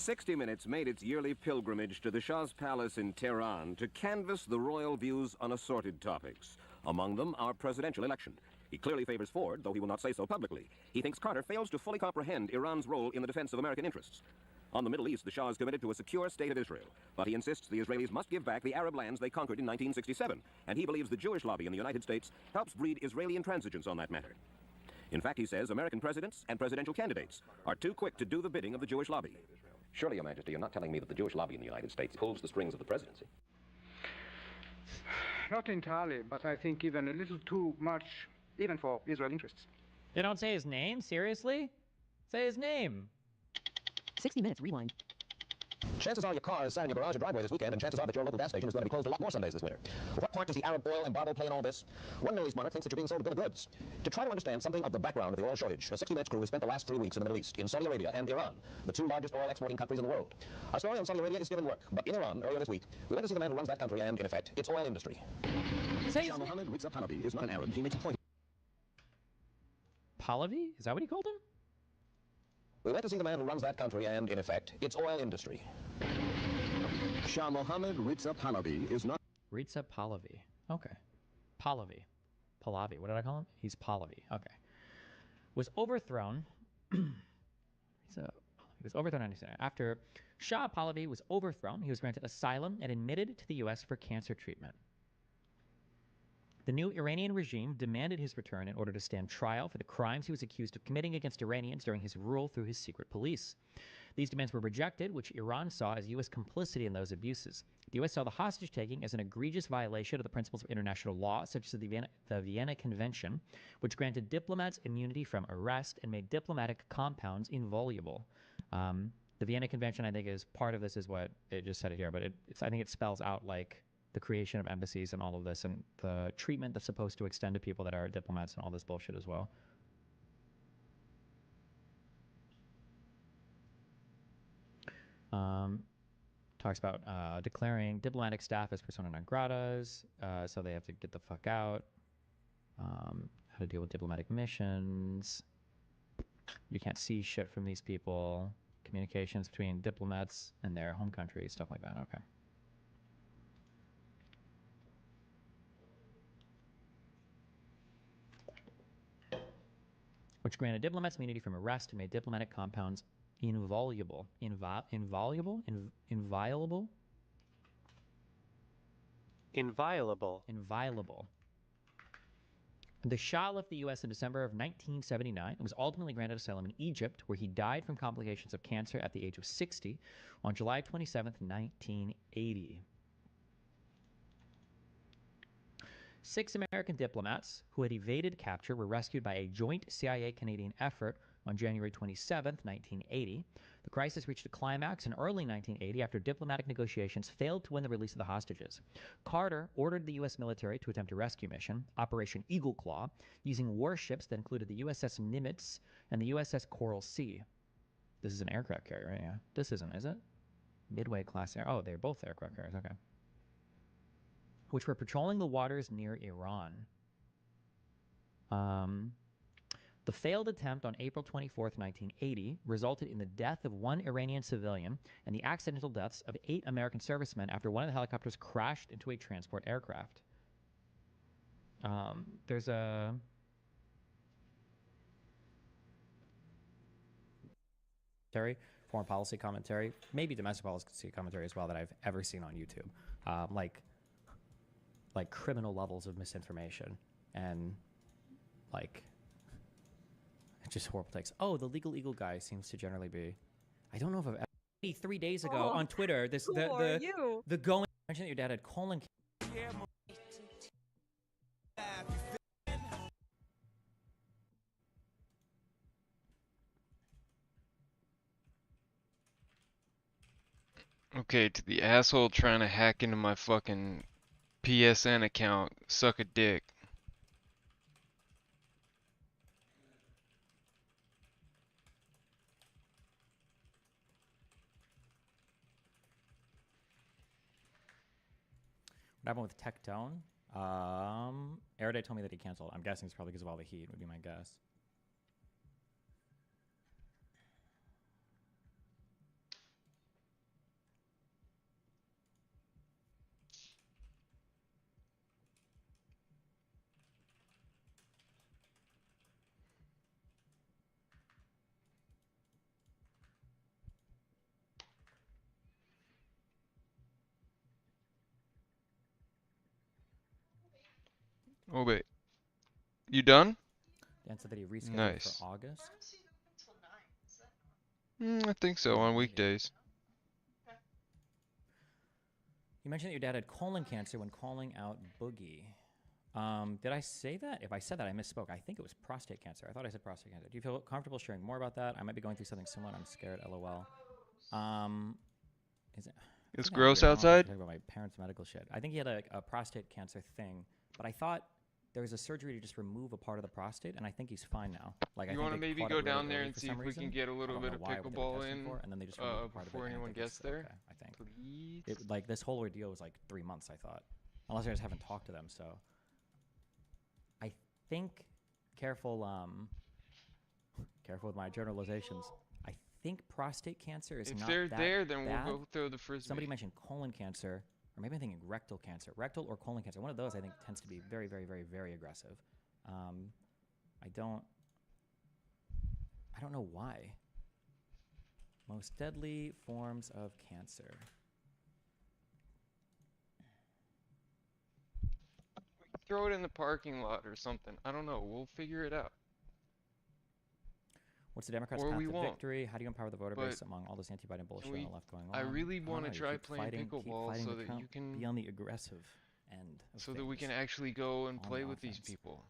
60 Minutes made its yearly pilgrimage to the Shah's Palace in Tehran to canvass the royal views on assorted topics. Among them, our presidential election. He clearly favors Ford, though he will not say so publicly. He thinks Carter fails to fully comprehend Iran's role in the defense of American interests. On the Middle East, the Shah is committed to a secure state of Israel, but he insists the Israelis must give back the Arab lands they conquered in 1967, and he believes the Jewish lobby in the United States helps breed Israeli intransigence on that matter. In fact, he says American presidents and presidential candidates are too quick to do the bidding of the Jewish lobby. Surely, Your Majesty, you're not telling me that the Jewish lobby in the United States pulls the strings of the presidency? Not entirely, but I think even a little too much, even for Israel interests. They don't say his name? Seriously? Say his name. 60 Minutes Rewind. Chances are your car is sat in your garage or driveway this weekend, and chances are that your local gas station is going to be closed a lot more Sundays this winter. What part does the Arab oil embargo play in all this? One Middle East monarch thinks that you're being sold a bill of goods. To try to understand something of the background of the oil shortage, a 60 Minutes crew has spent the last 3 weeks in the Middle East, in Saudi Arabia and Iran, the two largest oil exporting countries in the world. Our story on Saudi Arabia is still in work, but in Iran, earlier this week, we went to see the man who runs that country and, in effect, its oil industry. Shah Mohammed Reza Pahlavi is not an Arab. He makes a point. Pahlavi? Is that what he called him? We went to see the man who runs that country and, in effect, its oil industry. Shah Mohammed Reza Pahlavi is not... Reza Pahlavi. Okay. Pahlavi. Pahlavi. What did I call him? He's Pahlavi. Okay. Was overthrown. He was overthrown after Shah Pahlavi was overthrown. He was granted asylum and admitted to the U.S. for cancer treatment. The new Iranian regime demanded his return in order to stand trial for the crimes he was accused of committing against Iranians during his rule through his secret police. These demands were rejected, which Iran saw as U.S. complicity in those abuses. The U.S. saw the hostage-taking as an egregious violation of the principles of international law, such as the Vienna Convention, which granted diplomats immunity from arrest and made diplomatic compounds inviolable. The Vienna Convention, I think, is part of this, is what it just said it here, but I think it spells out, like, the creation of embassies and all of this, and the treatment that's supposed to extend to people that are diplomats and all this bullshit as well. Talks about declaring diplomatic staff as persona non gratas, so they have to get the fuck out. How to deal with diplomatic missions. You can't see shit from these people. Communications between diplomats and their home country, stuff like that. Okay. Which granted diplomats immunity from arrest and made diplomatic compounds inviolable. Inviolable? Inviolable. The Shah left the U.S. in December of 1979 and was ultimately granted asylum in Egypt, where he died from complications of cancer at the age of 60 on July 27th, 1980. 6 American diplomats who had evaded capture were rescued by a joint CIA-Canadian effort on January 27, 1980. The crisis reached a climax in early 1980 after diplomatic negotiations failed to win the release of the hostages. Carter ordered the U.S. military to attempt a rescue mission, Operation Eagle Claw, using warships that included the USS Nimitz and the USS Coral Sea. This is an aircraft carrier, right? Yeah. This isn't, is it? Midway class air. Oh, they're both aircraft carriers. Okay. Which were patrolling the waters near Iran. The failed attempt on April 24, 1980, resulted in the death of 1 Iranian civilian and the accidental deaths of 8 American servicemen after one of the helicopters crashed into a transport aircraft. There's a... foreign policy commentary, maybe domestic policy commentary as well, that I've ever seen on YouTube. Like criminal levels of misinformation and like just horrible takes. Oh, the Legal Eagle guy seems to generally be. I don't know if I've ever. 3 days ago on Twitter, this the going mentioned that your dad had colon cancer. Okay, to the asshole trying to hack into my fucking PSN account, suck a dick. What happened with Tectone? Araday told me that he canceled. I'm guessing it's probably because of all the heat, would be my guess. Oh wait. You done? Dan said that he rescheduled Nice. for August. I think so, on weekdays. You mentioned that your dad had colon cancer when calling out Boogie. Did I say that? If I said that, I misspoke. I think it was prostate cancer. I thought I said prostate cancer. Do you feel comfortable sharing more about that? I might be going through something similar. I'm scared. LOL. Is it? It's gross outside? Talking about my parents' medical shit. I think he had a prostate cancer thing, but I thought there was a surgery to just remove a part of the prostate, and I think he's fine now. Like, You want to maybe go down there and see if we can get a little bit of pickleball in and then they just removed part before of it, anyone gets there? Okay, I think. Please? Like, this whole ordeal was like 3 months, I thought. Unless I just haven't talked to them, so. I think, careful with my generalizations. I think prostate cancer is If not they're that there, then bad. we'll go throw the frisbee. Somebody mentioned colon cancer, or maybe I'm thinking rectal cancer. Rectal or colon cancer. One of those, I think, tends to be very, very, very, very aggressive. I don't know why. Most deadly forms of cancer. Throw it in the parking lot or something. I don't know. We'll figure it out. What's the Democrats' Or path we to won't. victory? How do you empower the voter But base among all this anti-Biden bullshit we- on the left going on? I really don't wanna know. You try keep playing fighting pickleball so that Trump, you can- be on the aggressive end of So that we can things actually go and on play with these offense. people.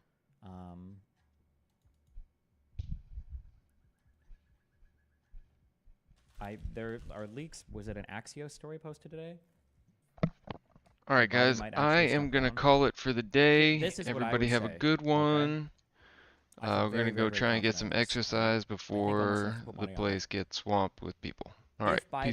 There are leaks. Was it an Axios story posted today? All right, Biden guys. might I actually am step gonna down. call it for the day. This is what I Everybody would have a say, good okay? one. I feel We're very, gonna go very, very try and get confident some in this. exercise almost have before to put the money on it. place gets swamped with people. All right. If Biden Peace